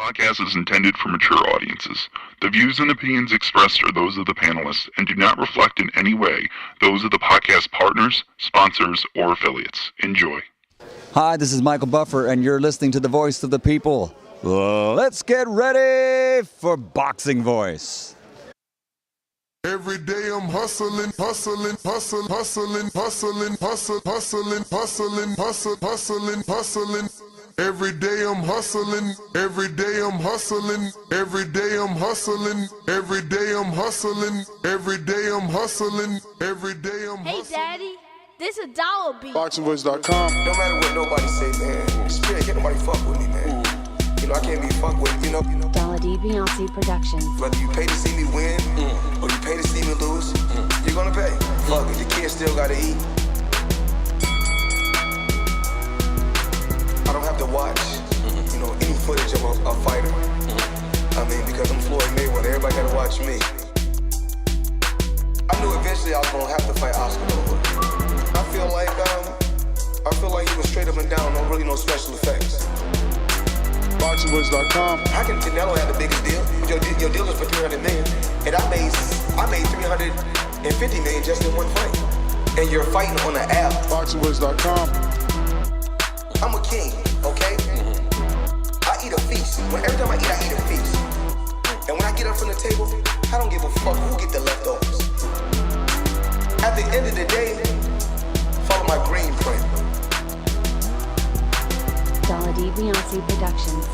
podcast is intended for mature audiences. The views and opinions expressed are those of the panelists and do not reflect in any way those of the podcast partners, sponsors, or affiliates. Enjoy. Hi, this is Michael Buffer, and you're listening to the Voice of the People. Let's get ready for Boxing Voice. Every day I'm hustling. Every day I'm hustling. Every day I'm hustling. Every day I'm hustling. Every day I'm hustling. Every day I'm hustling. Every day I'm hustling. Hey, Daddy, this a dollar beat. BoxingVoice.com. No matter what nobody say, man, Spirit can't nobody fuck with me, man. You know, I can't be fucked with, you know. Dollar D Beyonce Productions. Whether you pay to see me win, or you pay to see me lose, you're gonna pay. Fuck it, the kids still gotta eat. I don't have to watch, you know, any footage of a fighter. I mean, because I'm Floyd Mayweather, everybody gotta watch me. I knew eventually I was gonna have to fight Oscar over. I feel like he was straight up and down, no special effects. BoxingVoice.com. How can Canelo have the biggest deal? Your deal is for $300 million, and I made $350 million just in one fight. And you're fighting on an app. BoxingVoice.com. I'm a king, okay? I eat a feast. Every time I eat a feast. And when I get up from the table, I don't give a fuck who get the leftovers. At the end of the day, follow my green print. Dollar D Beyonce Productions.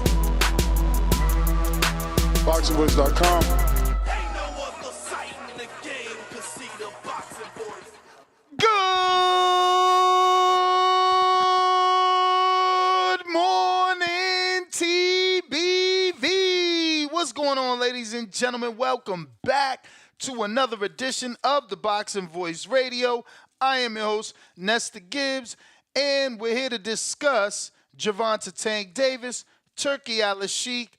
BoxingVoice.com. Good morning, TBV. What's going on, ladies and gentlemen? Welcome back to another edition of the Boxing Voice Radio. I am your host, Nesta Gibbs, and we're here to discuss Gervonta Tank Davis, Turki Alalshikh,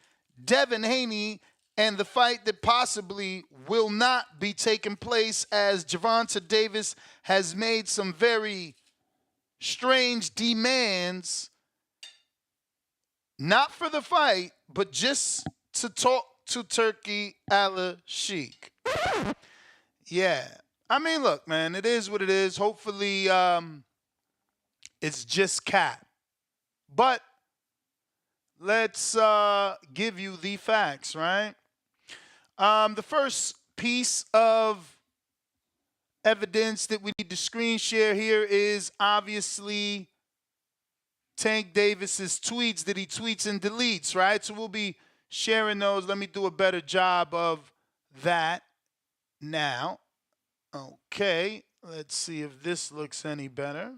Devin Haney, and the fight that possibly will not be taking place, as Gervonta Davis has made some very strange demands, not for the fight, but just to talk to Turki Alalshikh. Yeah. I mean, look, man, it is what it is. Hopefully, it's just cap. But let's give you the facts, right? The first piece of evidence that we need to screen share here is obviously Tank Davis's tweets that he tweets and deletes, right? So we'll be sharing those. Let me do a better job of that now. Okay, let's see if this looks any better.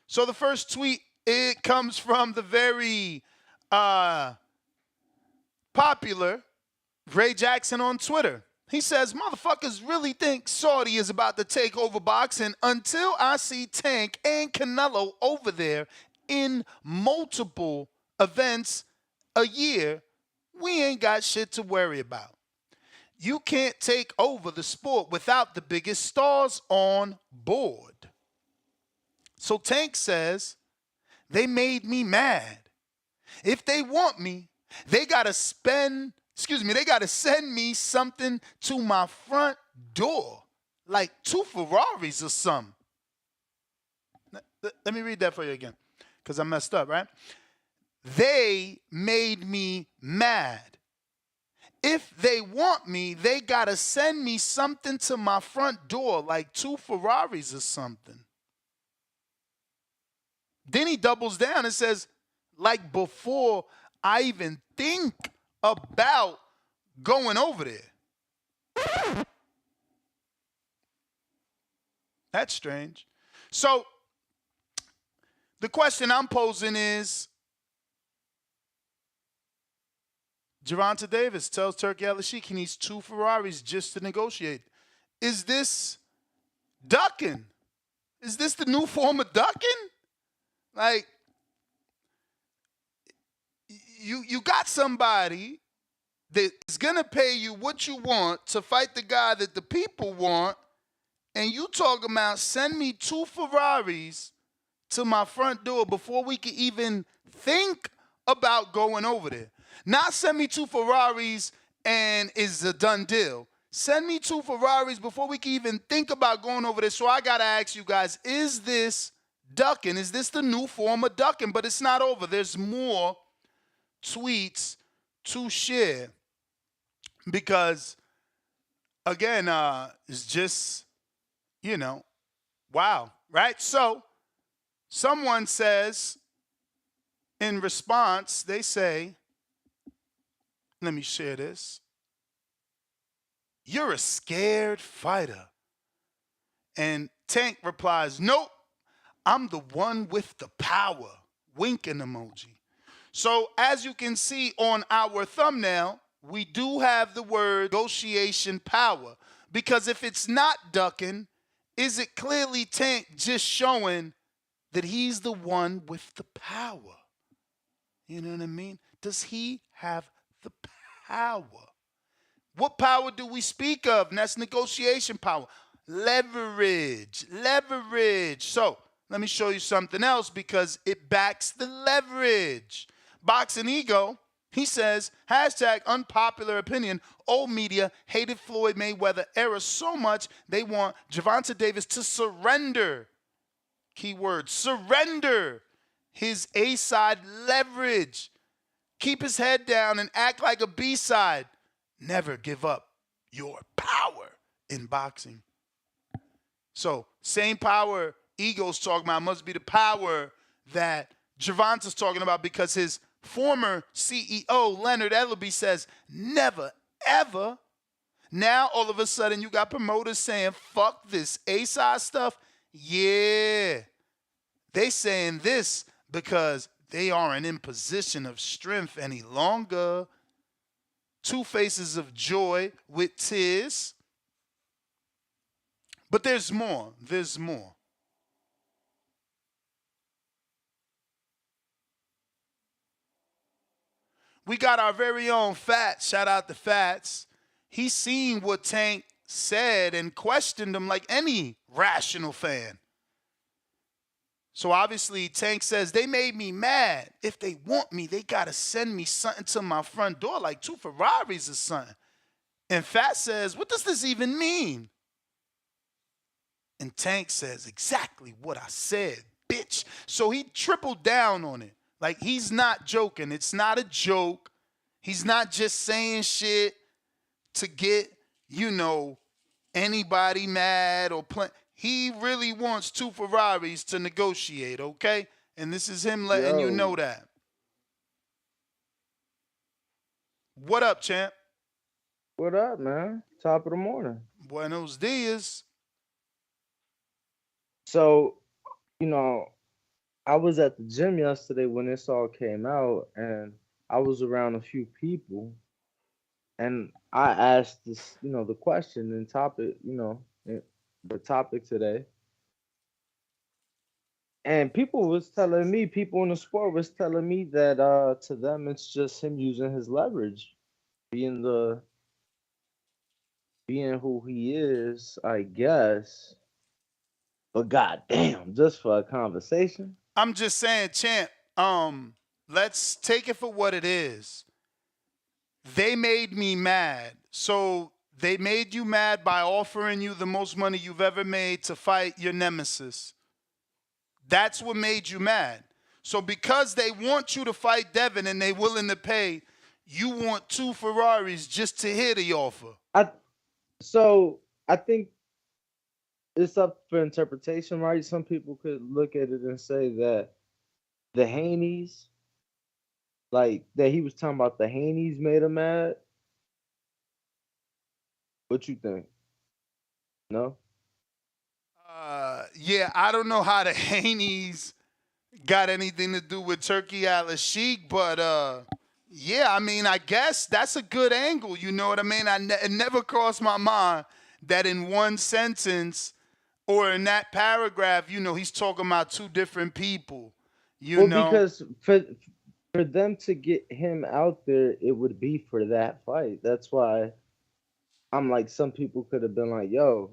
So the first tweet, it comes from the very popular Ray Jackson on Twitter. He says, motherfuckers really think Saudi is about to take over boxing until I see Tank and Canelo over there in multiple events a year. We ain't got shit to worry about. You can't take over the sport without the biggest stars on board. So Tank says, they made me mad. If they want me, they gotta send me something to my front door, like 2 Ferraris or something. Let me read that for you again, because I messed up, right? They made me mad. If they want me, they gotta send me something to my front door, like 2 Ferraris or something. Then he doubles down and says, like before I even think about going over there. That's strange. So the question I'm posing is, Gervonta Davis tells Turki Alalshikh he needs 2 Ferraris just to negotiate. Is this ducking? Is this the new form of ducking? Like, you got somebody that is going to pay you what you want to fight the guy that the people want, and you talking about send me 2 Ferraris to my front door before we can even think about going over there. Not send me 2 Ferraris and it's a done deal. Send me 2 Ferraris before we can even think about going over there. So I got to ask you guys, is this ducking? Is this the new form of ducking? But it's not over. There's more tweets to share because, again, it's just, wow, right? So someone says in response, they say, let me share this. You're a scared fighter. And Tank replies, nope, I'm the one with the power. Winking emoji. So as you can see on our thumbnail, we do have the word negotiation power. Because if it's not ducking, is it clearly Tank just showing that he's the one with the power? You know what I mean? Does he have the power? What power do we speak of? And that's negotiation power. Leverage. So let me show you something else because it backs the leverage. Boxing Ego, he says, hashtag unpopular opinion, old media hated Floyd Mayweather era so much they want Gervonta Davis to surrender. Keyword, surrender his A-side leverage. Keep his head down and act like a B-side. Never give up your power in boxing. So, same power Ego's talking about must be the power that Gervonta's talking about because his former CEO, Leonard Ellerby, says, never, ever. Now, all of a sudden, you got promoters saying, fuck this A-side stuff. Yeah. They saying this because they aren't in position of strength any longer. 2 faces of joy with tears. But there's more. There's more. We got our very own Fats. Shout out to Fats. He seen what Tank said and questioned him like any rational fan. So obviously Tank says, they made me mad. If they want me, they got to send me something to my front door, like 2 Ferraris or something. And Fat says, what does this even mean? And Tank says, exactly what I said, bitch. So he tripled down on it. Like, he's not joking. It's not a joke. He's not just saying shit to get, anybody mad or play. He really wants 2 Ferraris to negotiate, okay? And this is him letting you know that. What up, champ? What up, man? Top of the morning. Buenos dias. So, I was at the gym yesterday when this all came out, and I was around a few people, and I asked this, the question and topic, the topic today. And people was telling me, people in the sport was telling me that to them it's just him using his leverage, being who he is, I guess. But goddamn, just for a conversation. I'm just saying, champ, let's take it for what it is. They made me mad. So they made you mad by offering you the most money you've ever made to fight your nemesis. That's what made you mad. So because they want you to fight Devin and they willing to pay, you want 2 Ferraris just to hear the offer. So I think it's up for interpretation, right? Some people could look at it and say that the Haneys, like that he was talking about the Haneys made him mad. What you think? No? Yeah, I don't know how the Haneys got anything to do with Turki Alalshikh, but yeah, I mean, I guess that's a good angle. You know what I mean? It never crossed my mind that in one sentence or in that paragraph, he's talking about 2 different people. Because for them to get him out there, it would be for that fight. That's why I'm like, some people could have been like, yo,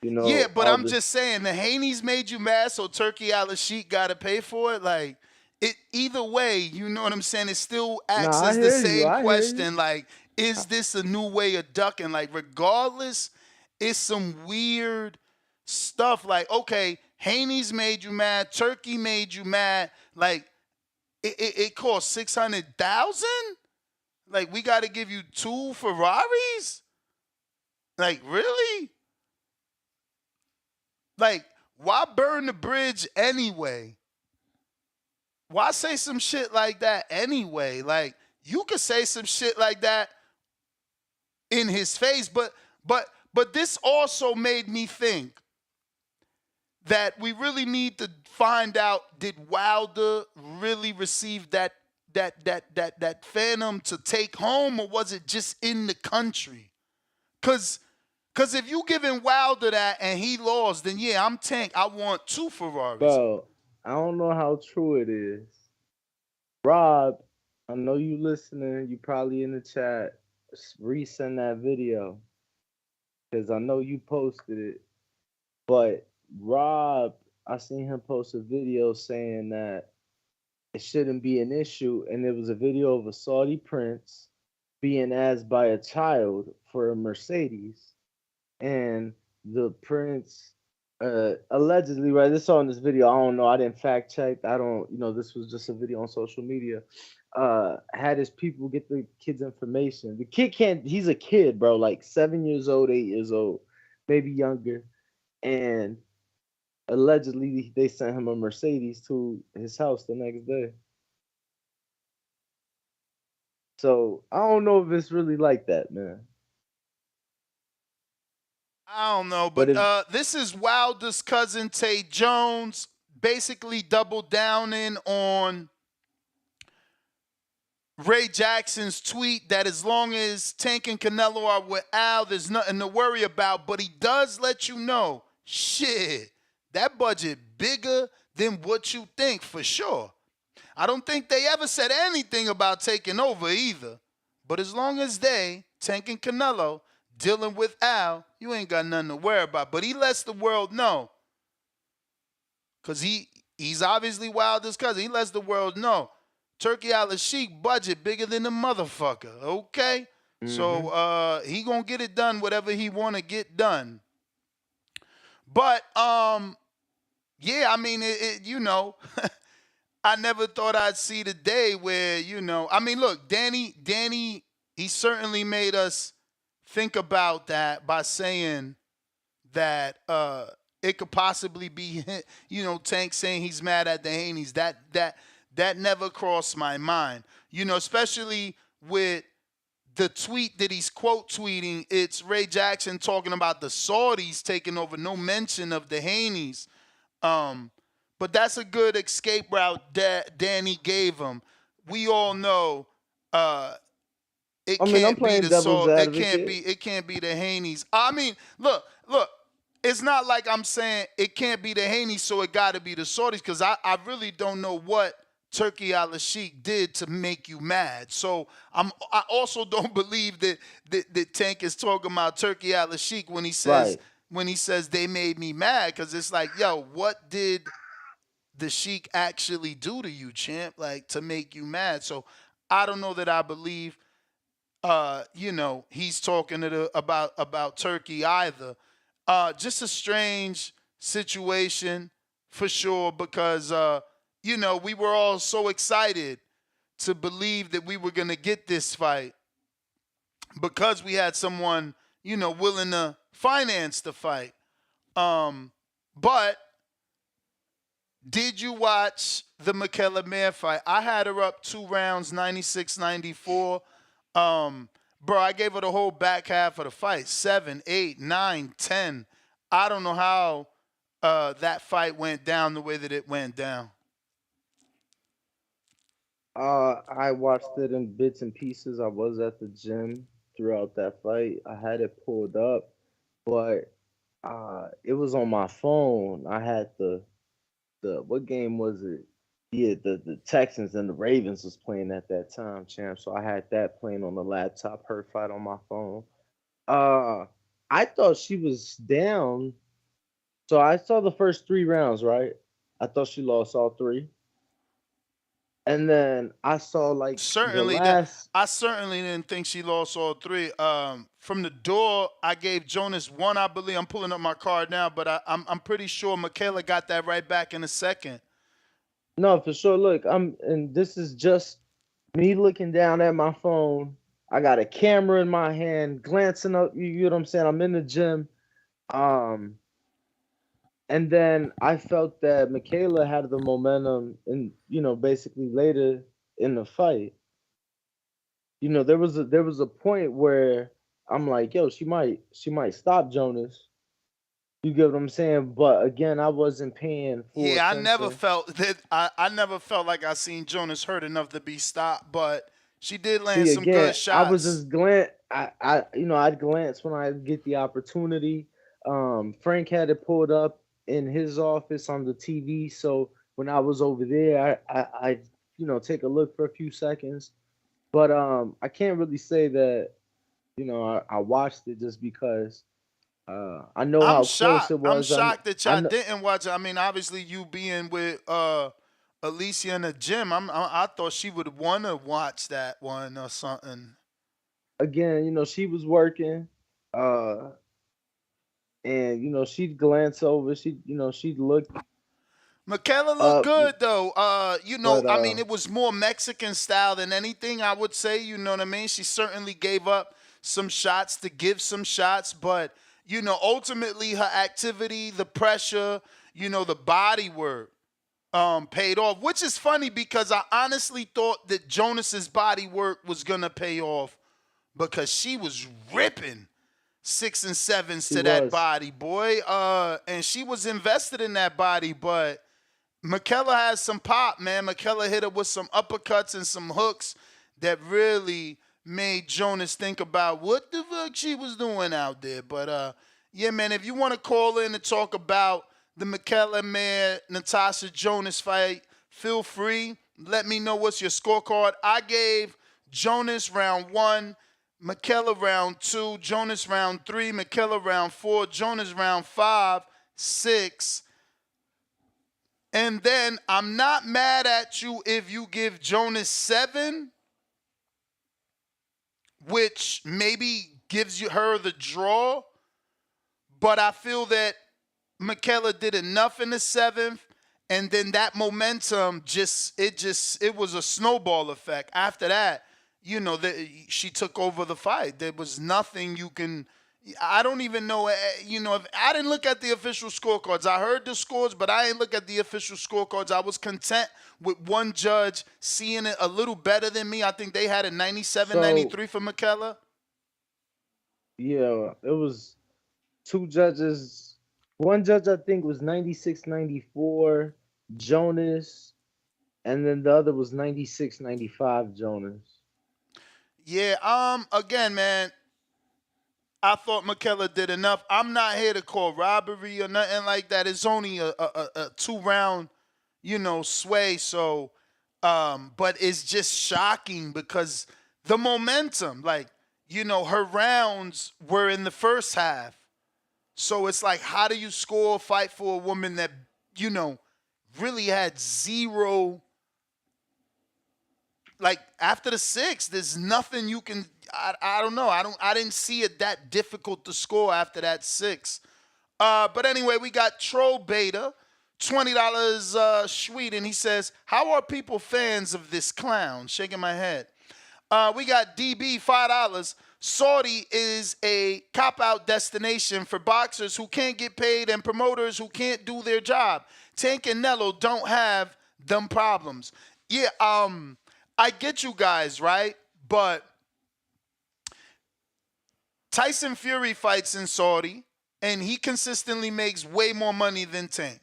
Yeah, but I'm just saying, the Haneys made you mad, so Turki Alalshikh got to pay for it. Like, it either way, you know what I'm saying? It still asks Nah, I us the hear you. same I hear you. question. Like, is this a new way of ducking? Like, regardless, it's some weird stuff. Like, okay, Haney's made you mad, Turkey made you mad. Like, it cost 600,000. Like, we got to give you 2 Ferraris. Like, really? Like, why burn the bridge anyway? Why say some shit like that anyway? Like, you could say some shit like that in his face, but this also made me think that we really need to find out, did Wilder really receive that phantom to take home, or was it just in the country? Cause if you giving Wilder that and he lost, then yeah, I'm Tank. I want 2 Ferraris. Bro, I don't know how true it is. Rob, I know you listening. You probably in the chat. Resend that video. Because I know you posted it. But Rob, I seen him post a video saying that it shouldn't be an issue. And it was a video of a Saudi prince being asked by a child for a Mercedes. And the prince allegedly, right? This on this video. I don't know. I didn't fact check. I don't, this was just a video on social media. Had his people get the kid's information. The kid he's a kid, bro, like 7 years old, 8 years old, maybe younger. And allegedly they sent him a Mercedes to his house the next day. So I don't know if it's really like that, man. I don't know, but this is Wilder's cousin Tay Jones basically double downing on Ray Jackson's tweet that as long as Tank and Canelo are with Al, there's nothing to worry about. But he does let you know, shit, that budget bigger than what you think for sure. I don't think they ever said anything about taking over either. But as long as Tank and Canelo, dealing with Al, you ain't got nothing to worry about. But he lets the world know. Because he's obviously Wilder's cousin. He lets the world know. Turki Alalshikh budget bigger than the motherfucker, okay? Mm-hmm. So he gonna get it done, whatever he wanna get done. But yeah, I mean, I never thought I'd see the day where, I mean, look, Danny, he certainly made us think about that by saying that it could possibly be, Tank saying he's mad at the Haneys. That never crossed my mind. Especially with the tweet that he's quote tweeting, it's Ray Jackson talking about the Saudis taking over, no mention of the Haneys. But that's a good escape route that Danny gave him. We all know it can't be the Saudis. It can't be the Haneys. I mean, look. It's not like I'm saying it can't be the Haneys, so it got to be the Saudis, because I really don't know what Turki Alalshikh did to make you mad. So I also don't believe that Tank is talking about Turki Alalshikh when he says they made me mad, because it's like, yo, what did the Sheik actually do to you, champ? Like, to make you mad? So I don't know that I believe he's talking about Turkey either. Just a strange situation for sure, because we were all so excited to believe that we were going to get this fight because we had someone, willing to finance the fight. But did you watch the Michaela Mayer fight? I had her up 2 rounds, 96-94. Bro, I gave her the whole back half of the fight, 7, 8, 9, 10. I don't know how that fight went down the way that it went down. I watched it in bits and pieces. I was at the gym throughout that fight. I had it pulled up, but it was on my phone. I had the what game was it? Yeah, the Texans and the Ravens was playing at that time, champ. So I had that playing on the laptop, her fight on my phone. I thought she was down. So I saw the first 3 rounds, right? I thought she lost all 3. And then I saw like the last. I certainly didn't think she lost all three. From the door, I gave Jonas one, I believe. I'm pulling up my card now, but I'm pretty sure Michaela got that right back in a second. No, for sure. Look, and this is just me looking down at my phone. I got a camera in my hand, glancing up. You know what I'm saying? I'm in the gym. Um, and then I felt that Michaela had the momentum, and basically later in the fight, there was a point where I'm like, yo, she might stop Jonas. You get what I'm saying? But again, I wasn't paying full Yeah, I never attention. felt that. I never felt like I seen Jonas hurt enough to be stopped, but she did land See, some good again, I was shots. just I'd glance when I get the opportunity. Frank had it pulled up in his office on the TV, so when I was over there, I take a look for a few seconds. But I can't really say that I watched it just because I know I'm how close shocked. it I'm was. shocked that I y'all know didn't watch it. I mean, obviously you being with Alicia in the gym, I thought she would want to watch that one or something. again, she was working, uh, and she'd glance over. She'd look Michaela looked up, good though. but I mean, it was more Mexican style than anything, I would say. You know what I mean? She certainly gave up some shots to give some shots, but ultimately her activity, the pressure, the body work paid off. Which is funny because I honestly thought that Jonas's body work was gonna pay off because she was ripping 6 and 7s she to that was. body, boy. And she was invested in that body, but Michaela has some pop, man. Michaela hit her with some uppercuts and some hooks that really made Jonas think about what the fuck she was doing out there. But yeah, man, if you want to call in and talk about the Michaela Mayer Natasha Jonas fight, feel free. Let me know what's your scorecard. I gave Jonas round 1, Michaela round 2, Jonas round 3, Michaela round 4, Jonas round 5, 6. And then I'm not mad at you if you give Jonas 7, which maybe gives her the draw. But I feel that Michaela did enough in the 7th, and then that momentum it was a snowball effect. After that, she took over the fight. There was nothing you can. I don't even know, if I didn't look at the official scorecards. I heard the scores, but I didn't look at the official scorecards. I was content with one judge seeing it a little better than me. I think they had a 97, So 93 for Michaela. yeah, it was two judges. One judge I think was 96, 94 Jonas, and then the other was 96, 95 Jonas. Yeah, again, man, I thought Michaela did enough. I'm not here to call robbery or nothing like that. It's only a 2-round, sway. So, but it's just shocking because the momentum, like, her rounds were in the first half. So it's like, how do you score a fight for a woman that, really had zero? Like after the 6, there's nothing you can. I don't know. I didn't see it that difficult to score after that 6. But anyway, we got Troll Beta, $20 Sweden. He says, "How are people fans of this clown?" Shaking my head. We got DB, $5. Saudi is a cop-out destination for boxers who can't get paid and promoters who can't do their job. Tank and Nello don't have them problems. Yeah, I get you guys, right? But Tyson Fury fights in Saudi, and he consistently makes way more money than Tank.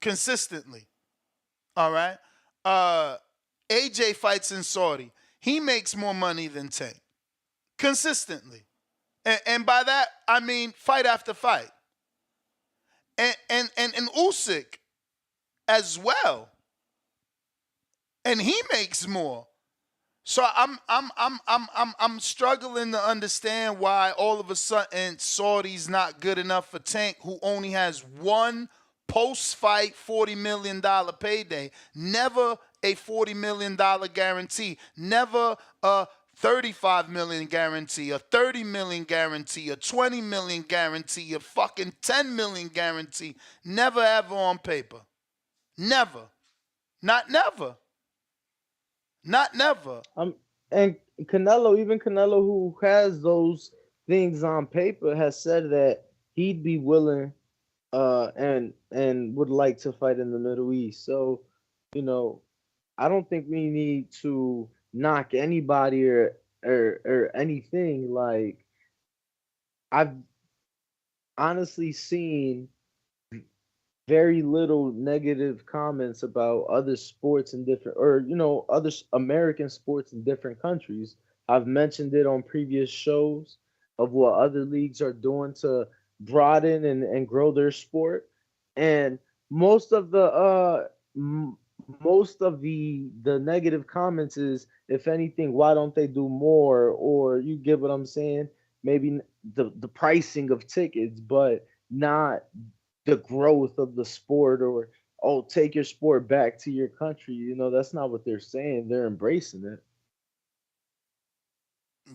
Consistently. All right? AJ fights in Saudi. He makes more money than Tank. Consistently. And by that, I mean fight after fight. And Usyk as well. And he makes more. So I'm struggling to understand why all of a sudden Saudi's not good enough for Tank, who only has one post-fight $40 million payday. Never a $40 million guarantee, never a $35 million guarantee, a $30 million guarantee, a $20 million guarantee, a fucking $10 million guarantee. Never ever on paper. Never. Not never. Not never. And even Canelo, who has those things on paper, has said that he'd be willing and would like to fight in the Middle East. So, I don't think we need to knock anybody or anything. Like, I've honestly seen very little negative comments about other sports in different, or other American sports in different countries. I've mentioned it on previous shows of what other leagues are doing to broaden and grow their sport. And most of the negative comments is, if anything, why don't they do more? Or, you get what I'm saying? Maybe the pricing of tickets, but not the growth of the sport, or, oh, take your sport back to your country. That's not what they're saying. They're embracing it.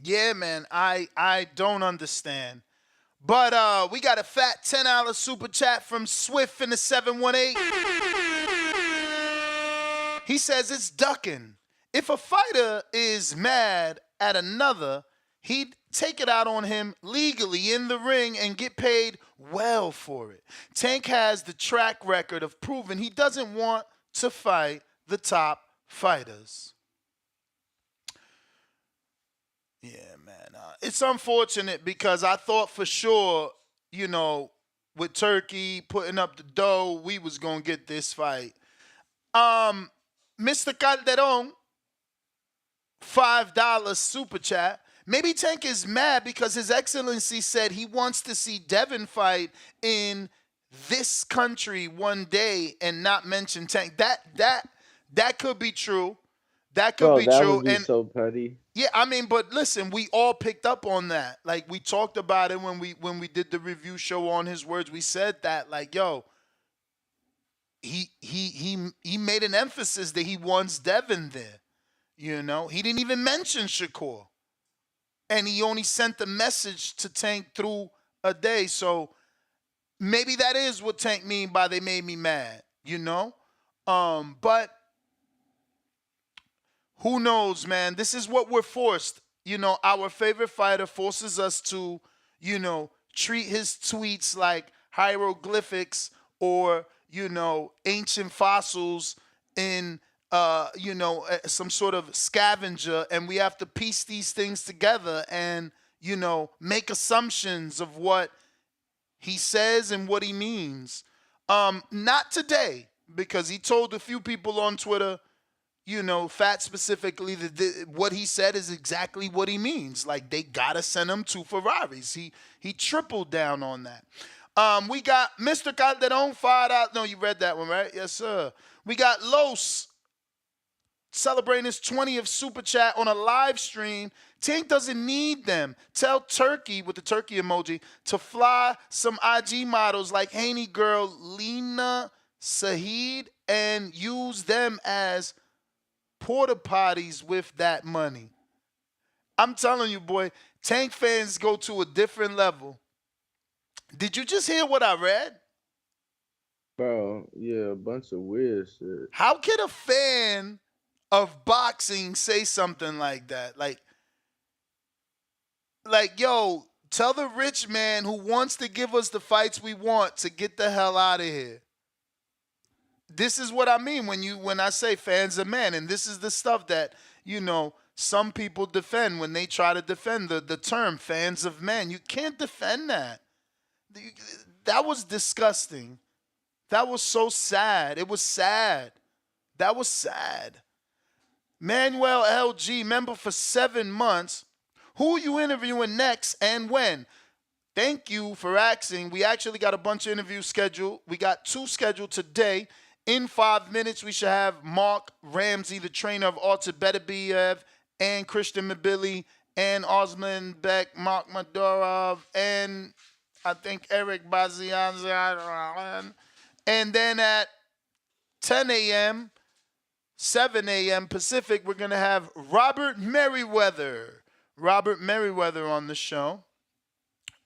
Yeah, man, I don't understand. But we got a fat $10 super chat from Swift in the 718. He says it's ducking. If a fighter is mad at another, he'd take it out on him legally in the ring and get paid well for it. Tank has the track record of proving he doesn't want to fight the top fighters. Yeah, man. It's unfortunate because I thought for sure, with Turkey putting up the dough, we was going to get this fight. Mr. Calderon, $5 super chat. Maybe Tank is mad because His Excellency said he wants to see Devin fight in this country one day and not mention Tank. That could be true. That could be that true. Would be so petty. Yeah, I mean, but listen, we all picked up on that. Like, we talked about it when we did the review show on His Words. We said that, like, yo, he made an emphasis that he wants Devin there. He didn't even mention Shakur. And he only sent the message to Tank through a day. So maybe that is what Tank mean by they made me mad, But who knows, man? This is what we're forced. Our favorite fighter forces us to, treat his tweets like hieroglyphics or, ancient fossils in some sort of scavenger, and we have to piece these things together and, make assumptions of what he says and what he means. Not today, because he told a few people on Twitter, Fat specifically, that what he said is exactly what he means. Like, they gotta send him 2 Ferraris. He tripled down on that. We got Mr. Calderon fired out. No, you read that one, right? Yes, sir. We got Los celebrating his 20th super chat on a live stream. Tank doesn't need them. Tell Turkey, with the turkey emoji, to fly some IG models like Haney girl Lena Saeed and use them as porta potties with that money. I'm telling you, boy, Tank fans go to a different level. Did you just hear what I read? Bro, yeah, a bunch of weird shit. How could a fan of boxing say something like that? Like, yo, tell the rich man who wants to give us the fights we want to get the hell out of here. This is what I mean when I say fans of men, and this is the stuff that, some people defend when they try to defend the term fans of men. You can't defend that. That was disgusting. That was so sad. It was sad. That was sad. Manuel LG, member for 7 months. Who are you interviewing next and when? Thank you for asking. We actually got a bunch of interviews scheduled. We got 2 scheduled today. In 5 minutes, we should have Marc Ramsey, the trainer of Artur Beterbiev, and Christian Mabili, and Osman Beck, Mark Madurov, and I think Eric Bazian. And then at 10 a.m., 7 a.m. Pacific, we're going to have Robert Merryweather. Robert Merryweather on the show.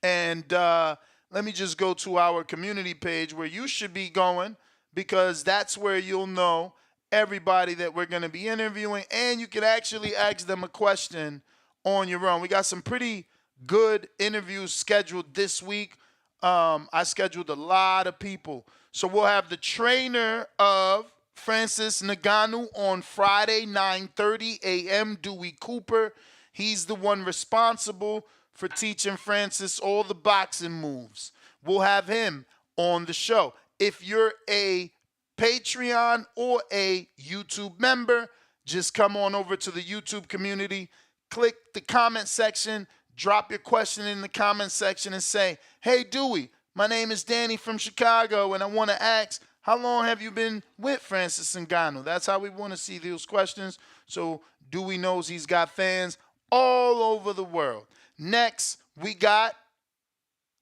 And let me just go to our community page where you should be going, because that's where you'll know everybody that we're going to be interviewing, and you can actually ask them a question on your own. We got some pretty good interviews scheduled this week. I scheduled a lot of people. So we'll have the trainer of Francis Ngannou on Friday, 9:30 a.m., Dewey Cooper. He's the one responsible for teaching Francis all the boxing moves. We'll have him on the show. If you're a Patreon or a YouTube member, just come on over to the YouTube community, click the comment section, drop your question in the comment section and say, hey, Dewey, my name is Danny from Chicago, and I want to ask, how long have you been with Francis Ngannou? That's how we want to see those questions. So Dewey knows he's got fans all over the world. Next, we got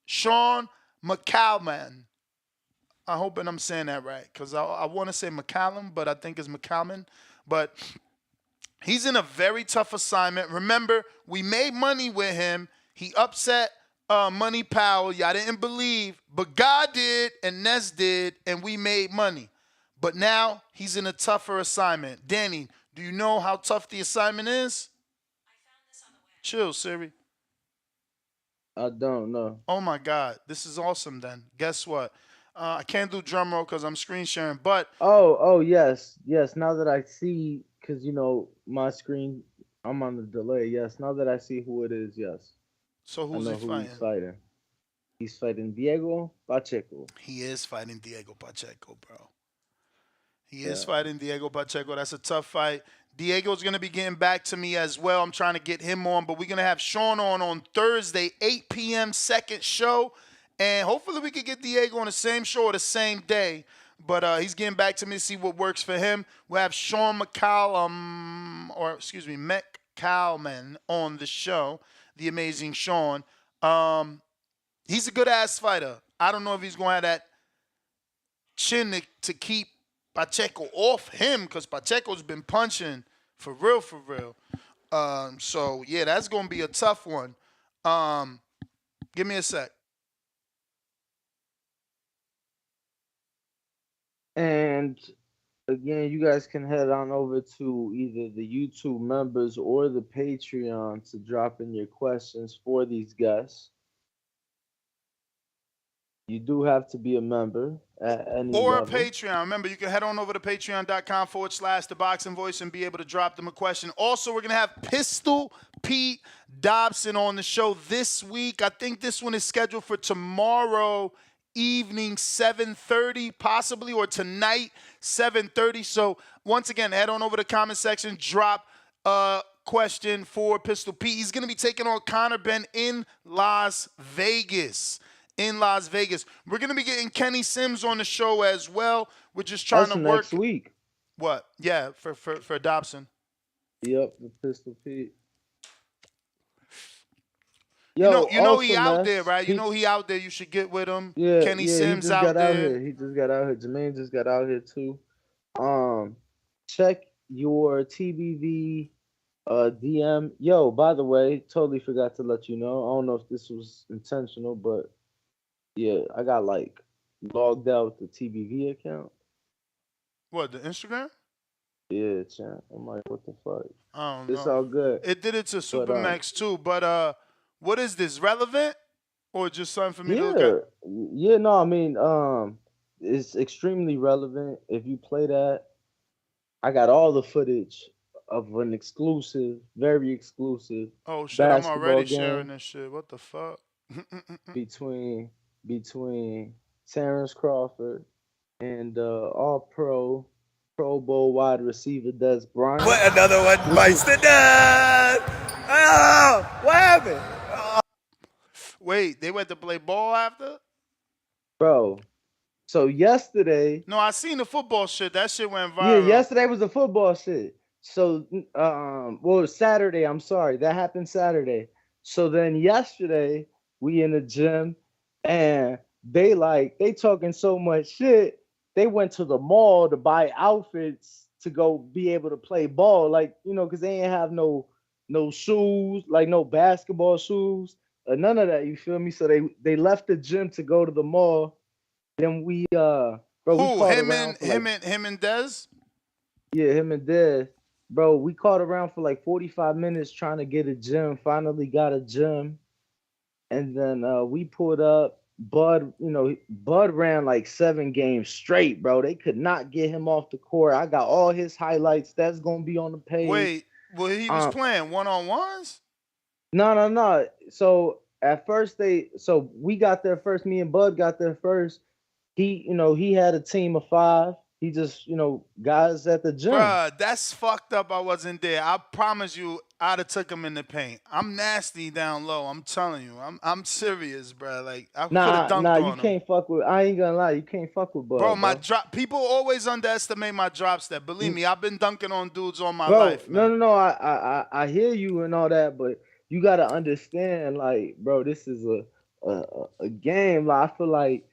Sean McCallum. I hope I'm saying that right, because I want to say McCallum, but I think it's McCallum. But he's in a very tough assignment. Remember, we made money with him. He upset Money Powell. Y'all didn't believe, but God did and Ness did, and we made money. But now he's in a tougher assignment. Danny, do you know how tough the assignment is? I found this on the web. Chill, Siri. I don't know. Oh, my God. This is awesome, then. Guess what? I can't do drum roll because I'm screen sharing, but... Oh, yes. Now that I see, because, my screen, I'm on the delay. Yes, now that I see who it is, yes. So who's he fighting? He's fighting. He's fighting Diego Pacheco. He is fighting Diego Pacheco, bro. He is fighting Diego Pacheco. That's a tough fight. Diego's going to be getting back to me as well. I'm trying to get him on, but we're going to have Sean on Thursday, 8 p.m., second show. And hopefully we could get Diego on the same show or the same day. But he's getting back to me to see what works for him. We'll have Sean McCallum on the show, the amazing Sean. He's a good-ass fighter. I don't know if he's going to have that chin to keep Pacheco off him, because Pacheco's been punching for real. So, yeah, that's going to be a tough one. Give me a sec. And again, you guys can head on over to either the YouTube members or the Patreon to drop in your questions for these guests. You do have to be a member at any or level. a Patreon. Remember, you can head on over to patreon.com/The Boxing Voice and be able to drop them a question. Also, we're going to have Pistol Pete Dobson on the show this week. I think this one is scheduled for tomorrow evening, 7:30 possibly, or tonight, 7:30. So once again, head on over to the comment section, drop a question for Pistol Pete. He's going to be taking on Conor Benn in Las Vegas. We're going to be getting Kenny Sims on the show as well. We're just trying to work. Next week. What? Yeah, for Dobson. Yep, the Pistol Pete. Yo, you know he out there, right? You know he out there. You should get with him. Yeah, Kenny Sims he just out got out there. here. He just got out here. Jermaine just got out here too. Check your TBV DM. Yo, by the way, totally forgot to let you know. I don't know if this was intentional, but yeah, I got logged out the TBV account. What, the Instagram? Yeah, champ. I'm like, what the fuck? I don't know. It's all good. It did it to Supermax too, but what is this, relevant or just something for me to look at? Yeah, no, I mean, it's extremely relevant. If you play that, I got all the footage of an exclusive, very exclusive. Oh shit, I'm already game sharing this shit. What the fuck? between Terrence Crawford and All-Pro Pro Bowl wide receiver Des Bryant. What, another one bites the dust? Oh, what happened? Wait, they went to play ball after? Bro, so yesterday... No, I seen the football shit. That shit went viral. Yeah, yesterday was the football shit. So, Saturday, I'm sorry. That happened Saturday. So then yesterday, we in the gym, and they talking so much shit, they went to the mall to buy outfits to go be able to play ball, like, you know, because they ain't have no shoes, like no basketball shoes or none of that. You feel me? So they left the gym to go to the mall. Then we bro, we Who? caught around for like Him and Dez? yeah, him and Dez. Bro, we caught around for like 45 minutes trying to get a gym. Finally got a gym. And then we pulled up. Bud, you know, Bud ran like 7 games straight, bro. They could not get him off the court. I got all his highlights. That's gonna be on the page. Wait, well, he was playing one-on-ones? No. So at first we got there first. Me and Bud got there first. He had a team of 5. He just, guys at the gym. Bruh, that's fucked up. I wasn't there. I promise you, I'd have took him in the paint. I'm nasty down low. I'm telling you. I'm serious, bruh. Like, I could have dunked on him. You can't fuck with. I ain't gonna lie. You can't fuck with Bud. Bro, my drop. People always underestimate my drop step. Believe me, I've been dunking on dudes all my life. Man. No. I hear you and all that, but you gotta understand, like, bro, this is a game. Like, I feel like,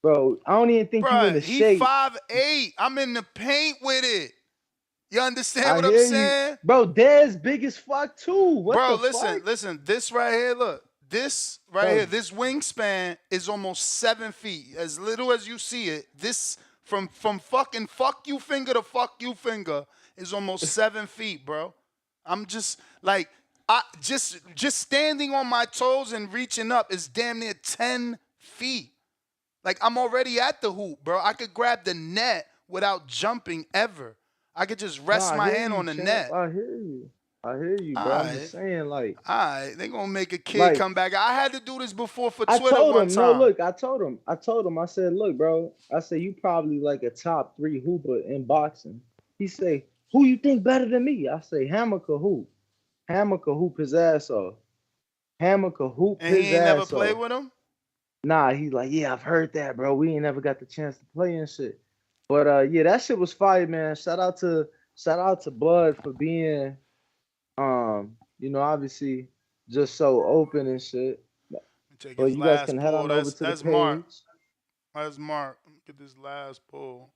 bro, I don't even think you in the shape. He 5'8". I'm in the paint with it. You understand what I'm saying? You. Bro, Dez big as fuck too. Bro, listen. This right here, look. This right here, this wingspan is almost 7 feet. As little as you see it, this from fucking fuck you finger to fuck you finger is almost 7 feet, bro. I'm just like, just standing on my toes and reaching up is damn near 10 feet. Like, I'm already at the hoop, bro. I could grab the net without jumping ever. I could just rest my hand on the net. I hear you, bro. I'm just saying, like, all right, they gonna make a kid come back. I had to do this before for Twitter one time. No, look, I told him. I said, look, bro. I said, you probably like a top 3 hooper in boxing. He say, who you think better than me? I say, Hammer could hoop. Hammer could hoop his ass off. Hammer could hoop his ass off. And he ain't never played with him? Nah, he's like, yeah, I've heard that, bro. We ain't never got the chance to play and shit. But yeah, that shit was fire, man. Shout out to Bud for being, obviously just so open and shit. But you guys can head on over to the page. Marc. That's Marc. Get this last pull.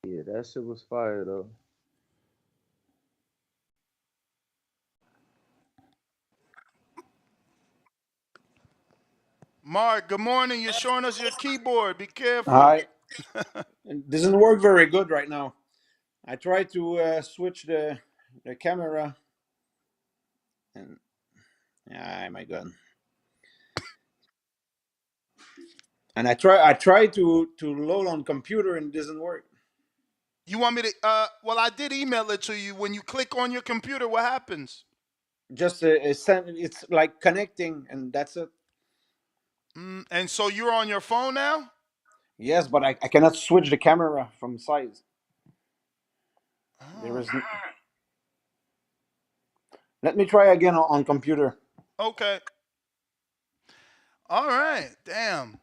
Yeah, that shit was fire though. Marc, good morning. You're showing us your keyboard. Be careful. Hi. It doesn't work very good right now. I tried to switch the camera, and my God. And I tried to load on computer and it doesn't work. You want me to? Well, I did email it to you. When you click on your computer, what happens? Just it's like connecting, and that's it. And so you're on your phone now? Yes, but I cannot switch the camera from size. Oh. There is. Let me try again on computer. Okay. All right. Damn.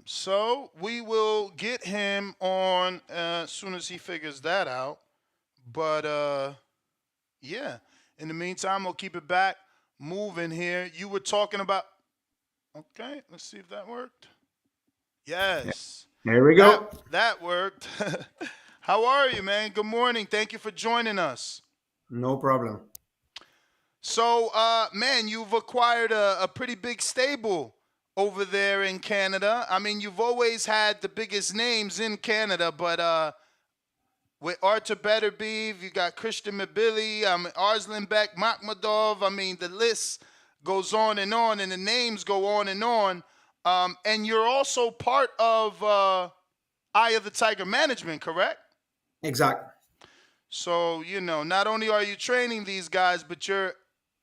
So we will get him on as soon as he figures that out. But yeah. In the meantime, we'll keep it back moving here. You were talking about. Okay, let's see if that worked. Yes. There we go. That worked. How are you, man? Good morning. Thank you for joining us. No problem. So, man, you've acquired a pretty big stable over there in Canada. I mean, you've always had the biggest names in Canada, but with Artur Beterbiev, you got Christian Mabili, Arslan Beck, Marc. I mean, the list goes on, and the names go on and on. And you're also part of Eye of the Tiger Management, correct? Exactly. So, not only are you training these guys, but you're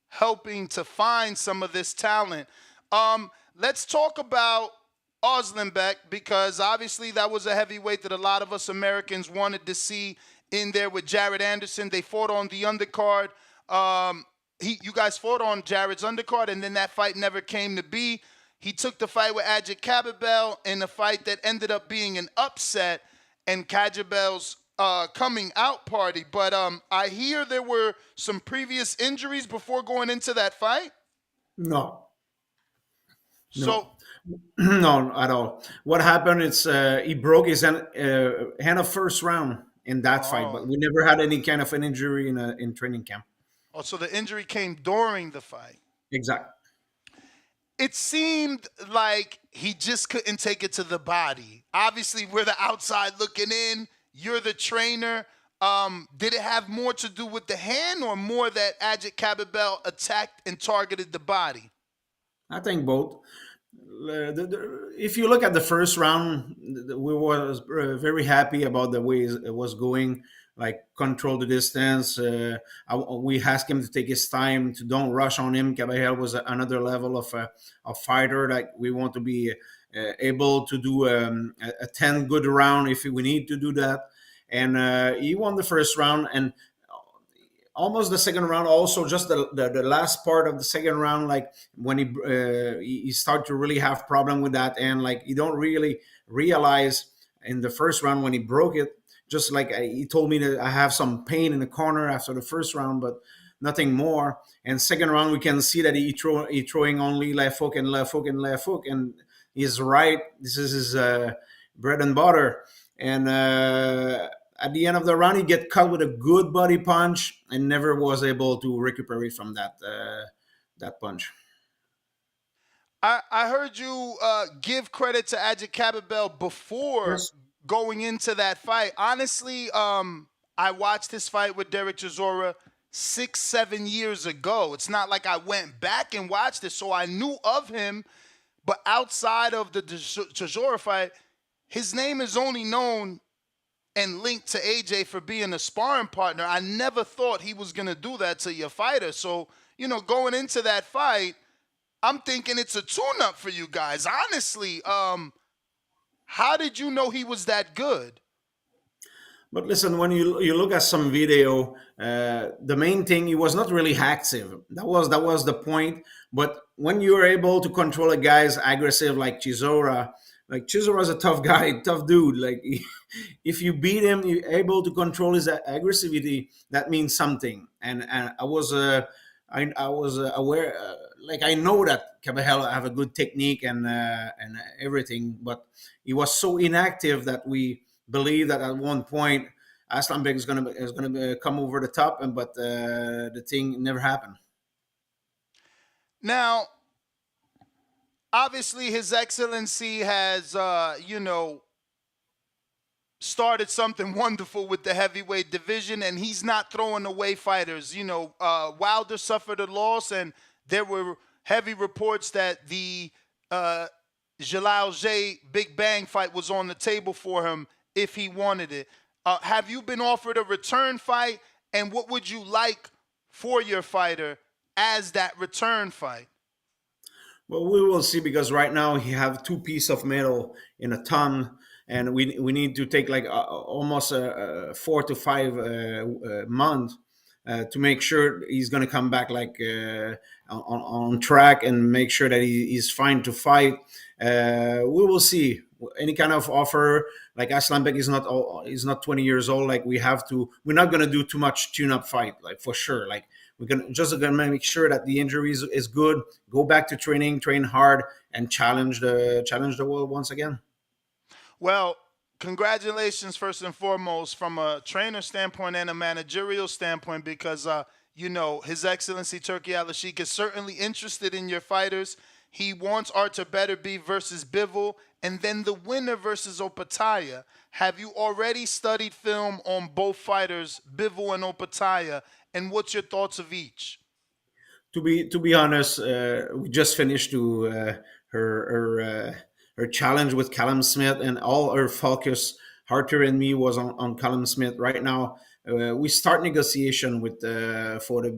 helping to find some of this talent. Let's talk about Arslan Beck, because obviously that was a heavyweight that a lot of us Americans wanted to see in there with Jared Anderson. They fought on the undercard. You guys fought on Jared's undercard, and then that fight never came to be. He took the fight with Ajit Kababel in a fight that ended up being an upset and Kababel's coming out party. But I hear there were some previous injuries before going into that fight. No. So No, no, at all. What happened is he broke his hand of first round in that fight, oh, but we never had any kind of an injury in training camp. so the injury came during the fight. Exact. It seemed like he just couldn't take it to the body. Obviously, we're the outside looking in. You're the trainer. Did it have more to do with the hand or more that Ajit Kababel attacked and targeted the body? I think both. If you look at the first round, we was very happy about the way it was going. Like control the distance. We asked him to take his time, to don't rush on him. Caballero was another level of a fighter. Like we want to be able to do a 10 good round if we need to do that. And he won the first round, and almost the second round also, just the last part of the second round, like when he started to really have problem with that, and like you don't really realize in the first round when he broke it, just like he told me that I have some pain in the corner after the first round, but nothing more. And second round we can see that he throwing only left hook and left hook and left hook, and he's right, this is his bread and butter. And at the end of the round, he get cut with a good body punch and never was able to recuperate from that punch. I heard you give credit to Ajit Kababel before Yes. going into that fight. Honestly, I watched his fight with Derek Chisora 6-7 years ago. It's not like I went back and watched it, so I knew of him. But outside of the Chisora fight, his name is only known and linked to AJ for being a sparring partner. I never thought he was going to do that to your fighter. So, going into that fight, I'm thinking it's a tune-up for you guys. Honestly, how did you know he was that good? But listen, when you look at some video, the main thing, he was not really active. That was the point. But when you're able to control a guy's aggressive like Chizora's a tough guy, tough dude. Like if you beat him, you're able to control his aggressivity. That means something. And I was aware, like I know that Caballero have a good technique and everything, but he was so inactive that we believe that at one point Aslanbek is gonna come over the top, but the thing never happened. Now, obviously, His Excellency has, started something wonderful with the heavyweight division, and he's not throwing away fighters. Wilder suffered a loss, and there were heavy reports that the Jalal J Big Bang fight was on the table for him if he wanted it. Have you been offered a return fight, and what would you like for your fighter as that return fight? Well, we will see, because right now he have two piece of metal in a ton, and we need to take like almost 4 to 5 months to make sure he's going to come back like on track and make sure that he's fine to fight. We will see. Any kind of offer, like Aslanbek is not 20 years old. Like we're not going to do too much tune-up fight, like for sure. Like we're gonna make sure that the injury is good. Go back to training, train hard, and challenge the world once again. Well, congratulations first and foremost from a trainer standpoint and a managerial standpoint, because His Excellency Turki Alalshikh is certainly interested in your fighters. He wants Artur Beterbiev versus Bivol, and then the winner versus Opataya. Have you already studied film on both fighters, Bivol and Opataya, and what's your thoughts of each? To be honest, we just finished her challenge with Callum Smith, and all her focus, Arthur and me, was on Callum Smith. Right now, we start negotiation with for the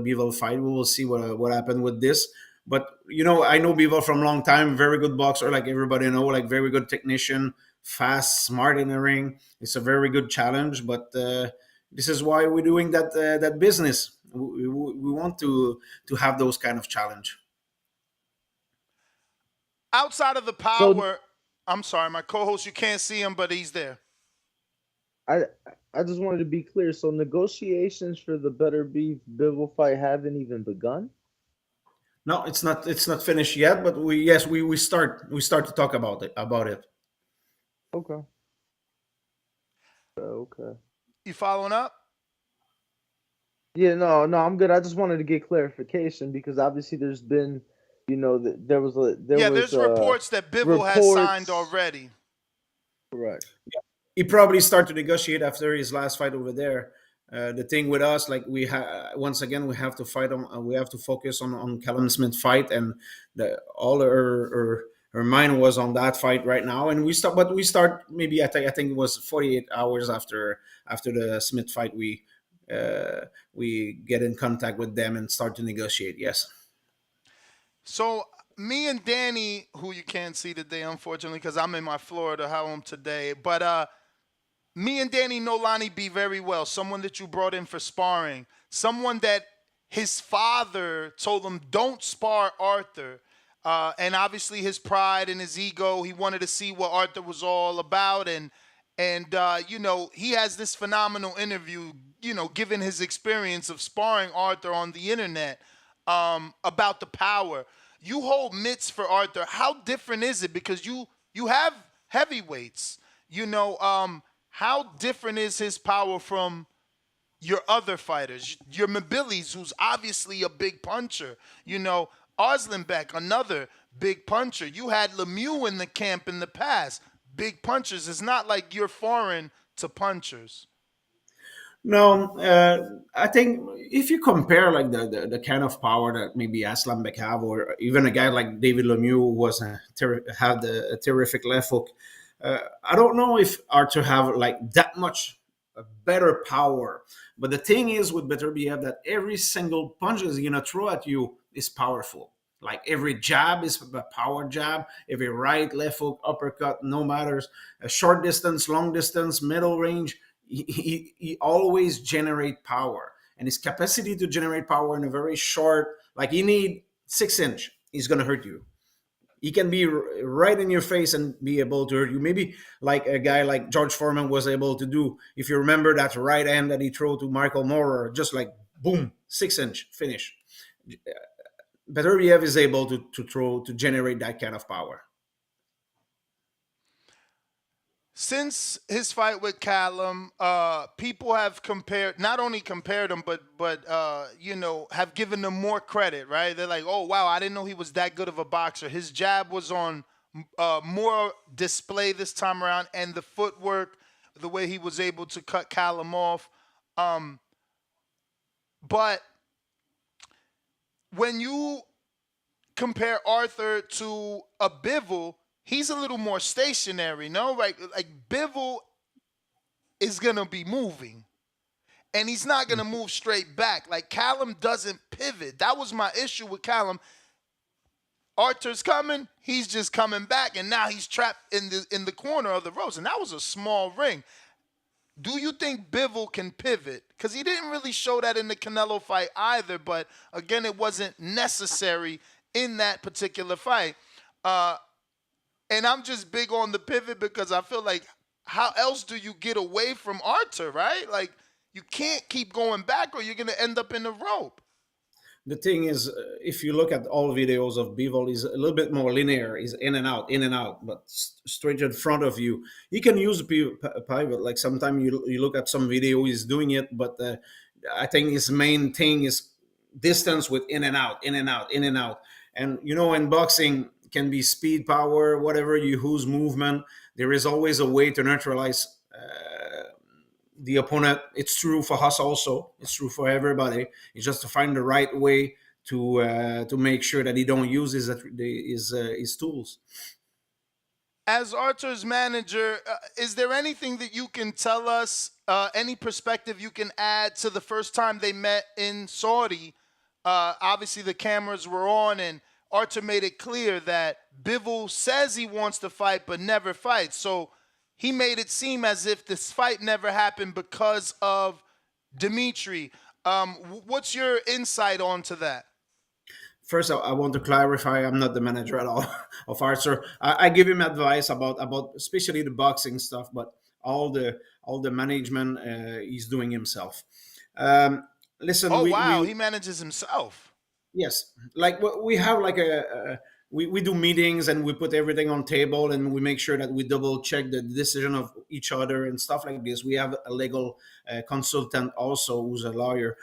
Bivol fight. We will see what happened with this. But I know Bivol from a long time. Very good boxer, like everybody know. Like very good technician, fast, smart in the ring. It's a very good challenge. But this is why we're doing that business. We want to have those kind of challenge. Outside of the So power, I'm sorry, my co-host, you can't see him, but he's there. I I just wanted to be clear. So negotiations for the Better Beef Bivol fight haven't even begun. No, it's not. It's not finished yet. But we start to talk about it. Okay. Okay. You following up? Yeah, no, I'm good. I just wanted to get clarification because obviously there's been, there Yeah, was there's reports that Bivol has signed reports. already. Correct. He probably started to negotiate after his last fight over there. The thing with us, like once again, we have to fight on. We have to focus on Callum Smith fight, and all her mind was on that fight right now. And we start maybe I think it was 48 hours after the Smith fight. We get in contact with them and start to negotiate. Yes. So me and Danny, who you can't see today, unfortunately, because I'm in my Florida home today, but me and Danny know Lonnie B very well. Someone that you brought in for sparring. Someone that his father told him don't spar Arthur. And obviously his pride and his ego, he wanted to see what Arthur was all about. And he has this phenomenal interview, given his experience of sparring Arthur on the internet about the power. You hold mitts for Arthur. How different is it? Because you have heavyweights. How different is his power from your other fighters? Your Mabilis, who's obviously a big puncher. Arslanbek, another big puncher. You had Lemieux in the camp in the past. Big punchers. It's not like you're foreign to punchers. No, I think if you compare like the kind of power that maybe Aslan Bek have, or even a guy like David Lemieux who was had a terrific left hook, I don't know if Arthur have like that much better power. But the thing is with Beterbiev that every single punch he's gonna throw at you is powerful. Like every jab is a power jab, every right, left hook, uppercut, no matters. A short distance, long distance, middle range, he always generate power. And his capacity to generate power in a very short, like you need 6 inch, he's gonna hurt you. He can be right in your face and be able to hurt you. Maybe like a guy like George Foreman was able to do. If you remember that right hand that he threw to Michael Moorer, just like boom, 6 inch finish. Beterbiev is able to generate that kind of power. Since his fight with Callum, people have not only compared him, but have given him more credit, right? They're like, oh wow, I didn't know he was that good of a boxer. His jab was on more display this time around, and the footwork, the way he was able to cut Callum off. But when you compare Arthur to a Bivol, he's a little more stationary, no? Right? Like Bivol is gonna be moving, and he's not gonna move straight back. Like Callum doesn't pivot. That was my issue with Callum. Arthur's coming, he's just coming back, and now he's trapped in the corner of the ropes, and that was a small ring. Do you think Bivol can pivot? Because he didn't really show that in the Canelo fight either, but again, it wasn't necessary in that particular fight. And I'm just big on the pivot because I feel like how else do you get away from Arthur, right? Like you can't keep going back or you're going to end up in the rope. The thing is, if you look at all videos of Bivol, he's a little bit more linear. He's in and out, but straight in front of you. He can use a pivot. Like sometimes you look at some video, he's doing it, but I think his main thing is distance with in and out, in and out, in and out. And in boxing, can be speed, power, whatever you use movement. There is always a way to neutralize the opponent. It's true for us also. It's true for everybody. It's just to find the right way to make sure that he don't use his tools. As Arthur's manager, is there anything that you can tell us, any perspective you can add to the first time they met in Saudi? Obviously, the cameras were on, and Arthur made it clear that Bivol says he wants to fight but never fights. So he made it seem as if this fight never happened because of Dimitri. What's your insight onto that? First, I want to clarify, I'm not the manager at all of Arthur. I give him advice about especially the boxing stuff, but all the management he's doing himself. Listen. Oh, wow, he manages himself. Yes, like we have like we do meetings and we put everything on table and we make sure that we double check the decision of each other and stuff like this. We have a legal consultant also who's a lawyer,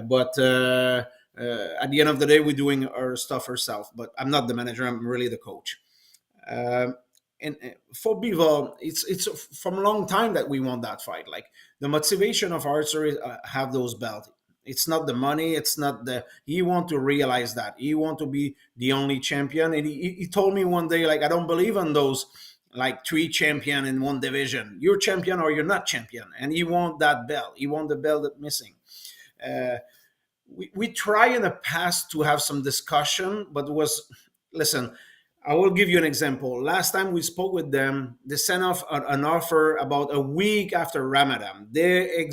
but at the end of the day, we're doing our stuff ourselves. But I'm not the manager; I'm really the coach. Um, and for Bivol, it's from a long time that we want that fight. Like the motivation of Archer is have those belts. It's not the money. It's not the. He want to realize that he want to be the only champion. And he told me one day, like, I don't believe in those like three champion in one division. You're champion or you're not champion. And he want that belt. He want the belt that missing. Uh, we try in the past to have some discussion, but was listen. I will give you an example. Last time we spoke with them, they sent off an offer about a week after Ramadan. They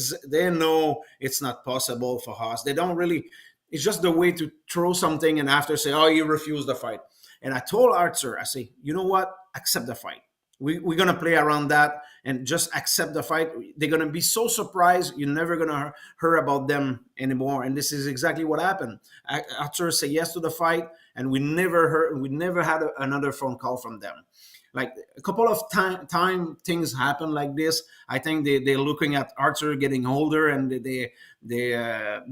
know it's not possible for us. They don't really. It's just the way to throw something and after say, "Oh, you refuse the fight." And I told Arthur, I say, "You know what? Accept the fight. We're gonna play around that and just accept the fight. They're gonna be so surprised. You're never gonna hear about them anymore." And this is exactly what happened. Arthur said yes to the fight, and we never had another phone call from them. Like a couple of time things happen like this. I think they're looking at Arthur getting older, and they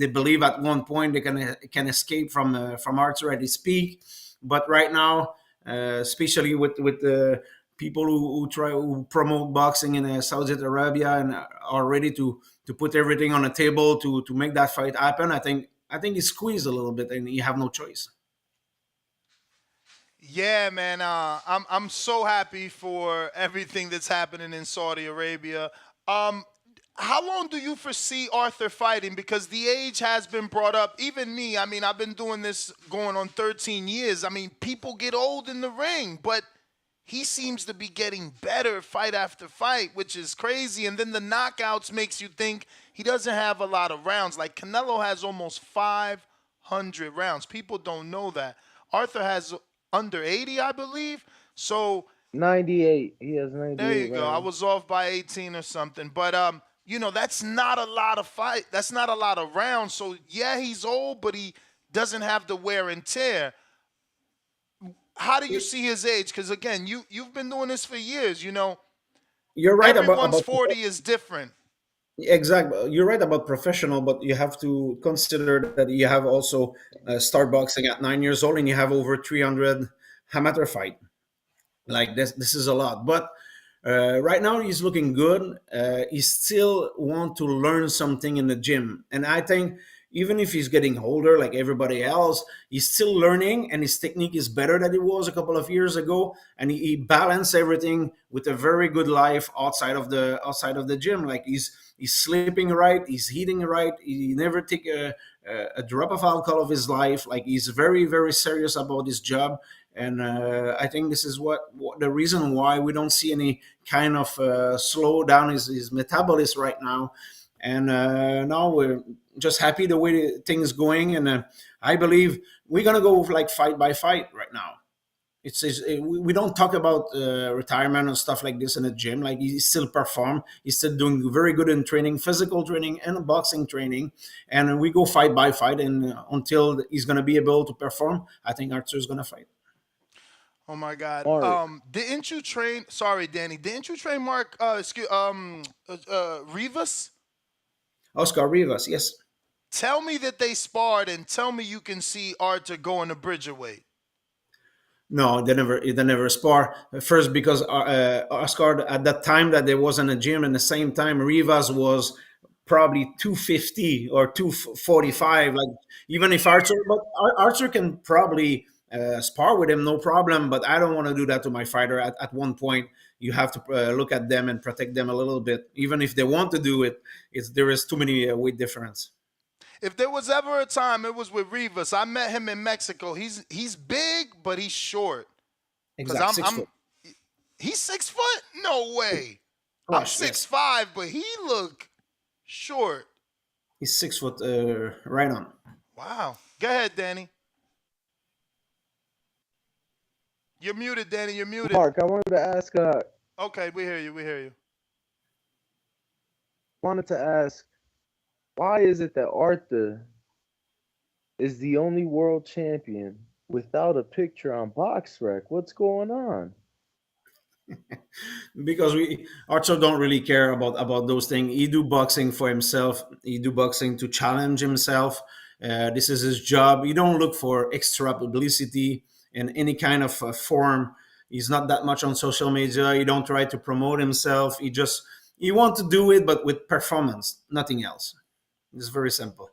believe at one point they can escape from Arthur at his peak. But right now, especially with the people who promote boxing in Saudi Arabia and are ready to put everything on the table to make that fight happen, I think he squeezed a little bit, and you have no choice. Yeah, man. I'm so happy for everything that's happening in Saudi Arabia. Um, how long do you foresee Arthur fighting? Because the age has been brought up. Even me. I mean, I've been doing this going on 13 years. I mean, people get old in the ring, but he seems to be getting better fight after fight, which is crazy. And then the knockouts makes you think he doesn't have a lot of rounds. Like Canelo has almost 500 rounds. People don't know that. Arthur has under 80, I believe. So 98. He has there 98 you go. I rounds. was off by 18 or something. But that's not a lot of fight. That's not a lot of rounds. So yeah, he's old, but he doesn't have the wear and tear. How do you see his age? Because again, you've been doing this for years. You're right Everyone's about 40 is different. exactly. You're right about professional, but you have to consider that you have also start boxing at 9 years old, and you have over 300 amateur fight. Like this is a lot. But right now he's looking good. He still want to learn something in the gym, and I think even if he's getting older like everybody else, he's still learning, and his technique is better than it was a couple of years ago, and he balanced everything with a very good life outside of the gym. Like he's sleeping right, he's eating right, he never take a drop of alcohol of his life. Like he's very very serious about his job, and I think this is what the reason why we don't see any kind of slow down his metabolism right now. And now we're just happy the way things going, and I believe we're gonna go like fight by fight right now. We don't talk about retirement and stuff like this in the gym. Like he still perform, he's still doing very good in training, physical training and boxing training, and we go fight by fight. And until he's gonna be able to perform, I think Arthur's gonna fight. Oh my God. Mark, Didn't you train? Sorry, Danny. Didn't you train Mark? Rivas. Oscar Rivas, yes. Tell me that they sparred, and tell me you can see Arthur going to Bridgerweight. No, they never spar. First, because Oscar at that time that there was in a gym, and the same time Rivas was probably 250 or Mm. 245. Like even if Archer, but Archer can probably spar with him, no problem. But I don't want to do that to my fighter. At one point, you have to look at them and protect them a little bit. Even if they want to do it, there is too many weight difference. If there was ever a time, it was with Rivas. I met him in Mexico. He's big, but he's short. Cause Exact I'm six I'm foot. he's 6 foot. No way. I'm Yes, six yes. five, but he look short. He's 6 foot, right on. Wow. Go ahead, Danny. You're muted, Danny. You're muted. Mark, I wanted to ask. Okay, we hear you. We hear you. Wanted to ask, why is it that Arthur is the only world champion without a picture on BoxRec. What's going on? Because we Archo don't really care about those things. He do boxing for himself. He do boxing to challenge himself. This is his job. He don't look for extra publicity in any kind of form. He's not that much on social media. He don't try to promote himself. He want to do it, but with performance, nothing else. It's very simple.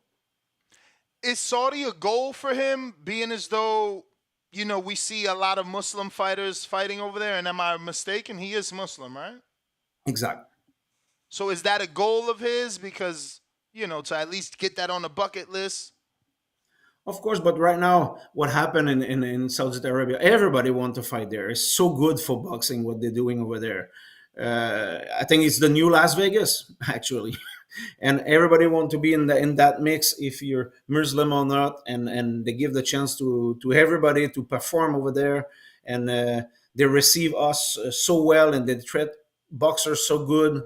Is Saudi a goal for him, being as though, we see a lot of Muslim fighters fighting over there? And am I mistaken? He is Muslim, right? Exactly. So is that a goal of his? Because, to at least get that on the bucket list? Of course, but right now, what happened in Saudi Arabia, everybody want to fight there. It's so good for boxing, what they're doing over there. I think it's the new Las Vegas, actually. And everybody want to be in that mix, if you're Muslim or not, and they give the chance to everybody to perform over there, and they receive us so well, and they treat boxers so good.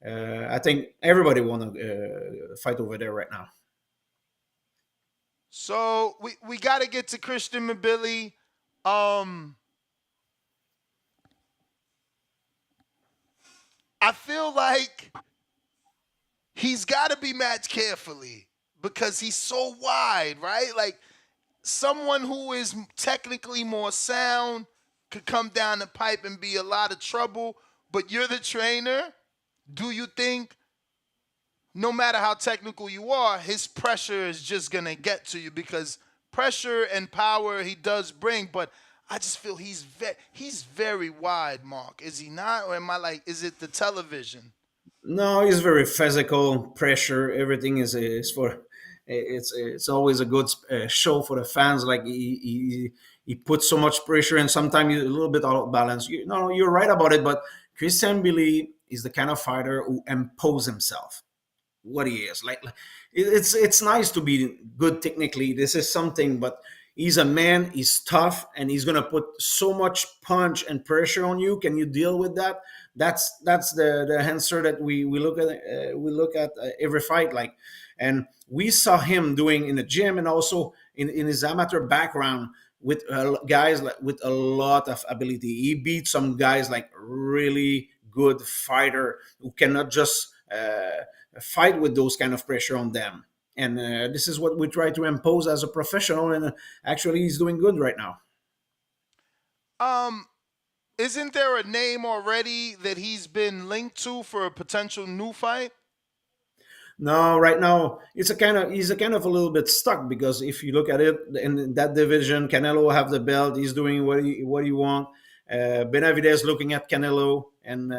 I think everybody want to fight over there right now. So we got to get to Christian and Billy. I feel like he's got to be matched carefully because he's so wide, right? Like, someone who is technically more sound could come down the pipe and be a lot of trouble, but you're the trainer. Do you think, no matter how technical you are, his pressure is just going to get to you? Because pressure and power he does bring, but I just feel he's very wide, Marc. Is he not? Or am I like, is it the television? No, it's very physical pressure. Everything is for. It's always a good show for the fans. Like he puts so much pressure, and sometimes a little bit out of balance. No, you're right about it. But Christian Billy is the kind of fighter who imposes himself. What he is like, it's nice to be good technically. This is something, but he's a man. He's tough, and he's gonna put so much punch and pressure on you. Can you deal with that? That's the answer that we look at. We look at every fight, like, and we saw him doing in the gym, and also in his amateur background with guys like, with a lot of ability. He beat some guys like really good fighter who cannot just fight with those kind of pressure on them. And this is what we try to impose as a professional, and actually he's doing good right now. Isn't there a name already that he's been linked to for a potential new fight? No, right now he's a kind of a little bit stuck, because if you look at it in that division, Canelo have the belt. He's doing what he want. Benavidez looking at Canelo, and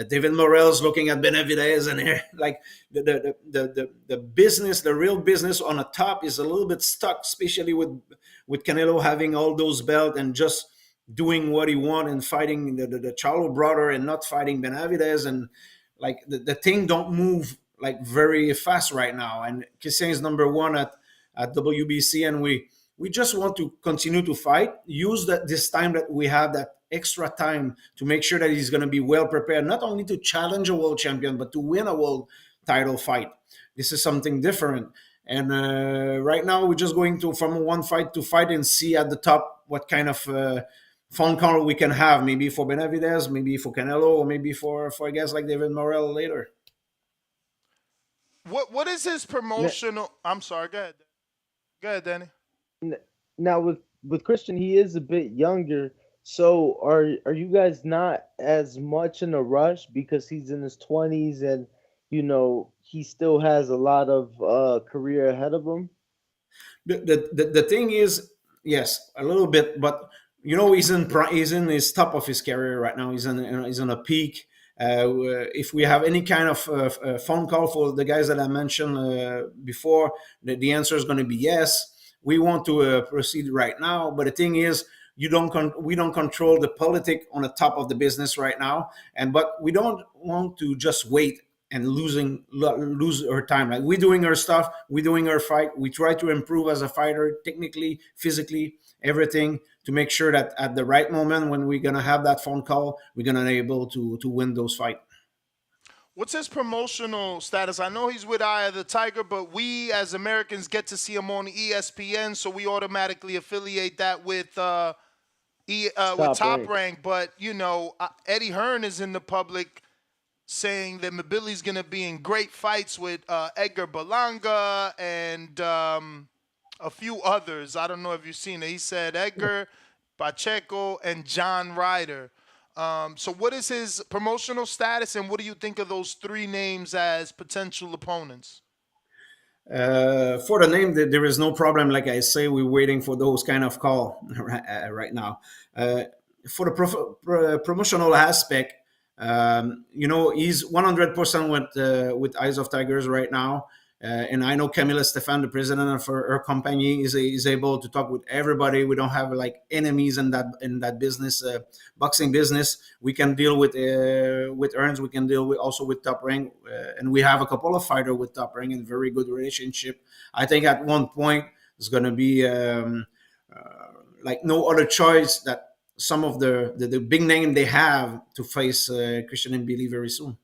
David Morrell's looking at Benavidez, and like the business, the real business on the top is a little bit stuck, especially with Canelo having all those belts and just doing what he want and fighting the Charlo brother and not fighting Benavidez, and like the thing don't move like very fast right now. And Christian is number one at WBC, and we just want to continue to fight, use this time that we have, that extra time, to make sure that he's going to be well prepared, not only to challenge a world champion, but to win a world title fight. This is something different. And right now we're just going to from one fight to fight and see at the top what kind of phone call we can have, maybe for Benavidez, maybe for Canelo, or maybe for a guy like David Morrell later. What is his promotional? I'm sorry. Go ahead, Danny. Now with Christian, he is a bit younger. So are you guys not as much in a rush because he's in his 20s, and he still has a lot of career ahead of him? The thing is, yes, a little bit, but he's in his top of his career right now. He's on a peak. If we have any kind of phone call for the guys that I mentioned before, the answer is going to be yes. We want to proceed right now, but the thing is, we don't control the politic on the top of the business right now, but we don't want to just wait and lose our time. Like, we're doing our stuff, we're doing our fight. We try to improve as a fighter, technically, physically, everything, to make sure that at the right moment when we're gonna have that phone call, we're gonna be able to win those fights. What's his promotional status? I know he's with Eye of the Tiger, but we as Americans get to see him on ESPN, so we automatically affiliate that with with Top Top Rank. Rank. But Eddie Hearn is in the public saying that Mabili's going to be in great fights with Edgar Berlanga and a few others. I don't know if you've seen it. He said Edgar, Pacheco, and John Ryder. So what is his promotional status, and what do you think of those three names as potential opponents? For the name, there is no problem. Like I say, we're waiting for those kind of call right now. For the promotional aspect, he's 100% with Eyes of Tigers right now. And I know Camila Stefan, the president of her company, is able to talk with everybody. We don't have like enemies in that business, boxing business. We can deal with Earns. We can deal with also with Top Rank, and we have a couple of fighters with Top Rank and very good relationship. I think at one point it's going to be like no other choice that some of the big name they have to face Christian and Billy very soon.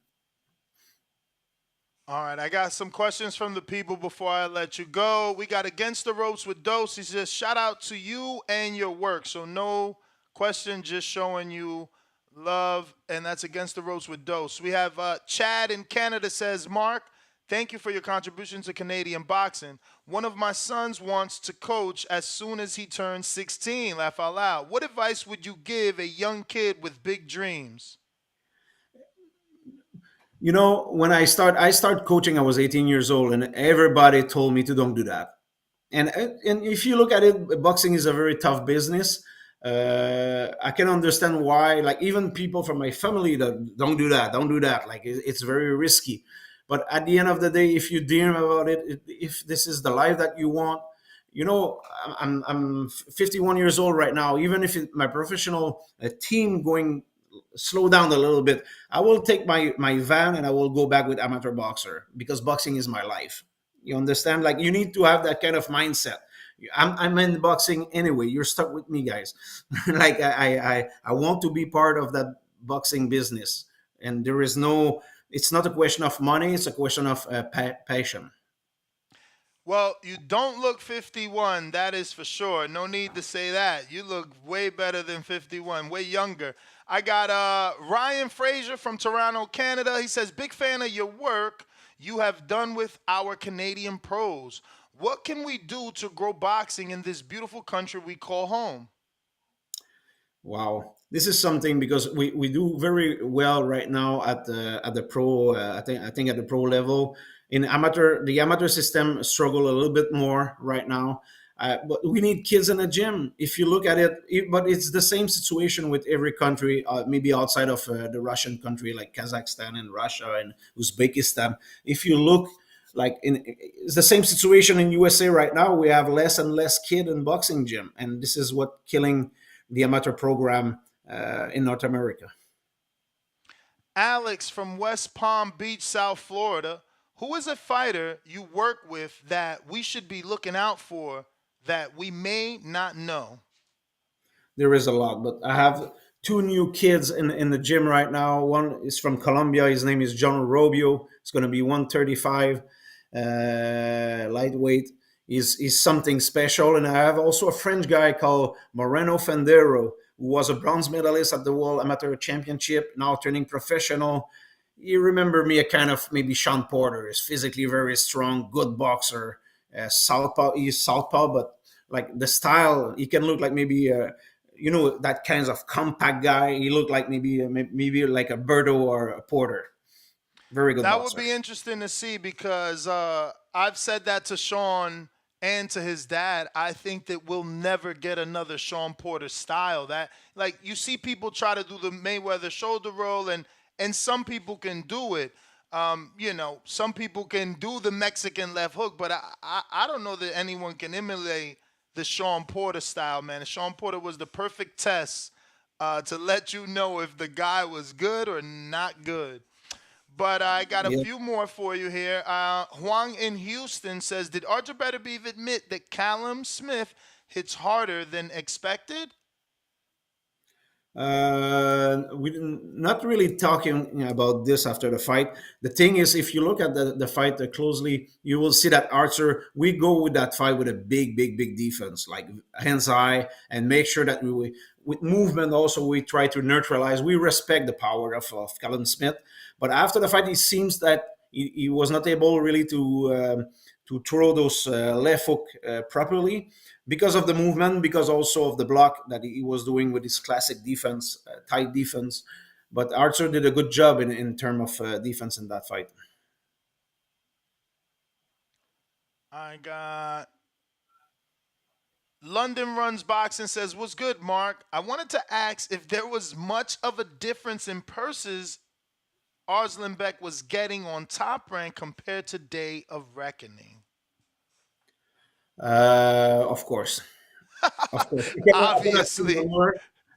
All right, I got some questions from the people before I let you go. We got Against the Ropes with Dose. He says, shout out to you and your work. So no question, just showing you love, and that's Against the Ropes with Dose. We have Chad in Canada says, Mark, thank you for your contribution to Canadian boxing. One of my sons wants to coach as soon as he turns 16. Laugh out loud. What advice would you give a young kid with big dreams? When I start coaching, I was 18 years old, and everybody told me to don't do that. And if you look at it, boxing is a very tough business. I can understand why, like even people from my family that don't do that. Like it's very risky. But at the end of the day, if you dream about it, if this is the life that you want, I'm 51 years old right now. Even if my professional team going slow down a little bit, I will take my van and I will go back with amateur boxer because boxing is my life. You understand? Like you need to have that kind of mindset. I'm in boxing anyway. You're stuck with me, guys. Like I want to be part of that boxing business, and there is no. It's not a question of money. It's a question of passion. Well, you don't look 51, that is for sure. No need to say that. You look way better than 51, way younger. I got Ryan Fraser from Toronto, Canada. He says, big fan of your work you have done with our Canadian pros. What can we do to grow boxing in this beautiful country we call home? Wow, this is something because we do very well right now at the pro. I think at the pro level. In the amateur system struggle a little bit more right now. But we need kids in the gym. If you look at it, but it's the same situation with every country, maybe outside of the Russian country like Kazakhstan and Russia and Uzbekistan. If you look, like it's the same situation in USA right now. We have less and less kid in boxing gym, and this is what killing the amateur program in North America. Alex from West Palm Beach, South Florida. Who is a fighter you work with that we should be looking out for that we may not know? There is a lot, but I have two new kids in the gym right now. One is from Colombia. His name is John Robio. It's going to be 135 lightweight. He's something special. And I have also a French guy called Moreno Fendero, who was a bronze medalist at the World Amateur Championship, now turning professional. You remember me a kind of maybe Sean Porter. Is physically very strong, good boxer, southpaw. He's southpaw, but like the style, he can look like maybe that kind of compact guy. He looked like maybe like a Berto or a Porter. Very good. That boxer. would be interesting to see because I've said that to Sean and to his dad. I think that we'll never get another Sean Porter style. That like you see people try to do the Mayweather shoulder roll and some people can do it. Some people can do the Mexican left hook, but I don't know that anyone can emulate the Sean Porter style, man. And Sean Porter was the perfect test to let you know if the guy was good or not good. But I got a few more for you here. Huang in Houston says, did Arthur Beterbiev admit that Callum Smith hits harder than expected? we didn't, not really talking about this after the fight. The thing is, if you look at the fight closely, you will see that Archer, we go with that fight with a big defense, like hands high, and make sure that we with movement also we try to neutralize. We respect the power of Callum Smith, but after the fight, it seems that he was not able really to throw those left hook properly because of the movement, because also of the block that he was doing with his classic defense, tight defense. But Archer did a good job in terms of defense in that fight. I got London Runs Boxing says, "What's good, Mark? I wanted to ask if there was much of a difference in purses Arslan Beck was getting on Top Rank compared to Day of Reckoning." Of course. Of course. Obviously.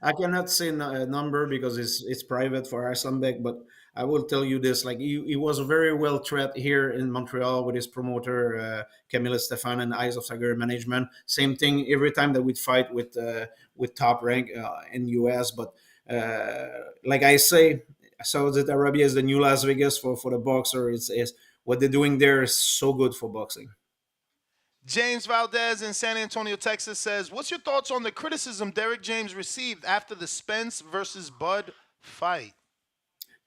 I cannot say a number because it's private for Arslan Beck, but I will tell you this: like he was very well treated here in Montreal with his promoter Camille Stefan and Eyes of Tiger Management. Same thing every time that we'd fight with Top Rank in US. But like I say, Saudi Arabia is the new Las Vegas for the boxer. It's what they're doing there is so good for boxing. James Valdez in San Antonio, Texas says, "What's your thoughts on the criticism Derek James received after the Spence versus Bud fight?"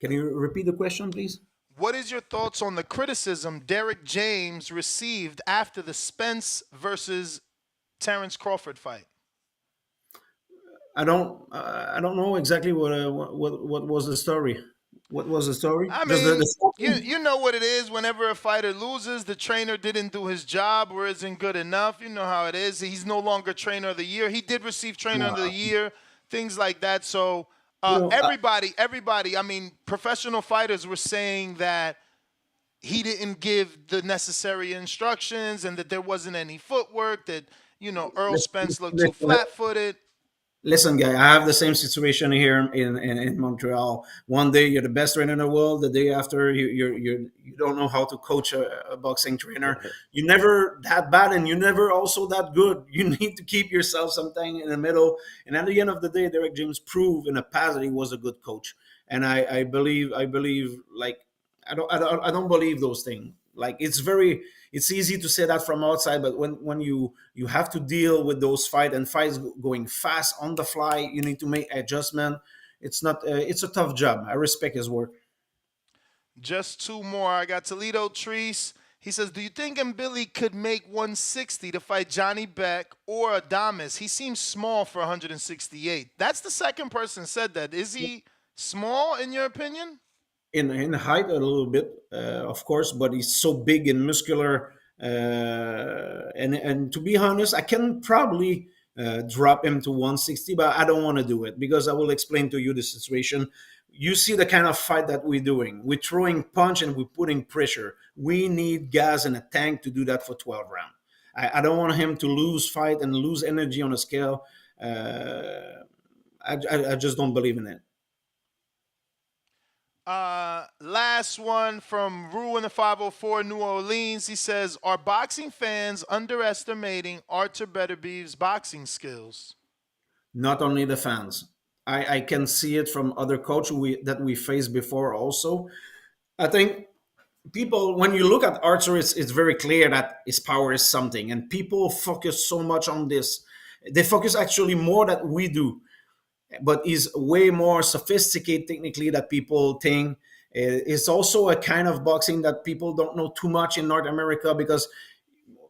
Can you repeat the question, please? What is your thoughts on the criticism Derek James received after the Spence versus Terrence Crawford fight? I don't know exactly what was the story. What was the story? I mean, you know what it is. Whenever a fighter loses, the trainer didn't do his job or isn't good enough. You know how it is. He's no longer trainer of the year. He did receive trainer of the year, things like that. So everybody, I mean, professional fighters were saying that he didn't give the necessary instructions and that there wasn't any footwork, that, Earl Spence looked too flat-footed. Listen, guy, I have the same situation here in Montreal. One day you're the best trainer in the world. The day after you don't know how to coach a boxing trainer. You're never that bad and you're never also that good. You need to keep yourself something in the middle. And at the end of the day, Derek James proved in the past that he was a good coach. And I believe like I don't believe those things. Like it's easy to say that from outside, but when you have to deal with those fights going fast on the fly, you need to make adjustment. It's a tough job. I respect his work. Just two more. I got Toledo Treese. He says, "Do you think Mbili could make 160 to fight Johnny Beck or Adames? He seems small for 168. That's the second person said that. Is he small in your opinion? In height a little bit, of course, but he's so big and muscular. And to be honest, I can probably drop him to 160, but I don't want to do it because I will explain to you the situation. You see the kind of fight that we're doing. We're throwing punch and we're putting pressure. We need gas in a tank to do that for 12 rounds. I don't want him to lose fight and lose energy on a scale. I just don't believe in it. Last one from Rue in the 504 New Orleans. He says, "Are boxing fans underestimating Artur Beterbiev's boxing skills?" Not only the fans. I can see it from other coaches that we faced before also. I think people, when you look at Artur, it's very clear that his power is something. And people focus so much on this. They focus actually more than we do. But he's way more sophisticated technically that people think. It's also a kind of boxing that people don't know too much in North America, because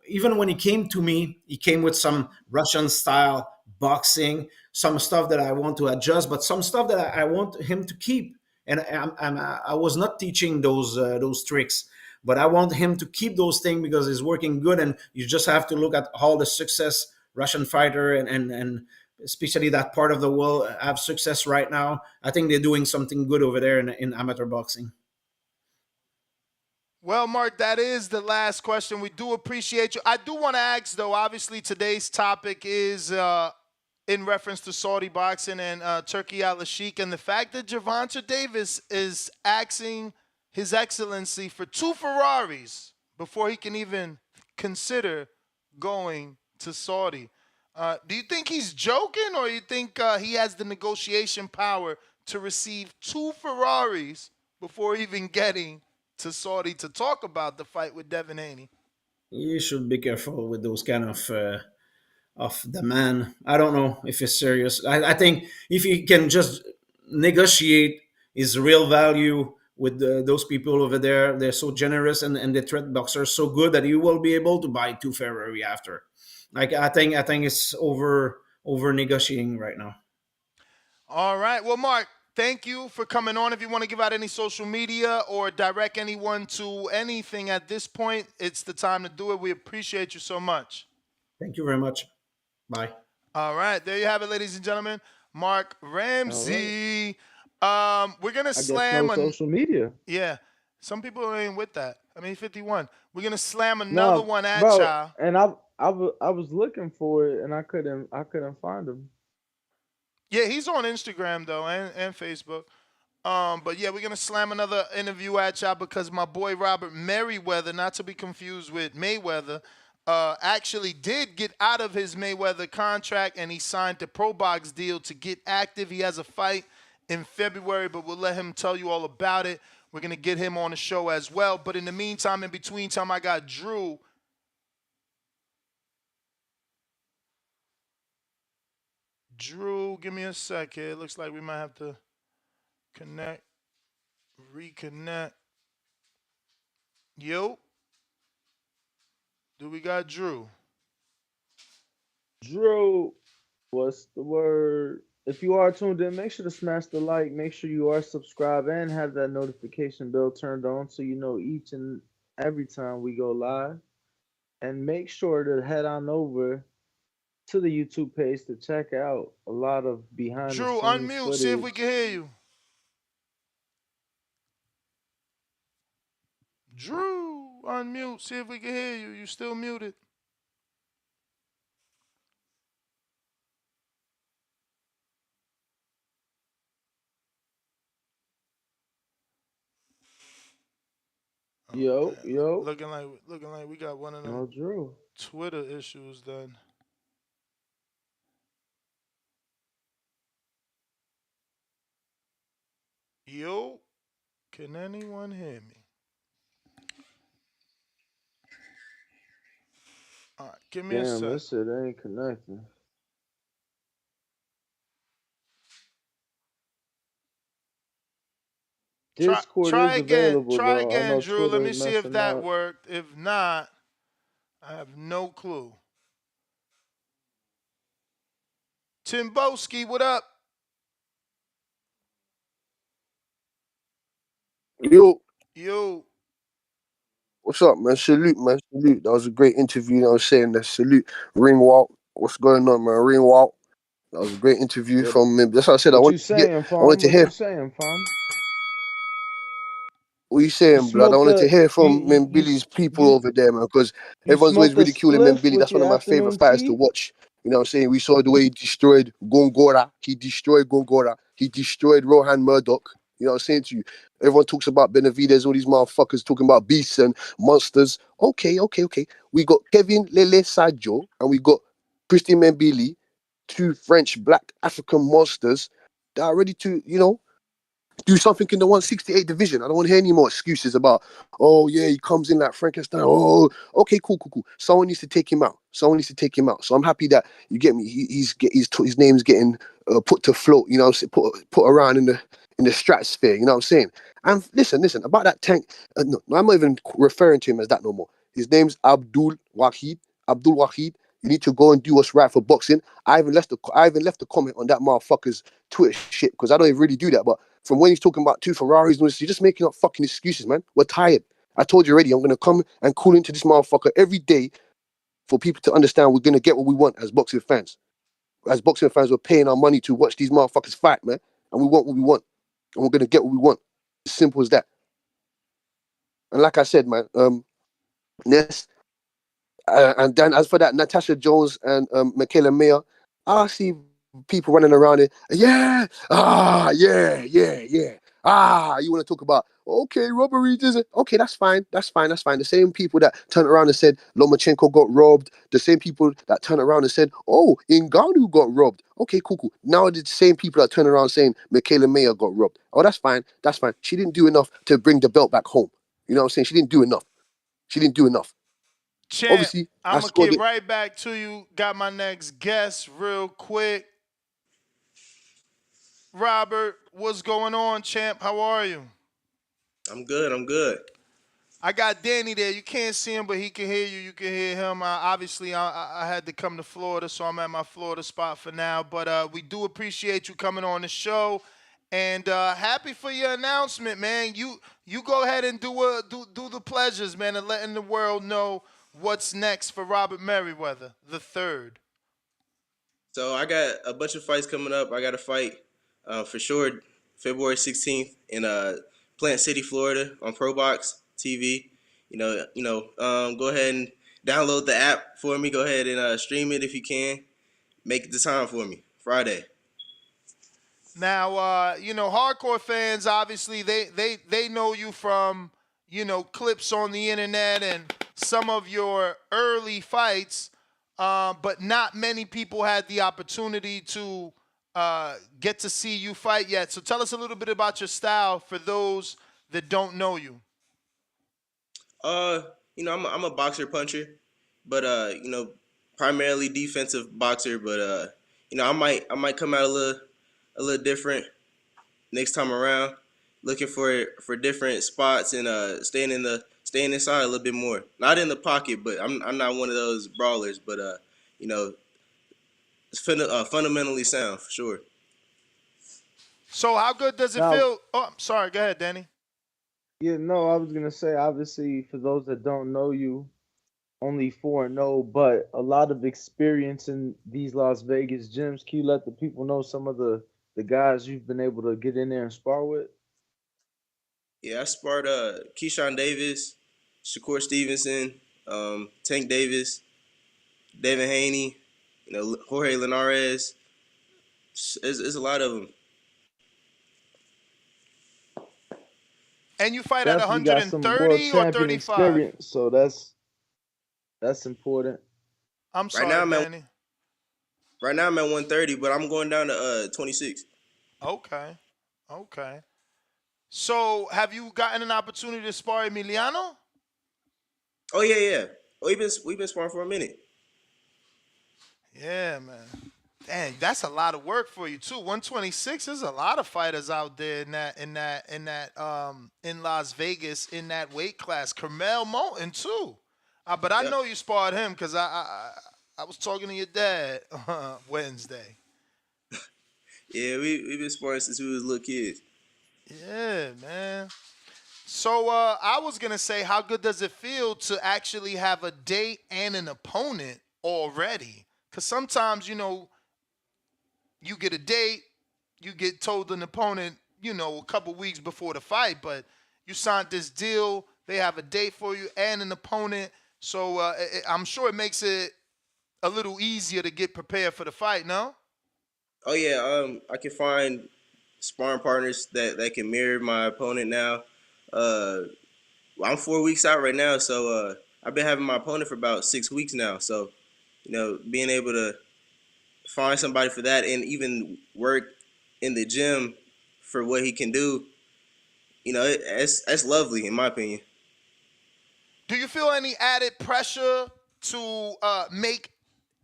even when he came to me, he came with some Russian style boxing, some stuff that I want to adjust, but some stuff that I want him to keep. And I was not teaching those tricks, but I want him to keep those things because it's working good. And you just have to look at all the success Russian fighter and especially that part of the world have success right now. I think they're doing something good over there in amateur boxing. Well, Mark, that is the last question. We do appreciate you. I do want to ask, though, obviously today's topic is in reference to Saudi boxing and Turki Alalshikh, and the fact that Gervonta Davis is asking His Excellency for 2 Ferraris before he can even consider going to Saudi. Do you think he's joking, or you think he has the negotiation power to receive 2 Ferraris before even getting to Saudi to talk about the fight with Devin Haney? You should be careful with those kind of demand. I don't know if it's serious. I think if he can just negotiate his real value with those people over there, they're so generous, and the threat boxer is so good that he will be able to buy 2 Ferrari after. Like I think it's over negotiating right now. All right. Well, Mark, thank you for coming on. If you want to give out any social media or direct anyone to anything at this point, it's the time to do it. We appreciate you so much. Thank you very much. Bye. All right. There you have it, ladies and gentlemen. Marc All right. Ramsey. We're going to I guess slam no a. social media. Yeah. Some people ain't with that. I mean, 51. We're going to slam another No, one at bro. y'all. And I was looking for it and I couldn't find him. Yeah, he's on Instagram, though, and Facebook. But yeah, we're gonna slam another interview at y'all because my boy Robert Merryweather, not to be confused with Mayweather, actually did get out of his Mayweather contract and he signed the Pro Box deal to get active. He has a fight in February, but we'll let him tell you all about it. We're gonna get him on the show as well. But in the meantime, in between time, I got Drew. Drew, give me a second. It looks like we might have to reconnect. Yo, do we got Drew? Drew, what's the word? If you are tuned in, make sure to smash the like. Make sure you are subscribed and have that notification bell turned on so you know each and every time we go live. And make sure to head on over to the YouTube page to check out a lot of behind the Drew, scenes unmute. See if we footage. can hear you. Drew, unmute. See if we can hear you. You still muted. Oh, Yo, man. yo. Looking like we got one of them No, Drew. Twitter issues then. Yo, can anyone hear me? All right, give me a Damn, sec. this shit ain't connecting. Discord Try is again. available Try though. I again, know Drew. Let Twitter me see if messing that up. worked. If not, I have no clue. Timboski, what up? Yo, Yo, what's up, man? Salute, man. Salute. That was a great interview. You know what I'm saying? That salute. Ringwalk. What's going on, man? Ringwalk. That was a great interview What from him. That's what I said. what you saying, I wanted Farm? to What hear you saying, Farm? what you You saying, blood. I smoked wanted to the hear from Billy's people you over there, man, because you everyone's always smoked a ridiculing spliff Billy. with That's one your of my favorite afternoon fighters to tea? watch. You know what I'm saying? We saw the way he destroyed Gongora. He destroyed Gongora. He destroyed Rohan Murdoch. You know what I'm saying to you? Everyone talks about Benavidez, all these motherfuckers talking about beasts and monsters. Okay. We got Kevin Lele Sajo and we got Christian Mbili, 2 French black African monsters that are ready to, do something in the 168 division. I don't want to hear any more excuses about, oh yeah, he comes in like Frankenstein. Oh, okay, cool. Someone needs to take him out. So I'm happy that you get me. His name's getting put to float. You know, what I'm saying? Put around in the stratosphere. You know what I'm saying? And listen about that tank. No, I'm not even referring to him as that no more. His name's Abdul Wahid. Abdul Wahid. You need to go and do what's right for boxing. I even left a comment on that motherfucker's Twitter shit because I don't even really do that, but from when he's talking about 2 Ferraris, you're just making up fucking excuses, man. We're tired. I told you already, I'm going to come and call into this motherfucker every day for people to understand we're going to get what we want as boxing fans. As boxing fans, we're paying our money to watch these motherfuckers fight, man. And we want what we want. And we're going to get what we want. As simple as that. And like I said, man, Ness, and then as for that, Natasha Jones and Michaela Mayer, I see people running around it. Yeah, yeah. You want to talk about, okay, robbery, okay, that's fine. The same people that turned around and said Lomachenko got robbed, the same people that turned around and said, oh, Ngannou got robbed. Okay, cool. Now the same people that turn around saying Michaela got robbed. Oh, that's fine. She didn't do enough to bring the belt back home. You know what I'm saying? She didn't do enough. Champ, Obviously, I I'm going to scored get it. right back to you. Got my next guest real quick. Robert, what's going on, champ? How are you? I'm good. I got Danny there. You can't see him, but he can hear you. You can hear him. Obviously, I had to come to Florida, so I'm at my Florida spot for now. But we do appreciate you coming on the show, and happy for your announcement, man. You go ahead and do the pleasures, man, and letting the world know what's next for Robert Merryweather the third. So I got a bunch of fights coming up. I got a fight for sure February 16th in Plant City, Florida on ProBox TV. Go ahead and download the app for me. Go ahead and stream it if you can. Make the time for me. Friday. Now, hardcore fans, obviously, they know you from, clips on the internet and some of your early fights, but not many people had the opportunity to get to see you fight yet. So tell us a little bit about your style for those that don't know you. I'm a boxer puncher, but primarily defensive boxer. But I might come out a little different next time around, looking for different spots and staying inside a little bit more. Not in the pocket, but I'm not one of those brawlers. But it's fundamentally sound for sure. So how good does it feel? Oh, I'm sorry. Go ahead, Danny. Yeah, no, I was gonna say, obviously, for those that don't know you, only 4-0, but a lot of experience in these Las Vegas gyms. Can you let the people know some of the guys you've been able to get in there and spar with? Yeah, I sparred Keyshawn Davis, Shakur Stevenson, Tank Davis, Devin Haney, Jorge Linares. It's a lot of them. And you fight Definitely at got some world 130 or champion 35? experience, so that's important. I'm sorry, Danny. Right now I'm at 130, but I'm going down to 26. Okay. So have you gotten an opportunity to spar Emiliano? Oh yeah. Oh, we've been sparring for a minute. Yeah, man. Dang, that's a lot of work for you too. 126 is a lot of fighters out there in Las Vegas in that weight class. Carmel Moulton too. But I know you sparred him because I was talking to your dad Wednesday. Yeah, we've been sparring since we was little kids. Yeah, man. So I was gonna say, how good does it feel to actually have a date and an opponent already? Because sometimes, you get a date, you get told an opponent, a couple weeks before the fight, but you signed this deal, they have a date for you and an opponent, so I'm sure it makes it a little easier to get prepared for the fight, no? Oh yeah, I can find sparring partners that can mirror my opponent now. I'm 4 weeks out right now, so I've been having my opponent for about 6 weeks now. So, being able to find somebody for that and even work in the gym for what he can do, that's lovely in my opinion. Do you feel any added pressure to make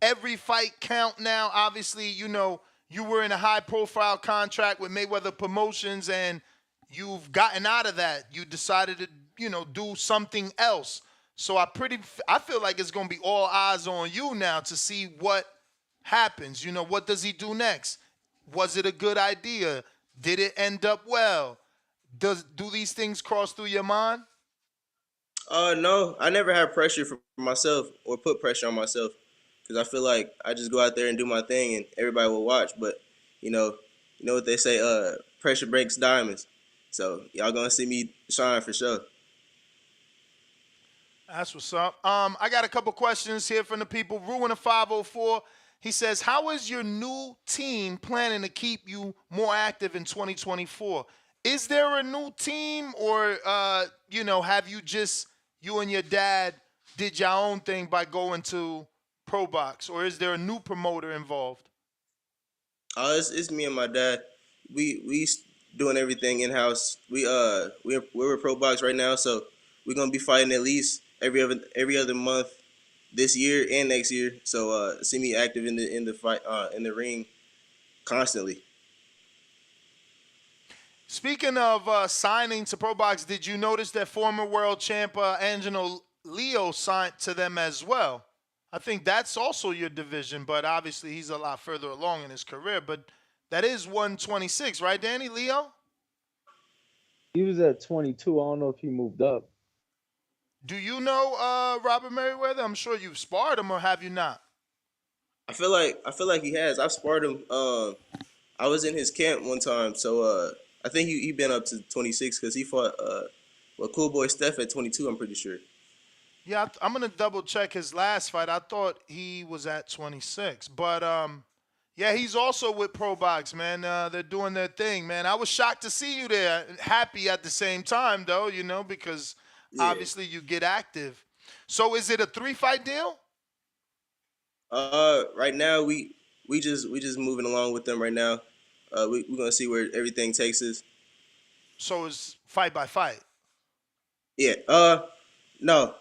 every fight count now? Obviously, you were in a high-profile contract with Merryweather Promotions, and you've gotten out of that. You decided to, do something else. So I feel like it's going to be all eyes on you now to see what happens. What does he do next? Was it a good idea? Did it end up well? Do these things cross through your mind? No, I never had pressure for myself or put pressure on myself because I feel like I just go out there and do my thing and everybody will watch. But you know what they say, pressure breaks diamonds. So y'all gonna see me shine for sure. That's what's up. I got a couple questions here from the people. Ruin a 504. He says, how is your new team planning to keep you more active in 2024? Is there a new team, or have you and your dad did your own thing by going to Pro Box, or is there a new promoter involved? It's me and my dad. We doing everything in house. We're with Pro Box right now, so we're gonna be fighting at least every other month this year and next year. So see me active in the fight in the ring constantly. Speaking of signing to Pro Box, did you notice that former world champ Angelo Leo signed to them as well? I think that's also your division, but obviously he's a lot further along in his career. But that is 126, right, Danny Leo? He was at 22. I don't know if he moved up. Do you know Robert Merryweather? I'm sure you've sparred him, or have you not? I feel like he has. I've sparred him. I was in his camp one time, so I think he been up to 26 because he fought Cool Boy Steph at 22. I'm pretty sure. Yeah, I'm gonna double check his last fight. I thought he was at 26, but yeah, he's also with Pro Box, man. They're doing their thing, man. I was shocked to see you there. Happy at the same time, though, because obviously you get active. So is it a 3-fight deal? Right now we just moving along with them right now. We're gonna see where everything takes us. So it's fight by fight. Yeah. No,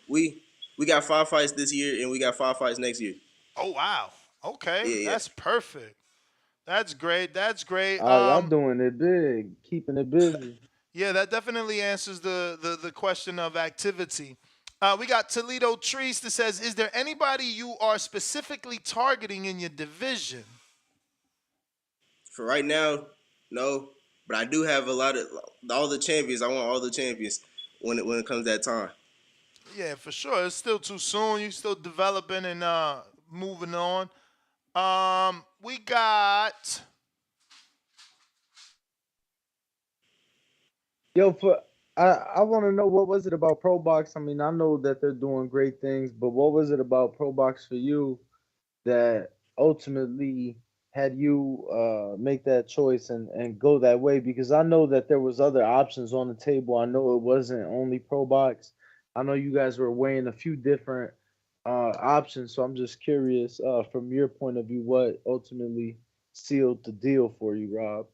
we got 5 fights this year and we got 5 fights next year. Oh wow. Okay, Yeah. that's perfect. That's great. That's great. Y'all doing it big, keeping it busy. Yeah, that definitely answers the question of activity. We got Toledo Trees that says, is there anybody you are specifically targeting in your division? For right now, no. But I do have all the champions. I want all the champions when it comes that time. Yeah, for sure. It's still too soon. You're still developing and moving on. We got. Yo, I want to know, what was it about Pro Box? I mean, I know that they're doing great things, but what was it about Pro Box for you that ultimately had you make that choice and go that way? Because I know that there was other options on the table. I know it wasn't only Pro Box. I know you guys were weighing a few different options, so I'm just curious from your point of view, what ultimately sealed the deal for you, Rob?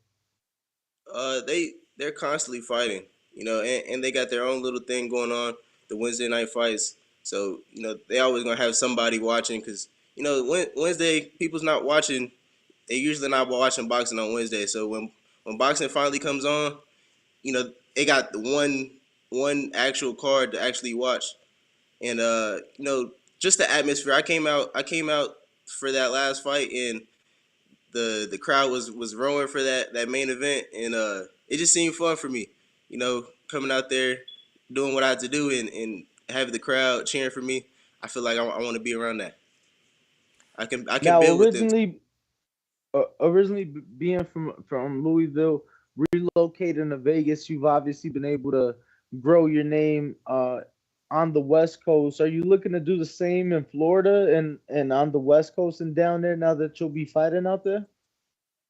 They're constantly fighting, and they got their own little thing going on, the Wednesday night fights. So they always gonna have somebody watching because Wednesday people's not watching. They usually not watching boxing on Wednesday. So when boxing finally comes on, they got the one actual card to actually watch, and just the atmosphere. I came out for that last fight, and the crowd was roaring for that main event, and it just seemed fun for me, coming out there, doing what I had to do, and having the crowd cheering for me. I feel like I want to be around that. I can Now, build with them. originally being from Louisville, relocating to Vegas, you've obviously been able to grow your name on the West Coast. Are you looking to do the same in Florida and on the West Coast and down there now that you'll be fighting out there?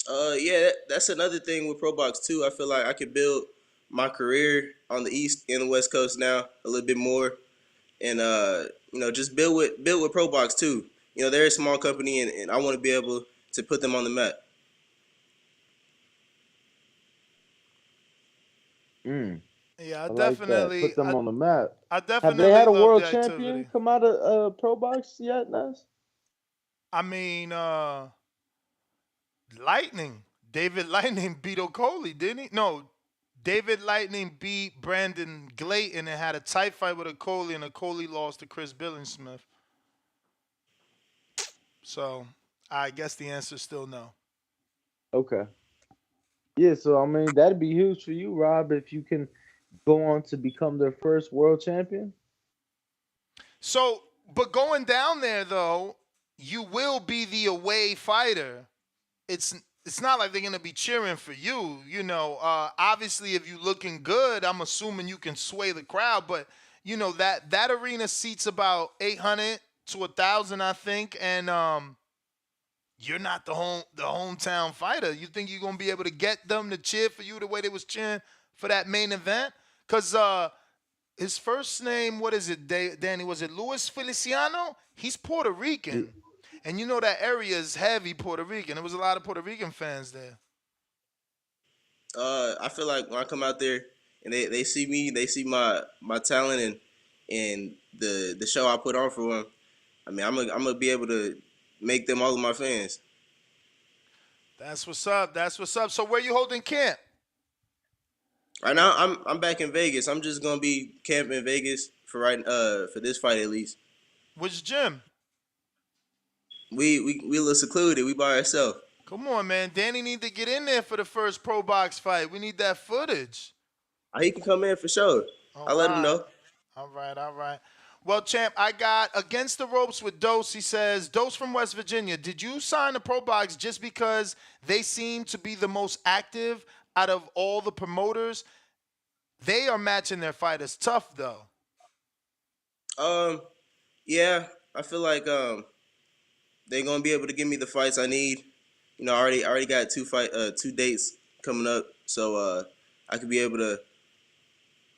Yeah, that's another thing with Pro Box too. I feel like I could build my career on the East and the West Coast now a little bit more, and just build with Pro Box too. They're a small company, and I want to be able to put them on the map. Mm, Yeah, I I like that. definitely, Put them I, on the map. I Have they definitely had a love world the champion activity. come out of Pro Box yet, Nas? I mean, Lightning. David Lightning beat Okoli, didn't he? No, David Lightning beat Brandon Glayton and had a tight fight with Okoli, and Okoli lost to Chris Billingsmith. So I guess the answer is still no. Okay. Yeah, so I mean that'd be huge for you, Rob, if you can go on to become their first world champion. So, but going down there though, you will be the away fighter. It's it's not like they're gonna be cheering for you. Obviously, if you're looking good, I'm assuming you can sway the crowd. But that arena seats about 800 to 1,000, I think, and you're not the hometown fighter. You think you're gonna be able to get them to cheer for you the way they was cheering for that main event? Cause his first name, what is it, Danny? Was it Luis Feliciano? He's Puerto Rican, and you know that area is heavy Puerto Rican. There was a lot of Puerto Rican fans there. I feel like when I come out there and they see me, they see my talent and the show I put on for them. I mean, I'm gonna be able to make them all of my fans. That's what's up. That's what's up. So where you holding camp? Right now, I'm back in Vegas. I'm just gonna be camping in Vegas for this fight at least. Which gym? We a little secluded. We by ourselves. Come on, man. Danny need to get in there for the first pro box fight. We need that footage. He can come in for sure. I'll let him know. All right. Well, champ, I got Against the Ropes with Dose. He says, Dose from West Virginia. Did you sign the pro box just because they seem to be the most active out of all the promoters? They are matching their fighters tough, though. Yeah, I feel like they're gonna be able to give me the fights I need. You know, I already got two dates coming up, so I could be able to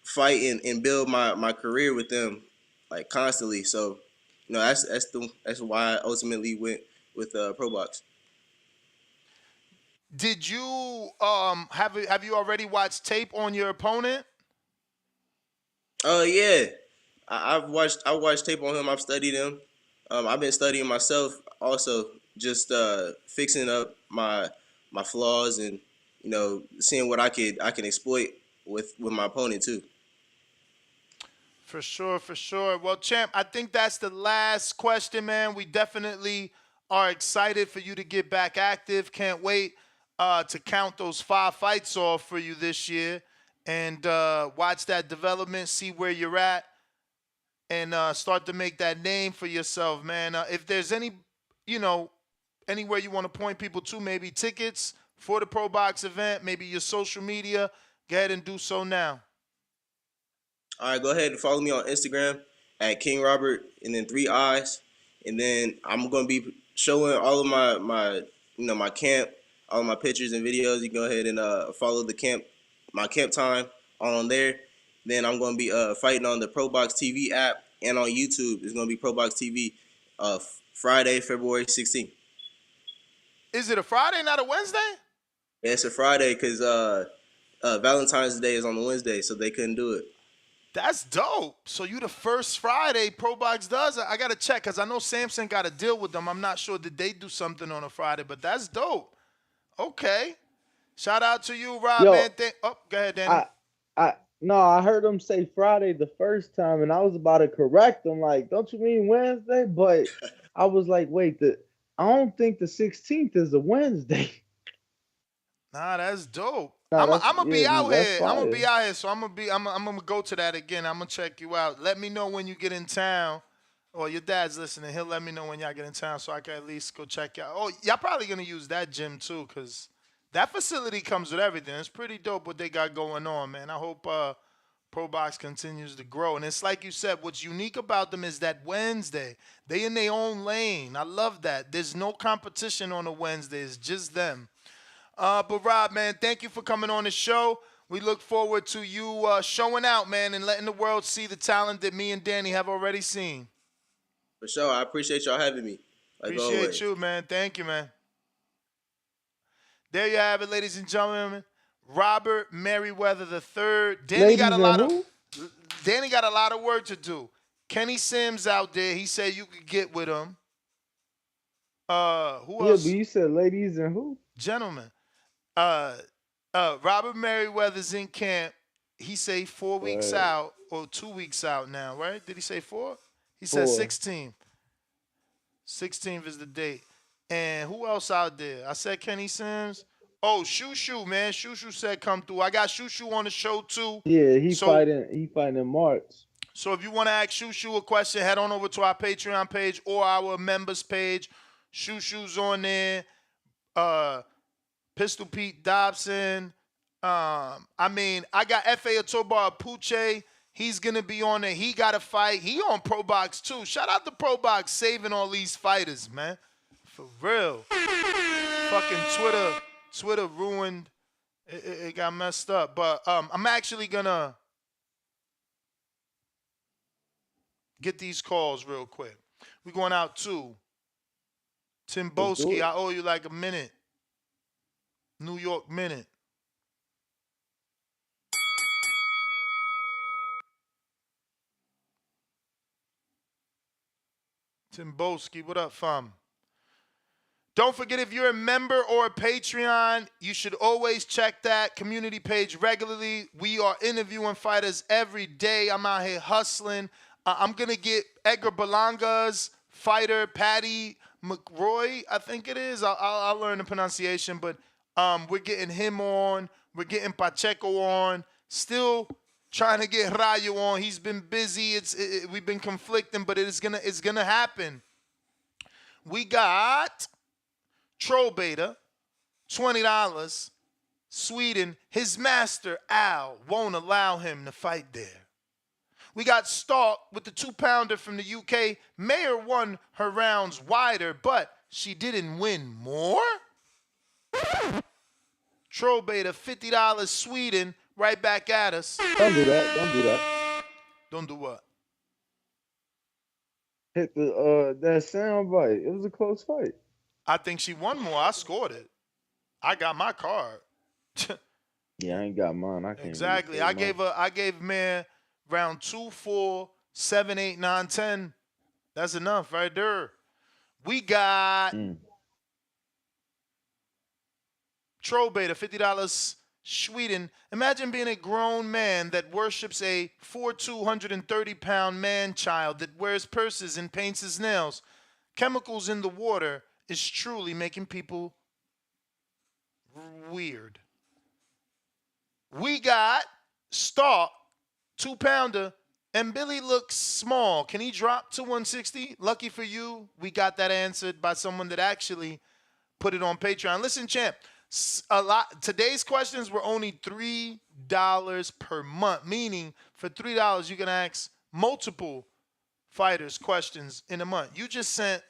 fight and build my career with them like constantly. So, you know, that's why I ultimately went with Pro Box. Did you have you already watched tape on your opponent? Yeah, I've watched tape on him. I've studied him. I've been studying myself also, just fixing up my flaws and, you know, seeing what I can exploit with my opponent too. For sure. Well, champ, I think that's the last question, man. We definitely are excited for you to get back active. Can't wait to count those 5 fights off for you this year and watch that development, see where you're at, and start to make that name for yourself, man. If there's anywhere you want to point people to, maybe tickets for the Pro Box event, maybe your social media, go ahead and do so now. All right, go ahead and follow me on Instagram at King Robert and then 3 eyes, and then I'm gonna be showing all of my camp, all of my pictures and videos. You can go ahead and follow my camp time on there. Then I'm gonna be fighting on the Pro Box TV app and on YouTube. It's gonna be Pro Box TV Friday, February 16th. Is it a Friday, not a Wednesday? Yeah, it's a Friday because Valentine's Day is on the Wednesday, so they couldn't do it. That's dope. So you the first Friday Pro Box does it. I got to check because I know Samson got a deal with them. I'm not sure did they do something on a Friday, but that's dope. Okay. Shout out to you, Rob. Yo, man. Go ahead, Danny. I heard him say Friday the first time, and I was about to correct him. Like, don't you mean Wednesday? But I was like, wait, I don't think the 16th is a Wednesday. Nah, that's dope. Nah, I'm gonna be out here. fire. I'm gonna be out here, so I'm gonna go to that again. I'm gonna check you out. Let me know when you get in town. Or your dad's listening. He'll let me know when y'all get in town, so I can at least go check y'all. Oh, y'all probably gonna use that gym too, cause that facility comes with everything. It's pretty dope what they got going on, man. I hope Pro Box continues to grow. And it's like you said, what's unique about them is that Wednesday, they in their own lane. I love that. There's no competition on a Wednesday. It's just them. But Rob, man, thank you for coming on the show. We look forward to you showing out, man, and letting the world see the talent that me and Danny have already seen. For sure. I appreciate y'all having me. Appreciate you, man. Thank you, man. There you have it, ladies and gentlemen. Robert Merryweather III. Danny got a lot of work to do. Kenny Sims out there. He said you could get with him. Who else? Yeah, but you said ladies and who? Gentlemen. Robert Merryweather's in camp. He say 4 weeks out or 2 weeks out now, right? Did he say 4? He said 16. 16th is the date. And who else out there? I said Kenny Sims. Oh, Shushu, man. Shushu said come through. I got Shushu on the show too. Yeah, he fighting in March. So if you want to ask Shushu a question, head on over to our Patreon page or our members page. Shushu's on there. Pistol Pete Dobson. I got F.A. Otobar Apuche. He's going to be on there. He got a fight. He on Pro Box too. Shout out to Pro Box saving all these fighters, man. For real. Fucking Twitter ruined. It got messed up. But I'm actually gonna get these calls real quick. We going out to Timboski. I owe you like a minute. New York minute. Timboski, what up, fam? Don't forget, if you're a member or a Patreon, you should always check that community page regularly. We are interviewing fighters every day. I'm out here hustling. I'm going to get Edgar Berlanga's fighter, Patty McRoy, I think it is. I'll learn the pronunciation, but we're getting him on. We're getting Pacheco on. Still trying to get Rayo on. He's been busy. We've been conflicting, but it's gonna happen. We got Troll Beta, $20. Sweden, his master, Al, won't allow him to fight there. We got Stark with the 2-pounder from the UK. Mayer won her rounds wider, but she didn't win more. Troll Beta, $50. Sweden, right back at us. Don't do that. Don't do that. Don't do what? Hit the that sound bite. It was a close fight. I think she won more. I scored it. I got my card. Yeah, I ain't got mine. I can't Exactly. I gave man round 2, 4, 7, 8, 9, 10. That's enough right there. We got Troll Beta, $50. Sweden. Imagine being a grown man that worships a 230-pound man-child that wears purses and paints his nails. Chemicals in the water is truly making people weird. We got Stark, 2-pounder, and Billy looks small. Can he drop to 160? Lucky for you, we got that answered by someone that actually put it on Patreon. Listen, champ, today's questions were only $3 per month, meaning for $3 you can ask multiple fighters questions in a month. You just sent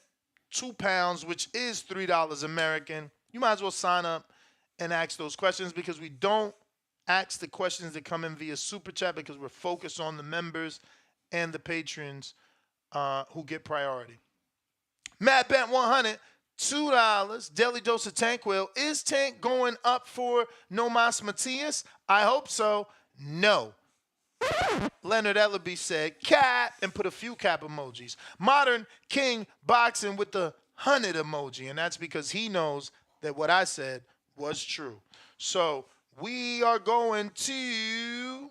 2 pounds, which is $3 American. You might as well sign up and ask those questions, because we don't ask the questions that come in via Super Chat, because we're focused on the members and the patrons who get priority. Matt Bent 100, $2. Daily Dose of Tank Whale. Is Tank going up for Nomas Matias? I hope so. No. Leonard Ellaby said cat and put a few cap emojis. Modern King Boxing with the 100 emoji, and that's because he knows that what I said was true. So we are going to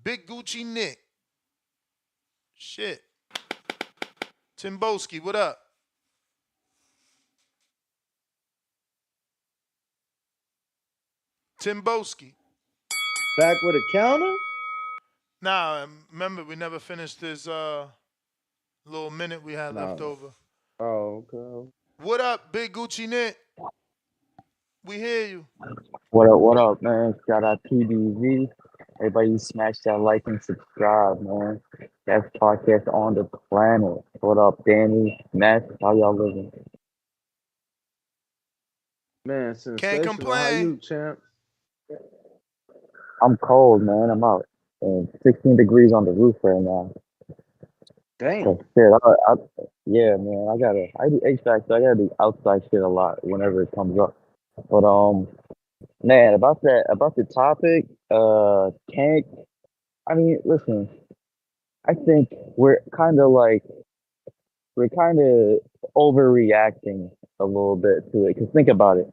Big Gucci Nick. Shit. Timboski, what up? Timboski. Back with a counter? Nah, remember, we never finished this little minute we had left over. Oh, okay. What up, Big Gucci Nick? We hear you. What up, man? Shout out TBV. Everybody smash that like and subscribe, man. Best podcast on the planet. What up, Danny, Matt? How y'all living? Man, sensational. Can't complain. How you, champ? I'm cold, man. I'm out. And 16 degrees on the roof right now. Damn. So, shit, yeah, man. I do HVAC, so I gotta do outside shit a lot whenever it comes up. But man, about the topic, Tank. I mean, listen. I think we're kind of overreacting a little bit to it. Because think about it.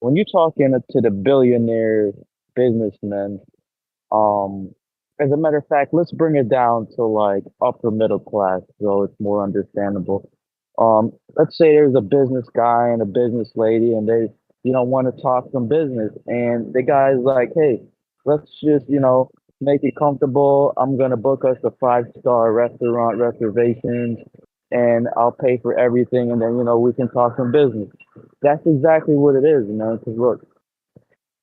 When you're talking to the billionaire businessmen, as a matter of fact, let's bring it down to like upper middle class, so it's more understandable. Let's say there's a business guy and a business lady, and they, want to talk some business, and the guy's like, hey, let's just, make it comfortable. I'm gonna book us a 5-star restaurant reservations, and I'll pay for everything, and then we can talk some business. That's exactly what it is, man. Because look,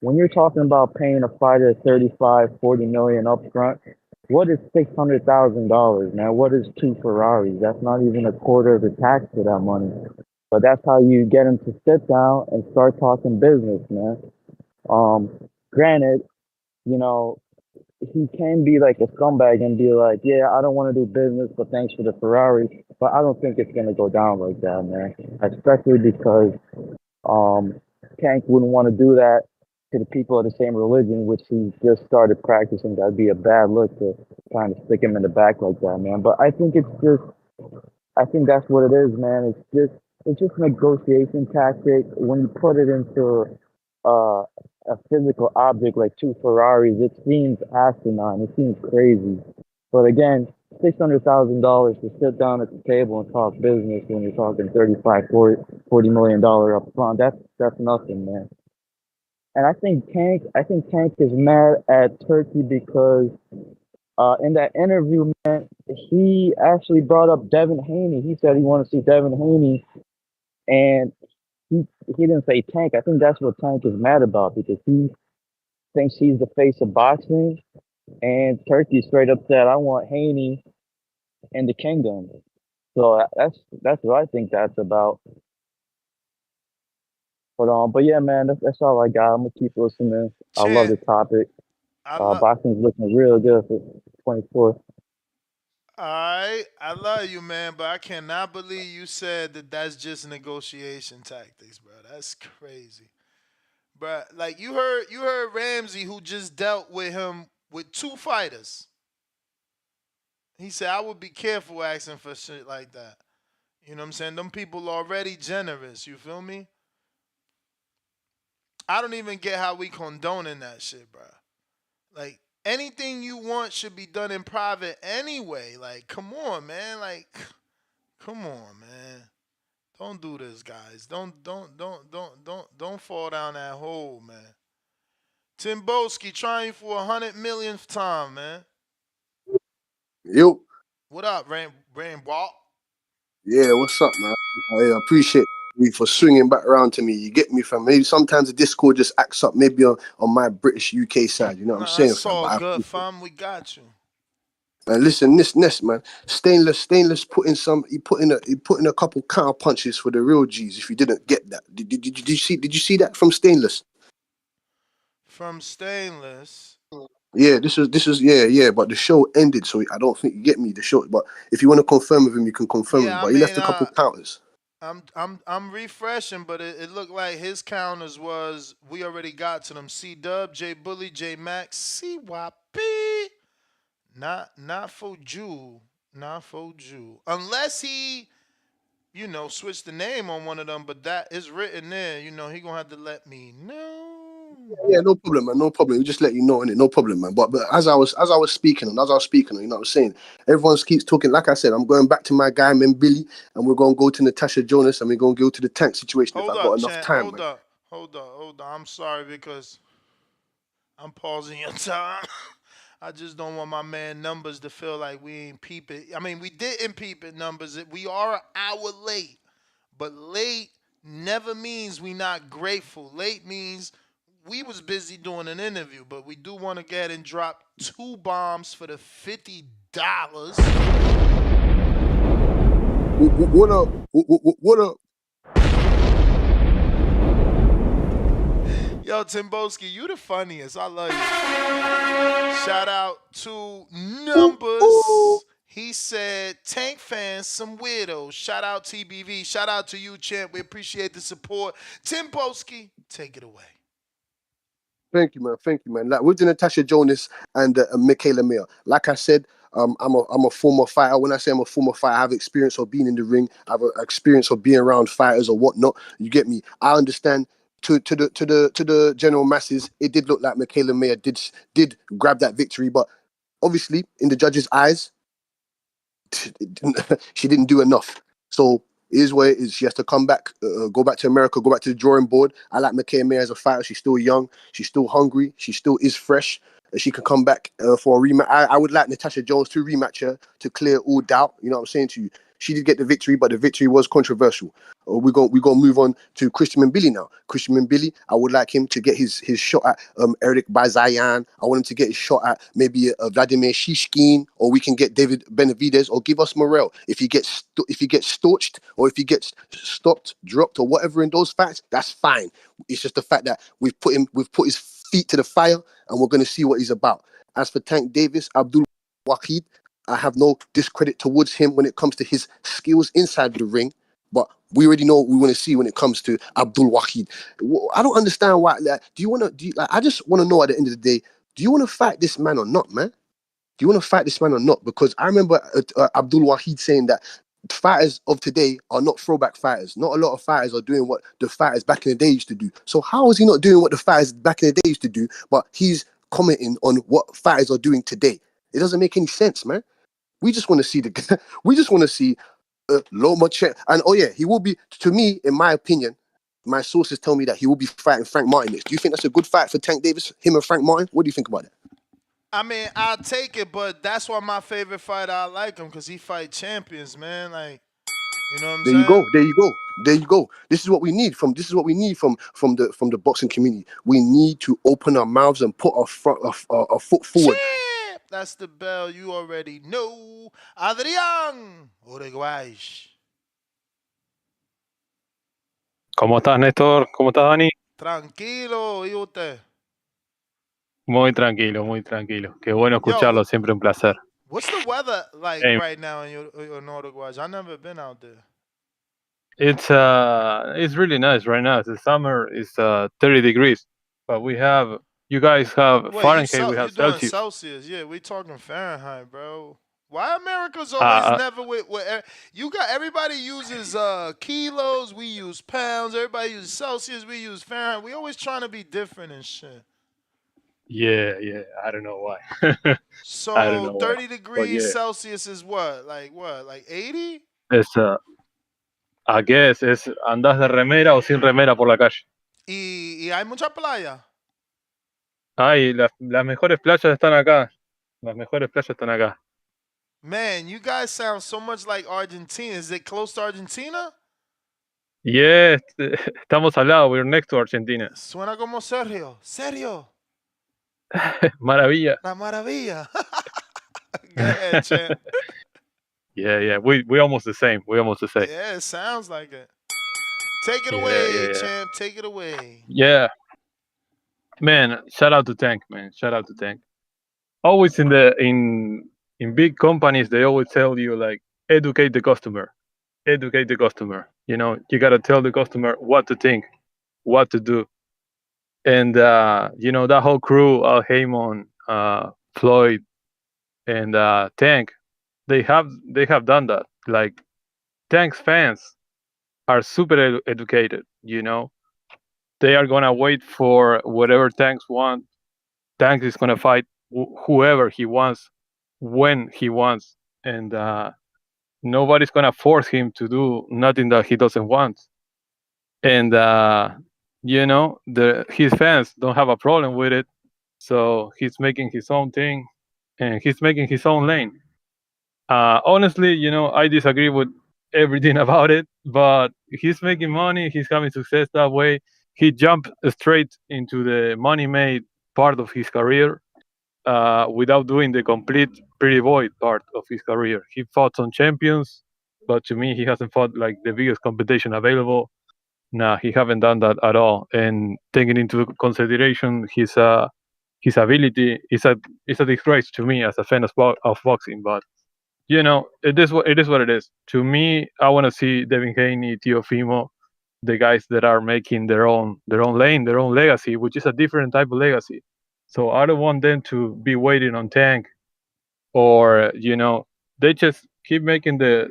when you're talking about paying a fighter 35, 40 million up front, what is $600,000, man? What is 2 Ferraris? That's not even a quarter of the tax for that money. But that's how you get him to sit down and start talking business, man. Granted, you know, he can be like a scumbag and be like, yeah, I don't want to do business, but thanks for the Ferrari. But I don't think it's gonna go down like that, man. Especially because Tank wouldn't want to do that to the people of the same religion, which he just started practicing. That'd be a bad look to kind of stick him in the back like that, man. But I think that's what it is, man. It's just a negotiation tactic. When you put it into uh, a physical object like two Ferraris, it seems asinine. It seems crazy. But again, $600,000 to sit down at the table and talk business when you're talking 35, $40 million up front. That's nothing, man. And I think Tank is mad at Turkey because in that interview, man, he actually brought up Devin Haney. He said he wanted to see Devin Haney, and he didn't say Tank. I think that's what Tank is mad about because he thinks he's the face of boxing, and Turkey straight up said, "I want Haney in the kingdom." So that's what I think that's about. But yeah, man, that's all I got. I'm gonna keep listening. I love the topic. Boxing's looking real good for 24. Alright, I love you, man, but I cannot believe you said that that's just negotiation tactics, bro. That's crazy, bro. Like you heard Ramsey, who just dealt with him with two fighters. He said I would be careful asking for shit like that. You know what I'm saying? Them people already generous. You feel me? I don't even get how we condoning that shit, bro. Like anything you want should be done in private anyway. Like, come on, man. Like, come on, man. Don't do this, guys. Don't fall down that hole, man. Timboski trying for 100 millionth time, man. Yo. What up, Walt? Yeah, what's up, man? I appreciate you for swinging back around to me. You get me, fam. Maybe sometimes the Discord just acts up, maybe on my British UK side. You know what I'm saying, That's fam? all But good, fam. We got you. and listen, this Nest, man, stainless he put in a couple counter punches for the real G's. If you didn't get that, did you see that from Stainless? From Stainless. Yeah, this was yeah. But the show ended, so I don't think you get me the show. But if you want to confirm with him, you can confirm with him. Yeah, I But he left mean, a couple counters. I'm refreshing, but it looked like his counters was we already got to them. C Dub, J Bully, J Max, CYP. Not for Jew. Not for Jew. Unless he, switched the name on one of them, but that is written there. He gonna have to let me know. Yeah, no problem, man. No problem. We just let you know, innit? No problem, man. But as I was speaking, you know what I'm saying? Everyone keeps talking. Like I said, I'm going back to my guy, man, Billy, and we're gonna go to Natasha Jonas, and we're gonna go to the tank situation if Hold I up, got enough Chan. time, man. Hold up. I'm sorry because I'm pausing your time. I just don't want my man Numbers to feel like we ain't peep it. I mean, we didn't peep it, Numbers. We are an hour late. But late never means we not grateful. Late means we was busy doing an interview, but we do want to get and drop 2 bombs for the $50. What up? What up? Yo, Timboski, you the funniest. I love you. Shout out to Numbers. He said, Tank fans, some weirdos. Shout out TBV. Shout out to you, champ. We appreciate the support. Timboski, take it away. Thank you, man. Like with the Natasha Jonas and Michaela Mayer. Like I said, I'm a former fighter. When I say I'm a former fighter, I have experience of being in the ring. I have experience of being around fighters or whatnot. You get me? I understand. To the general masses, it did look like Michaela Mayer did grab that victory, but obviously in the judges' eyes, she didn't do enough. So it is what it is. She has to come back, go back to America, go back to the drawing board. I like Michaela Mayer as a fighter. She's still young. She's still hungry. She still is fresh. She can come back for a rematch. I would like Natasha Jones to rematch her to clear all doubt. You know what I'm saying to you? She did get the victory, but the victory was controversial. We're gonna move on to Christian Mbili now. Christian Mbili, I would like him to get his shot at Eric Bazayan. I want him to get his shot at maybe Vladimir Shishkin, or we can get David Benavidez, or give us Morel. If he gets storched, or if he gets stopped, dropped, or whatever in those fights, that's fine. It's just the fact that we've put his feet to the fire, and we're gonna see what he's about. As for Tank Davis, Abdul Wahid, I have no discredit towards him when it comes to his skills inside the ring, but we already know what we want to see when it comes to Abdul Wahid. I don't understand why. Like, I just want to know at the end of the day, do you want to fight this man or not, man? Do you want to fight this man or not? Because I remember Abdul Wahid saying that fighters of today are not throwback fighters. Not a lot of fighters are doing what the fighters back in the day used to do. So how is he not doing what the fighters back in the day used to do, but he's commenting on what fighters are doing today? It doesn't make any sense, man. We just want to see we just want to see Loma Che. And oh yeah, he will be, to me, in my opinion, my sources tell me that he will be fighting Frank Martin next. Do you think that's a good fight for Tank Davis, him and Frank Martin? What do you think about that? I mean, I'll take it, but that's why my favorite fighter, I like him, because he fight champions, man. Like, you know what I'm There saying? you go. There you go. This is what we need from the boxing community. We need to open our mouths and put our foot forward. Champ! That's the bell you already know. Adrián Uruguay. ¿Cómo estás, Néstor? ¿Cómo estás, Dani? Tranquilo, ¿y usted? Muy tranquilo, muy tranquilo. Qué bueno escucharlo, siempre un placer. What's the weather like Hey. right now in Uruguay? I've never been out there. It's really nice right now. The summer is 30 degrees, but you guys have Fahrenheit, we have doing Celsius. Celsius. Yeah, we talking Fahrenheit, bro. Why America's always never with you got everybody uses kilos, we use pounds, everybody uses Celsius, we use Fahrenheit. We always trying to be different and shit. Yeah, I don't know why. So I don't know 30 why. degrees Celsius is what? Like 80? Es, I guess, andas de remera o sin remera por la calle. Y hay mucha playa. Ay, las mejores playas están acá. Las mejores playas están acá. Man, you guys sound so much like Argentina. Is it close to Argentina? Yeah, estamos al lado. We're next to Argentina. Suena como Sergio. Sergio. Maravilla. La maravilla. Go ahead, champ. Yeah. We almost the same. Yeah, it sounds like it. Take it away, champ. Take it away. Yeah. Man, shout out to Tank, man. Shout out to Tank. Always in big companies, they always tell you, like, educate the customer. Educate the customer. You know, you got to tell the customer what to think, what to do. And, you know, that whole crew, Al Heyman, Floyd, and Tank, they have done that. Like, Tank's fans are super educated, you know. They are going to wait for whatever Tanks want. Tank is going to fight whoever he wants, when he wants. And nobody's going to force him to do nothing that he doesn't want. And, you know, his fans don't have a problem with it. So he's making his own thing, and he's making his own lane. Honestly, you know, I disagree with everything about it, but he's making money. He's having success that way. He jumped straight into the money-made part of his career without doing the complete pretty boy part of his career. He fought some champions, but to me, he hasn't fought like the biggest competition available. Nah, he haven't done that at all. And taking into consideration his ability, it's a disgrace to me as a fan of boxing. But you know, it is what it is. To me, I want to see Devin Haney, Teofimo, the guys that are making their own lane, their own legacy, which is a different type of legacy. So I don't want them to be waiting on Tank, or you know, they just keep making the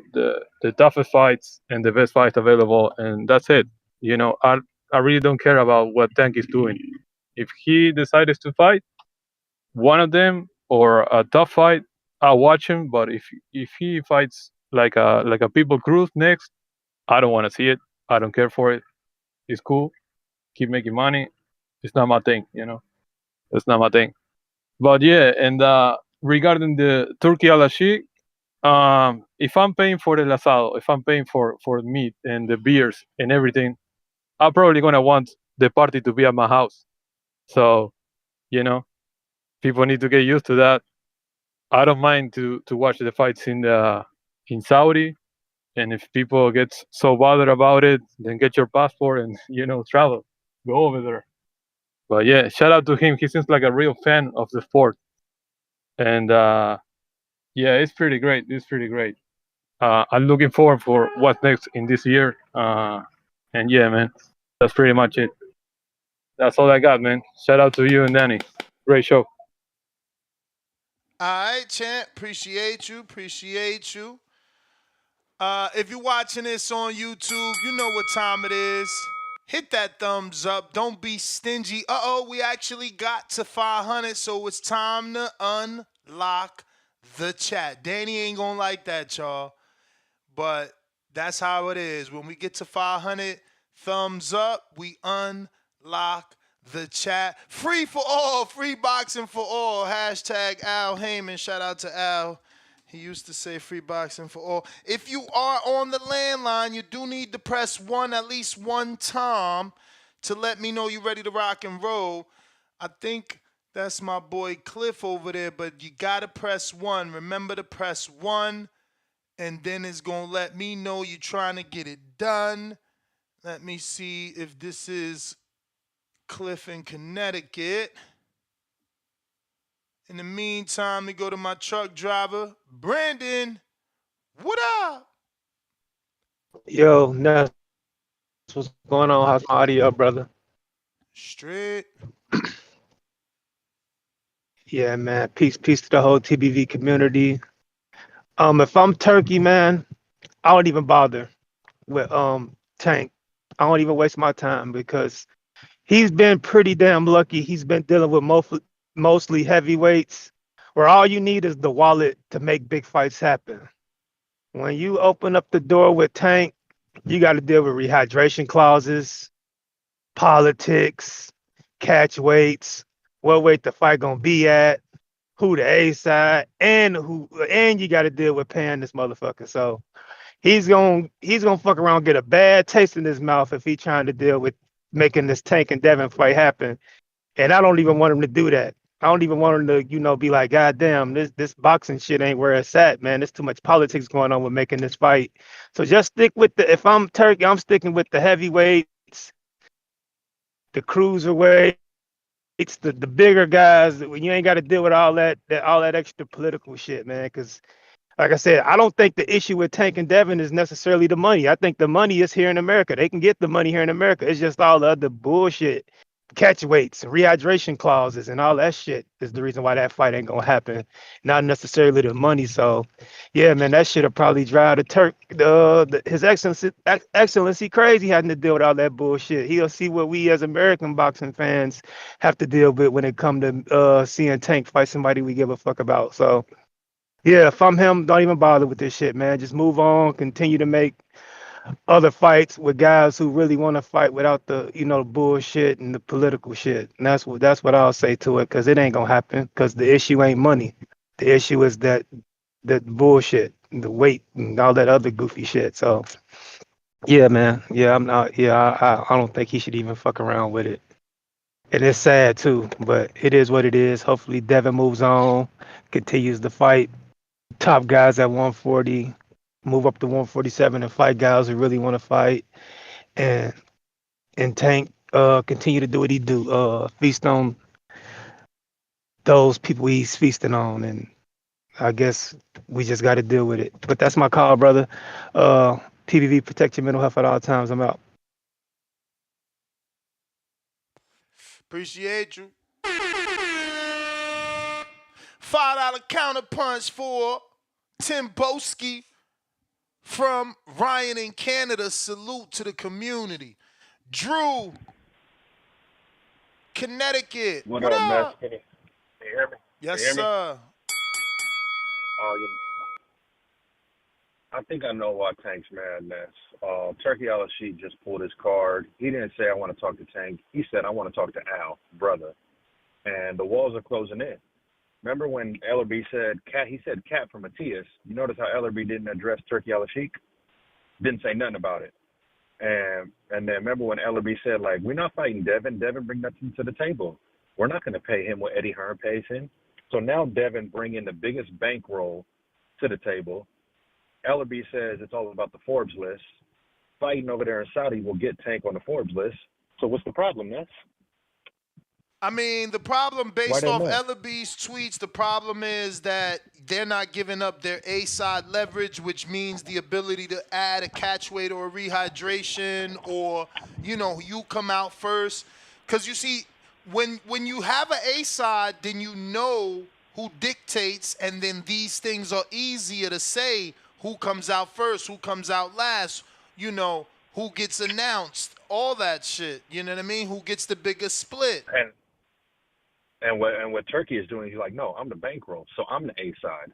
toughest fights and the best fights available, and that's it. You know, I really don't care about what Tank is doing. If he decides to fight one of them or a tough fight, I'll watch him. But if he fights like a People Cruz next, I don't want to see it. I don't care for it. It's cool. Keep making money. It's not my thing, you know. It's not my thing. But yeah, and regarding the Turki Alalshikh, If I'm paying for the asado, if I'm paying for meat and the beers and everything, I'm probably gonna want the party to be at my house. So, you know, people need to get used to that. I don't mind to watch the fights in Saudi, and if people get so bothered about it, then get your passport and travel, go over there. But yeah, shout out to him. He seems like a real fan of the sport, and yeah, it's pretty great. It's pretty great. I'm looking forward for what's next in this year. And yeah, man, that's pretty much it. That's all I got, man. Shout out to you and Danny. Great show. All right, champ. Appreciate you. Appreciate you. If you're watching this on YouTube, you know what time it is. Hit that thumbs up. Don't be stingy. Uh-oh, we actually got to 500, so it's time to unlock the chat. Danny ain't gonna like that, y'all. But that's how it is. When we get to 500 thumbs up, we unlock the chat. Free for all. Free boxing for all. Hashtag Al Heyman. Shout out to Al. He used to say free boxing for all. If you are on the landline, you do need to press 1 at least one time to let me know you're ready to rock and roll. I think that's my boy Cliff over there, but you got to press 1. Remember to press 1, and then it's going to let me know you're trying to get it done. Let me see if this is Cliff in Connecticut. In the meantime, we go to my truck driver, Brandon. What up? Yo, Ness, what's going on? How's my audio, brother? Straight. Yeah, man. Peace to the whole TBV community. If I'm Turkey, man, I don't even bother with Tank. I don't even waste my time because he's been pretty damn lucky. He's been dealing with mostly heavyweights, where all you need is the wallet to make big fights happen. When you open up the door with Tank, you got to deal with rehydration clauses, politics, catch weights, what weight the fight gonna be at, who the A side, and you got to deal with paying this motherfucker. So he's gonna fuck around and get a bad taste in his mouth if he trying to deal with making this Tank and Devin fight happen. And I don't even want him to do that. I don't even want him to, be like, God damn, this boxing shit ain't where it's at, man. There's too much politics going on with making this fight. So just stick with if I'm Turkey, I'm sticking with the heavyweights, the cruiserweights, the bigger guys. When you ain't got to deal with all that extra political shit, man. Because like I said, I don't think the issue with Tank and Devin is necessarily the money. I think the money is here in America. They can get the money here in America. It's just all the other bullshit, catch weights, rehydration clauses, and all that shit is the reason why that fight ain't gonna happen. Not necessarily the money. So, yeah, man, that shit'll probably drive the Turk, his excellency crazy having to deal with all that bullshit. He'll see what we as American boxing fans have to deal with when it come to seeing Tank fight somebody we give a fuck about. So, yeah, if I'm him, don't even bother with this shit, man. Just move on, continue to make other fights with guys who really want to fight without the bullshit and the political shit. And that's what I'll say to it, because it ain't gonna happen, because the issue ain't money. The issue is that bullshit, the weight and all that other goofy shit. So yeah, man. Yeah, I'm not. Yeah, I don't think he should even fuck around with it. And it's sad too, but it is what it is. Hopefully Devin moves on, continues to fight top guys at 140, move up to 147 and fight guys who really want to fight, and Tank continue to do what he do, feast on those people he's feasting on, and I guess we just got to deal with it. But that's my call, brother. PVV, protect your mental health at all times. I'm out. Appreciate you. $5 counter punch for Tim Boski from Ryan in Canada. Salute to the community. Drew, Connecticut. What up, man? Can you hear me? Yes, Can you hear me? sir. I think I know why Tank's mad, Ness. Turki Alalshikh just pulled his card. He didn't say, I want to talk to Tank. He said, I want to talk to Al, brother. And the walls are closing in. Remember when Ellerby said cat? He said cat for Matthias. You notice how Ellerby didn't address Turki Alalshikh? Didn't say nothing about it. And then remember when Ellerby said, like, we're not fighting Devin. Devin bring nothing to the table. We're not going to pay him what Eddie Hearn pays him. So now Devin bringing the biggest bankroll to the table. Ellerby says it's all about the Forbes list. Fighting over there in Saudi will get Tank on the Forbes list. So what's the problem, Ness? I mean, the problem based they off not? Ellerby's tweets, the problem is that they're not giving up their A-side leverage, which means the ability to add a catch weight or a rehydration or, you come out first. Because you see, when you have an A-side, then you know who dictates, and then these things are easier to say who comes out first, who comes out last, who gets announced, all that shit. You know what I mean? Who gets the biggest split. And what Turkey is doing, he's like, no, I'm the bankroll, so I'm the A side.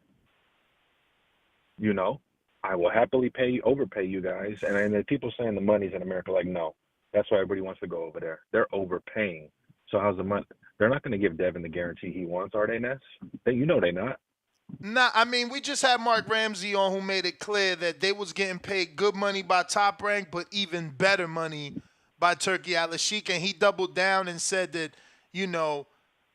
I will happily overpay you guys. And then people saying the money's in America, like, no, that's why everybody wants to go over there. They're overpaying. So how's the money? They're not going to give Devin the guarantee he wants, are they, Ness? They're not. Nah, I mean, we just had Marc Ramsey on who made it clear that they was getting paid good money by Top Rank, but even better money by Turki Alalshikh, and he doubled down and said that,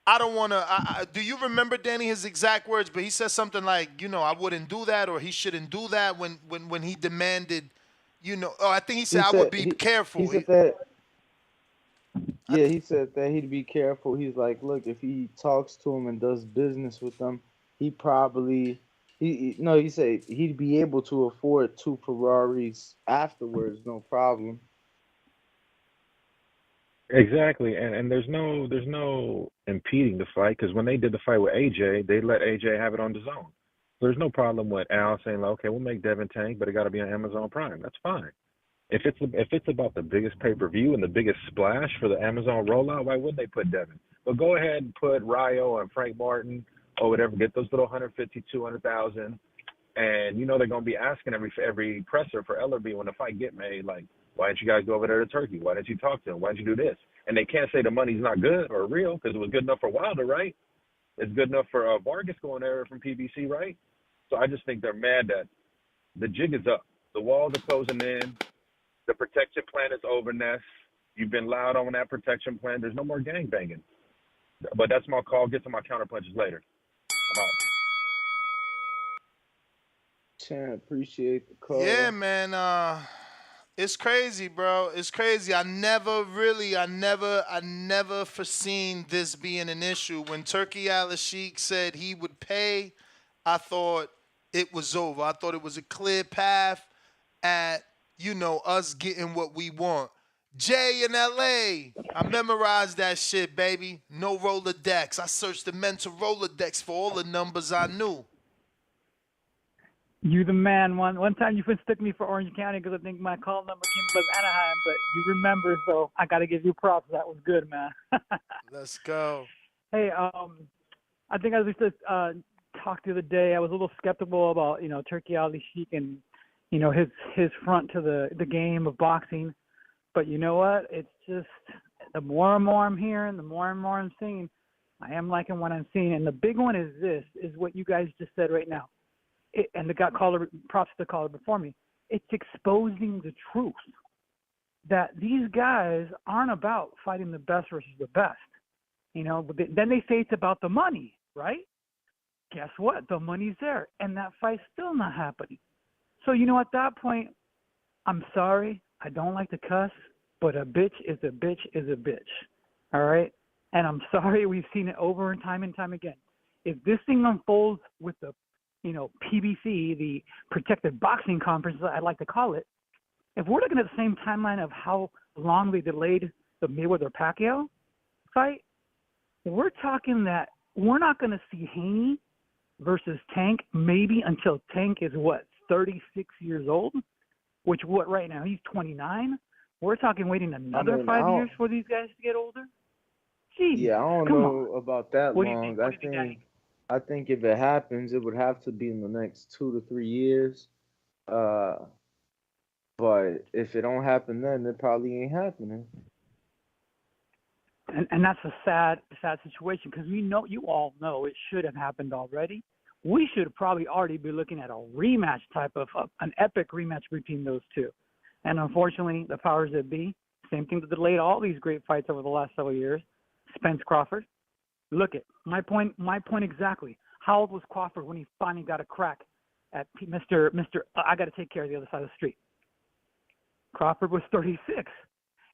I don't want to. Do you remember, Danny, his exact words? But he said something like, I wouldn't do that, or he shouldn't do that when he demanded, I think he said I would be careful. He said that. Yeah, he said that he'd be careful. He's like, look, if he talks to him and does business with them, he said he'd be able to afford 2 Ferraris afterwards, no problem. Exactly, and there's no impeding the fight, because when they did the fight with AJ, they let AJ have it on DAZN. So there's no problem with Al saying, like, okay, we'll make Devin Tank, but it got to be on Amazon Prime. That's fine. If it's about the biggest pay-per-view and the biggest splash for the Amazon rollout, why wouldn't they put Devin? But go ahead and put Ryo and Frank Martin or whatever, get those little 150, 200,000, and they're going to be asking every presser for Ellerby when the fight get made, like, why didn't you guys go over there to Turkey? Why didn't you talk to him? Why didn't you do this? And they can't say the money's not good or real, because it was good enough for Wilder, right? It's good enough for Vargas going there from PBC, right? So I just think they're mad that the jig is up. The walls are closing in. The protection plan is over, Ness. You've been loud on that protection plan. There's no more gang banging. But that's my call. Get to my counter punches later. I'm out. Chan, appreciate the call. Yeah, man. It's crazy, bro. It's crazy. I never foreseen this being an issue. When Turki Alalshikh said he would pay, I thought it was over. I thought it was a clear path at, us getting what we want. Jay in LA, I memorized that shit, baby. No Rolodex. I searched the mental Rolodex for all the numbers I knew. You the man. One time you mistook me for Orange County because I think my call number came from Anaheim, but you remember, so I got to give you props. That was good, man. Let's go. Hey, I think as we just talked the other day, I was a little skeptical about Turki Alalshikh and his front to the game of boxing, but you know what? It's just the more and more I'm hearing, the more and more I'm seeing, I am liking what I'm seeing, and the big one is what you guys just said right now. And the props to the caller before me. It's exposing the truth that these guys aren't about fighting the best versus the best. But then they say it's about the money, right? Guess what? The money's there, and that fight's still not happening. So at that point, I'm sorry, I don't like to cuss, but a bitch is a bitch is a bitch. All right? And I'm sorry, we've seen it over and time again. If this thing unfolds with the PBC, the Protected Boxing Conference, I like to call it, if we're looking at the same timeline of how long they delayed the Mayweather-Pacquiao fight, we're talking that we're not going to see Haney versus Tank maybe until Tank is, 36 years old, which right now, he's 29. We're talking waiting another 5 years for these guys to get older? Jeez, yeah, I don't know about that what long. Do you think? I think if it happens, it would have to be in the next 2 to 3 years. But if it don't happen then, it probably ain't happening. And that's a sad situation because you all know it should have happened already. We should probably already be looking at a rematch type of an epic rematch between those two. And unfortunately, the powers that be, same thing that delayed all these great fights over the last several years. Spence Crawford. Look at my point exactly. How old was Crawford when he finally got a crack at Mr. I got to take care of the other side of the street? Crawford was 36.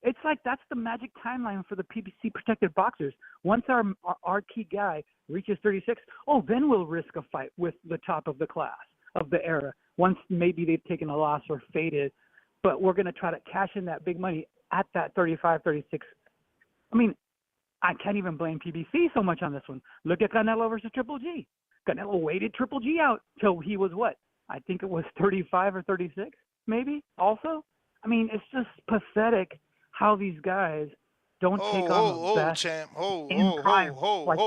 It's like that's the magic timeline for the PBC protected boxers. Once our key guy reaches 36, then we'll risk a fight with the top of the class of the era. Once maybe they've taken a loss or faded, but we're going to try to cash in that big money at that 35, 36. I mean, I can't even blame PBC so much on this one. Look at Canelo versus Triple G. Canelo waited Triple G out till he was what? I think it was 35 or 36, maybe also. I mean, it's just pathetic how these guys don't take on the best champ.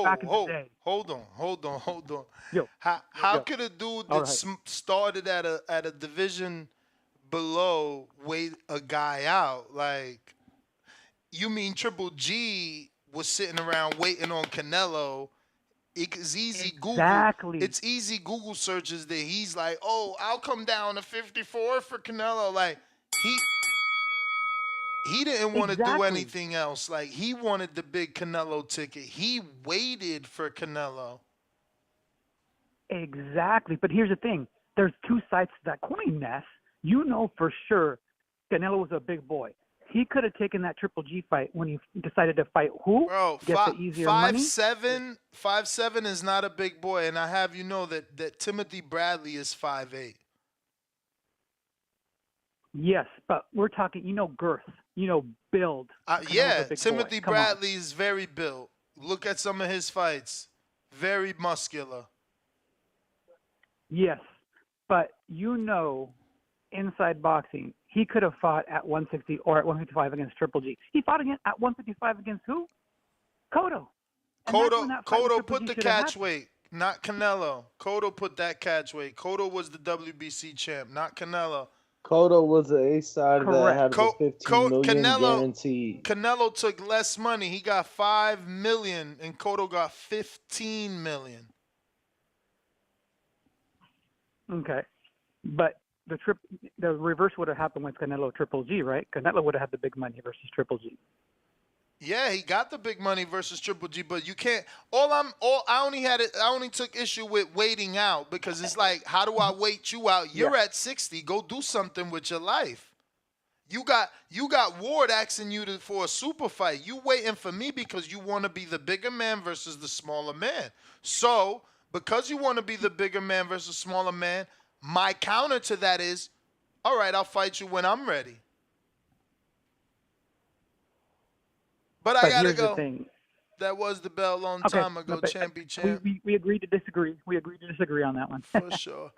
back in the day. Hold on. Yo, how could a dude that started at a division below wait a guy out? Like, you mean Triple G was sitting around waiting on Canelo? It's easy It's easy Google searches that he's like, I'll come down to 54 for Canelo. Like he didn't want to do anything else. Like, he wanted the big Canelo ticket. He waited for Canelo. Exactly. But here's the thing. There's two sides to that coin, Ness. You know for sure Canelo was a big boy. He could have taken that Triple G fight when he decided to fight who? Bro, get the easier money? 5'7" is not a big boy. And I have you know that Timothy Bradley is 5'8". Yes, but we're talking, girth, build. Yeah, Timothy Bradley is very built. Look at some of his fights. Very muscular. Yes, but inside boxing, he could have fought at 160 or at 155 against Triple G. He fought at 155 against who? Cotto. Cotto put the catch weight, not Canelo. Cotto put that catch weight. Cotto was the WBC champ, not Canelo. Cotto was an A-side that had the 15 million guaranteed. Canelo took less money. He got $5 million, and Cotto got $15 million. Okay, but the reverse would have happened with Canelo Triple G, right? Canelo would have had the big money versus Triple G. Yeah, he got the big money versus Triple G, but you can't. I only took issue with waiting out because it's like, how do I wait you out? You're at 60. Go do something with your life. You got Ward asking you for a super fight. You waiting for me because you want to be the bigger man versus the smaller man. So because you want to be the bigger man versus smaller man, my counter to that is, all right, I'll fight you when I'm ready. But I gotta go. That was the bell a long time ago. Champ. We agreed to disagree. We agreed to disagree on that one. For sure.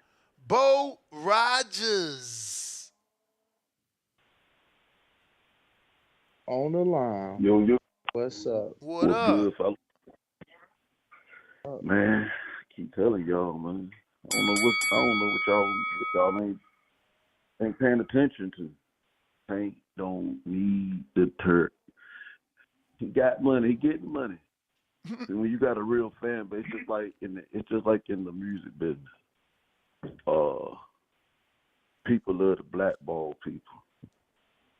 Bo Rogers. On the line. Yo. What's up? What's up? Good, fella? Man, I keep telling y'all, man. I don't know what y'all ain't paying attention to. Tank don't need the Turk. He got money. He getting money. And when you got a real fan base, it's just like in the music business. People love to blackball people,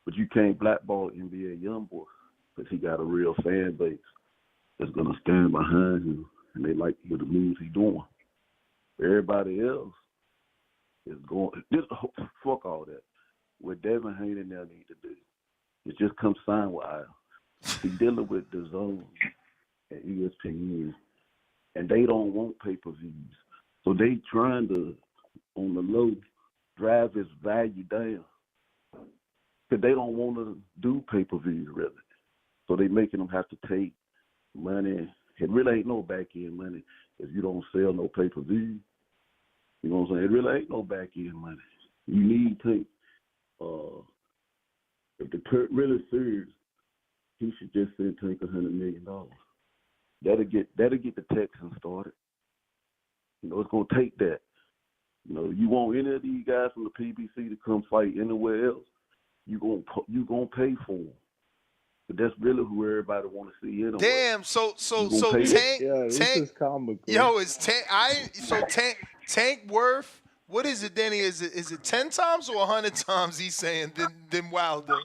but you can't blackball NBA YoungBoy because he got a real fan base that's gonna stand behind him and they like the moves he's doing. Everybody else is going. Fuck all that. What Devin Haney now need to do is just come sign with Al. He's dealing with the zone and ESPN, and they don't want pay-per-views. So they trying to, on the low, drive his value down. Because they don't want to do pay-per-views, really. So they making them have to take money. It really ain't no back-end money if you don't sell no pay-per-view. You know what I'm saying? It really ain't no back-end money. You need to, if the Turk really serious, he should just send Tank $100 million. That'll get the Texans started. It's gonna take that. You want any of these guys from the PBC to come fight anywhere else, you gonna pay for them. But that's really who everybody want to see anyway. Damn. So You gonna pay Tank. This Tank. is comical. Yo, is Tank? Tank worth? What is it, Danny? Is it 10 times or 100 times? He's saying than Wilder.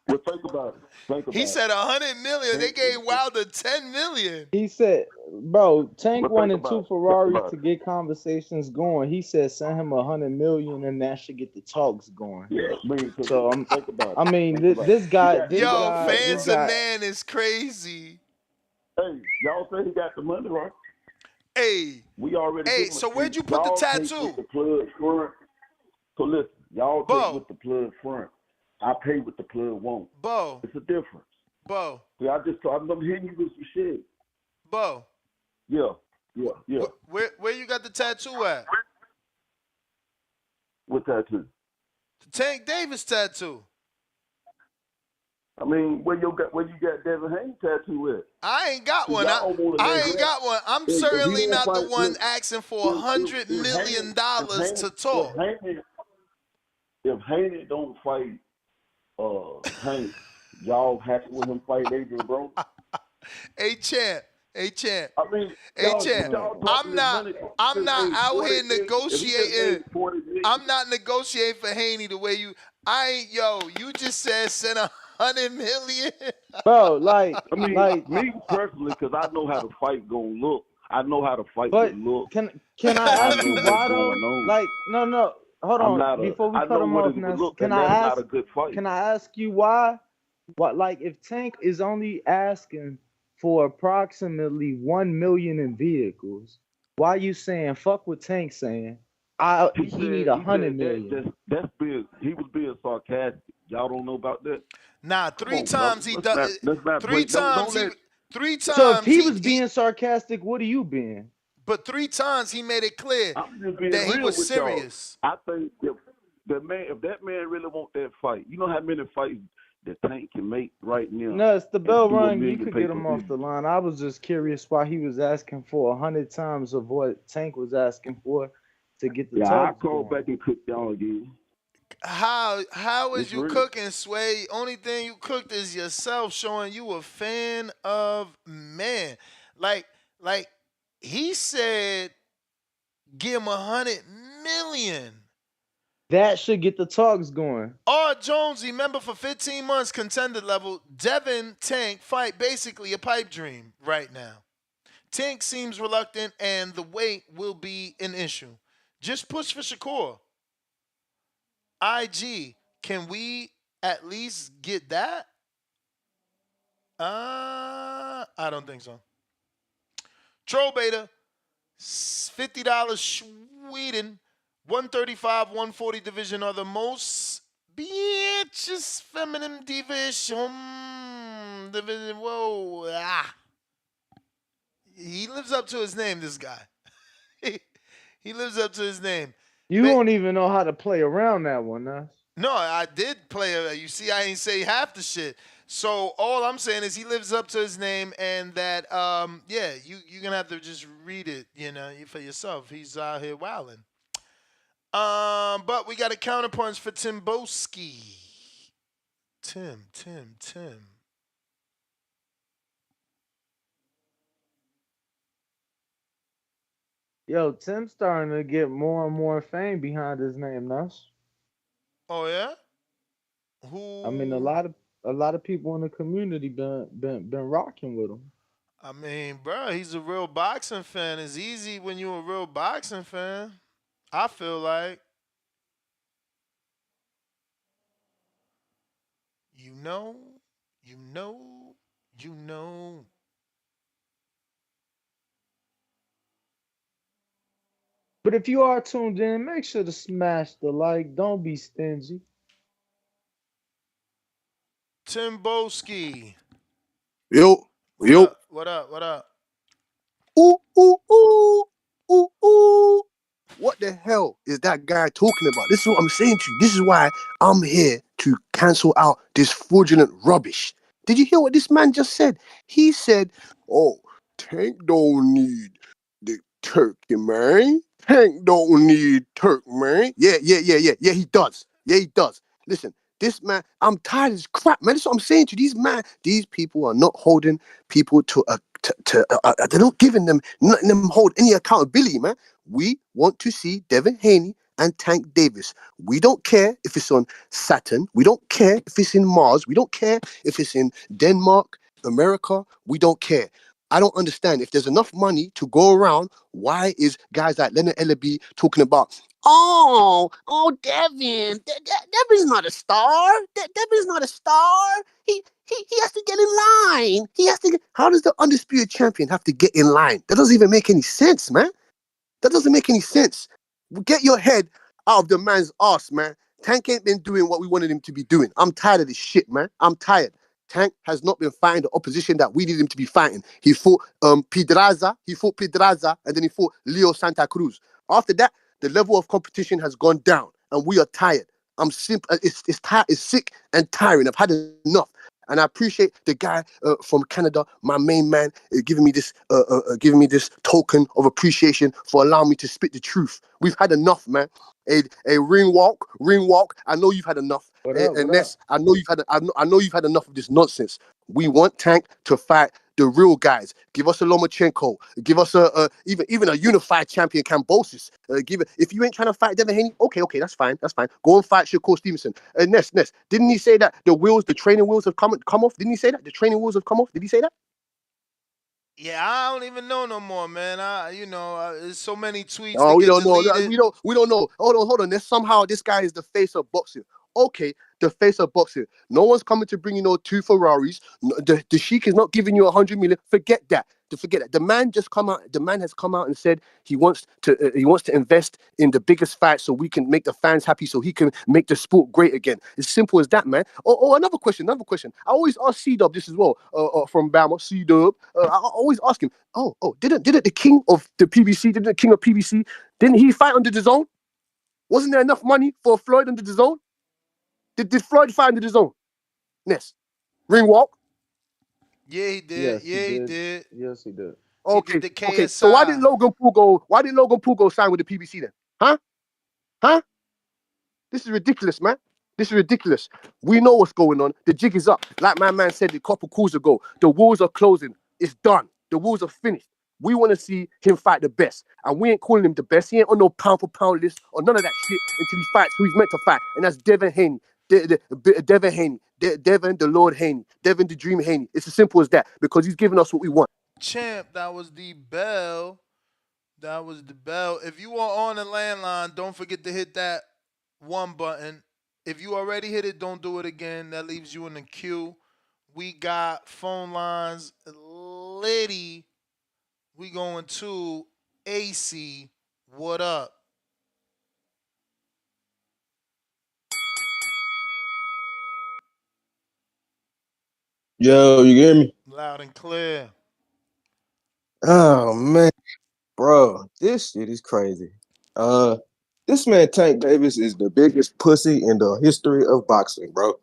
Well, think about it. He said 100 million. They gave Wilder 10 million. He said, bro, Tank But think wanted about 2 it. Think Ferraris about to it. get conversations going. He said send him 100 million and that should get the talks going. Yeah, I mean, So think about it. I mean, Think about this it. guy, He got- this Yo, guy, this fans of guy. man is crazy. Hey, y'all say he got the money, right? Hey. We already. Hey, give him so a where'd fee. you put the Y'all take tattoo? with the plug front. So listen, y'all Bo. take with the plug front. I pay with the plug won't. Bo. It's a difference. Bo. See, I'm hitting you with some shit. Bo. Yeah. Where you got the tattoo at? What tattoo? The Tank Davis tattoo. I mean, where you got Devin Haney tattoo at? I ain't got one. Y'all wanna I make ain't that. got one. I'm If he certainly don't not the fight- one look, asking for $100 million to talk. If Haney don't fight Hank, y'all happy with him fight Adrian Broner? Hey champ. I mean, Hey y'all champ. talking I'm this not money. I'm not Hey, out 40 here million, if he just negotiating. made 40 million, I'm not negotiating for Haney the way you. You just said send $100 million. Bro, like, I mean, like, me personally, because I know how the fight gonna look. I know how the fight but will look. can I I ask know you what's why though? going on. Like, no, hold I'm on. not Before we I cut know him what off, it would Ness, look, can and I that's ask? not a good fight. Can I ask you why? What, like, if Tank is only asking for approximately 1 million in vehicles, why you saying fuck what Tank saying? He need 100 million. That's being. He was being sarcastic. Y'all don't know about that. Nah, Come three on, times fellas. he Let's done. not- let's not Three break- don't times he. let- 3 times. So if he was being sarcastic, what are you being? But 3 times he made it clear I'm just being that he real was with y'all. serious. I think if that man really want that fight, you know how many fights that Tank can make right now. No, it's the bell and do a rung. You million could get him off pay-per-view. the line. I was just curious why he was asking for 100 times of what Tank was asking for to get the Yeah, I'll talks call going. back and cook y'all again. How is It's you real. cooking, Sway? Only thing you cooked is yourself, showing you a fan of man. Like he said, give him 100 million. That should get the talks going. Jonesy, member for 15 months, contender level. Devin Tank fight basically a pipe dream right now. Tank seems reluctant, and the weight will be an issue. Just push for Shakur. IG, can we at least get that? I don't think so. Troll Beta, $50 Sweden, 135, 140 division are the most bitches feminine division. Division. Whoa. He lives up to his name, this guy. He lives up to his name. You don't even know how to play around that one, Nas. No, I did play. You see, I ain't say half the shit. So all I'm saying is he lives up to his name, and that you're gonna have to just read it, for yourself. He's out here wilding. But we got a counterpunch for Timboski. Tim. Yo, Tim's starting to get more and more fame behind his name, Nas. Oh yeah. Who? I mean, a lot of people in the community been rocking with him. I mean, bro, he's a real boxing fan. It's easy when you're a real boxing fan. I feel like. You know. But if you are tuned in, make sure to smash the like. Don't be stingy. Timboski. Yo. What up? Ooh, ooh, ooh, ooh, ooh. What the hell is that guy talking about? This is what I'm saying to you. This is why I'm here to cancel out this fraudulent rubbish. Did you hear what this man just said? He said, oh, Tank don't need the turkey, man. Tank don't need Turk, man. Yeah, he does. Yeah, he does. Listen, This man, I'm tired of this crap, man. That's what I'm saying to these people are not holding people to they're not giving them, letting them hold any accountability, man. We want to see Devin Haney and Tank Davis. We don't care if it's on Saturn. We don't care if it's in Mars. We don't care if it's in Denmark, America. We don't care. I don't understand. If there's enough money to go around, why is guys like Leonard Ellaby talking about, Devin. Devin's not a star. Devin's not a star. He has to get in line. He has to get. How does the undisputed champion have to get in line? That doesn't even make any sense, man. That doesn't make any sense. Get your head out of the man's ass, man. Tank ain't been doing what we wanted him to be doing. I'm tired of this shit, man. I'm tired. Tank has not been fighting the opposition that we need him to be fighting. He fought Pedraza, and then he fought Leo Santa Cruz. After that, the level of competition has gone down, and we are tired. I'm simple. It's tired. It's sick and tiring. I've had enough. And I appreciate the guy from Canada, my main man, giving me this token of appreciation for allowing me to spit the truth. We've had enough, man. A ring walk. I know you've had enough. And Ness, I know you've had enough of this nonsense. We want Tank to fight the real guys. Give us a Lomachenko. Give us even a unified champion, Kambosos. If you ain't trying to fight Devin Haney, okay, that's fine. Go and fight Shakur Stevenson. Ness, didn't he say that the training wheels have come off? Didn't he say that the training wheels have come off? Did he say that? Yeah, I don't even know no more, man. There's so many tweets Oh, that we get don't know. deleted. We don't know. Hold on. There's somehow this guy is the face of boxing. Okay, the face of boxing. No one's coming to bring you two Ferraris. The Sheik is not giving you 100 million. Forget that. The man has come out and said he wants to invest in the biggest fight so we can make the fans happy, so he can make the sport great again. It's simple as that, man. Another question. I always ask C-Dub this as well. From Bama, C-Dub. I always ask him. Didn't the king of the PBC? Didn't he fight under the zone? Wasn't there enough money for Floyd under the zone? Did Floyd fight under the zone? Ness. Ring walk? Yeah, he did. Yes, He he did. did. Yes, he did. He did the KSI. Okay. So why didn't Logan Paul go sign with the PBC then? Huh? This is ridiculous, man. This is ridiculous. We know what's going on. The jig is up. Like my man said a couple calls ago, the walls are closing. It's done. The walls are finished. We want to see him fight the best. And we ain't calling him the best. He ain't on no pound for pound list or none of that shit until he fights who he's meant to fight. And that's Devin Haney. Devin Haney. Devin the Lord Haney. Devin the Dream Haney. It's as simple as that because he's giving us what we want. Champ, that was the bell. If you are on the landline, don't forget to hit that one button. If you already hit it, don't do it again. That leaves you in the queue. We got phone lines. Liddy, we going to AC. What up? Yo, you hear me? Loud and clear. Oh man, bro, this shit is crazy. This man Tank Davis is the biggest pussy in the history of boxing, bro.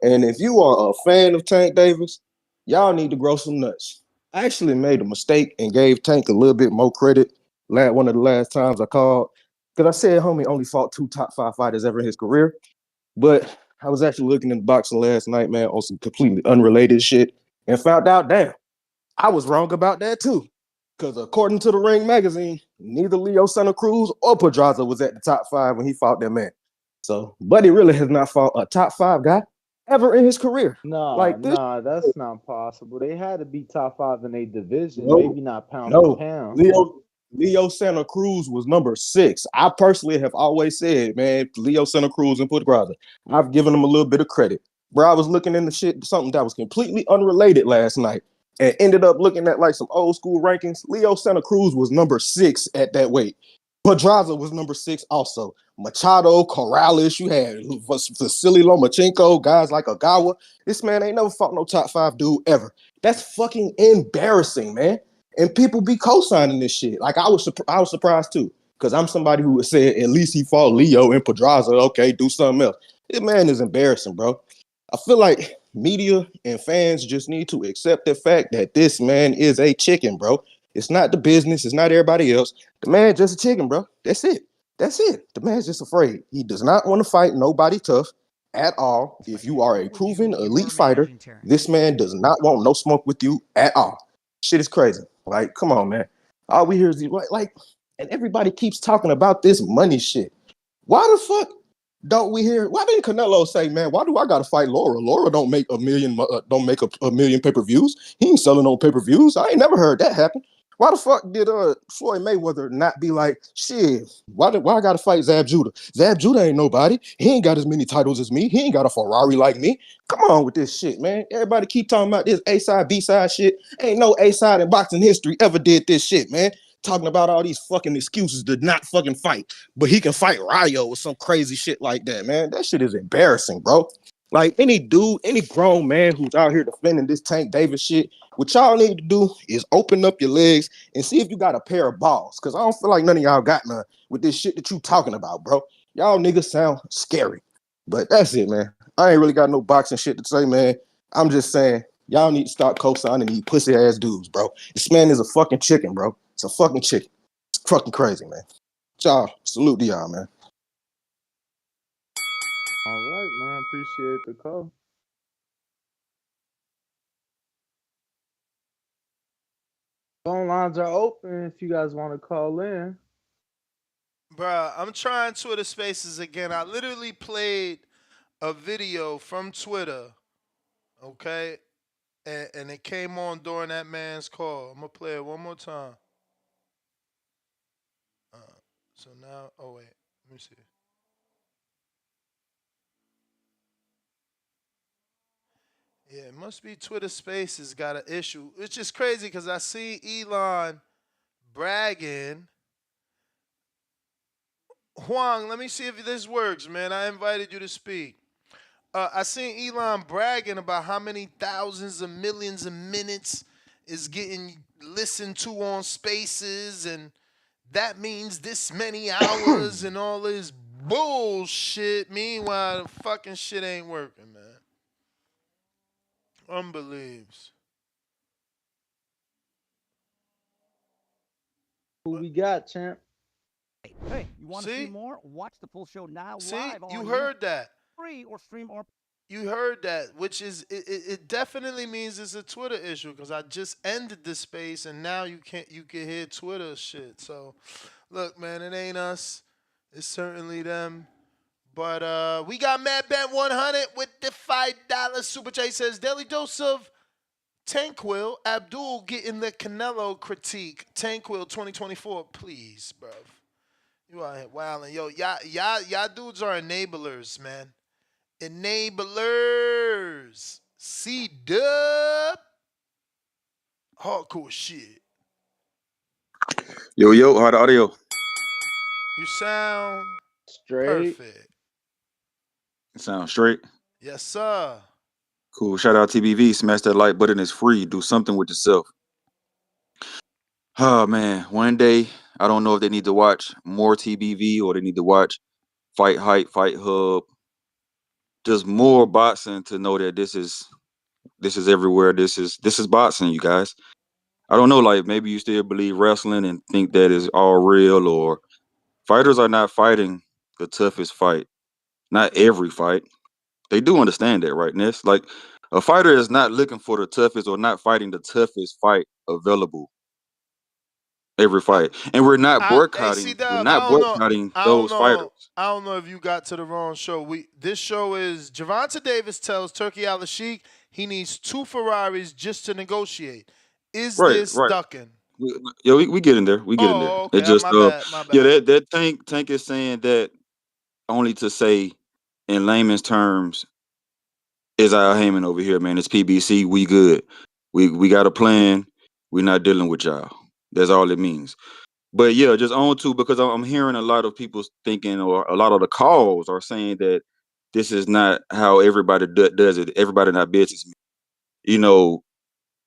And if you are a fan of Tank Davis, y'all need to grow some nuts. I actually made a mistake and gave Tank a little bit more credit. One of the last times I called, because I said homie only fought 2 top 5 fighters ever in his career. But I was actually looking into boxing last night, man, on some completely unrelated shit, and found out, damn, I was wrong about that too. Because according to the Ring magazine, neither Leo Santa Cruz or Pedraza was at the top 5 when he fought that man. So Buddy really has not fought a top 5 guy ever in his career. Nah, that's not possible. They had to be top 5 in a division, maybe not pound for pound. Leo Santa Cruz was number 6. I personally have always said, man, Leo Santa Cruz and Pedraza. I've given them a little bit of credit. Bro, I was looking into something that was completely unrelated last night and ended up looking at like some old school rankings. Leo Santa Cruz was number 6 at that weight. Pedraza was number 6 also. Machado, Corrales, you had Vasily Lomachenko, guys like Ogawa. This man ain't never fought no top 5 dude ever. That's fucking embarrassing, man. And people be co-signing this shit. Like I was surprised too, because I'm somebody who would say at least he fought Leo and Pedraza. Okay, do something else. This man is embarrassing, bro. I feel like media and fans just need to accept the fact that this man is a chicken, bro. It's not the business. It's not everybody else. The man just a chicken, bro. That's it. The man's just afraid. He does not want to fight nobody tough. at all. If you are a proven elite fighter, this man does not want no smoke with you at all. Shit is crazy. Like, come on, man. All we hear is like, and everybody keeps talking about this money shit. Why the fuck don't we hear? Why didn't Canelo say, man, why do I gotta fight Laura? Laura don't make a million pay-per-views. He ain't selling no pay-per-views. I ain't never heard that happen. Why the fuck did Floyd Mayweather not be like, shit, why I gotta fight Zab Judah? Zab Judah ain't nobody. He ain't got as many titles as me. He ain't got a Ferrari like me. Come on with this shit, man. Everybody keep talking about this A-side, B-side shit. Ain't no A-side in boxing history ever did this shit, man. Talking about all these fucking excuses to not fucking fight, but he can fight Rayo or some crazy shit like that, man. That shit is embarrassing, bro. Like any dude, any grown man who's out here defending this Tank Davis shit, what y'all need to do is open up your legs and see if you got a pair of balls. Cause I don't feel like none of y'all got none with this shit that you talking about, bro. Y'all niggas sound scary. But that's it, man. I ain't really got no boxing shit to say, man. I'm just saying, y'all need to stop co-signing these pussy ass dudes, bro. This man is a fucking chicken, bro. It's a fucking chicken. It's fucking crazy, man. Y'all, salute to y'all, man. All right, man. Appreciate the call. Phone lines are open if you guys want to call in. Bruh, I'm trying Twitter Spaces again. I literally played a video from Twitter, okay? And it came on during that man's call. I'm going to play it one more time. So now, oh, wait. Let me see. Yeah, it must be Twitter Spaces got an issue. It's just crazy because I see Elon bragging. Huang, let me see if this works, man. I invited you to speak. I seen Elon bragging about how many thousands of millions of minutes is getting listened to on Spaces, and that means this many hours and all this bullshit. Meanwhile, the fucking shit ain't working, man. Unbelieves. Who we got, champ? Hey, you want to see more? Watch the full show now live on You heard that. free or stream or You heard that, which is it definitely means it's a Twitter issue because I just ended the space and now you can hear Twitter shit. So look, man, it ain't us. It's certainly them. But we got Mad Bet 100 with the $5 super chat. He says daily dose of Tanquil Abdul getting the Canelo critique. Tanquil 2024, please, bro. You out here wilding. Yo, y'all dudes are enablers, man. Enablers. C-Dub. Hardcore shit. Yo, how the audio? You sound straight. Perfect. It sounds straight. Yes, sir. Cool. Shout out TBV. Smash that like button. It's free. Do something with yourself. Oh, man. One day, I don't know if they need to watch more TBV or they need to watch Fight Hype, Fight Hub. Just more boxing to know that this is everywhere. This is boxing, you guys. I don't know, like maybe you still believe wrestling and think that is all real, or fighters are not fighting the toughest fight. Not every fight. They do understand that, right, Ness? Like a fighter is not looking for the toughest or not fighting the toughest fight available every fight. And we're not boycotting. We're not boycotting those fighters. I don't know if you got to the wrong show. This show is Gervonta Davis tells Turki Alalshikh he needs 2 Ferraris just to negotiate. Is this ducking? We get in there. We get in there. Okay. It just my bad. yeah, that Tank is saying that only to say in layman's terms is Al Heyman over here, man. It's PBC. We good. We got a plan. We're not dealing with y'all. That's all it means. But yeah, just on to, because I'm hearing a lot of people thinking, or a lot of the calls are saying that this is not how everybody does it. Everybody not business. You know,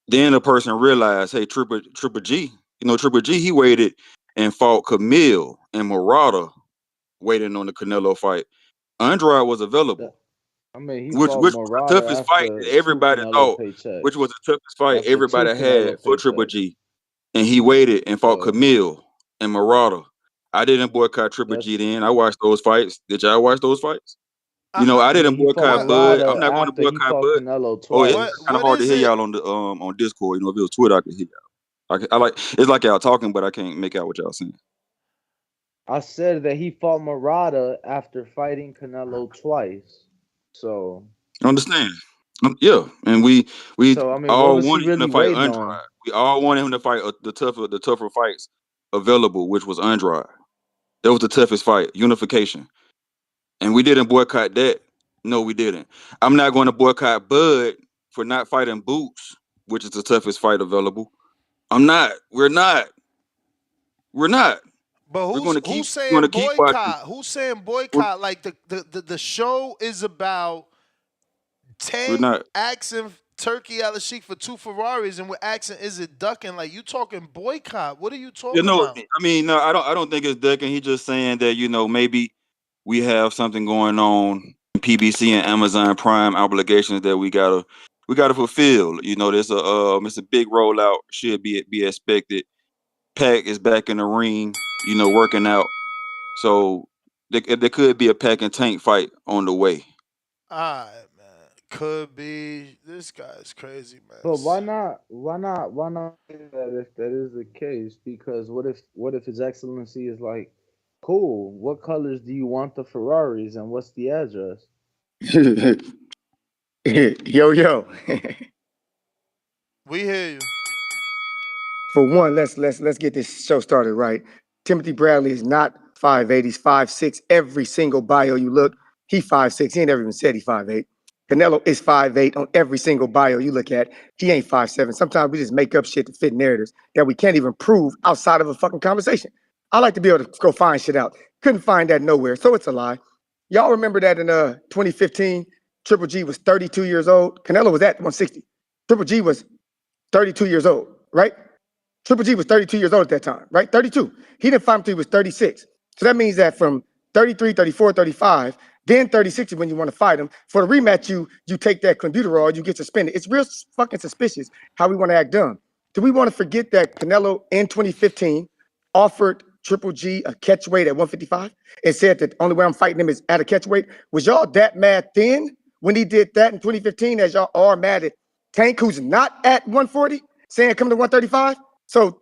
then a person realized, hey, Triple G, Triple G, he waited and fought Camille and Murata waiting on the Canelo fight. Andrade was available. I mean, he which fought was Murata the toughest fight after that everybody 2 thought, Canelo paychecks. which was the toughest fight After everybody 2 had Canelo for Triple paychecks. G. And he waited and fought Camille and Murata. I didn't boycott Triple G then. I watched those fights. Did y'all watch those fights? You know, I Yeah, didn't he fought boycott Bud. I'm Murata not going to after he boycott fought Bud. Canelo Oh, it's twice. kind of hard to hear y'all on Discord. You know, if it was Twitter, I could hear y'all. I like it's like y'all talking, but I can't make out what y'all saying. I said that he fought Murata after fighting Canelo twice. So, Understand? Yeah, and we I mean, what all was he wanted him to really fight waiting Andrade. on? We all wanted him to fight the tougher fights available, which was Andrade. That was the toughest fight, unification, and we didn't boycott that. No, we didn't. I'm not going to boycott Bud for not fighting Boots, which is the toughest fight available. I'm not. We're not. We're not. But We're going to who's keep. We're saying going to keep watching. boycott? Who's saying boycott? Like the show is about We're Tank not. asking Turki Alalshikh for 2 Ferraris, and we're asking, is it ducking? Like, you talking boycott? What are you You talking know, about? I mean, no, I don't think it's ducking. He's just saying that maybe we have something going on in PBC and Amazon Prime obligations that we gotta fulfill. You know, there's it's a big rollout. Should be expected. Pac is back in the ring. Working out. So there could be a Pac and Tank fight on the way. All right, man. Could be. This guy's crazy, man. But why not? Why not say that if that is the case? Because what if His Excellency is like, cool. What colors do you want the Ferraris, and what's the address? Yo. We hear you. For one, let's get this show started right. Timothy Bradley is not 5'8", he's 5'6". Every single bio you look, he 5'6". He ain't never even said he 5'8". Canelo is 5'8" on every single bio you look at. He ain't 5'7". Sometimes we just make up shit to fit narratives that we can't even prove outside of a fucking conversation. I like to be able to go find shit out. Couldn't find that nowhere, so it's a lie. Y'all remember that in 2015, Triple G was 32 years old. Canelo was at 160. Triple G was 32 years old, right? Triple G was 32 years old at that time, right? 32. He didn't fight until he was 36. So that means that from 33, 34, 35, then 36 is when you want to fight him. For the rematch, you take that clenbuterol, you get suspended. It's real fucking suspicious how we want to act dumb. Do we want to forget that Canelo in 2015 offered Triple G a catch weight at 155 and said that the only way I'm fighting him is at a catch weight? Was y'all that mad then when he did that in 2015 as y'all are mad at Tank, who's not at 140, saying come to 135? So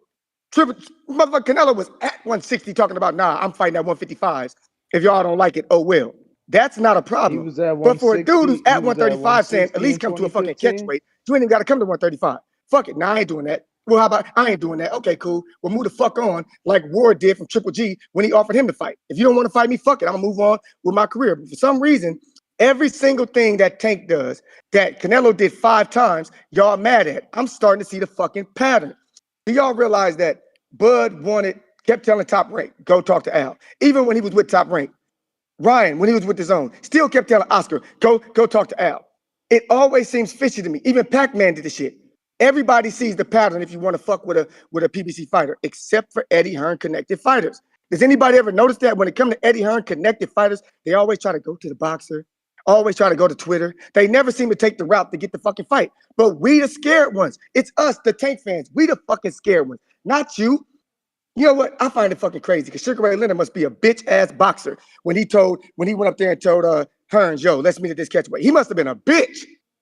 motherfucker Canelo was at 160 talking about, nah, I'm fighting at 155s. If y'all don't like it, oh well. That's not a He problem. was at But for a dude who's 160. He at was at 135 saying, at 160 in least come to a fucking catch 2015. weight, you ain't even got to come to 135. Fuck it. Nah, I ain't doing that. Well, how about I ain't doing that? Okay, cool. Well, move the fuck on like Ward did from Triple G when he offered him to fight. If you don't want to fight me, fuck it. I'm gonna move on with my career. But for some reason, every single thing that Tank does that Canelo did 5 times, y'all mad at. I'm starting to see the fucking pattern. Do y'all realize that Bud kept telling Top Rank, go talk to Al. Even when he was with Top Rank. Ryan, when he was with his own, still kept telling Oscar, go talk to Al. It always seems fishy to me. Even Pac-Man did the shit. Everybody sees the pattern if you want to fuck with a PBC fighter, except for Eddie Hearn connected fighters. Does anybody ever notice that when it comes to Eddie Hearn connected fighters, they always try to go to the boxer, always try to go to Twitter. They never seem to take the route to get the fucking fight. But we the scared ones. It's us, the Tank fans. We the fucking scared ones, not you. You know what? I find it fucking crazy because Sugar Ray Leonard must be a bitch ass boxer when he went up there and told Hearns, yo, let's meet at this catchweight. He must have been a bitch.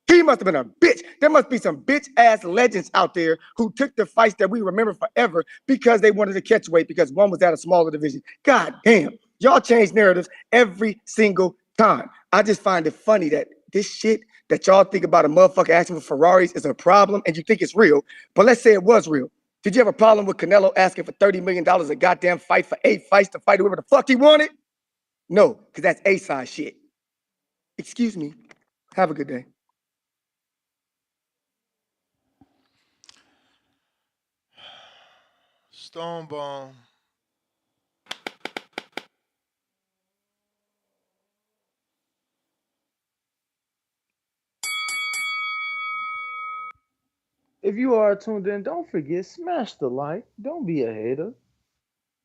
He must have been a bitch. There must be some bitch ass legends out there who took the fights that we remember forever because they wanted to catch weight because one was at a smaller division. God damn. Y'all change narratives every single time. I just find it funny that this shit that y'all think about a motherfucker asking for Ferraris is a problem and you think it's real. But let's say it was real. Did you have a problem with Canelo asking for $30 million a goddamn fight for 8 fights to fight whoever the fuck he wanted? No, because that's A-side shit. Excuse me. Have a good day. Stonebone. If you are tuned in, don't forget, smash the like. Don't be a hater.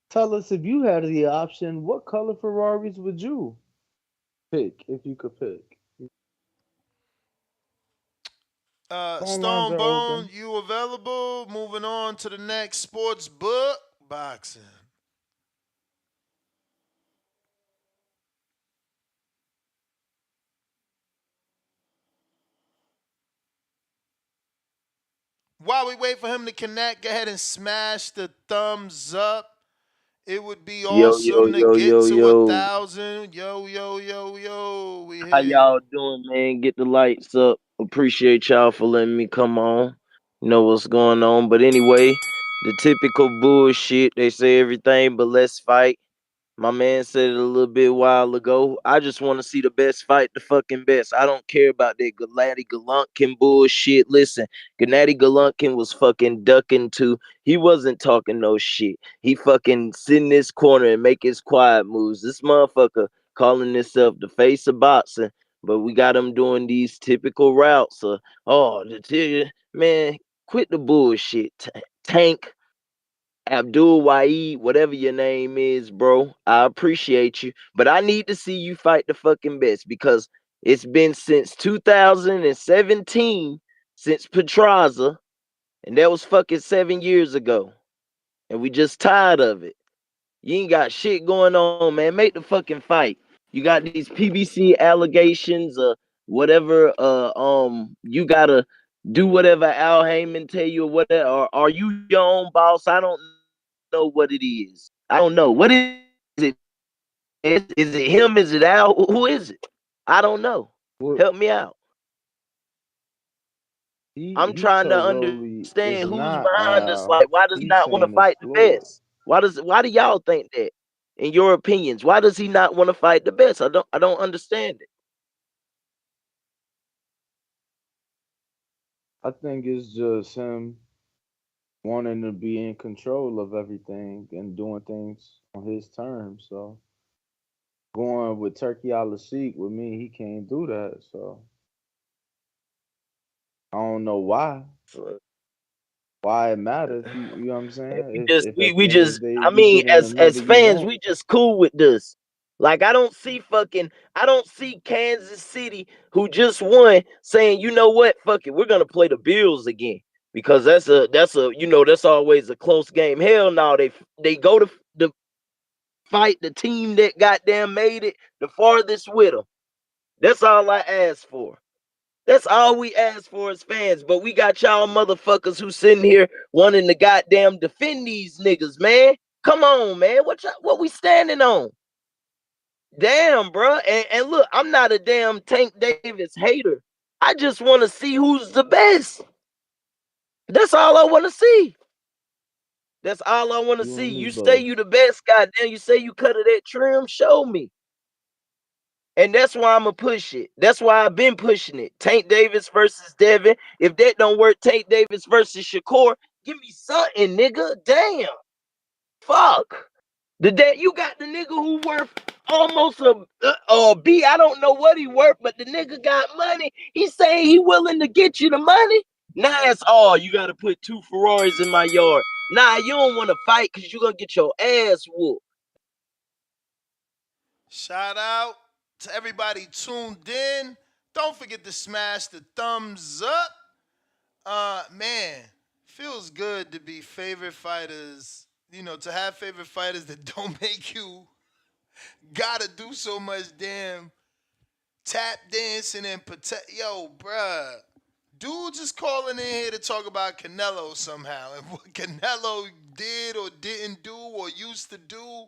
Tell us if you had the option, what color Ferraris would you pick if you could pick? Phone lines are Stonebone, open. you available? Moving on to the next sports book. Boxing. while we wait for him to connect, go ahead and smash the thumbs up. It would be Yo, yo, awesome to yo, get yo, to yo. 1,000. Yo, yo, yo, yo. We How hear y'all you. doing, man? Get the lights up. Appreciate y'all for letting me come on. You know what's going on. But anyway, the typical bullshit. They say everything but let's fight. My man said it a little bit while ago. I just want to see the best fight the fucking best. I don't care about that Gennady Golovkin bullshit. Listen, Gennady Golovkin was fucking ducking too. He wasn't talking no shit. He fucking sit in this corner and make his quiet moves. This motherfucker calling himself the face of boxing, but we got him doing these typical routes. Man, quit the bullshit. Tank. Abdul Wahid, whatever your name is, bro, I appreciate you, but I need to see you fight the fucking best because it's been since 2017 since Petraza, and that was fucking 7 years ago, and we just tired of it. You ain't got shit going on, man. Make the fucking fight. You got these PBC allegations, whatever. You gotta do whatever Al Heyman tell you or whatever. Or are you your own boss? I don't know what it is. I don't know. What is it? Is it him? Is it Al? Who is it? I don't know. Help me out. I'm He trying to told Rolly it's understand who's not behind us. Al. Like, why does he He's not want to saying it's fight the Floyd. best? Why do y'all think that? In your opinions, why does he not want to fight the best? I don't understand it. I think it's just him wanting to be in control of everything and doing things on his terms. So going with Turki Alalshikh with me, he can't do that. So I don't know why it matters. You know what I'm saying? If at We the end of just the day I we mean, getting as another, you fans, won't. we just cool with this. Like I don't see Kansas City who just won saying, you know what, fuck it, we're gonna play the Bills again. Because that's a that's always a close game. Hell no, they go to the fight the team that goddamn made it the farthest with them. That's all I ask for. That's all we ask for as fans. But we got y'all motherfuckers who sitting here wanting to goddamn defend these niggas, man. Come on, man. What we standing on? Damn, bro. And look, I'm not a damn Tank Davis hater. I just want to see who's the best. That's all I want to see. That's all I want to You see. and me You say both. you the best, goddamn. You say you cut of that trim. Show me. And that's why I'm gonna push it. That's why I've been pushing it. Tank Davis versus Devin. If that don't work, Tank Davis versus Shakur. Give me something, nigga. Damn. Fuck. You got the nigga who worth almost a B. I don't know what he worth, but the nigga got money. He saying he willing to get you the money. Nah, it's all. You gotta put 2 Ferraris in my yard. Nah, you don't want to fight because you're gonna get your ass whooped. Shout out to everybody tuned in. Don't forget to smash the thumbs up. Man, feels good to be favorite fighters. To have favorite fighters that don't make you gotta do so much damn tap dancing and protect. Yo, bruh. Dude just calling in here to talk about Canelo somehow and what Canelo did or didn't do or used to do.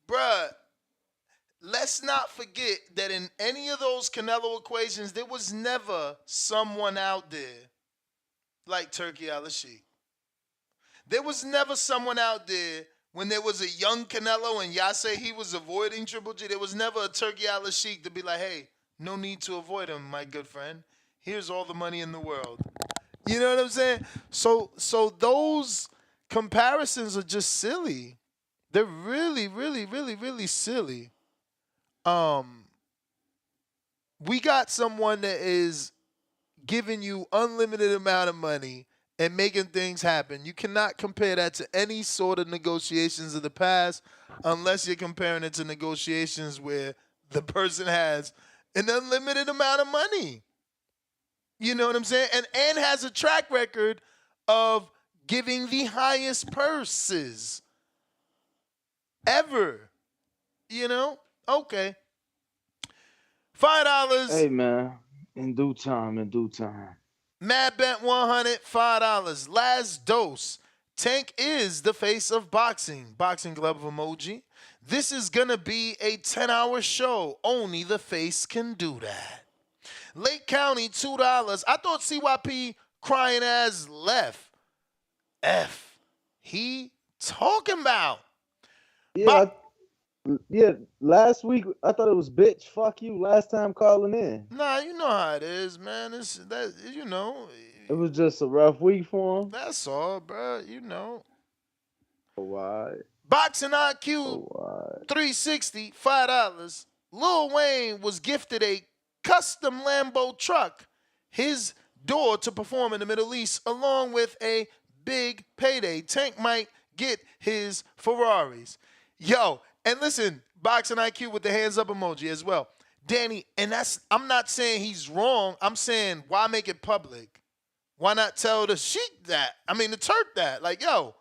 Bruh, let's not forget that in any of those Canelo equations, there was never someone out there like Turki Alalshikh. There was never someone out there when there was a young Canelo and y'all say he was avoiding Triple G. There was never a Turki Alalshikh to be like, hey, no need to avoid him, my good friend. Here's all the money in the world. You know what I'm saying? So those comparisons are just silly. They're really, really, really, really silly. We got someone that is giving you unlimited amount of money and making things happen. You cannot compare that to any sort of negotiations of the past unless you're comparing it to negotiations where the person has an unlimited amount of money. You know what I'm saying? And has a track record of giving the highest purses ever. Okay. $5. Hey man, in due time, in due time. Mad Bet 100, $5. Last dose. Tank is the face of boxing. Boxing glove emoji. This is going to be a 10-hour show. Only the face can do that. Lake County, $2. I thought CYP crying ass left. F. He talking about. Yeah, yeah. Last week I thought it was bitch. Fuck you. Last time calling in. Nah, you know how it is, man. It's that you know. It was just a rough week for him. That's all, bro. You know. Why? Boxing IQ 360, $5. Lil Wayne was gifted a custom Lambo truck, his door to perform in the Middle East, along with a big payday. Tank might get his Ferraris. Yo, and listen, Boxing IQ with the hands up emoji as well. Danny, and I'm not saying he's wrong. I'm saying, why make it public? Why not tell the Sheik that? I mean, the Turk that. Like, yo,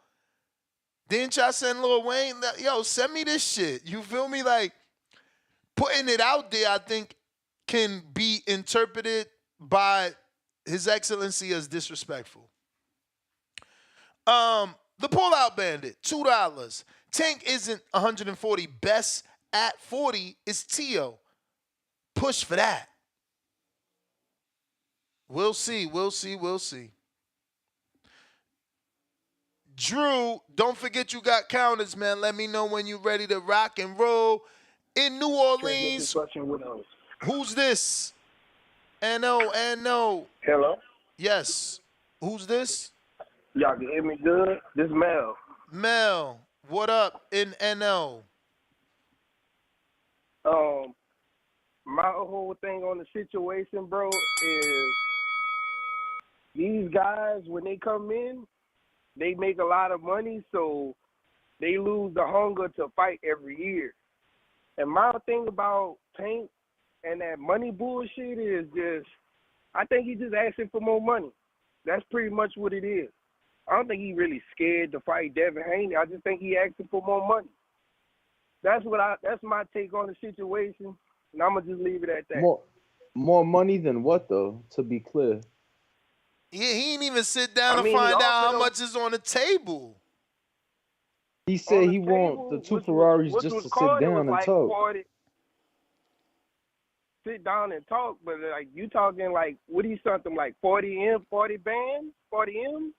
didn't y'all send Lil Wayne? Yo, send me this shit. You feel me? Like, putting it out there, I think, can be interpreted by His Excellency as disrespectful. The Pullout Bandit, $2. Tank isn't 140. Best at 40 is Tio. Push for that. We'll see. Drew, don't forget you got counters, man. Let me know when you're ready to rock and roll. In New Orleans, who's this? N-O. Hello? Yes. Who's this? Y'all can hear me good? This is Mel. Mel, what up in N-O? My whole thing on the situation, bro, is these guys, when they come in, they make a lot of money, so they lose the hunger to fight every year. And my thing about Tank and that money bullshit is just, I think he's just asking for more money. That's pretty much what it is. I don't think he's really scared to fight Devin Haney. I just think he asking for more money. That's my take on the situation, and I'm gonna just leave it at that. More money than what though? To be clear. Yeah, he ain't even sit down and find out how much is on the table. He said he want the two Ferraris just to sit down and talk. 40, sit down and talk, but like you talking like what he something like 40 bands, 40 M,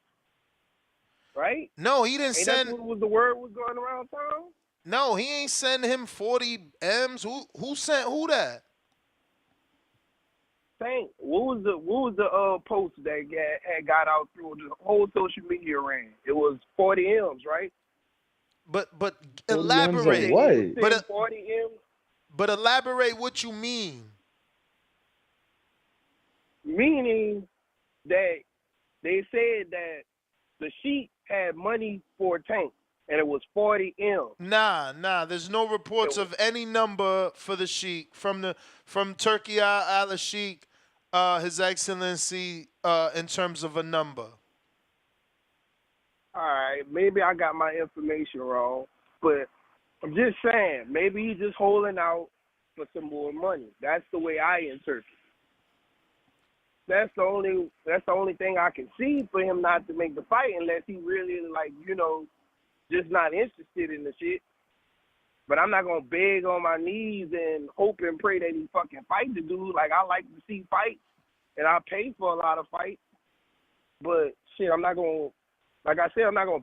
right? No, he didn't send. That's what was the word was going around town. No, he ain't send him 40 M's. Who sent who that? Tank, what was the post that had got out through the whole social media ran? It was 40 M's, right? But elaborate. But 40 M's. But elaborate what you mean. Meaning that they said that the Sheik had money for Tank, and it was 40 M's. Nah. There's no reports of any number for the Sheik from Turki Alalshikh, His Excellency, in terms of a number. All right, maybe I got my information wrong, but I'm just saying maybe he's just holding out for some more money. That's the way I interpret it. That's the only thing I can see for him not to make the fight unless he really just not interested in the shit. But I'm not gonna beg on my knees and hope and pray that he fucking fight the dude. Like I like to see fights and I pay for a lot of fights. But shit, I'm not gonna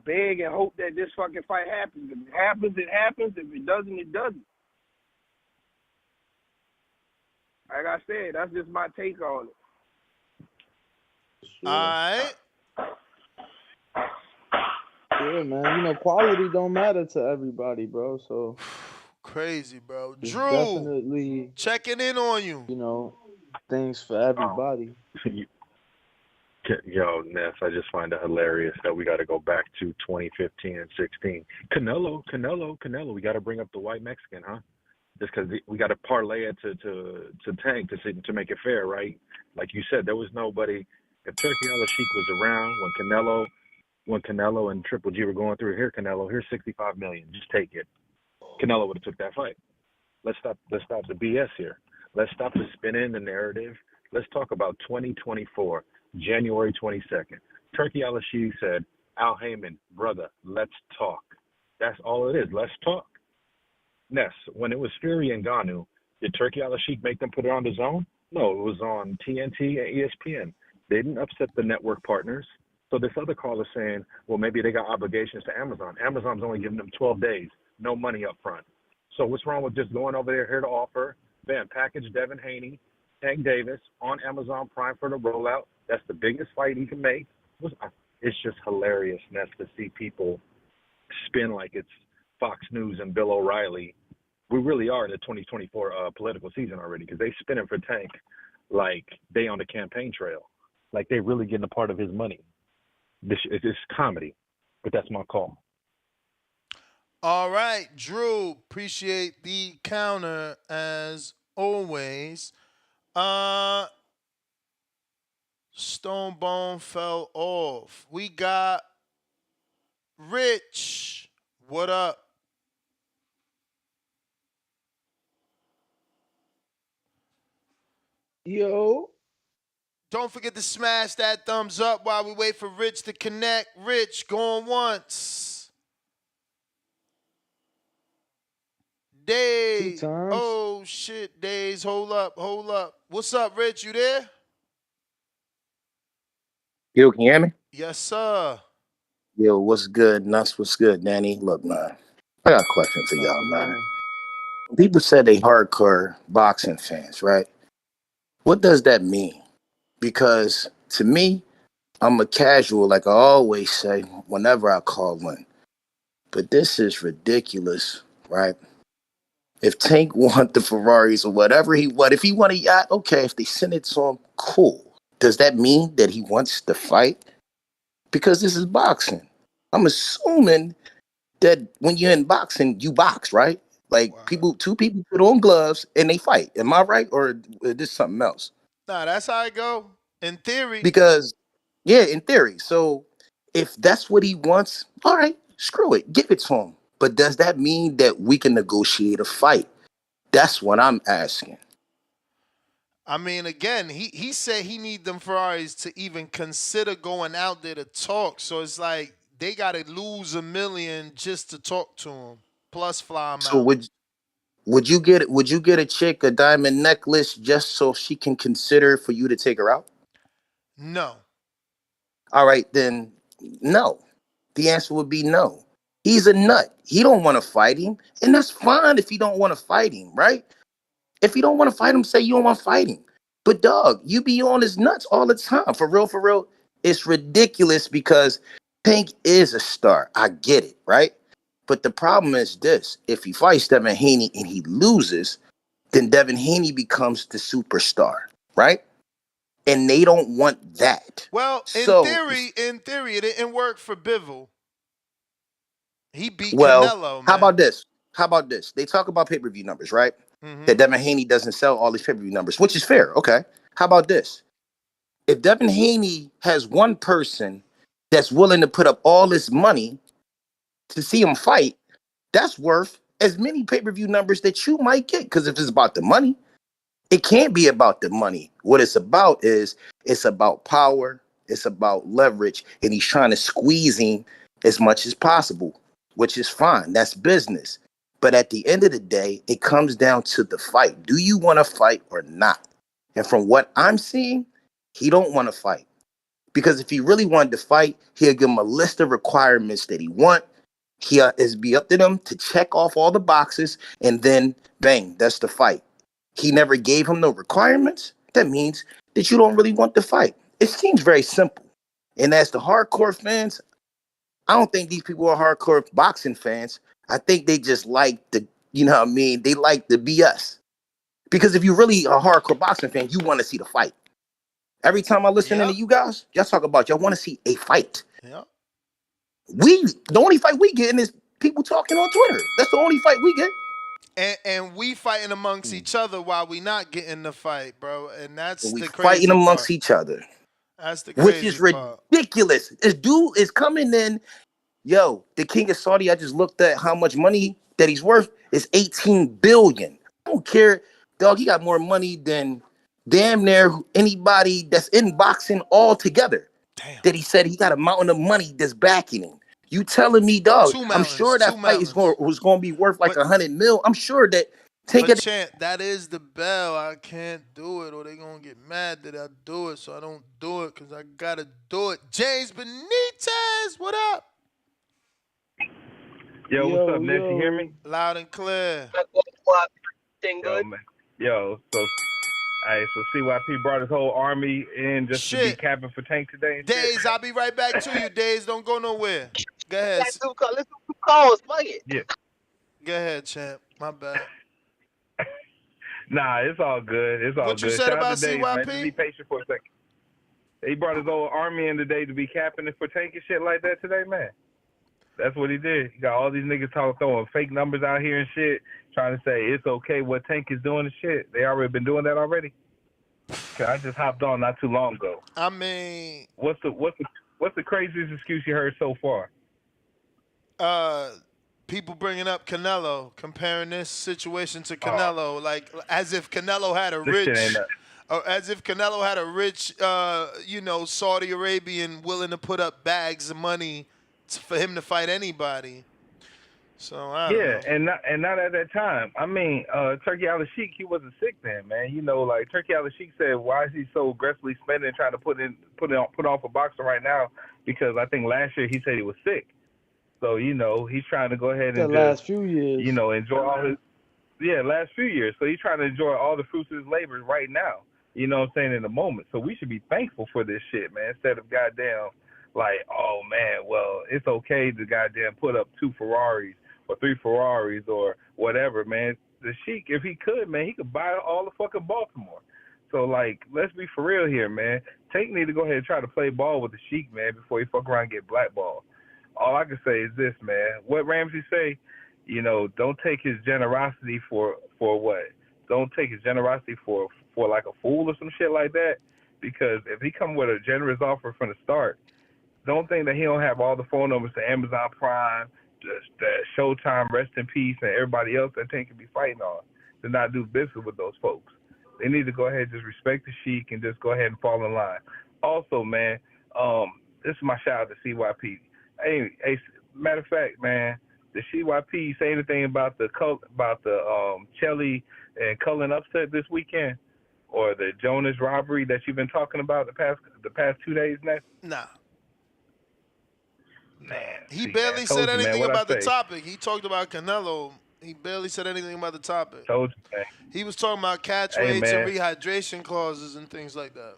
beg and hope that this fucking fight happens. If it happens, it happens. If it doesn't, it doesn't. Like I said, that's just my take on it. Sure. All right. Yeah, man. Quality don't matter to everybody, bro. So crazy, bro. Drew, definitely checking in on you. Things for everybody. Yo, Ness, I just find it hilarious that we got to go back to 2015 and 16. Canelo. We got to bring up the white Mexican, huh? Just because we got to parlay it to Tank to make it fair, right? Like you said, there was nobody. If Turki Alalshikh was around when Canelo and Triple G were going through, here's $65 million. Just take it. Canelo would have took that fight. Let's stop the BS here. Let's stop the spinning the narrative. Let's talk about 2024. January 22nd. Turki Alalshikh said, Al Heyman, brother, let's talk. That's all it is. Let's talk. Ness, when it was Fury and Ganu, did Turki Alalshikh make them put it on the zone? No, it was on TNT and ESPN. They didn't upset the network partners. So this other caller saying, well, maybe they got obligations to Amazon. Amazon's only giving them 12 days, no money up front. So what's wrong with just going over there, here to offer? Bam, package Devin Haney, Tank Davis on Amazon Prime for the rollout. That's the biggest fight he can make. It's just hilariousness to see people spin like it's Fox News and Bill O'Reilly. We really are in the 2024 political season already, because they spinning for Tank like they on the campaign trail, like they really getting a part of his money. It's comedy, but that's my call. All right, Drew, appreciate the counter as always. Stonebone fell off. We got Rich. What up? Yo. Don't forget to smash that thumbs up while we wait for Rich to connect. Rich, going once. Days. Oh, shit, Days. Hold up. What's up, Rich? You there? Yo, can you hear me? Yes, sir. Yo, what's good? Nuts, what's good, Danny? Look, man, I got a question for y'all, man. People said they hardcore boxing fans, right? What does that mean? Because to me, I'm a casual, like I always say, whenever I call in. But this is ridiculous, right? If Tank want the Ferraris or whatever if he want a yacht, okay, if they send it to him, cool. Does that mean that he wants to fight? Because this is boxing. I'm assuming that when you're in boxing, you box, right? Like two people put on gloves and they fight. Am I right, or is this something else? Nah, that's how it go. In theory. Because, yeah, in theory. So if that's what he wants, all right, screw it, give it to him. But does that mean that we can negotiate a fight? That's what I'm asking. I mean, again, he said he need them Ferraris to even consider going out there to talk. So it's like they got to lose $1 million just to talk to him, plus fly him So out. would you get a chick a diamond necklace just so she can consider for you to take her out? No. All right, then no. The answer would be no. He's a nut. He don't want to fight him, and that's fine if you don't want to fight him, right? If you don't want to fight him, say you don't want to fight him. But dog, you be on his nuts all the time. For real, it's ridiculous because Tank is a star. I get it, right? But the problem is this. If he fights Devin Haney and he loses, then Devin Haney becomes the superstar, right? And they don't want that. Well, so, in theory, it didn't work for Bivol. He beat well, Canelo, man. How about this? They talk about pay-per-view numbers, right? Mm-hmm. That Devin Haney doesn't sell all these pay-per-view numbers, which is fair. Okay. How about this? If Devin Haney has one person that's willing to put up all this money to see him fight, that's worth as many pay-per-view numbers that you might get. Because if it's about the money, it can't be about the money. What it's about is it's about power, it's about leverage, and he's trying to squeeze him as much as possible, which is fine. That's business. But at the end of the day, it comes down to the fight. Do you want to fight or not? And from what I'm seeing, he don't want to fight. Because if he really wanted to fight, he'll give him a list of requirements that he want. It's be up to them to check off all the boxes, and then bang, that's the fight. He never gave him no requirements. That means that you don't really want to fight. It seems very simple. And as the hardcore fans, I don't think these people are hardcore boxing fans. I think they just like the, you know what I mean? They like the BS. Because if you're really a hardcore boxing fan, you want to see the fight. Every time I listen to you guys, y'all talk about y'all want to see a fight. Yeah. The only fight we getting is people talking on Twitter. That's the only fight we get. And we fighting amongst each other while we not getting the fight, bro. And that's We the crazy fighting amongst part. each other. That's the Which crazy is part. ridiculous. This dude is coming in. Yo, the king of Saudi, I just looked at how much money that he's worth is 18 billion. I don't care, dog. He got more money than damn near anybody that's in boxing all together. That he said he got a mountain of money that's backing him. You telling me, dog? I'm sure that fight was going to be worth like 100 mil. I'm sure that. But Champ, that is the bell. I can't do it, or they gonna get mad that I do it. So I don't do it because I gotta do it. James Benitez, what up? Yo, what's up, Ness? You hear me? Loud and clear. Thing good. Man. Yo, so CYP brought his whole army in just to be capping for Tank today. And Days, I'll be right back to you. Days, don't go nowhere. Go ahead. Let's do calls. Fuck it. Yeah. Go ahead, Champ. My bad. Nah, it's all good. It's all what good. You said Shout about out to Dave, CYP? man. Just be patient for a second. He brought his whole army in today to be capping it for Tank and shit like that today, man. That's what he did. He got all these niggas throwing fake numbers out here and shit, trying to say it's okay what Tank is doing and shit. They already been doing that already. I just hopped on not too long ago. I mean, what's the craziest excuse you heard so far? People bringing up Canelo, comparing this situation to Canelo, like as if Canelo had a rich, Saudi Arabian willing to put up bags of money for him to fight anybody. So I don't know. and not at that time. I mean, Turki Alalshikh, he wasn't sick then, man. You know, like Turki Alalshikh said, why is he so aggressively spending, trying to put on for boxing right now? Because I think last year he said he was sick. So, you know, he's trying to go ahead and last few years. You know, enjoy all his last few years. So he's trying to enjoy all the fruits of his labor right now. You know what I'm saying, in the moment. So we should be thankful for this shit, man, instead of goddamn like, oh man, well, it's okay to goddamn put up 2 Ferraris or 3 Ferraris or whatever, man. The Sheik, if he could, man, he could buy all the fucking Baltimore. So, like, let's be for real here, man. Tank need to go ahead and try to play ball with the Sheik, man, before he fuck around and get blackballed. All I can say is this, man. What Ramsey say, you know, don't take his generosity for what? Don't take his generosity for like a fool or some shit like that. Because if he come with a generous offer from the start, don't think that he don't have all the phone numbers to Amazon Prime, the Showtime, Rest in Peace, and everybody else that Tank could be fighting on to not do business with those folks. They need to go ahead and just respect the Sheik and just go ahead and fall in line. Also, man, this is my shout out to CYP. Hey, matter of fact, man, did CYP say anything about the Chelly and Cullen upset this weekend, or the Jonas robbery that you've been talking about the past 2 days now? Nah. Man, he barely said anything about the topic. He talked about Canelo. He barely said anything about the topic. Told you, man. He was talking about catch weights and rehydration clauses and things like that.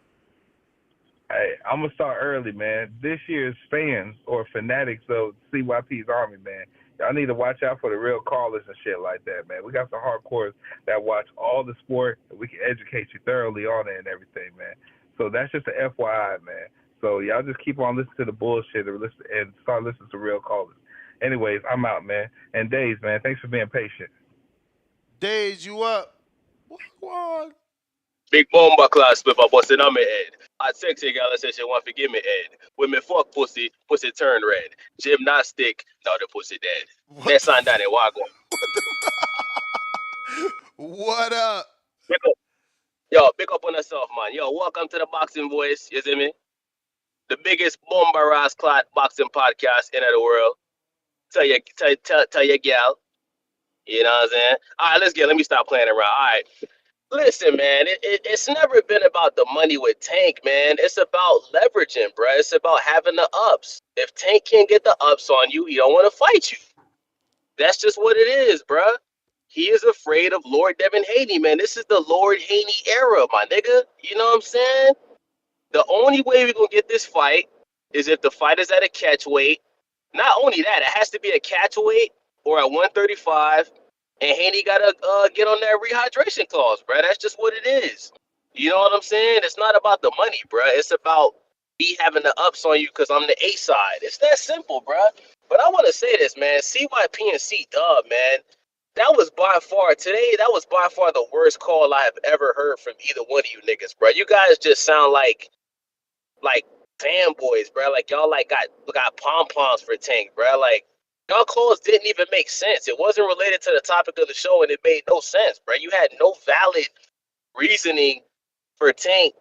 Hey, I'm going to start early, man. This year's fans or fanatics of CYP's army, man, y'all need to watch out for the real callers and shit like that, man. We got some hardcores that watch all the sport, and we can educate you thoroughly on it and everything, man. So that's just an FYI, man. So y'all just keep on listening to the bullshit and start listening to real callers. Anyways, I'm out, man. And Days, man, thanks for being patient. Days, you up? What? Big bomber class with a busting on my head. A sexy girl said she want to give me head. When me fuck pussy turn red. Gymnastic, now the pussy dead. That's on Danny Wagon. What up? Big up on yourself, man. Yo, welcome to the Boxing Voice. You see me? The biggest bomber ass clot boxing podcast in the world. Tell your gal. You know what I'm saying? All right, let me stop playing around. All right. Listen, man, it's never been about the money with Tank, man. It's about leveraging, bro. It's about having the ups. If Tank can't get the ups on you, he don't want to fight you. That's just what it is, bro. He is afraid of Lord Devin Haney, man. This is the Lord Haney era, my nigga. You know what I'm saying? The only way we're going to get this fight is if the fight is at a catch weight. Not only that, it has to be a catch weight or at 135. And Haney got to get on that rehydration clause, bro. That's just what it is. You know what I'm saying? It's not about the money, bro. It's about me having the ups on you because I'm the A side. It's that simple, bro. But I want to say this, man. CYP and C-Dub, man. That was by far the worst call I have ever heard from either one of you niggas, bro. You guys just sound like fanboys, bro. Like y'all got pom-poms for Tank, bro. Like, y'all calls didn't even make sense. It wasn't related to the topic of the show, and it made no sense, bro. You had no valid reasoning for Tank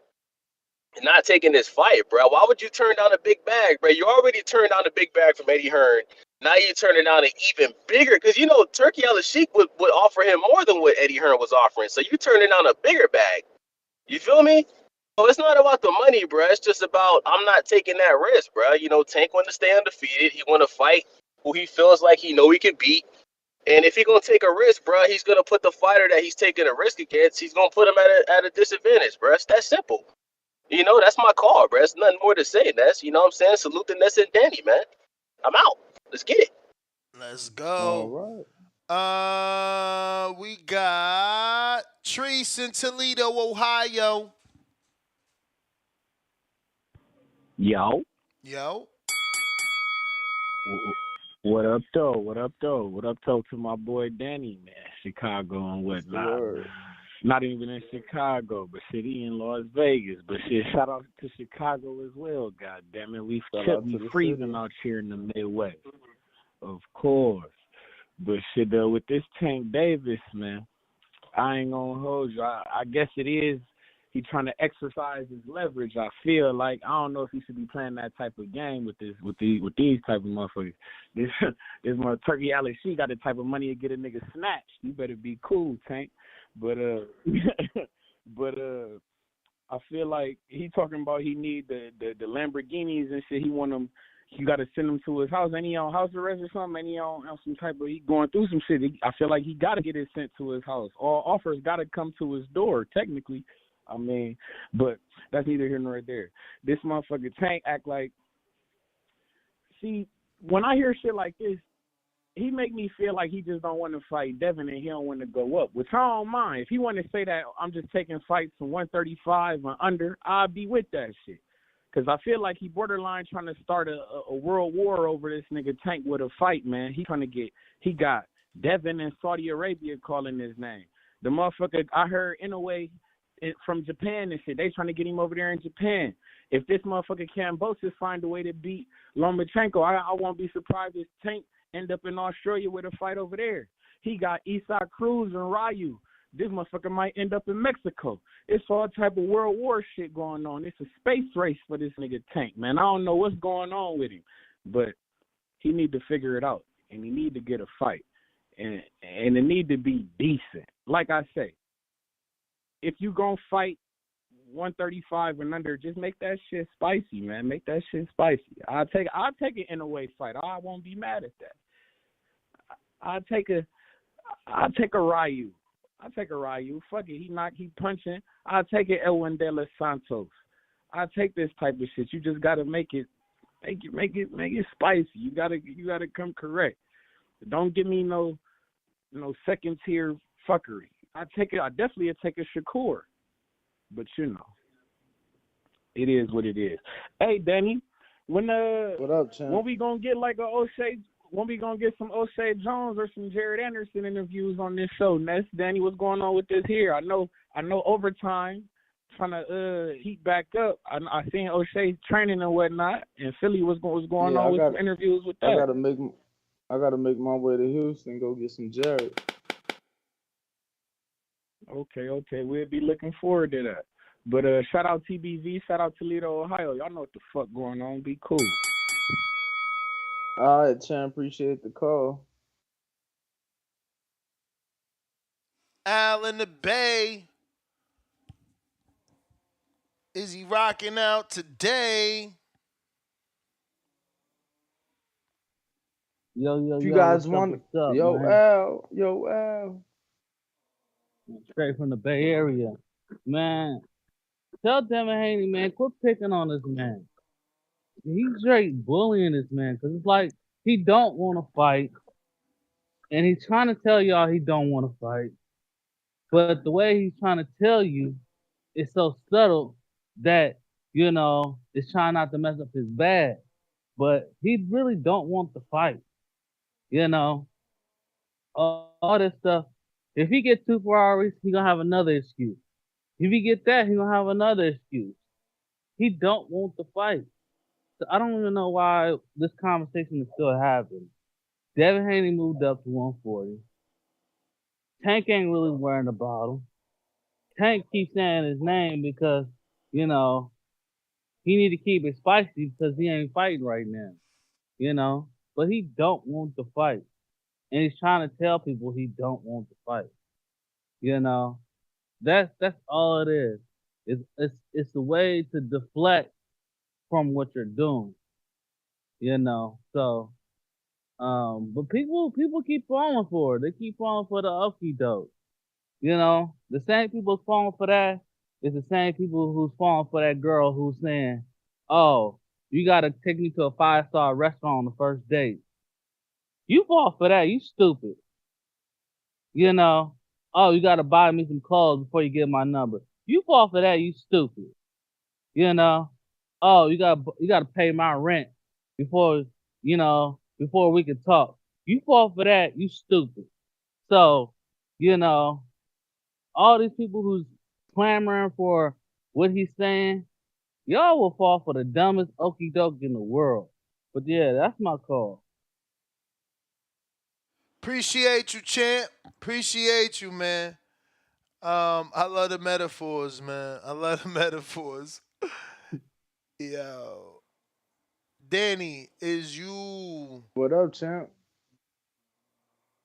not taking this fight, bro? Why would you turn down a big bag, bro? You already turned down a big bag from Eddie Hearn. Now you're turning down an even bigger, because you know Turki Alalshikh would offer him more than what Eddie Hearn was offering. So you turning down a bigger bag. You feel me? So it's not about the money, bro. It's just about I'm not taking that risk, bro. You know, Tank want to stay undefeated. He want to fight who he feels like he know he can beat. And if he's gonna take a risk, bro, he's gonna put the fighter that he's taking a risk against. He's gonna put him at a disadvantage, bro. It's that simple. You know, that's my call, bro. There's nothing more to say. That's, you know what I'm saying? Salute the Ness and Danny, man. I'm out. Let's get it. Let's All go. right. We got Treese in Toledo, Ohio. Yo. Yo. What up, though? What up, though? What up, though, to my boy Danny, man? Chicago and whatnot. Not even in Chicago, but shit, he in Las Vegas. But shit, shout out to Chicago as well, god damn it. We freezing out here in the Midwest. Of course. But shit, with this Tank Davis, man, I ain't gonna hold you. I guess it is. He trying to exercise his leverage. I feel like I don't know if he should be playing that type of game with these type of motherfuckers. This my Turki Alalshikh got the type of money to get a nigga snatched. You better be cool, Tank. But I feel like he talking about he need the Lamborghinis and shit. He want them. You got to send him to his house. Ain't he on house arrest or something? Ain't he on some type of, he going through some shit. I feel like he got to get it sent to his house. All offers got to come to his door, technically. I mean, but that's neither here nor there. This motherfucker Tank act like, see, when I hear shit like this, he make me feel like he just don't want to fight Devin and he don't want to go up, which I don't mind. If he want to say that I'm just taking fights from 135 and under, I'll be with that shit. Because I feel like he borderline trying to start a world war over this nigga Tank with a fight, man. He got Devin and Saudi Arabia calling his name. The motherfucker, I heard in a way from Japan and shit, they trying to get him over there in Japan. If this motherfucker Kambosos find a way to beat Lomachenko, I won't be surprised if Tank end up in Australia with a fight over there. He got Isak Cruz and Ryu. This motherfucker might end up in Mexico. It's all type of World War shit going on. It's a space race for this nigga Tank, man. I don't know what's going on with him, but he need to figure it out, and he need to get a fight, and it need to be decent. Like I say, if you gonna fight 135 and under, just make that shit spicy, man. Make that shit spicy. I'll take an in a way fight. I won't be mad at that. I'll take a Ryu. I'll take a Ryu. Fuck it. He punching. I'll take it Elwin De Los Santos. I'll take this type of shit. You just gotta make it spicy. You gotta come correct. Don't give me no second tier fuckery. I definitely take a Shakur. But you know, it is what it is. Hey Danny, what up, champ? When we gonna get like a O'Shea? When we gonna get some O'Shea Jones or some Jared Anderson interviews on this show? Ness, Danny, what's going on with this here? I know overtime trying to heat back up. I seen O'Shea training and whatnot, and Philly was going on with some interviews with that. I gotta make my way to Houston, go get some Jared. Okay, we'll be looking forward to that. But shout out TBV, shout out Toledo, Ohio. Y'all know what the fuck going on. Be cool. All right, champ. Appreciate the call. Al in the Bay. Is he rocking out today? Yo. If you guys want, what's up, yo man? Al. Straight from the Bay Area. Man, tell Devin Haney, man, quit picking on this man. He's straight bullying this man because it's like he don't want to fight. And he's trying to tell y'all he don't want to fight. But the way he's trying to tell you is so subtle that, it's trying not to mess up his bag. But he really don't want to fight. All this stuff. If he gets 2 Ferraris, he gonna have another excuse. If he get that, he gonna have another excuse. He don't want to fight. So I don't even know why this conversation is still happening. Devin Haney moved up to 140. Tank ain't really worrying about him. Tank keeps saying his name because, you know, he need to keep it spicy because he ain't fighting right now, you know. But he don't want to fight. And he's trying to tell people he don't want to fight. You know. That's all it is. It's a way to deflect from what you're doing. You know. So but people keep falling for it. They keep falling for the okie doke. You know, the same people falling for that is the same people who's falling for that girl who's saying, "Oh, you gotta take me to a 5-star restaurant on the first date." You fall for that, you stupid. You know, "Oh, you gotta buy me some clothes before you get my number." You fall for that, you stupid. You know, "Oh, you gotta pay my rent before before we can talk." You fall for that, you stupid. So, you know, all these people who's clamoring for what he's saying, y'all will fall for the dumbest okey doke in the world. But yeah, that's my call. Appreciate you, champ. Appreciate you, man. I love the metaphors, man. I love the metaphors. Yo, Danny, is you? What up, champ?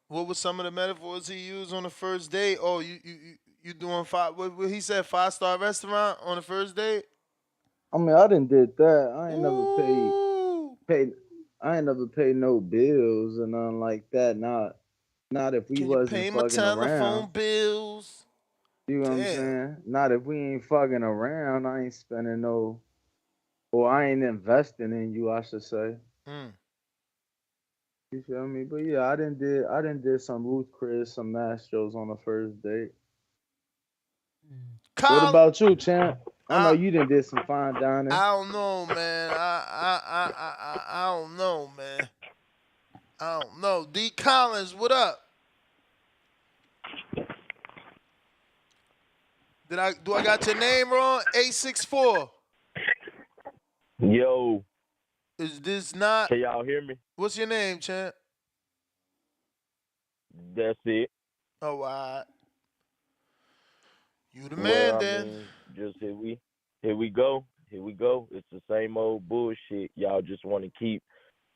What was some of the metaphors he used on the first date? Oh, you doing five? What he said? 5-star restaurant on the first date? I mean, I didn't did that. I ain't never Ooh. paid. I ain't never paid no bills or nothing like that. Not if we Can you wasn't pay my fucking around. telephone bills? You know what I'm Damn. saying? Not if we ain't fucking around. I ain't spending no, or I ain't investing in you, I should say. Mm. You feel me? But yeah, I didn't did some Ruth Chris, some Mastros on the first date. What Kyle, about you, champ? I know I you didn't did some fine dining. I don't know, man. I don't know, man. I don't know. D Collins, what up? Do I got your name wrong? 864. Yo, Is this not? can y'all hear me? What's your name, champ? That's it. Oh, all right. You the man, Well, I then. mean, just here we go. Here we go. It's the same old bullshit. Y'all just want to keep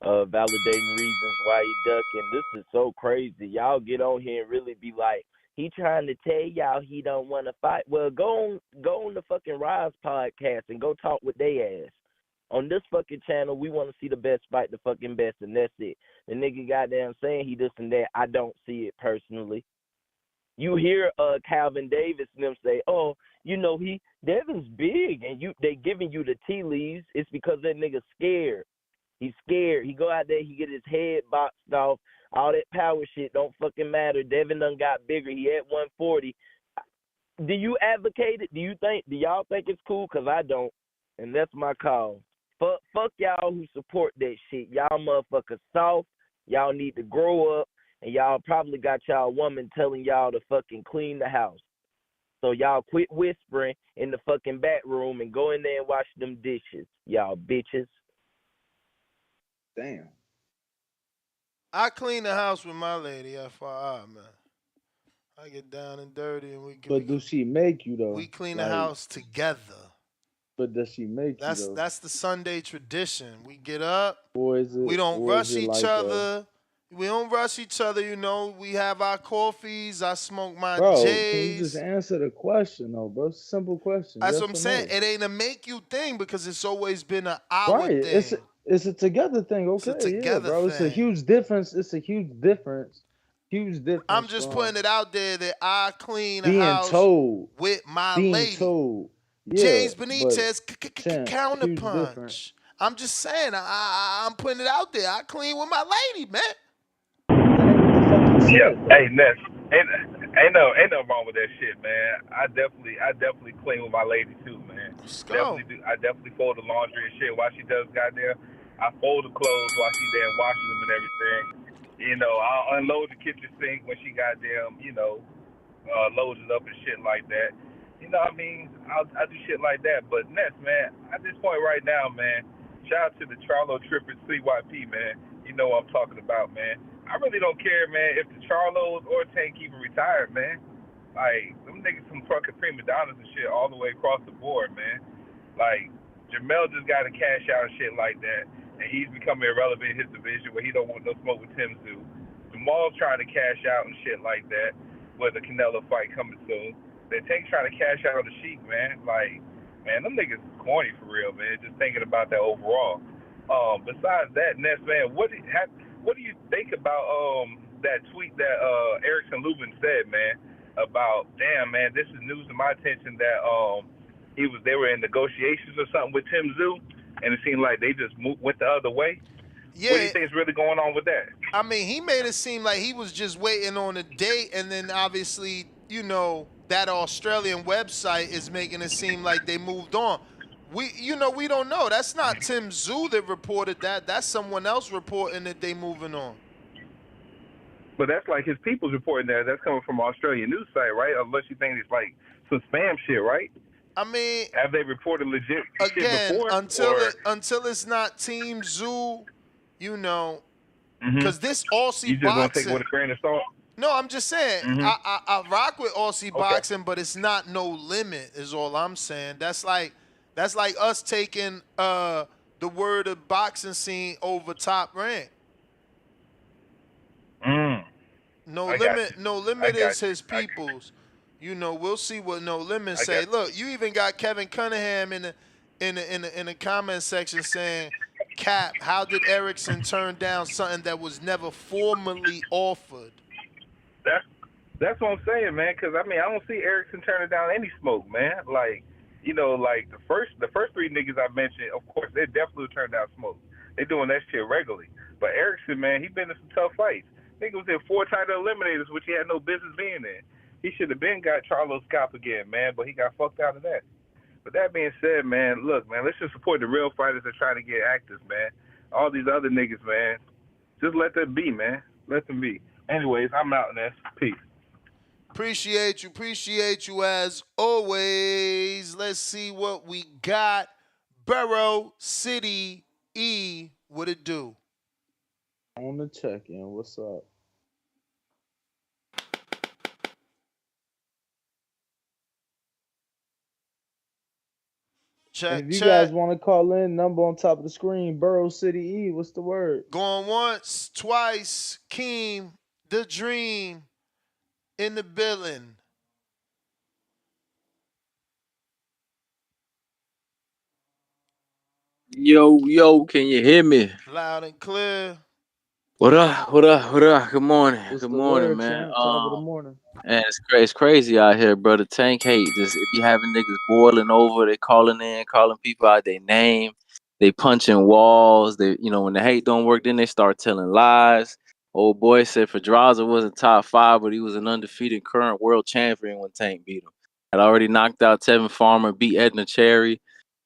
validating reasons why he ducking. This is so crazy. Y'all get on here and really be like, he trying to tell y'all he don't want to fight. Well, go on the fucking Rise podcast and go talk with they ass. On this fucking channel, we want to see the best fight the fucking best, and that's it. The nigga goddamn saying he this and that. I don't see it personally. You hear Calvin Davis and them say, "Oh, Devin's big," and they giving you the tea leaves. It's because that nigga scared. He's scared. He go out there, he get his head boxed off. All that power shit don't fucking matter. Devin done got bigger. He at 140. Do you advocate it? Do y'all think it's cool? Cause I don't, and that's my call. Fuck y'all who support that shit. Y'all motherfuckers soft. Y'all need to grow up. And y'all probably got y'all woman telling y'all to fucking clean the house. So y'all quit whispering in the fucking back room and go in there and wash them dishes, y'all bitches. Damn. I clean the house with my lady, FYI, man. I get down and dirty, and But do she make you we though? clean the Like, house together. but does she make you That's though? that's the Sunday tradition. We get up. Or is We it don't or is rush it each like a other. We don't rush each other, We have our coffees. I smoke my bro, can you just J's. answer the question though, bro? It's a simple question. That's what Yes I'm or saying. no? It ain't a make you thing because it's always been an our Right. It's a, thing. it's a together thing. It's a Okay, yeah, together bro. It's a thing. huge difference. It's a huge difference. Huge I'm difference just from putting it out there that I clean the being house told, with my being lady. told, yeah, James but Benitez champ, huge difference. counterpunch. I'm just saying, I'm putting it out there. I clean with my lady, man. That ain't what the fuck you Yeah, said hey though. Ness, ain't no wrong with that shit, man. I definitely clean with my lady too, man. Let's go. Definitely do. I definitely fold the laundry and shit while she does goddamn. I fold the clothes while she damn washes them and everything. I'll unload the kitchen sink when she goddamn, loads it up and shit like that. You know what I mean? I do shit like that. But Ness, man, at this point right now, man, shout out to the Charlo Trippers CYP, man. You know what I'm talking about, man. I really don't care, man, if the Charlos or Tank even retired, man. Like, them niggas some fucking prima donnas and shit all the way across the board, man. Like, Jamel just got to cash out and shit like that, and he's becoming irrelevant in his division where he don't want no smoke with Tim Zoo. Jamal's trying to cash out and shit like that with the Canelo fight coming soon. Then Tank's trying to cash out on the Sheik, man. Like, man, them niggas is corny for real, man. Just thinking about that overall. Besides that, Ness, man, what do you think about that tweet that Erickson Lubin said, man? About, damn, man, this is news to my attention that they were in negotiations or something with Tim Zoo, and it seemed like they just went the other way. Yeah. What do you think is really going on with that? I mean, he made it seem like he was just waiting on a date, and then obviously, you know, that Australian website is making it seem like they moved on. We don't know. That's not Tim Zoo that reported that. That's someone else reporting that they moving on. But that's like his people's reporting that. That's coming from Australian news site, right? Unless you think it's like some spam shit, right? I mean, have they reported legit shit again, before? until it's not Team Zoo, you know, because this Aussie you just boxing. want to take it with a grain of salt? No, I'm just saying I rock with Aussie boxing, but it's not no limit. Is all I'm saying. That's like us taking the word of boxing scene over Top Rank. No limit is his people's. You know, we'll see what No Limit say. Look, you even got Kevin Cunningham in the comment section saying, "Cap, how did Erickson turn down something that was never formally offered?" That's what I'm saying, man. Because I mean, I don't see Erickson turning down any smoke, man. Like, you know, like the first three niggas I mentioned, of course, they definitely turned down smoke. They doing that shit regularly. But Erickson, man, he been in some tough fights. I think it was in 4 title eliminators, which he had no business being in. He should have been got Charlo Scop again, man, but he got fucked out of that. But that being said, man, look, man, let's just support the real fighters that trying to get actors, man. All these other niggas, man, just let them be, man. Let them be. Anyways, I'm out, Ness. Peace. Appreciate you as always. Let's see what we got. Borough City E, what it do? On the check-in, what's up? If you guys want to call in, number on top of the screen, Borough City E, what's the word? Going once, twice, Keem, the Dream, in the building. Yo, can you hear me? Loud and clear. What up? Good morning. What's Good the morning, word, man. champ? Top of the morning. Man, it's crazy out here, brother. Tank hate. It be having niggas boiling over. They calling people out their name. They punching walls. They, when the hate don't work, then they start telling lies. Old boy said Pedraza wasn't top 5, but he was an undefeated current world champion when Tank beat him. Had already knocked out Tevin Farmer, beat Edna Cherry.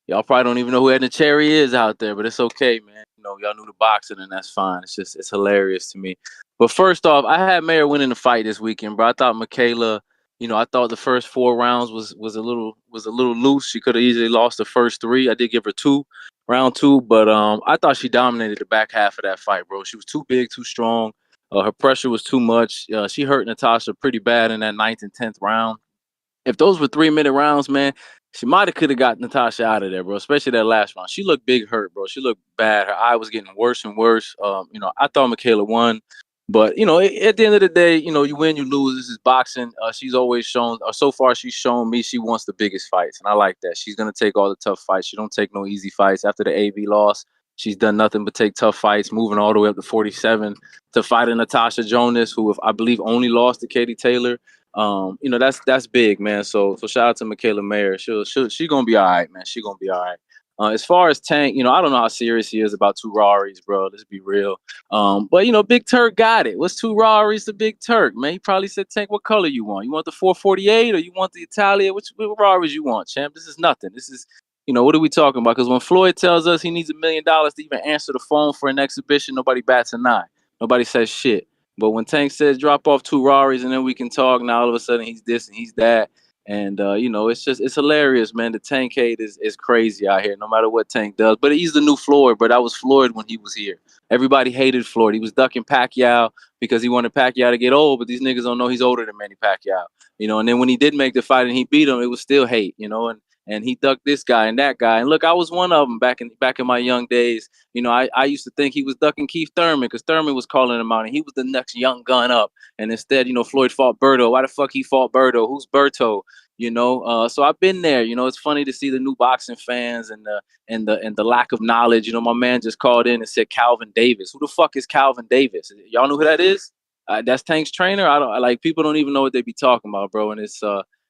Y'all probably don't even know who Edna Cherry is out there, but it's okay, man. Y'all knew the boxing, and that's fine. It's hilarious to me. But first off, I had Mayer winning the fight this weekend, bro. I thought Michaela, I thought the first 4 rounds was a little loose. She could have easily lost the first 3. I did give her 2, round 2, but I thought she dominated the back half of that fight, bro. She was too big, too strong. Her pressure was too much. She hurt Natasha pretty bad in that 9th and 10th round. If those were 3-minute rounds, man, she might have could have got Natasha out of there, bro. Especially that last round. She looked big hurt, bro. She looked bad. Her eye was getting worse and worse. I thought Michaela won. But, at the end of the day, you win, you lose. This is boxing. She's always shown, so far she's shown me she wants the biggest fights. And I like that. She's going to take all the tough fights. She don't take no easy fights. After the AB loss, she's done nothing but take tough fights, moving all the way up to 47 to fighting Natasha Jonas, who I believe only lost to Katie Taylor. That's big, man. So shout out to Michaela Mayer. She gonna be all right, man. She gonna be all right. As far as Tank, I don't know how serious he is about 2 Raris, bro. Let's be real. But Big Turk got it. What's 2 Raris to Big Turk, man? He probably said, Tank, what color you want? You want the 448 or you want the Italia? Which Raris you want, champ? This is nothing. This is, what are we talking about? Because when Floyd tells us he needs $1 million to even answer the phone for an exhibition, nobody bats an eye. Nobody says shit. But when Tank says drop off 2 Raris and then we can talk, now all of a sudden he's this and he's that. And, it's hilarious, man. The Tank hate is crazy out here, no matter what Tank does. But he's the new Floyd, but that was Floyd when he was here. Everybody hated Floyd. He was ducking Pacquiao because he wanted Pacquiao to get old, but these niggas don't know he's older than Manny Pacquiao. And then when he did make the fight and he beat him, it was still hate, and he ducked this guy and that guy. And look, I was one of them back in my young days. I used to think he was ducking Keith Thurman because Thurman was calling him out and he was the next young gun up. And instead, Floyd fought Berto. Why the fuck he fought Berto? Who's Berto? So I've been there. It's funny to see the new boxing fans and the lack of knowledge. My man just called in and said Calvin Davis. Who the fuck is Calvin Davis? Y'all know who that is? That's Tank's trainer. People don't even know what they be talking about, bro. And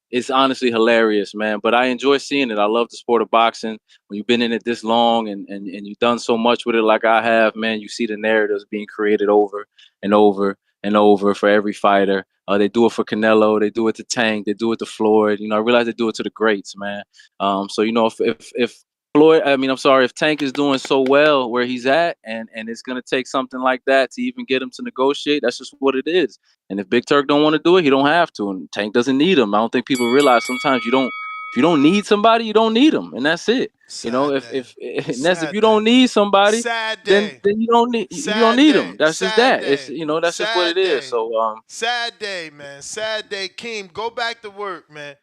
it's honestly hilarious, man. But I enjoy seeing it. I love the sport of boxing. When you've been in it this long and you've done so much with it like I have, man, you see the narratives being created over and over and over for every fighter. They do it for Canelo. They do it to Tank. They do it to Floyd. I realize they do it to the greats, man. So if Floyd, if Tank is doing so well where he's at, and it's gonna take something like that to even get him to negotiate, that's just what it is. And if Big Turk don't want to do it, he don't have to. And Tank doesn't need him. I don't think people realize sometimes if you don't need somebody, you don't need them, and that's it. If you don't need somebody, then you don't need them. That's just that. It's that's just what it is. So sad day, man. Sad day. Keem, go back to work, man.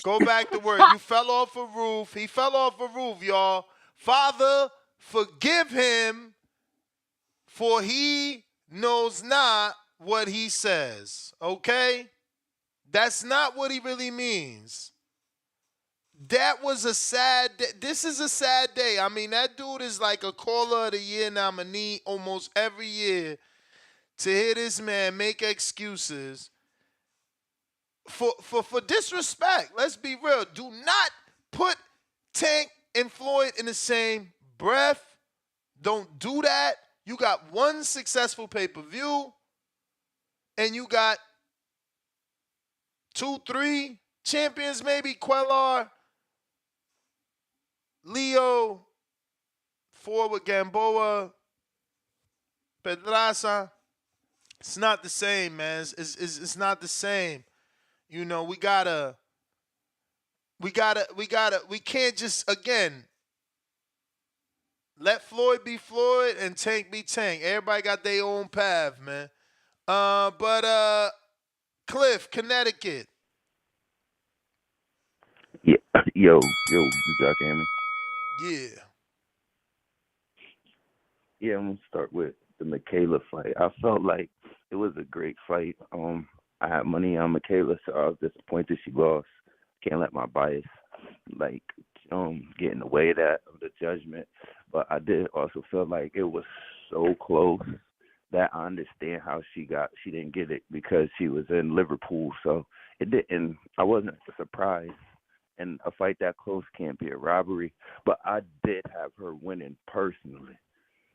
Go back to work. You fell off a roof. He fell off a roof, y'all. Father, forgive him, for he knows not what he says. Okay? That's not what he really means. That was a sad day. This is a sad day. That dude is like a Caller of the Year nominee almost every year. To hear this man make excuses for disrespect. Let's be real. Do not put Tank and Floyd in the same breath. Don't do that. You got one successful pay-per-view, and you got 2, 3 champions, maybe. Quellar, Leo, 4 with Gamboa, Pedraza. It's not the same, man. It's not the same. We can't just, again, let Floyd be Floyd and Tank be Tank. Everybody got their own path, man. But Cliff, Connecticut. Yeah, yo, you got me? Yeah. Yeah, I'm gonna start with the Michaela fight. I felt like it was a great fight. I had money on Michaela, so I was disappointed she lost. Can't let my bias get in the way of the judgment. But I did also feel like it was so close that I understand how she didn't get it because she was in Liverpool. So I wasn't surprised. And a fight that close can't be a robbery. But I did have her winning personally.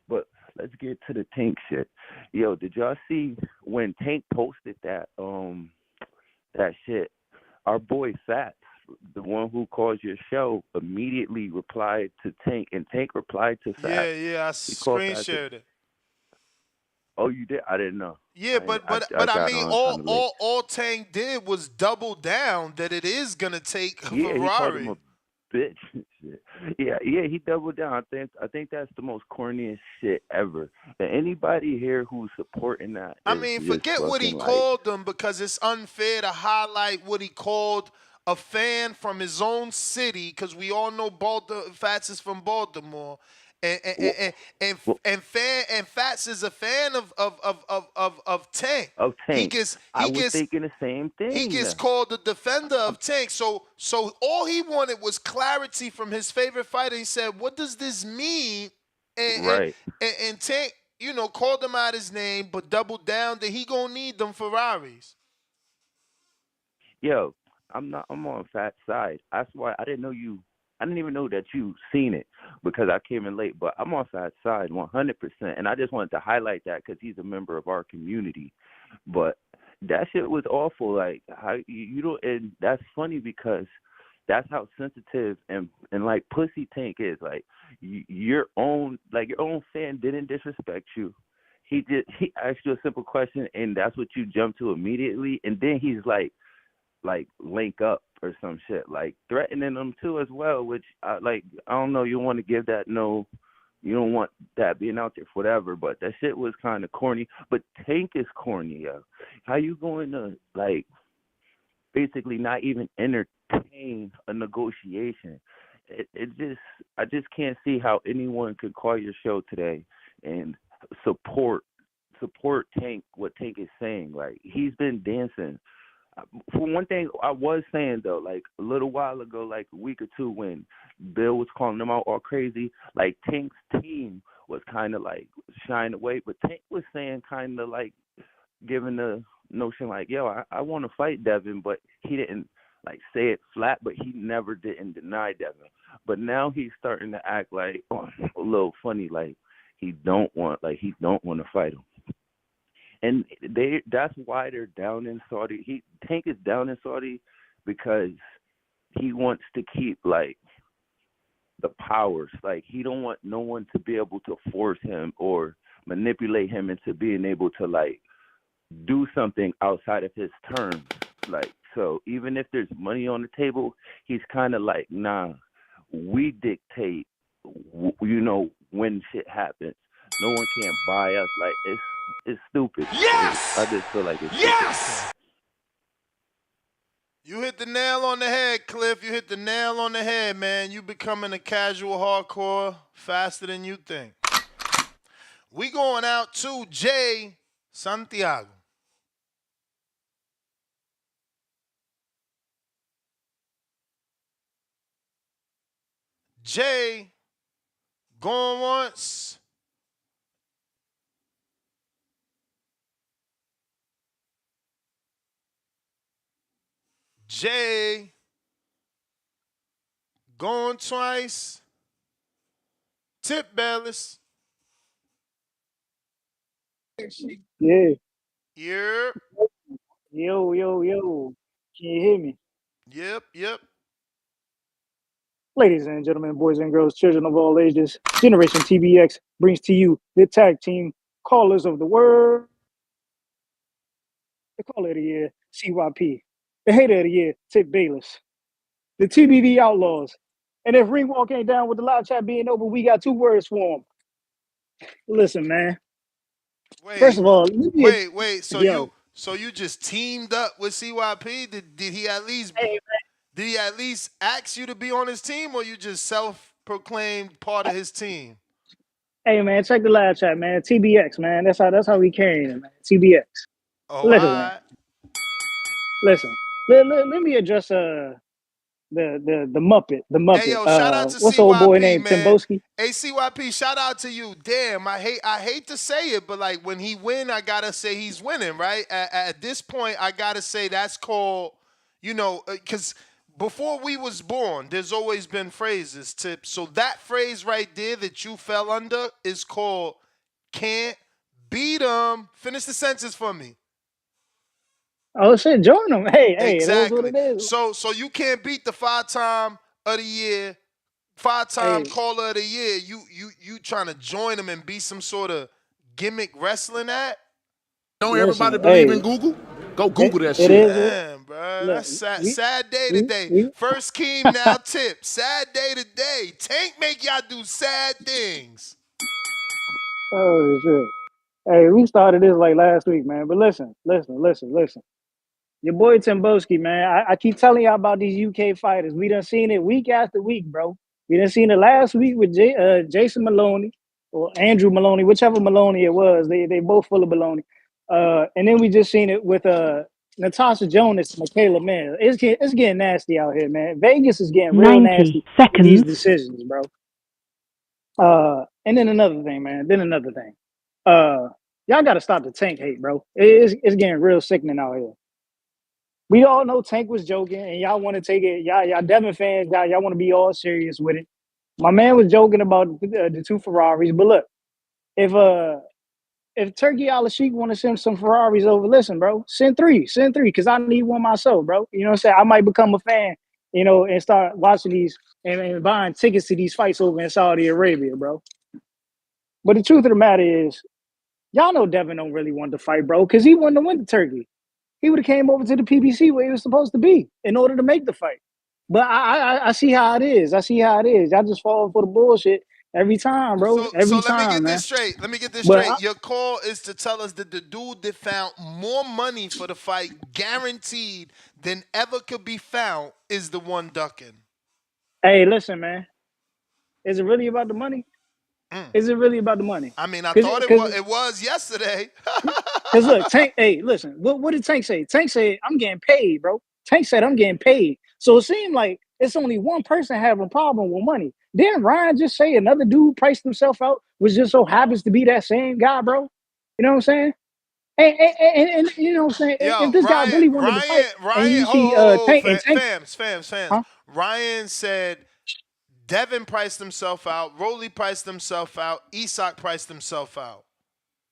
But let's get to the Tank shit. Yo, did y'all see when Tank posted that shit? Our boy Fats, the one who calls your show, immediately replied to Tank, and Tank replied to Fats. Yeah, I screen shared it. Oh, you did? I didn't know. Yeah, but all Tank did was double down that it is gonna take a Ferrari. He called him a bitch. Yeah, he doubled down. I think that's the most corniest shit ever. And anybody here who's supporting that, forget what he called them, because it's unfair to highlight what he called a fan from his own city, because we all know Fats is from Baltimore. And Fats is a fan of Tank. Of Tank. I was thinking the same thing. He gets called the defender of Tank. So all he wanted was clarity from his favorite fighter. He said, "What does this mean?" And Tank, called him out his name, but doubled down that he gonna need them Ferraris. Yo, I'm on Fat's side. That's why I didn't even know that you seen it because I came in late. But I'm on Fat's side 100%, and I just wanted to highlight that because he's a member of our community. But that shit was awful. Like how you don't, and that's funny because that's how sensitive and like pussy Tank is. Like your own fan didn't disrespect you. He asked you a simple question, and that's what you jumped to immediately. And then he's like link up or some shit, like threatening them too as well, which I don't know, you want to give that no You don't want that being out there forever, but that shit was kind of corny. But Tank is corny, yo. How you going to, like, basically not even entertain a negotiation? I just can't see how anyone could call your show today and support Tank, what Tank is saying. Like, he's been dancing. For one thing, I was saying, though, like, a little while ago, like a week or two, when Bill was calling them out all crazy, like, Tank's team was kind of, like, shying away. But Tank was saying kind of, like, giving the notion, like, yo, I want to fight Devin, but he didn't, like, say it flat, but he never didn't deny Devin. But now he's starting to act like a little funny, like he don't want to fight him. And that's why they're down in Saudi. Tank is down in Saudi because he wants to keep, like, the powers. Like, he don't want no one to be able to force him or manipulate him into being able to, like, do something outside of his terms. Like, so even if there's money on the table, he's kind of like, nah, we dictate, when shit happens. No one can buy us. Like, it's stupid. Yes! I just feel like it's yes! stupid. You hit the nail on the head, Cliff. You hit the nail on the head, man. You becoming a casual hardcore faster than you think. We going out to Jay Santiago. Jay, going once. Jay, going twice. Tip Bellis. Yeah. Yep. Yo. Can you hear me? Yep. Ladies and gentlemen, boys and girls, children of all ages, Generation TBX brings to you the tag team callers of the world. The caller of the year, CYP. The hater of the year, Tip Bayless. The TBV Outlaws. And if Ringwalk ain't down with the live chat being open, we got 2 words for him. Listen, man. First of all, wait. So yo. you just teamed up with CYP? Did he at least ask you to be on his team, or you just self-proclaimed part of his team? Hey, man, check the live chat, man. TBX, man. That's how we carrying it, man. TBX. Oh, Listen. Let me address the Muppet. The Muppet. Hey, yo, shout out to what's CYP, the old boy named man. Timboski? Hey, CYP, shout out to you. Damn, I hate to say it, but, like, when he win, I gotta say he's winning, right? At this point, I gotta say that's called, because before we was born, there's always been phrases, Tip. So that phrase right there that you fell under is called can't beat 'em. Finish the sentence for me. Oh shit, join them. Hey, Exactly. it is what it is. So you can't beat the 5-time of the year, 5-time caller of the year. You trying to join them and be some sort of gimmick wrestling act? Don't everybody believe in Google? Go Google that shit. Damn, bro. That's sad day today. First Keem, now Tip. Sad day today. Tank make y'all do sad things. Oh shit. Hey, we started this like last week, man. But listen. Your boy Timboski, man. I keep telling y'all about these UK fighters. We done seen it week after week, bro. We done seen it last week with Jason Maloney or Andrew Maloney, whichever Maloney it was. They both full of baloney. And then we just seen it with Natasha Jonas and Michaela, man. It's getting nasty out here, man. Vegas is getting real nasty with these decisions, bro. And then another thing, man. Y'all got to stop the Tank hate, bro. It's getting real sickening out here. We all know Tank was joking, and y'all want to take it. Y'all Devin fans, y'all want to be all serious with it. My man was joking about the 2 Ferraris, but look, if Turki Alalshikh want to send some Ferraris over, listen, bro, send 3, because I need one myself, bro. You know what I'm saying? I might become a fan, and start watching these and buying tickets to these fights over in Saudi Arabia, bro. But the truth of the matter is, y'all know Devin don't really want to fight, bro, because he wouldn't have went to Turkey. He would have came over to the PBC where he was supposed to be in order to make the fight. But I see how it is. Y'all just fall for the bullshit Every time, bro. So Every let me time, get man. this straight. Let me get this But straight. Your call is to tell us that the dude that found more money for the fight guaranteed than ever could be found is the one ducking. hey, listen, man. Is it really about the money? Is it really about the money? I mean, I thought it Because was. It was yesterday. look, Tank. Hey, listen. What did Tank say? Tank said, "I'm getting paid, bro." Tank said, "I'm getting paid." So it seemed like it's only one person having a problem with money. Didn't Ryan just say another dude priced himself out, which just so happens to be that same guy, bro? You know what I'm saying? And you know what I'm saying? If Yo, this guy Ryan, really wanted to fight, Ryan, and Ryan. you see Tank and Tank, Fams. huh? Ryan said Devin priced himself out. Rolly priced himself out. Isak priced himself out.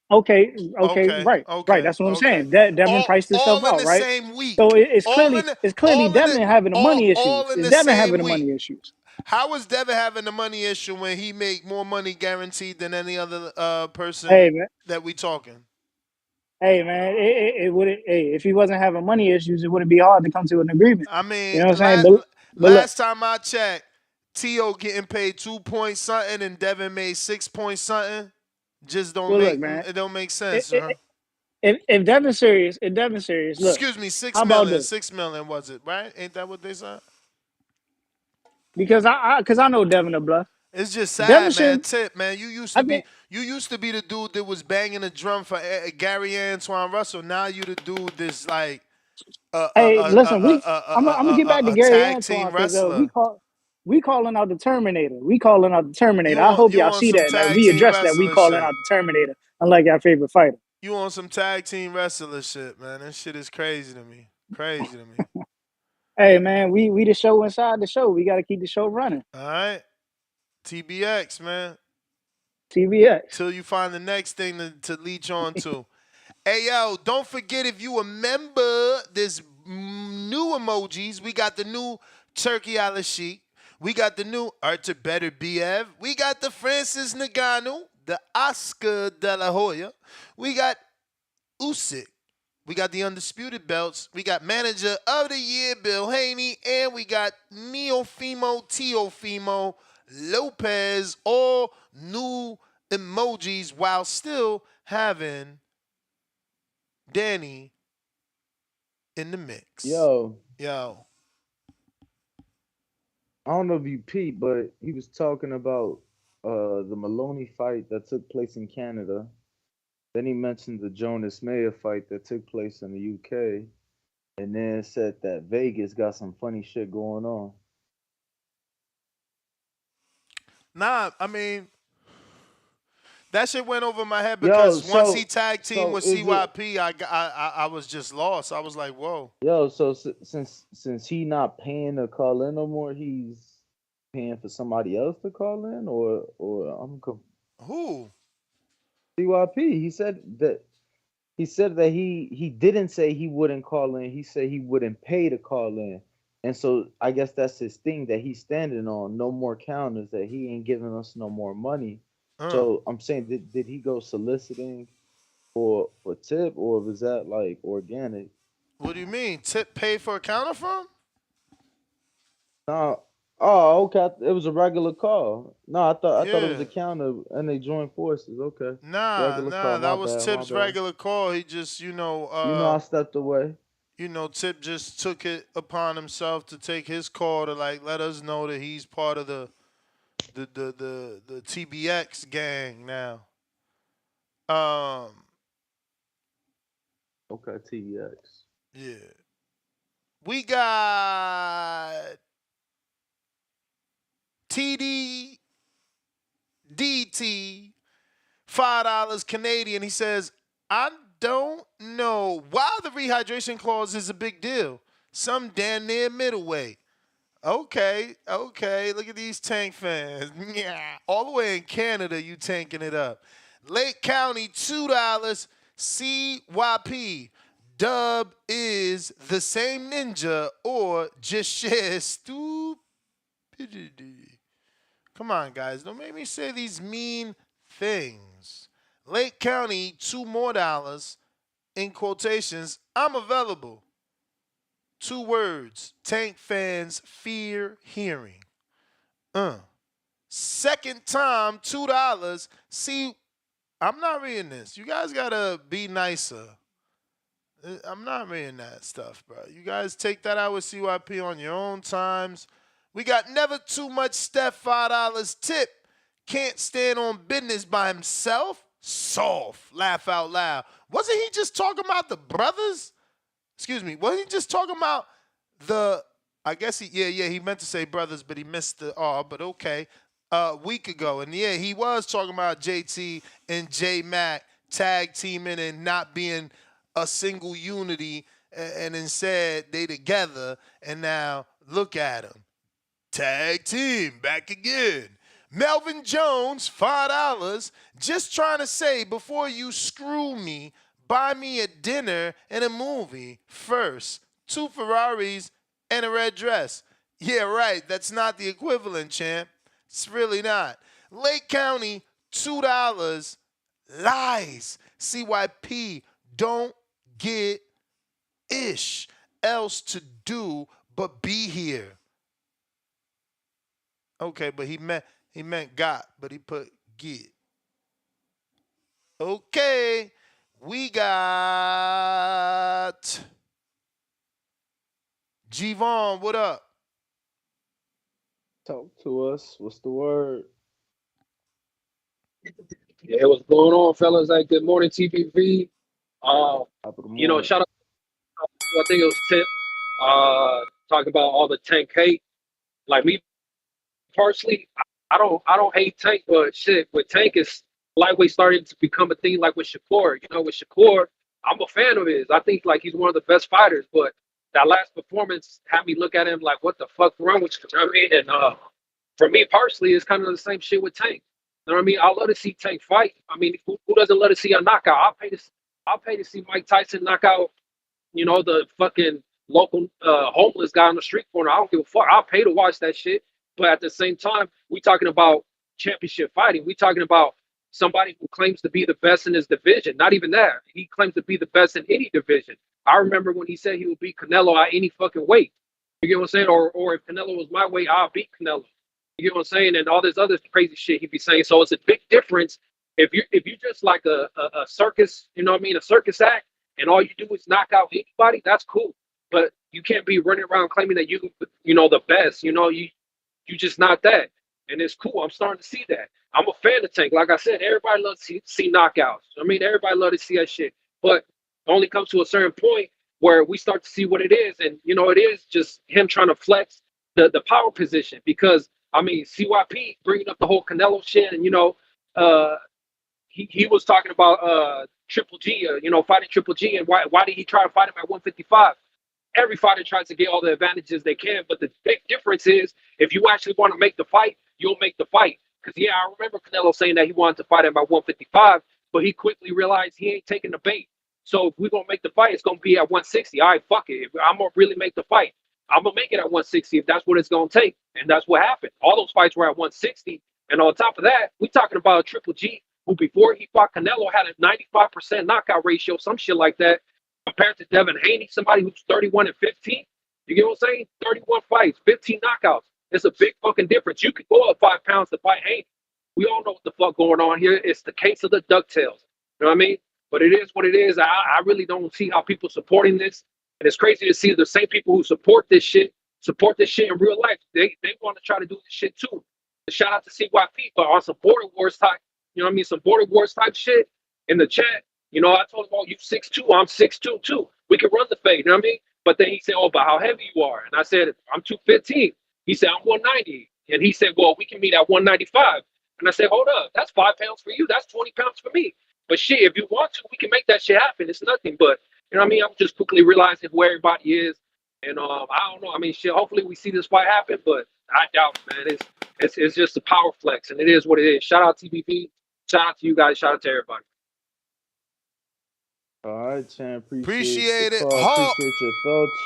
Okay, Okay, right. okay, That's what I'm okay. saying. Devin priced himself All in out, the right? same week. So it's All clearly in the, all in the, Devin having the money issues. all in It's the Devin having same the week. money issues. How was Devin having the money issue when he make more money guaranteed than any other Hey person man, that we talking? it would if he wasn't having money issues, it wouldn't be hard to come to an agreement. I You mean, know what I'm saying? But look, last time I checked, T.O. getting paid 2 point something and Devin made 6 point something. Just don't well make look, man. it don't make It, sense, huh? it, if Devin's serious, look, Excuse me, 6 how about million. this? 6 million was it, right? Ain't that what they said? Because I know Devin a bluff. It's just Devin sad, man. should. Tip, man. You used I to be think. the dude that was banging the drum for Gary Antoine Russell. Now you the dude that's like Hey, listen, I'm gonna get back to a Gary tag Antoine team because wrestler. we calling out the Terminator. We calling out the Terminator. You I want hope you y'all want see some that. That tag we team address that. We wrestler calling shit. out the Terminator, unlike our favorite fighter. You want some tag team wrestler shit, man. That shit is crazy to me. Crazy to me. Hey man, we the show inside the show. We got to keep the show running. All right. TBX, man. TBX. Till you find the next thing to leech on to. Hey, yo, don't forget if you remember this new emojis, we got the new Turki Alalshikh. We got the new Beterbiev. We got the Francis Ngannou, the Oscar De La Hoya. We got Usyk. We got the Undisputed Belts. We got Manager of the Year, Bill Haney. And we got Teofimo Lopez. All new emojis while still having Danny in the mix. Yo, Yo. I don't know if you peeped, but he was talking about the Maloney fight that took place in Canada. Then he mentioned the Jonas Mayer fight that took place in the UK, and then said that Vegas got some funny shit going on. Nah, I mean, that shit went over my head Yo, because once he tag team with is it CYP, I was just lost. I was like, whoa. yo? So since he not paying to call in no more, he's paying for somebody else to call in, or Who? CYP. He said that he didn't say he wouldn't call in. He said he wouldn't pay to call in. And so I guess that's his thing that he's standing on. No more counters, that he ain't giving us no more money. So I'm saying, did he go soliciting for tip, or was that like organic? What do you mean? Tip pay for a counter from? No. Oh, okay. It was a regular call. No, I thought it was Yeah. a counter and they joined forces. Okay. Nah, Regular call. that My was bad. My Tip's bad. regular call. He just, I stepped away. Tip just took it upon himself to take his call to like let us know that he's part of the TBX gang now. Okay, TX. Yeah. We got TDDT, $5 Canadian. He says, I don't know why the rehydration clause is a big deal. Some damn near middleweight. Okay. Look at these tank fans. Yeah. All the way in Canada, you tanking it up. Lake County, $2. CYP. Dub is the same ninja or just share stupidity. Come on, guys. Don't make me say these mean things. Lake County, $2 more in quotations. I'm available. 2 words. Tank fans fear hearing. Second time, $2. See, I'm not reading this. You guys gotta be nicer. I'm not reading that stuff, bro. You guys take that out with CYP on your own times. We got never too much Steph, $5 tip. Can't stand on business by himself. Soft. Laugh out loud. Wasn't he just talking about the brothers? Excuse me. Wasn't he just talking about the? I guess he meant to say brothers, but he missed the R. But okay, a week ago, and yeah, he was talking about JT and J Mac tag teaming and not being a single unity, and instead they together. And now look at him, tag team back again. Melvin Jones, $5. Just trying to say, before you screw me, buy me a dinner and a movie first. 2 Ferraris and a red dress. Yeah, right. That's not the equivalent, champ. It's really not. Lake County, $2. Lies. CYP, don't get ish else to do but be here. Okay, but he meant got, but he put get. Okay, we got Gervonta. What up? Talk to us. What's the word? Yeah, what's going on, fellas? Hey, good morning, TBV. Shout out. I think it was Tip. Talking about all the Tank hate. Like me personally, I don't hate Tank, but shit, with Tank is lightweight starting to become a thing. Like with Shakur, with Shakur, I'm a fan of his. I think like he's one of the best fighters. But that last performance had me look at him like, what the fuck wrong with you? You know what I mean? And for me personally, it's kind of the same shit with Tank. You know what I mean? I love to see Tank fight. I mean, who doesn't love to see a knockout? I'll pay to see Mike Tyson knock out, the fucking local homeless guy on the street corner. I don't give a fuck. I'll pay to watch that shit. But at the same time, we talking about championship fighting. We talking about somebody who claims to be the best in his division. Not even that. He claims to be the best in any division. I remember when he said he would beat Canelo at any fucking weight. You get what I'm saying? Or if Canelo was my weight, I'll beat Canelo. You get what I'm saying? And all this other crazy shit he'd be saying. So it's a big difference if you just like a circus, you know what I mean, a circus act, and all you do is knock out anybody. That's cool, but you can't be running around claiming that the best. You just not that, and it's cool. I'm starting to see that. I'm a fan of Tank. Like I said, everybody loves to see knockouts. I mean, everybody loves to see that shit, but it only comes to a certain point where we start to see what it is, and it is just him trying to flex the power position because. I mean, CYP bringing up the whole Canelo shit, and he was talking about Triple G, fighting Triple G, and why did he try to fight him at 155? Every fighter tries to get all the advantages they can, but the big difference is if you actually want to make the fight, you'll make the fight. Because I remember Canelo saying that he wanted to fight him at 155, but he quickly realized he ain't taking the bait. So if we're gonna make the fight, it's gonna be at 160. All right, fuck it. If I'm gonna really make the fight, I'm gonna make it at 160 if that's what it's gonna take. And that's what happened. All those fights were at 160. And on top of that, we're talking about a Triple G who before he fought Canelo had a 95% knockout ratio, some shit like that, compared to Devin Haney, somebody who's 31 and 15. You get what I'm saying? 31 fights, 15 knockouts. It's a big fucking difference. You could go up 5 pounds to fight Haney. We all know what the fuck going on here. It's the case of the DuckTales. You know what I mean? But it is what it is. I really don't see how people supporting this. And it's crazy to see the same people who support this shit in real life. They want to try to do this shit too. Shout out to CYP, but on some border wars type, some border wars type shit in the chat. I told him, oh, you 6'2", I'm 6'2" too. We can run the fade, you know what I mean? But then he said, oh, but how heavy you are? And I said, I'm 215. He said, I'm 190. And he said, well, we can meet at 195. And I said, hold up, that's 5 pounds for you. That's 20 pounds for me. But shit, if you want to, we can make that shit happen. It's nothing. But, you know what I mean? I'm just quickly realizing who everybody is. And I don't know. I mean, shit, hopefully we see this fight happen, but I doubt it, man. It's just a power flex, and it is what it is. Shout out TBV. Shout out to you guys. Shout out to everybody. All right, champ. Appreciate it. Appreciate your thoughts.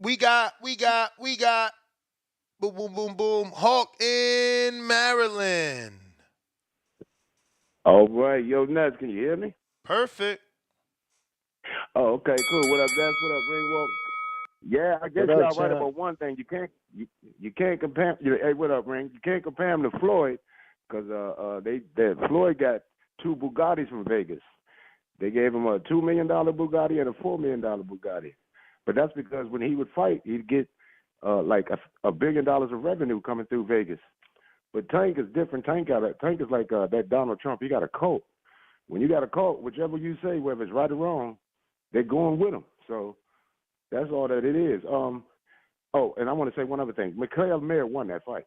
We got boom, boom, boom, boom. Hawk in Maryland. All right. Yo, Ness, can you hear me? Perfect. Oh, okay, cool. What up, Ness? What up, Ringwalk? Yeah, I guess What up, y'all right champ? about one thing. You can't compare. Hey, what up, Ring? You can't compare him to Floyd because Floyd got two Bugattis from Vegas. They gave him a $2 million Bugatti and a $4 million Bugatti. But that's because when he would fight, he'd get like $1 billion of revenue coming through Vegas. But Tank is different. Tank is like that Donald Trump. He got a cult. When you got a cult, whichever you say, whether it's right or wrong, they're going with him. So that's all that it is. Oh, and I want to say one other thing. Michaela won that fight.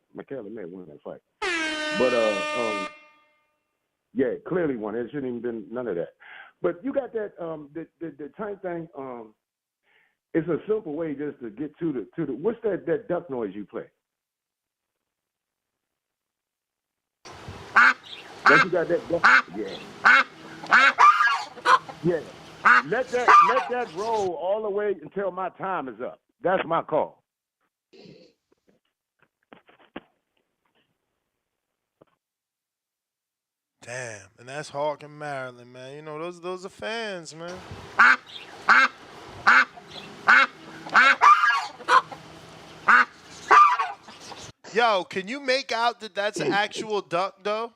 But yeah, clearly won. It shouldn't even been none of that. But you got that the Tank thing. It's a simple way just to get to the what's that duck noise you play? Don't you got that duck? Yeah. Yeah. Let that roll all the way until my time is up. That's my call. Damn, and that's Hawk in Maryland, man. You know, those are fans, man. Yo, can you make out that that's an actual duck, though?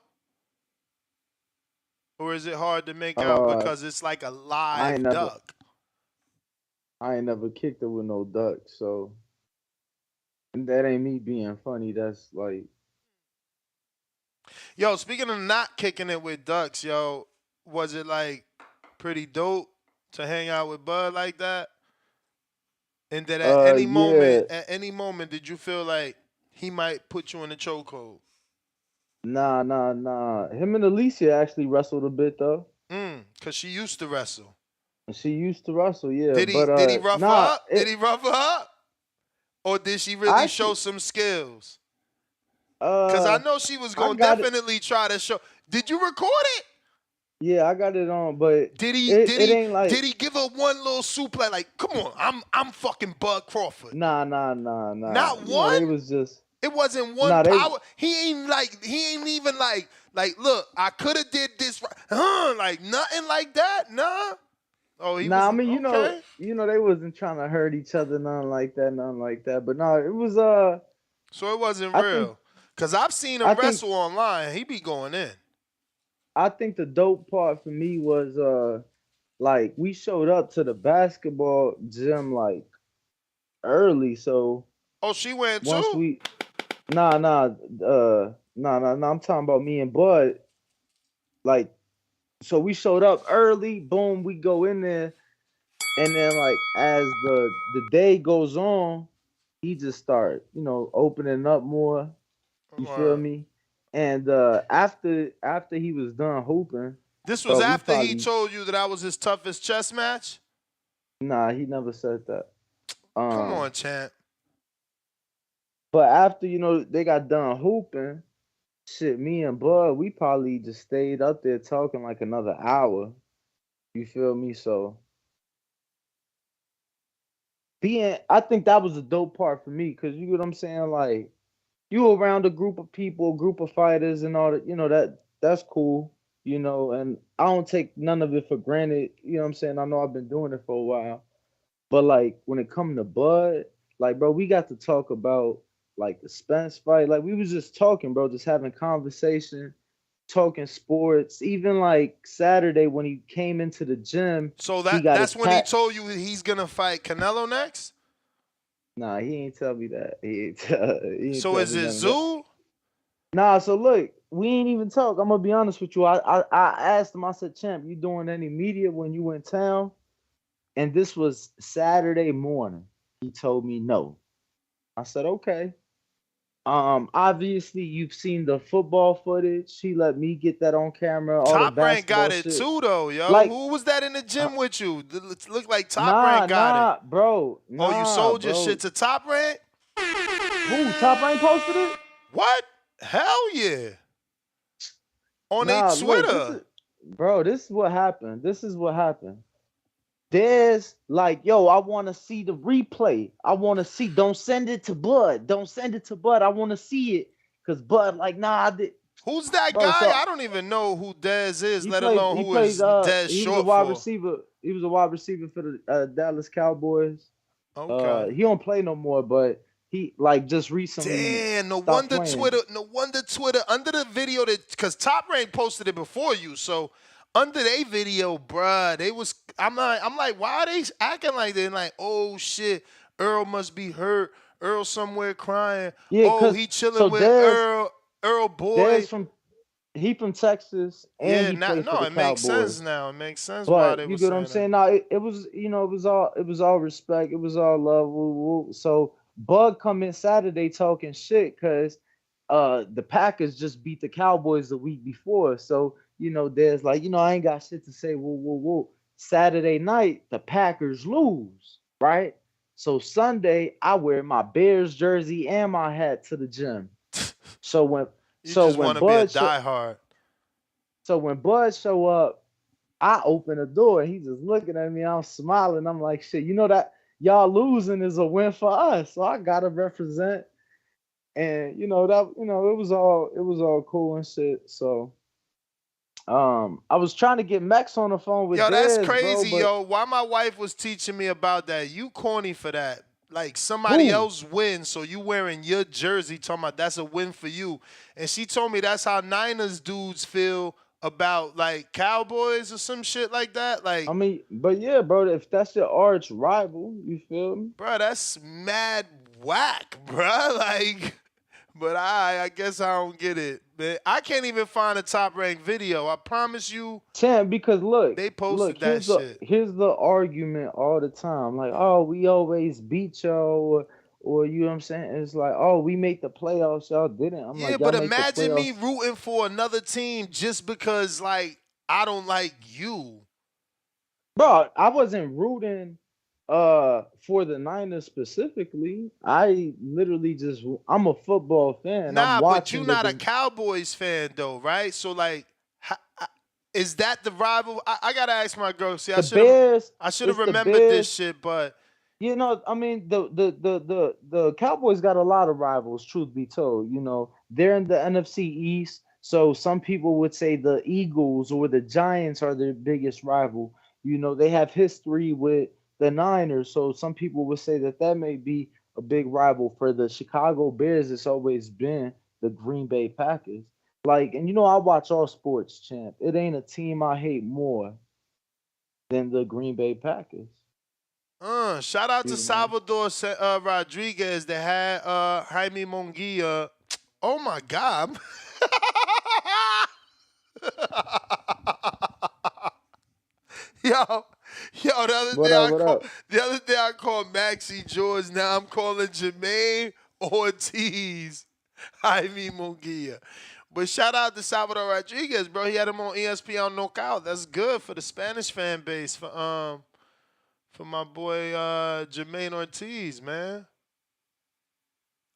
Or is it hard to make out because it's like a live duck? I ain't never kicked it with no duck, so that ain't me being funny. That's like, yo, speaking of not kicking it with ducks, yo, was it like pretty dope to hang out with Bud like that? And that at any moment, did you feel like he might put you in a chokehold? Nah. Him and Alicia actually wrestled a bit though. Cause she used to wrestle. She used to wrestle, yeah. Did he rough her up? Did he rough her up? Or did she really show some skills? Because I know she was going to definitely try to show. Did you record it? Yeah, I got it on, but did he give her one little suplex like, come on, I'm fucking Bud Crawford? Nah. Not you one? Know, it was just it wasn't one power. He ain't even like look, I could have did this like nothing like that. Nah. Oh, he was, I mean, you know, they wasn't trying to hurt each other, nothing like that. But no, it was So it wasn't real. Cause I've seen him wrestle online. He be going in. I think the dope part for me was like we showed up to the basketball gym like early, so she went once too? Nah, I'm talking about me and Bud. Like, so we showed up early, boom, we go in there, and then like as the day goes on, he just start, opening up more. You feel me? And after he was done hooping, this was after he told you that I was his toughest chess match? Nah, he never said that. Come on, champ. But after they got done hooping, shit, me and Bud, we probably just stayed up there talking like another hour. You feel me? So I think that was the dope part for me, because you know what I'm saying, like you around a group of people, group of fighters and all that, that's cool, and I don't take none of it for granted, you know what I'm saying? I know I've been doing it for a while. But like when it come to Bud, like bro, we got to talk about like the Spence fight. Like we was just talking, bro, just having conversation, talking sports. Even like Saturday when he came into the gym. So that's when he told you he's gonna fight Canelo next? Nah, he ain't tell me that. He ain't so is it Zoo? Nah, so look, we ain't even talk. I'm gonna be honest with you. I asked him, I said, Champ, you doing any media when you in town? And this was Saturday morning. He told me no. I said, okay. Obviously you've seen the football footage. He let me get that on camera. Top Rank got it too, though, yo. Like, who was that in the gym with you? It looked like Top Rank got it. Bro. You sold your shit to Top Rank? Who? Top Rank posted it? What? Hell yeah. On their Twitter. This is what happened. There's like, yo, I want to see the replay. I want to see. Don't send it to Bud. I want to see it. Because Bud, like, nah. Who's that guy? I don't even know who Dez is, let alone who is Dez short for. He was a wide receiver for the Dallas Cowboys. Okay. He don't play no more, but he like just recently Damn, no stopped wonder playing. Twitter under the video because Top Rank posted it before you. So under their video, bruh, I'm like, why are they acting like they're like, oh shit, Earl must be hurt. Earl somewhere crying. Yeah, Oh, cause he chilling so with Earl Dez boy. he from Texas and Yeah, he played for the it makes sense Cowboys. now. It makes sense why they But you were get what I'm saying that. saying? Now it was it was all respect, it was all love. Woo, woo. So Bug come in Saturday talking shit because the Packers just beat the Cowboys the week before. So there's like I ain't got shit to say. Woo woo woo. Saturday night the Packers lose, right? So Sunday I wear my Bears jersey and my hat to the gym. So when You so just when want to be a Bud diehard. so when Bud show up, I open the door and he just looking at me. I'm smiling. I'm like, shit, that y'all losing is a win for us. So I gotta represent. And it was all cool and shit. So I was trying to get Max on the phone with Yo, that's Dez, bro, crazy, but yo. Why my wife was teaching me about that? You corny for that. Like somebody who? else wins, so you wearing your jersey, talking about that's a win for you. And she told me that's how Niners dudes feel about like Cowboys or some shit like that. I Like, mean, but yeah, bro, if that's your arch rival, you feel me? bro, that's mad whack, bro. Like, but I guess I don't get it. Man, I can't even find a top ranked video. I promise you, Champ, because they look, posted that shit. here's the argument all the time. Like, oh, we always beat y'all, or you know what I'm saying? It's like, oh, we made the playoffs, y'all didn't. I'm Yeah, like, y'all but make the imagine me playoffs. rooting for another team just because, like, I don't like you. Bro, I wasn't rooting for the Niners specifically. I literally just I'm a football fan. I'm Nah, but you watching not a the Cowboys fan though, right? So like, is that the rival? I gotta ask my girl. See, the Bears. I should have It's the remembered this Bears. shit, but I mean, the Cowboys got a lot of rivals. Truth be told, they're in the NFC East, so some people would say the Eagles or the Giants are their biggest rival. They have history with the Niners, so some people would say that may be a big rival for the Chicago Bears. It's always been the Green Bay Packers. Like, and I watch all sports, champ. It ain't a team I hate more than the Green Bay Packers. shout out to You know. Salvador Rodriguez that had Jaime Munguia. Oh my God. Yo, the other What day up? What up? I called Maxie George. Now I'm calling Jermaine Ortiz, Jaime Munguia. But shout out to Salvador Rodriguez, bro. He had him on ESPN Knockout. That's good for the Spanish fan base. For my boy Jermaine Ortiz, man.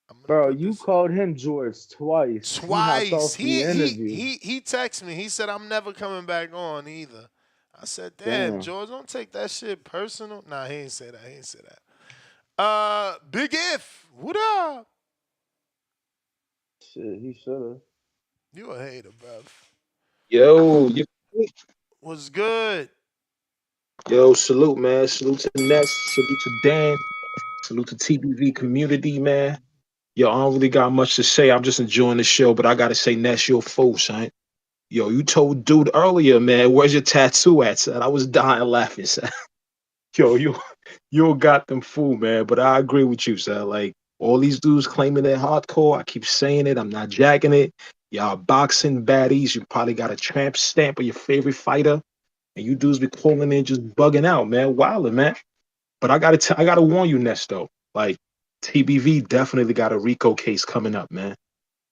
I'm gonna Bro, put you this called him George twice. He hopped twice. off the He interview. he he texted me. He said I'm never coming back on either. I said, damn, Damn. George, don't take that shit personal. Nah, he ain't say that. He ain't say that. Big If, what up? Shit, he should have. You a hater, bruv. Yo, you, What's good? yo, salute, man. Salute to Ness. Salute to Dan. Salute to TBV community, man. Yo, I don't really got much to say. I'm just enjoying the show, but I gotta say, Ness, you're a fool, son. Yo, you told dude earlier, man, where's your tattoo at, son? I was dying laughing, son. Yo, you got them fool, man. But I agree with you, son. Like all these dudes claiming they're hardcore. I keep saying it. I'm not jacking it. Y'all boxing baddies. You probably got a tramp stamp of your favorite fighter. And you dudes be calling in just bugging out, man. Wildin', man. But I gotta warn you, Nesto. Like, TBV definitely got a RICO case coming up, man.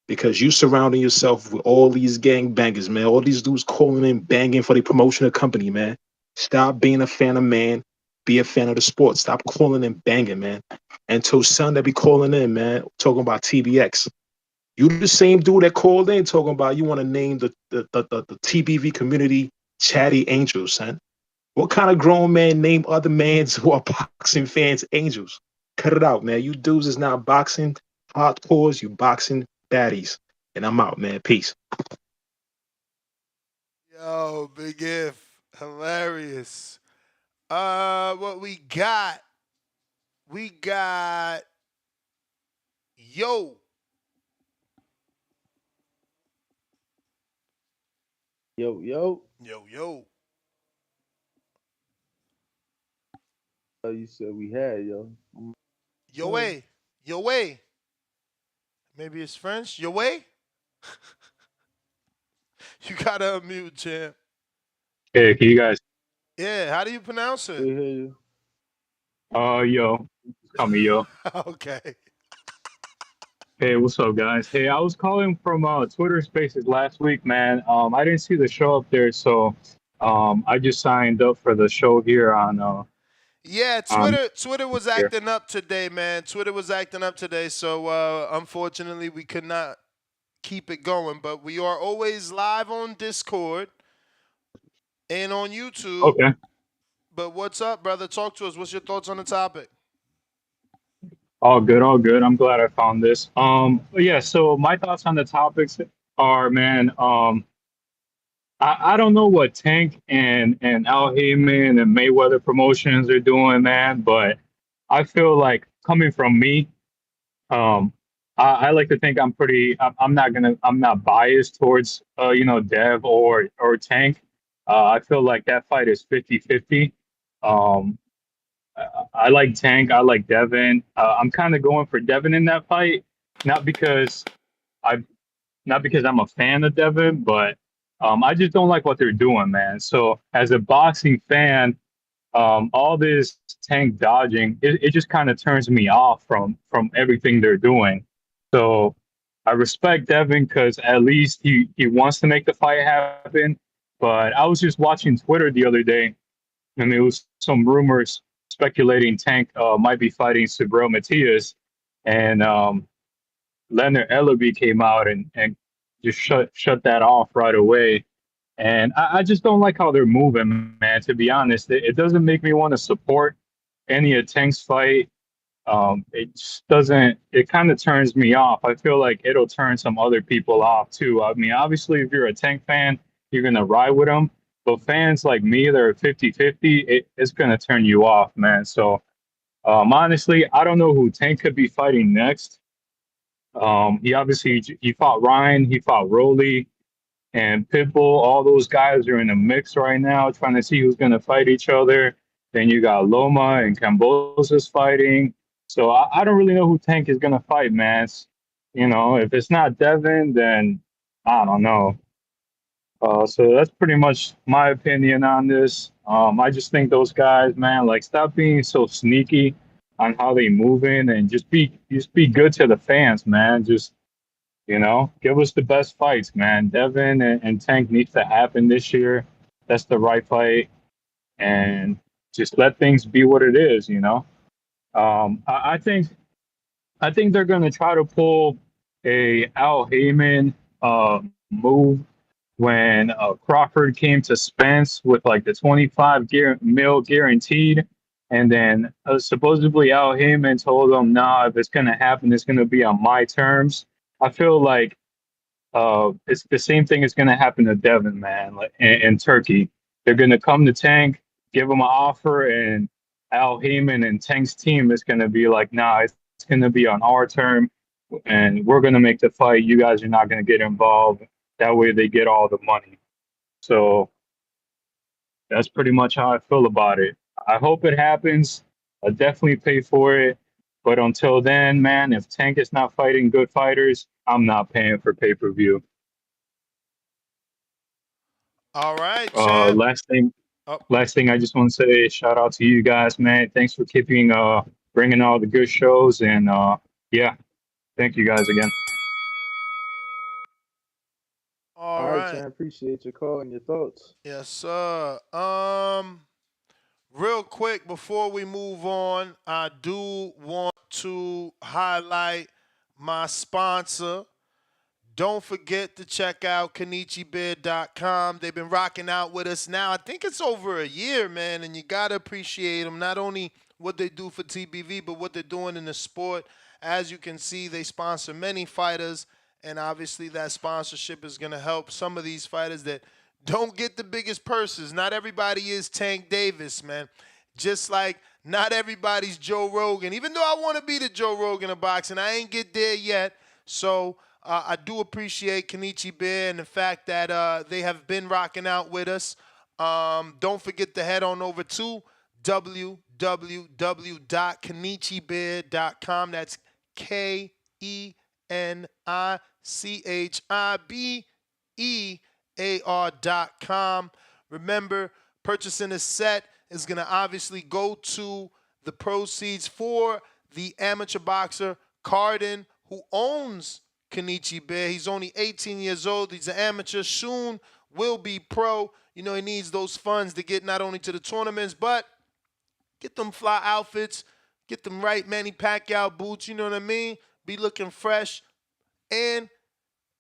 Because you surrounding yourself with all these gang bangers, man. All these dudes calling in, banging for the promotion of the company, man. Stop being a fan of man. Be a fan of the sport. Stop calling in banging, man. And to son that be calling in, man, talking about TBX. You the same dude that called in talking about you want to name the TBV community Chatty Angels, son. What kind of grown man name other mans who are boxing fans angels? Cut it out, man. You dudes is not boxing hardcores, you boxing baddies. And I'm out, man. Peace. Yo, Big If. Hilarious. What we got? We got Yo. Yo, yo. Yo. Oh, you said we had, yo. Yo way. Yo way. Maybe it's French. Yo way. You gotta unmute, champ. Hey, can you guys? Yeah, how do you pronounce it? We hear you. Yo, call me yo. Okay. Hey, what's up, guys? Hey, I was calling from Twitter Spaces last week, man. I didn't see the show up there, so I just signed up for the show here Yeah, on Twitter was here. acting up today, man. Twitter was acting up today, so unfortunately we could not keep it going. But we are always live on Discord and on YouTube. Okay. But what's up, brother? Talk to us. What's your thoughts on the topic? All good, all good. I'm glad I found this. Yeah, so my thoughts on the topics are, man, I don't know what Tank and Al Heyman and Mayweather promotions are doing, man, but I feel like coming from me, Um, I like to think I'm pretty. I'm not biased towards Dev or Tank. I feel like that fight is 50-50. Um, I like Tank. I like Devin. I'm kind of going for Devin in that fight, not because I not because I'm a fan of Devin, but I just don't like what they're doing, man. So as a boxing fan, all this Tank dodging, it just kind of turns me off from everything they're doing. So I respect Devin because at least he wants to make the fight happen. But I was just watching Twitter the other day, and there was some rumors speculating Tank might be fighting Subriel Matias, and Leonard Ellerby came out and just shut that off right away. And I just don't like how they're moving, man. To be honest, it doesn't make me want to support any of Tank's fight. It just doesn't. It kind of turns me off. I feel like it'll turn some other people off too. I mean, obviously, if you're a Tank fan, you're gonna ride with him. But fans like me that are 50-50, it's gonna turn you off, man. So honestly, I don't know who Tank could be fighting next. He fought Ryan, he fought Rolly and Pitbull. All those guys are in a mix right now, trying to see who's going to fight each other. Then you got Loma and Cambosa's fighting. So I don't really know who Tank is going to fight, man. If it's not Devin, then I don't know. So that's pretty much my opinion on this. I just think those guys, man, like stop being so sneaky on how they move in and just be good to the fans, man. Just give us the best fights, man. Devin and Tank needs to happen this year. That's the right fight, and just let things be what it is. I think they're going to try to pull a Al Heyman move when Crawford came to Spence with like the 25 mil guaranteed. And then supposedly Al Heyman told him, nah, if it's going to happen, it's going to be on my terms. I feel like it's the same thing is going to happen to Devin, man, like in Turkey. They're going to come to Tank, give him an offer, and Al Heyman and Tank's team is going to be like, nah, it's going to be on our term, and we're going to make the fight. You guys are not going to get involved. That way they get all the money. So that's pretty much how I feel about it. I hope it happens. I'll definitely pay for it. But until then, man, if Tank is not fighting good fighters, I'm not paying for pay-per-view. All right, champ. Last thing I just want to say, shout out to you guys, man. Thanks for bringing all the good shows. And yeah, thank you guys again. All right, Chan. Appreciate your call and your thoughts. Yes, sir. Real quick before we move on, I do want to highlight my sponsor. Don't forget to check out KenichiBid.com. They've been rocking out with us now. I think it's over a year, man, and you got to appreciate them. Not only what they do for TBV, but what they're doing in the sport. As you can see, they sponsor many fighters, and obviously that sponsorship is going to help some of these fighters that don't get the biggest purses. Not everybody is Tank Davis, man. Just like Not everybody's Joe Rogan. Even though I want to be the Joe Rogan of boxing, I ain't get there yet. So I do appreciate Kenichi Bear and the fact that they have been rocking out with us. Don't forget to head on over to www.kenichibear.com. That's KENICHIBEAR.com. Remember, purchasing a set is going to obviously go to the proceeds for the amateur boxer Cardin, who owns Kenichi Bear. He's only 18 years old. He's an amateur. Soon will be pro. You know, he needs those funds to get not only to the tournaments, but get them fly outfits, get them right Manny Pacquiao boots, you know what I mean? Be looking fresh. And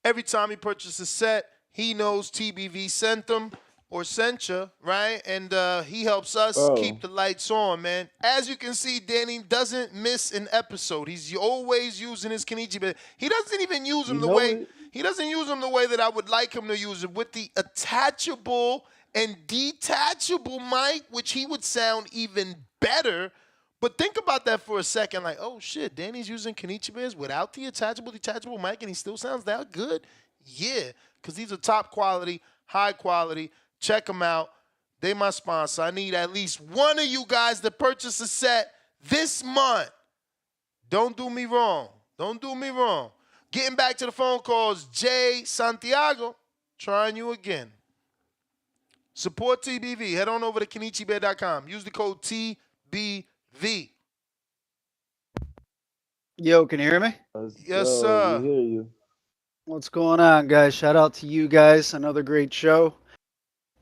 every time he purchases a set, he knows TBV sent them or sent you, right? And he helps us keep the lights on, man. As you can see, Danny doesn't miss an episode. He's always using his Kenichi, but he doesn't even use them the way that I would like him to use it, with the attachable and detachable mic, which he would sound even better. But think about that for a second, like, oh shit, Danny's using Kenichi Bears without the attachable, detachable mic, and he still sounds that good? Yeah, because these are top quality, high quality. Check them out. They my sponsor. I need at least one of you guys to purchase a set this month. Don't do me wrong. Don't do me wrong. Getting back to the phone calls, Jay Santiago, trying you again. Support TBV. Head on over to KenichiBear.com. Use the code TBV. Yo, can you hear me? Yes, sir. We hear you. What's going on, guys? Shout out to you guys. Another great show.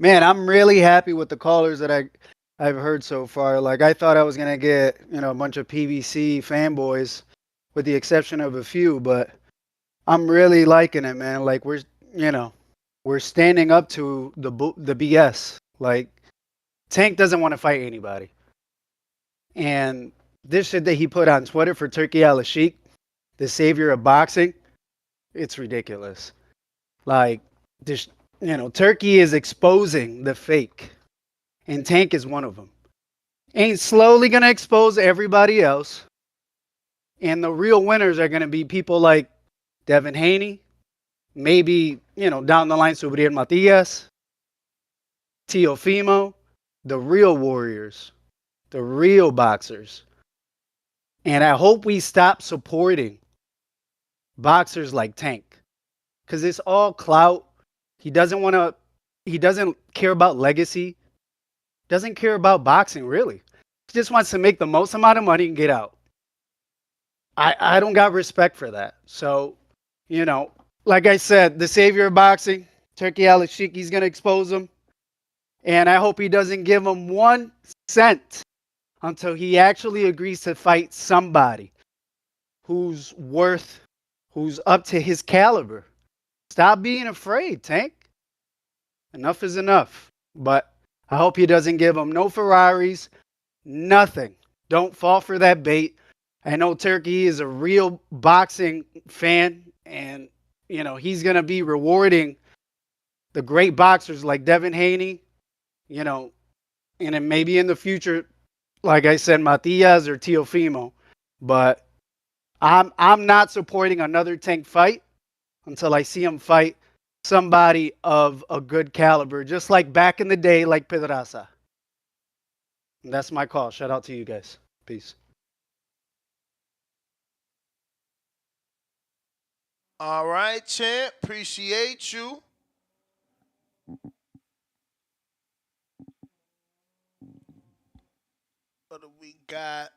Man, I'm really happy with the callers that I've heard so far. Like, I thought I was gonna get, a bunch of PBC fanboys, with the exception of a few, but I'm really liking it, man. Like, we're standing up to the BS. Like, Tank doesn't want to fight anybody. And this shit that he put on Twitter for Turki Alalshikh, the savior of boxing, it's ridiculous. Like, this, Turkey is exposing the fake, and Tank is one of them. Ain't slowly going to expose everybody else, and the real winners are going to be people like Devin Haney, maybe, down the line, Subriel Matias, Teofimo, the real warriors, the real boxers. And I hope we stop supporting boxers like Tank, because it's all clout. He doesn't care about legacy, doesn't care about boxing, really. He just wants to make the most amount of money and get out. I don't got respect for that. So, like I said, the savior of boxing, Turki Alalshikh, he's going to expose him. And I hope he doesn't give him 1 cent until he actually agrees to fight somebody who's up to his caliber. Stop being afraid, Tank. Enough is enough. But I hope he doesn't give him no Ferraris, nothing. Don't fall for that bait. I know Turkey is a real boxing fan, and, he's going to be rewarding the great boxers like Devin Haney, and then maybe in the future, like I said, Matias or Teofimo. But I'm not supporting another Tank fight until I see him fight somebody of a good caliber, just like back in the day, like Pedraza. And that's my call. Shout out to you guys. Peace. All right, champ. Appreciate you. What do we got?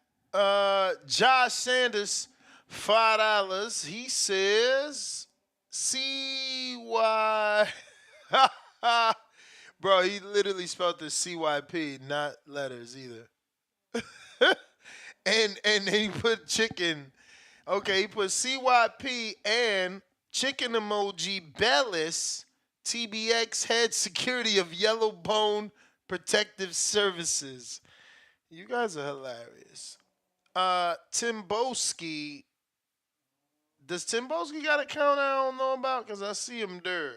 Josh Sanders, $5. He says, CY. Bro, he literally spelled the CYP, not letters either. and then he put chicken. Okay, he put CYP and chicken emoji Bellis, TBX head security of Yellow Bone Protective Services. You guys are hilarious. Timboski. Does Timboski got a count I don't know about? Because I see him there.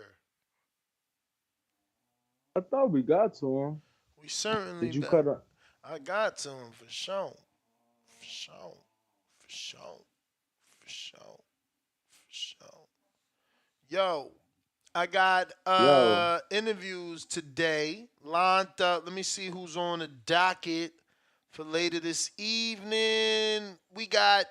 I thought we got to him. We certainly Did you cut up? I got to him for sure. For sure. For sure. For sure. For sure. Yo, I got Yo, interviews today lined up. Let me see who's on the docket for later this evening. We got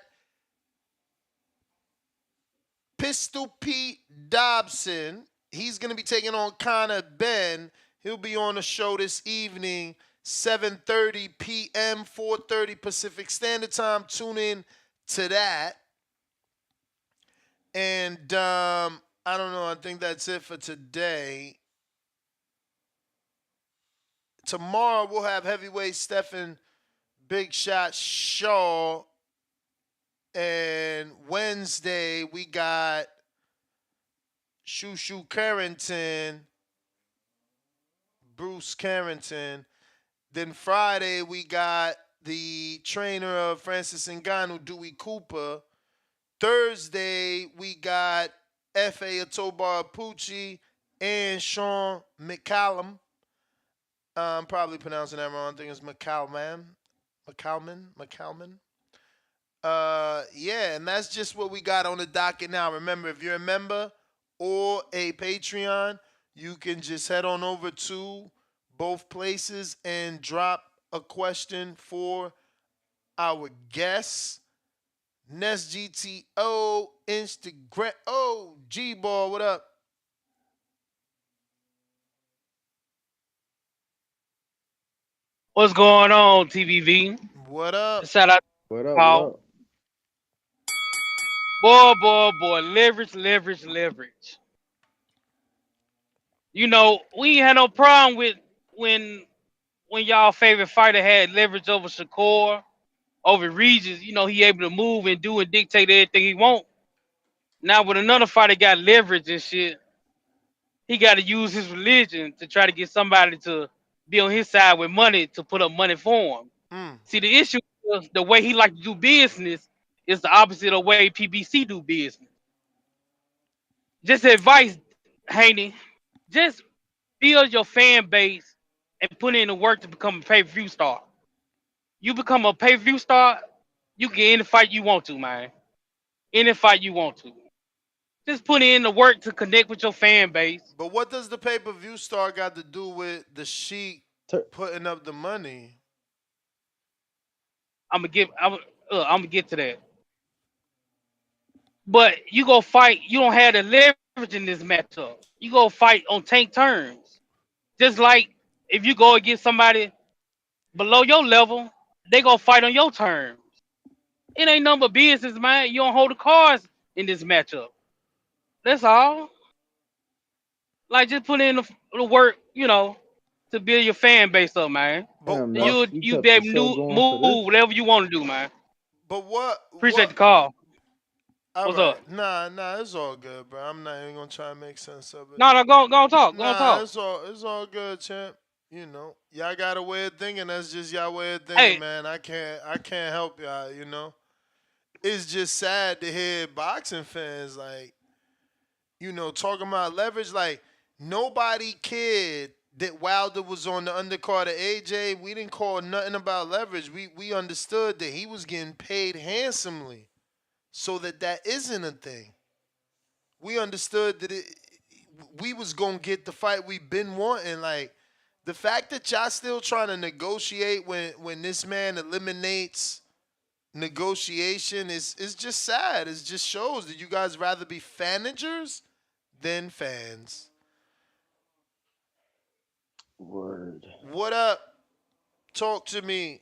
Pistol Pete Dobson. He's going to be taking on Connor Ben. He'll be on the show this evening, 7:30 p.m., 4:30 Pacific Standard Time. Tune in to that. And I don't know. I think that's it for today. Tomorrow we'll have heavyweight Stephen Big Shot Shaw. And Wednesday we got Shushu Carrington, Bruce Carrington. Then Friday we got the trainer of Francis Ngannou, Dewey Cooper. Thursday we got F.A. Atobar Pucci and Sean McCallum. I'm probably pronouncing that wrong. I think it's McCallman. Yeah, and that's just what we got on the docket now. Remember, if you're a member or a Patreon, you can just head on over to both places and drop a question for our guests. Nest GTO, Instagram. Oh, G-Ball, what up? What's going on, TVV? What up? Shout out what to up? What Paul. up? Boy, leverage. You know, we ain't had no problem with when when y'all favorite fighter had leverage over Shakur, over Regis. You know, he able to move and do and dictate everything he want. Now with another fighter got leverage and shit, he got to use his religion to try to get somebody to be on his side with money to put up money for him. Mm. See, the issue is the way he like to do business is the opposite of the way PBC do business. Just advice, Haney. Just build your fan base and put in the work to become a pay-per-view star. You become a pay-per-view star, you can get any fight you want to, man. Any fight you want to. Just put in the work to connect with your fan base. But what does the pay-per-view star got to do with the Sheik Tur- putting up the money? I'm gonna get to that. But you go fight, you don't have the leverage in this matchup. You go fight on tank terms. Just like if you go against somebody below your level, they go fight on your terms. It ain't number business, man. You don't hold the cards in this matchup. That's all. Like just put in the work, to build your fan base up, man. But Damn, And what? Ness, you you kept be the able show to going for move this? whatever you want to do, man. But what? Appreciate What? the call. All What's right. up? Nah, it's all good, bro. I'm not even gonna try to make sense of it. No, go on talk. Go on Nah, talk. it's all good, champ. You know, y'all got a way of thinking. That's just y'all way of thinking, Hey, man. I can't help y'all. It's just sad to hear boxing fans talking about leverage. Like nobody cared that Wilder was on the undercard of AJ. We didn't call nothing about leverage. We understood that he was getting paid handsomely, so that isn't a thing. We understood that we was gonna get the fight we've been wanting. Like the fact that y'all still trying to negotiate when this man eliminates negotiation is just sad. It just shows that you guys rather be fanagers than fans. Word. What up? Talk to me,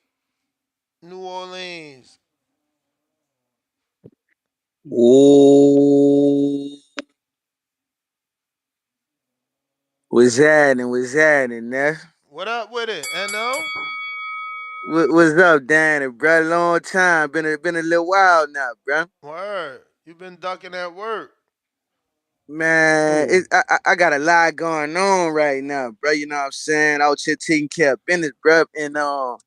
New Orleans. Ooh, what's happening, Neff? What up with it? No? What's up, Danny, bro? Long time. Been a little while now, bro. Word. You been ducking at work. Man, Who? I got a lot going on right now, bro. You know what I'm saying? Out here taking care of business, bro. And I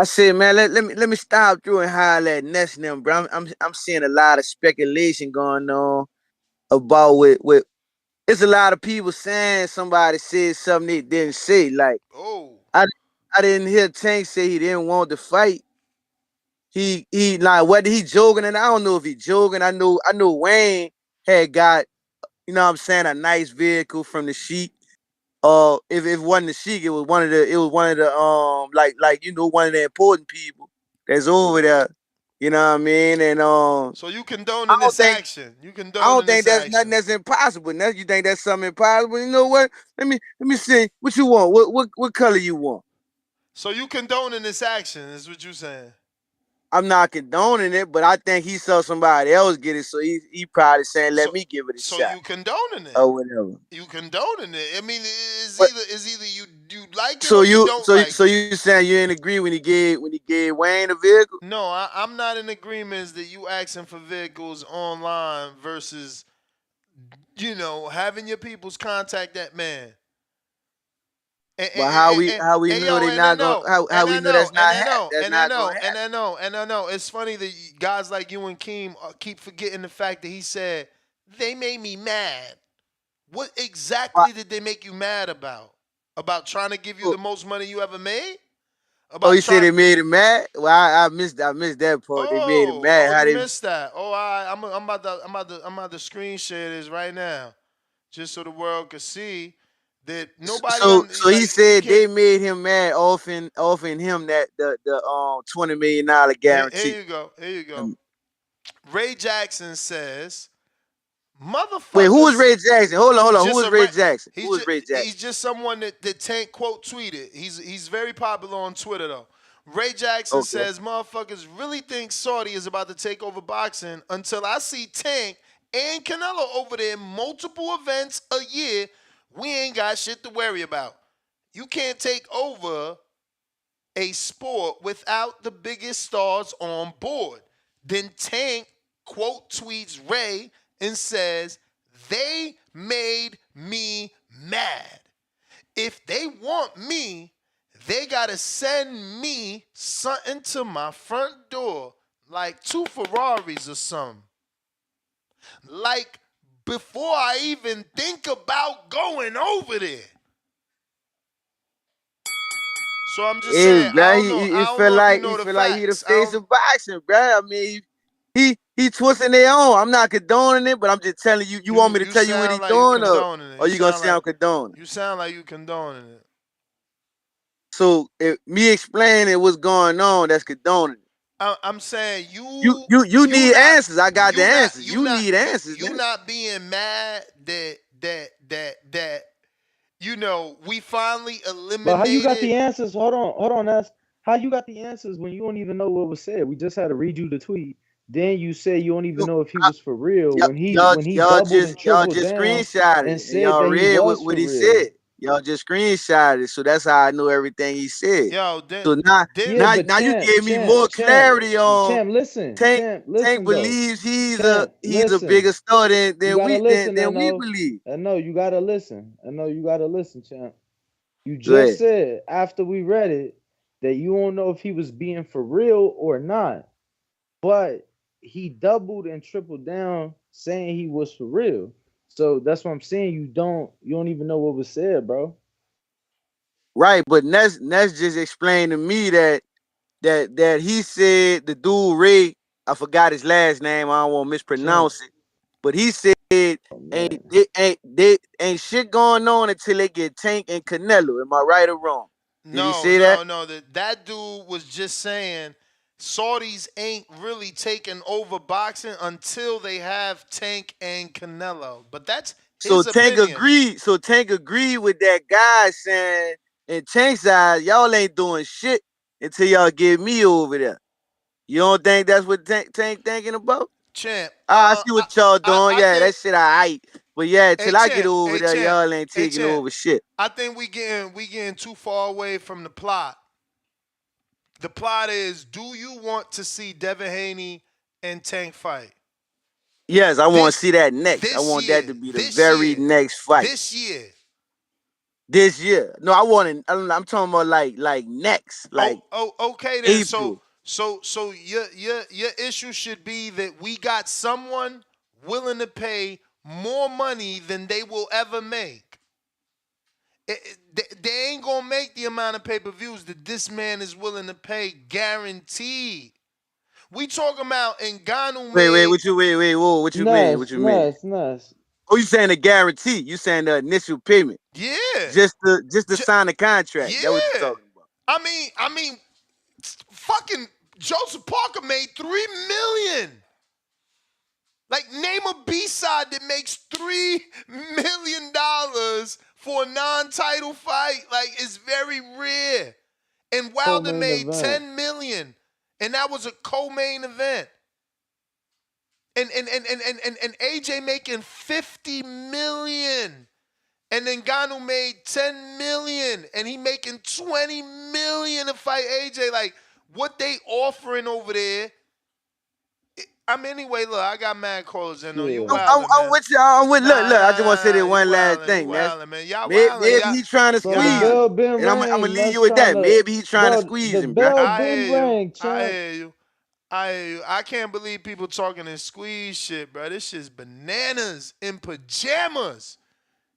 said, man, let me stop through and holler at Ness and them, bro. I'm seeing a lot of speculation going on about with. It's a lot of people saying somebody said something they didn't say. Like Oh. I didn't hear Tank say he didn't want to fight. He like whether he joking, and I don't know if he joking. I know Wayne had got, you know what I'm saying, a nice vehicle from the Sheik. If it wasn't the Sheik, it was one of the like one of the important people that's over there. You know what I mean? And So you I condoning don't this think action. You I don't condoning think this that's nothing action. that's impossible. You think that's something impossible? You know what? Let me see. What you want? What color you want? So you condoning this action is what you saying. I'm not condoning it, but I think he saw somebody else get it, so he probably saying, "Let So me give it a so shot," you condoning it. or whatever. You condoning it. I mean, it's But either you like it so or you you don't so like so it. you saying you didn't agree when he gave Wayne a vehicle? No, I'm not in agreement that you asking for vehicles online versus having your peoples contact that man. And, But and, how and, we and, how we and know yo, they and I not gonna know, how and we I know know, that's and not I know, that's and I not know, gonna and happen? I know, and I know. It's funny that guys like you and Keem keep forgetting the fact that he said they made me mad. What Why- exactly did they make you mad about? About trying to give you Oh, the most money you ever made? oh, About you said trying? they made him mad. Well, I missed that part. They made him mad. Oh, How you they? missed that. Oh, I'm about to screen share this right now, just so the world could see that nobody So he like you said can't. they made him mad, offering him that the $20 million guarantee. Here you go. Here you go. Um, Ray Jackson says, Wait, who was "Motherfuckers, Ray Jackson? Hold on. Who just was a Ray ra- Jackson? Who he's was just Ray he's Jackson? just someone that Tank quote tweeted. He's very popular on Twitter though. Ray Jackson Okay. says motherfuckers really think Saudi is about to take over boxing until I see Tank and Canelo over there multiple events a year. We ain't got shit to worry about. You can't take over a sport without the biggest stars on board." Then Tank quote tweets Ray and says, "They made me mad. If they want me, they gotta send me something to my front door, like two Ferraris or something. Like before I even think about going over there." So I'm just Yeah, saying, bro. He I don't felt know if you like know he the felt like he the facts. I face don't. of boxing, bro. I mean, he twisting their own. I'm not condoning it, but I'm just telling you. You You want me to you tell you what he sound like you doing, condoning it. or you gonna say I'm condoning? You sound like you condoning it. So if me explaining what's going on, that's condoning. I'm saying You you you you you need not answers. I got the you not answers. you You not need you answers, you nigga. not being mad that we finally But how you got eliminated. the answers? Hold on. That's how you got the answers when you don't even know what was said. We just had to read you the tweet. Then you say you don't even You, know if he was for real y'all, when he y'all, when he y'all doubled and just y'all tripled just down screenshotted and it and said y'all that he read was what for he real. said. Y'all just screenshotted it, so that's how I know everything he said. Yo, So now, then Yeah, now, but now you champ, gave me champ, more champ, clarity on Tank. champ, Tank listen though. believes Champ, he's a listen. bigger star than You than gotta we than, listen, I than we know. believe. I know you gotta listen. I know you gotta listen, champ. You Go just ahead. said after we read it that you don't know if he was being for real or not, but he doubled and tripled down saying he was for real. So that's what I'm saying. You don't even know what was said, bro. Right, but Ness just explained to me that he said the dude Ray, I forgot his last name. I don't want to Champ, mispronounce it, but he said oh ain't man. they ain't shit going on until they get Tank and Canelo. Am I right or wrong? Did he no say that? no no that dude was just saying Saudis ain't really taking over boxing until they have Tank and Canelo. But that's So his Tank opinion. agreed. So Tank agreed with that guy saying, in Tank's eyes, y'all ain't doing shit until y'all get me over there. You don't think that's what Tank thinking about? Champ, I see what y'all doing. I Yeah, think, that shit alright. But yeah, hey till I get champ, over hey there, champ, y'all ain't hey taking champ. over shit. I think we getting too far away from the plot. The plot is: do you want to see Devin Haney and Tank fight Yes, I want to this see that next. I this want that year? to be the This very year, next fight this year. this year. No, I want it. I'm talking about like next, like Okay then. April. So your issue should be that we got someone willing to pay more money than they will ever make. They ain't gonna make the amount of pay-per-views that this man is willing to pay, guaranteed. We talking about Ngannou made. Whoa, what you mean? What Ness, you mean? Ness, Ness. Oh, you saying the guarantee? You saying the initial payment? Yeah. Just to J- sign the contract. That what you yeah. talking about? I mean, fucking Joseph Parker made $3 million. Like, name a B-side that makes $3 million for a non-title fight. Like, it's very rare. And Wilder Co-main made event. $10 million, and that was a co-main event. And AJ making $50 million, and then Ngannou made $10 million, and he making $20 million to fight AJ. Like, what they offering over there? Anyway, look, I got mad calls in on you Shit. wilding, I'm man. with you. I'm with. Look, Nah, I just want to say nah, this nah. You one last wilding, thing. man. Y'all wilding. Maybe he's trying to Bro, the squeeze Y'all, him, bell been and I'm rang. gonna leave Let's you with trying that. to, Maybe he's trying to bro. squeeze The him, bruh. bell I been hear you. rang, I champ. hear you. I hear you. I can't believe people talking this squeeze shit, bro. This shit's bananas in pajamas.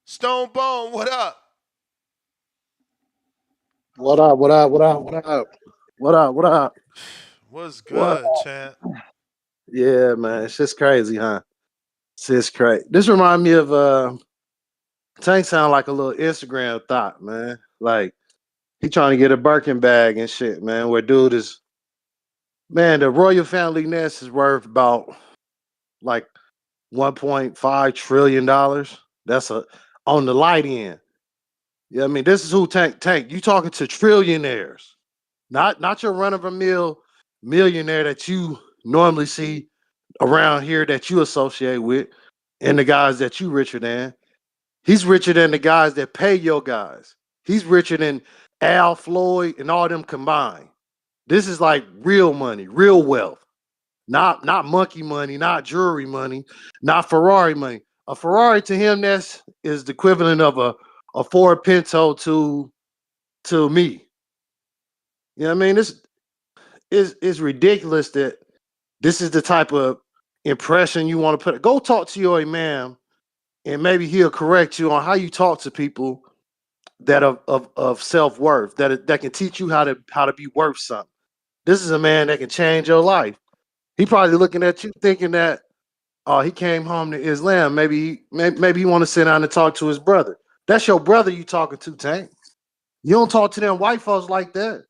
Stone Bone, what up? What up? What up? What up? What up? What up? What up? What's What? good, champ? Yeah, man. It's just crazy, huh? It's just crazy. This remind me of Tank sound like a little Instagram thought, man. Like he trying to get a Birkin bag and shit, man. Where dude is, man, the royal family nest is worth about like $1.5 trillion. That's a on the light end. Yeah, I mean, this is who Tank. You talking to trillionaires, not your run of a mill millionaire that you normally see around here that you associate with, and the guys that you richer than. He's richer than the guys that pay your guys. He's richer than Al Floyd and all them combined. This is like real money, real wealth. Not monkey money, not jewelry money, not Ferrari money. A Ferrari to him that's is the equivalent of a Ford Pinto to me. You know what I mean? This is ridiculous that this is the type of impression you want to put. Go talk to your imam, and maybe he'll correct you on how you talk to people that of self worth that can teach you how to be worth something. This is a man that can change your life. He probably looking at you thinking that he came home to Islam. Maybe he want to sit down and talk to his brother. That's your brother you talking to, Tank. You don't talk to them white folks like that.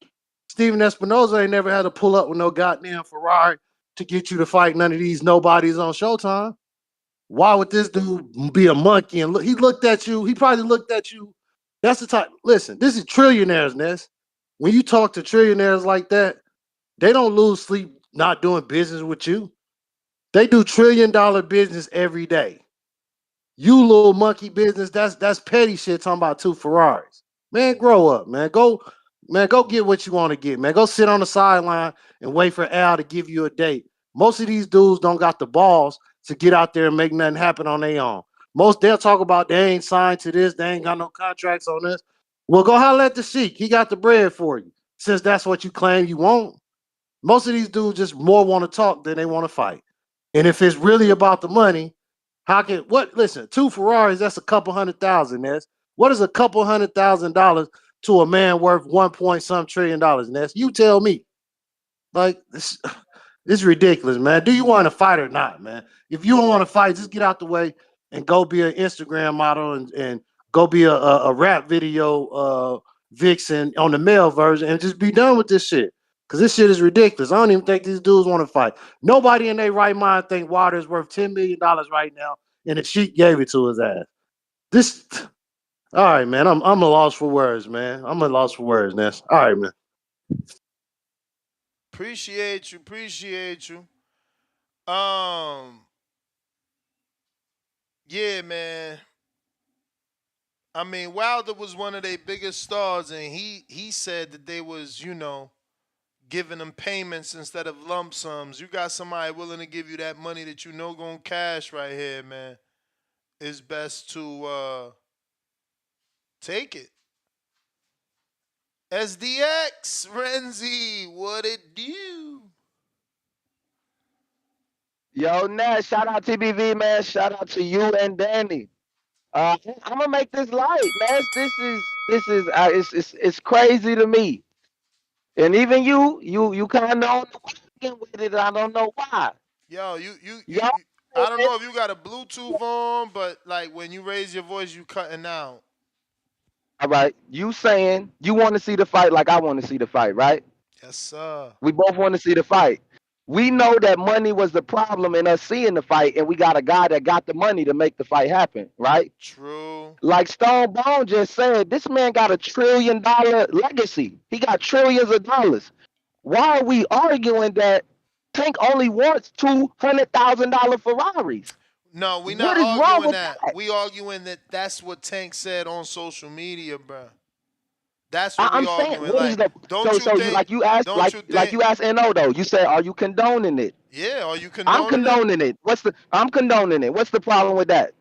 Steven Espinoza ain't never had to pull up with no goddamn Ferrari to get you to fight none of these nobodies on Showtime. Why would this dude be a monkey and look? He looked at you. He probably looked at you. That's the type. Listen, this is trillionaires, Ness. When you talk to trillionaires like that, they don't lose sleep not doing business with you. They do $1 trillion business every day. You little monkey business, that's petty shit talking about two Ferraris. Man, grow up, man. Go get what you want to get, man. Go sit on the sideline and wait for Al to give you a date. Most of these dudes don't got the balls to get out there and make nothing happen on their own. Most they'll talk about they ain't signed to this, they ain't got no contracts on this. Well, go holler at the Sheik. He got the bread for you. Since that's what you claim you want. Most of these dudes just more want to talk than they want to fight. And if it's really about the money, how can what listen, two Ferraris, that's a couple 100,000, Ness. What is a couple $100,000 to a man worth 1 point some trillion dollars, Ness? You tell me. Like this it's ridiculous, man. Do you want to fight or not, man? If you don't want to fight, just get out the way and go be an Instagram model and go be a rap video vixen on the male version and just be done with this shit. Cause this shit is ridiculous. I don't even think these dudes want to fight. Nobody in their right mind think Wilder's worth $10 million right now, and the Sheik gave it to his ass. This, all right, man. I'm a loss for words, man. I'm a loss for words, Ness. All right, man. Appreciate you. Um, yeah, man. I mean, Wilder was one of their biggest stars, and he said that they was, giving them payments instead of lump sums. You got somebody willing to give you that money that you know gonna cash right here, man. It's best to take it. SDX, Renzi, what it do? Yo, Ness, shout out TBV, man. Shout out to you and Danny. I'm gonna make this light, man. It's crazy to me, and even you kind of on the wagon with it. I don't know why. Yo, you Y'all, I don't know if you got a Bluetooth on, but like when you raise your voice, you cutting out. all right. You saying you want to see the fight like I want to see the fight, right? Yes, sir. We both want to see the fight. We know that money was the problem in us seeing the fight, and we got a guy that got the money to make the fight happen, right? True. Like Stone Bone just said, this man got $1 trillion legacy. He got trillions of dollars. Why are we arguing that Tank only wants $200,000 Ferraris? No, we What not is wrong arguing with that. that? We arguing that that's what Tank said on social media, bro. That's what we I'm saying, arguing. what is Like, the don't you you think? like you asked Don't you like think? you asked No though? You said, are you condoning it? Yeah, are you I'm condoning it? condoning it. I'm condoning it. What's the problem with that?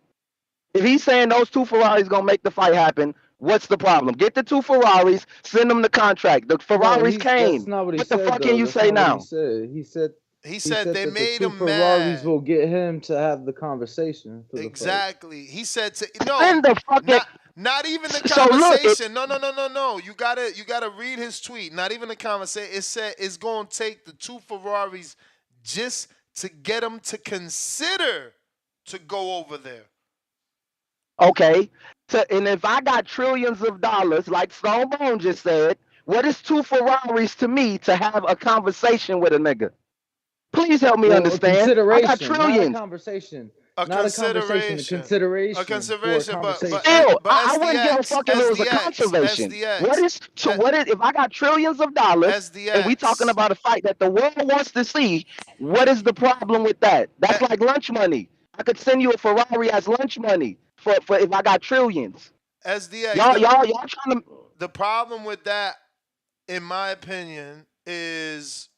If he's saying those two Ferraris gonna make the fight happen, what's the problem? Get the two Ferraris, send them the contract. The No, Ferraris that's came. not what he What the said fuck can though. you That's say not what he now? said. He He said said they that the made two him Ferraris mad. will get him to have the conversation for the fight. Exactly. He said to no, Send the fucking not even the so look, conversation. No. You gotta read his tweet. Not even the conversation. It said it's gonna take the two Ferraris just to get him to consider to go over there. okay. And if I got trillions of dollars, like Stone Bone just said, what is two Ferraris to me to have a conversation with a nigga? Please help me Well, a understand. I got consideration, not a trillions. conversation. A Not a conversation, a consideration. A consideration for a consideration, conversation. Still, but I wouldn't give a SDX, fuck if it was a conservation. SDX, What is if I got trillions of dollars and we talking SDX. about a fight that the world wants to see? What is the problem with that? That's like lunch money. I could send you a Ferrari as lunch money for if I got trillions. SDX. Y'all trying to The problem with that, in my opinion, is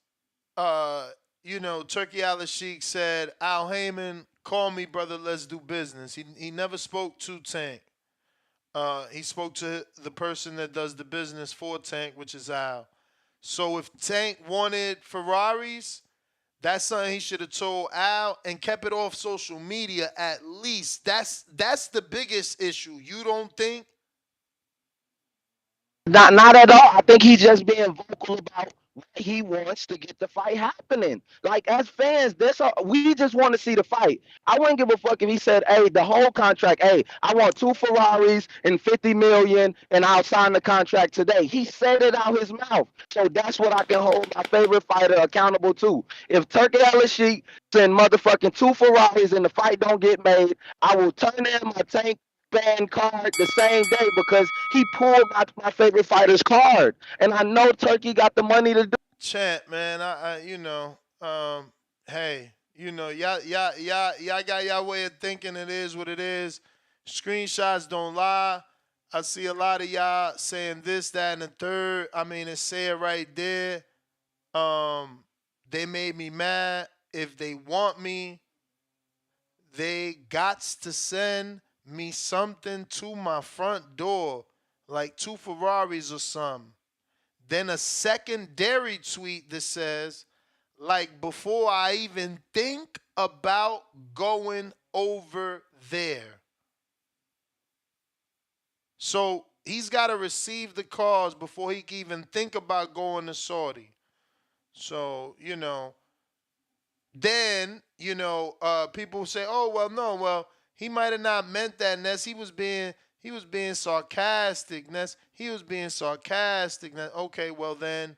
Turki Alalshikh said, Al Heyman, call me, brother, let's do business. He never spoke to Tank. He spoke to the person that does the business for Tank, which is Al. So if Tank wanted Ferraris, that's something he should have told Al and kept it off social media at least. That's the biggest issue. You don't think? Not at all. I think he's just being vocal about what he wants to get the fight happening. Like as fans, we just want to see the fight. I wouldn't give a fuck if he said, "Hey, the whole contract. Hey, I want two Ferraris and 50 million, and I'll sign the contract today." He said it out his mouth. So that's what I can hold my favorite fighter accountable to. If Turki Alalshikh send motherfucking two Ferraris and the fight don't get made, I will turn in my Tank fan card the same day because he pulled my favorite fighter's card. And I know Turkey got the money to do. Chant, man, hey, y'all got y'all way of thinking. It is what it is. Screenshots don't lie. I see a lot of y'all saying this, that, and the third. I mean, it say it right there. They made me mad. If they want me, they gots to send me something to my front door, like two Ferraris or something. Then a secondary tweet that says, like, before I even think about going over there. So he's got to receive the calls before he can even think about going to Saudi. So, then, people say, oh, well, no, well, he might have not meant that, Ness. He was being sarcastic, Ness. He was being sarcastic. Ness. Okay, well then,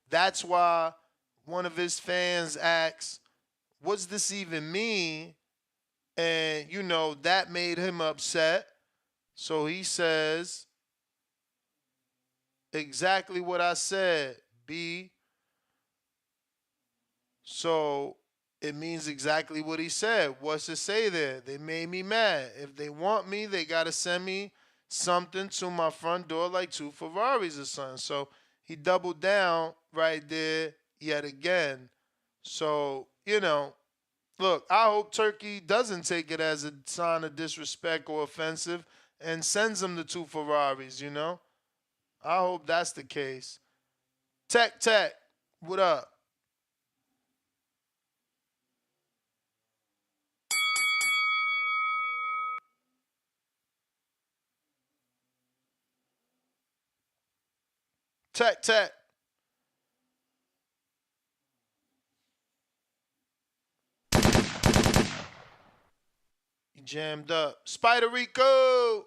that's why one of his fans asks, what's this even mean? And, that made him upset. So he says exactly what I said, B. So it means exactly what he said. What's to say there? They made me mad. If they want me, they got to send me something to my front door like two Ferraris or something. So he doubled down right there yet again. So, look, I hope Turkey doesn't take it as a sign of disrespect or offensive and sends him the two Ferraris, I hope that's the case. Tech, what up? Tech. He jammed up. Spider Rico.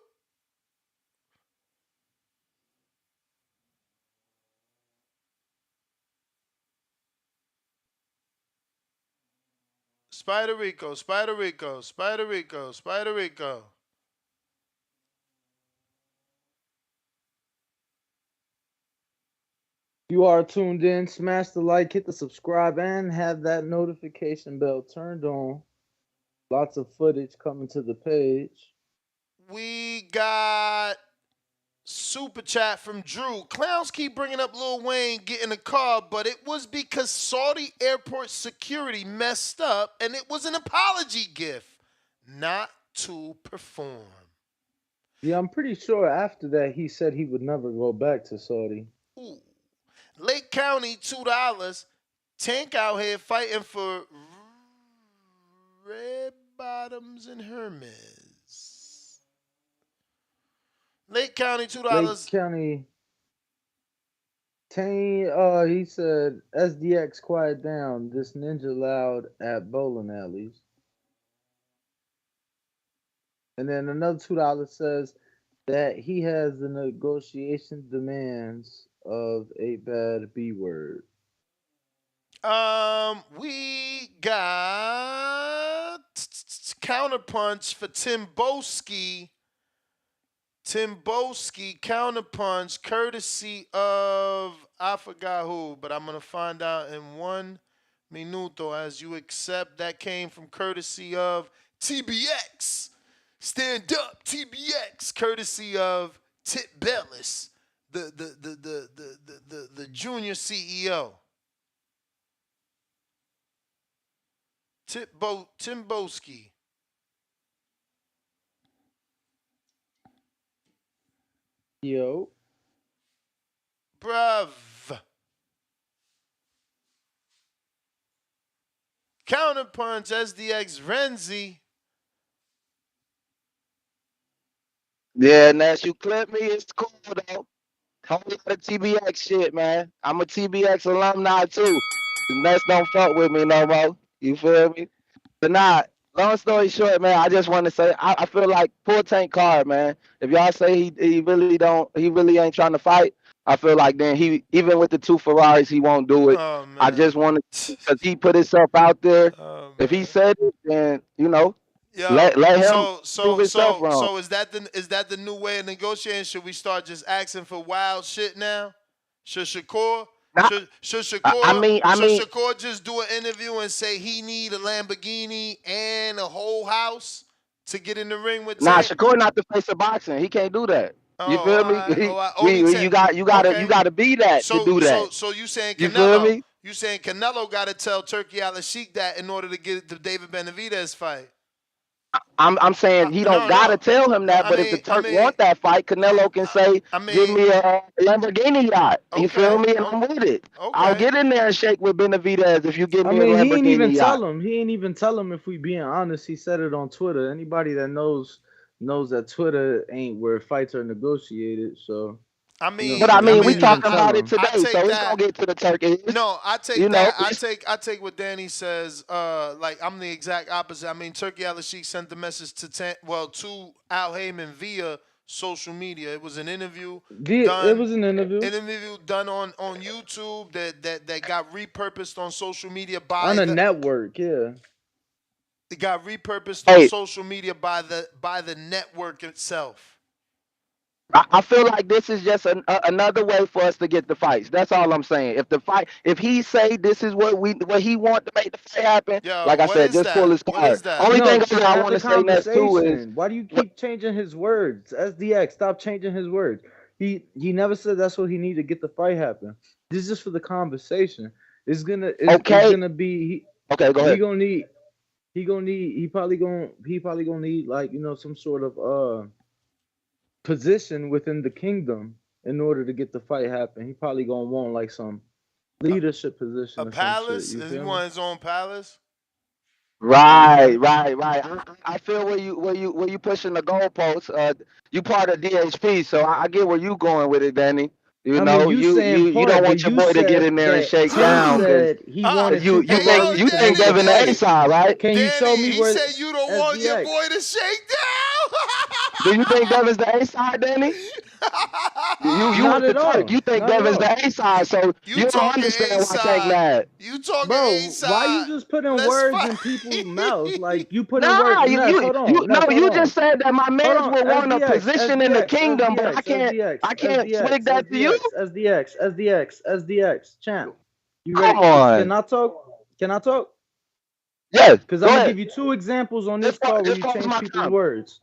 Spider Rico. You are tuned in. Smash the like, hit the subscribe, and have that notification bell turned on. Lots of footage coming to the page. We got super chat from Drew. Clowns keep bringing up Lil Wayne getting a car, but it was because Saudi airport security messed up and it was an apology gift, not to perform. Yeah, I'm pretty sure after that he said he would never go back to Saudi. Ooh. Lake County, $2. Tank out here fighting for red bottoms and Hermes. Lake County, $2. Lake County. He said, SDX, quiet down. This ninja loud at bowling alleys. And then another $2 says that he has the negotiation demands of a bad B word. We got counterpunch for Tim Boski. Counterpunch, courtesy of I forgot who, but I'm gonna find out in 1 minuto as you accept. That came from courtesy of TBX. Stand up, TBX, courtesy of Tip Bellis, the junior CEO. Tim Boski. Yo. Bruv. Counterpunch, SDX, Renzi. Yeah, Nash, you clip me. It's cool though. Whole lot of TBX shit, man. I'm a TBX alumni too. The Nets don't fuck with me no more. You feel me? But nah, long story short, man, I just want to say I feel like pull Tank card, man. If y'all say he really ain't trying to fight, I feel like then he even with the 2 Ferraris, he won't do it. Oh, man. I just want to because he put himself out there. Oh, if he said it, then let him prove himself wrong. So is that the new way of negotiating? Should we start just asking for wild shit now? Should Shakur Shakur just do an interview and say he need a Lamborghini and a whole house to get in the ring with Nah, Tank? Shakur not the face of boxing. He can't do that. You feel me? You gotta be that to do that. So you saying Canelo? You feel me? You saying Canelo got to tell Turki Alalshikh that in order to get the David Benavidez fight? I'm saying he don't gotta tell him that, but if the Turk want that fight, Canelo can say, "Give me a Lamborghini yacht." You feel me? And I'm with it. I'll get in there and shake with Benavidez if you give me a Lamborghini he ain't even yacht. tell him. He ain't even tell him. If we being honest, he said it on Twitter. Anybody that knows that Twitter ain't where fights are negotiated. So. We talking about it today, so it's gonna get to the Turkey. No, I take that. I take what Danny says. Like I'm the exact opposite. I mean, Turki Alalshikh sent the message to Al Heyman via social media. It was an interview. It was an interview. An interview done on YouTube that got repurposed on social media by on a network. Yeah. It got repurposed on social media by the network itself. I feel like this is just another way for us to get the fights. That's all I'm saying. If he say this is what he want to make the fight happen, like I said, just pull his card. Only thing I want to say next too is, why do you keep changing his words? SDX, stop changing his words. He never said that's what he need to get the fight happen. This is just for the conversation. It's gonna be. Okay, go ahead. He probably gonna need like some sort of position within the kingdom in order to get the fight happen. He probably gonna want like some leadership position. A palace? He want his own palace? Right. I feel where you pushing the goalposts. You part of DHP, so I get where you going with it, Danny. You I mean, know, you you saying you you don't part, but want your you boy to get said in there and that shake Tank down because said he wanted you two you Hey, think yo, Ferraris you to make think Danny, the Devin the A fight. Danny, side, right? Can you show Danny, me he where said you don't want your boy SDX? to shake Do you think Devin's the A side, Danny? You Not with the at Turk. all. You think Not at Devin's the all. A side, so You you don't talking understand why Tank A-side. mad. You talking Bro, why you A-side. just putting Let's words fight. in people's mouths? Like you putting words. Nah, Ness, hold on. no, Ness, hold you on. just said that my Hold mans on. will want a SDX, position in the SDX, kingdom, but SDX, I SDX, can't swig SDX, that to you. SDX, SDX, SDX, SDX. Champ, you ready? Come on. Can I talk? Can I talk? Yes, Because go I'm gonna ahead. give you two examples on this call where Just you pause change my people's time. words.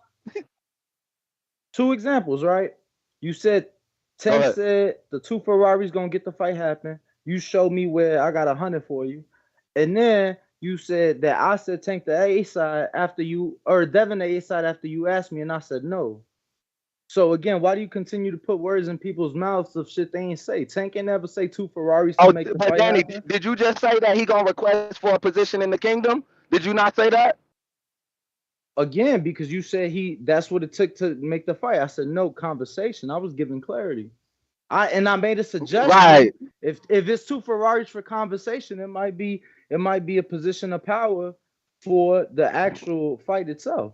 Two examples, right? You said Go Tank ahead. said the two Ferraris gonna get the fight happen. You showed me where I got 100 for you, and then you said that I said Tank the A side after you, or Devin the A side after you asked me, and I said no. So again, why do you continue to put words in people's mouths of shit they ain't say? Tank ain't never say two Ferraris to Oh, make the but fight Danny, happen. did you just say that he gonna request for a position in the kingdom? Did you not say that? Again, because you said that's what it took to make the fight. I said no conversation. I was giving clarity. I made a suggestion. Right, If it's two Ferraris for conversation, it might be a position of power for the actual fight itself.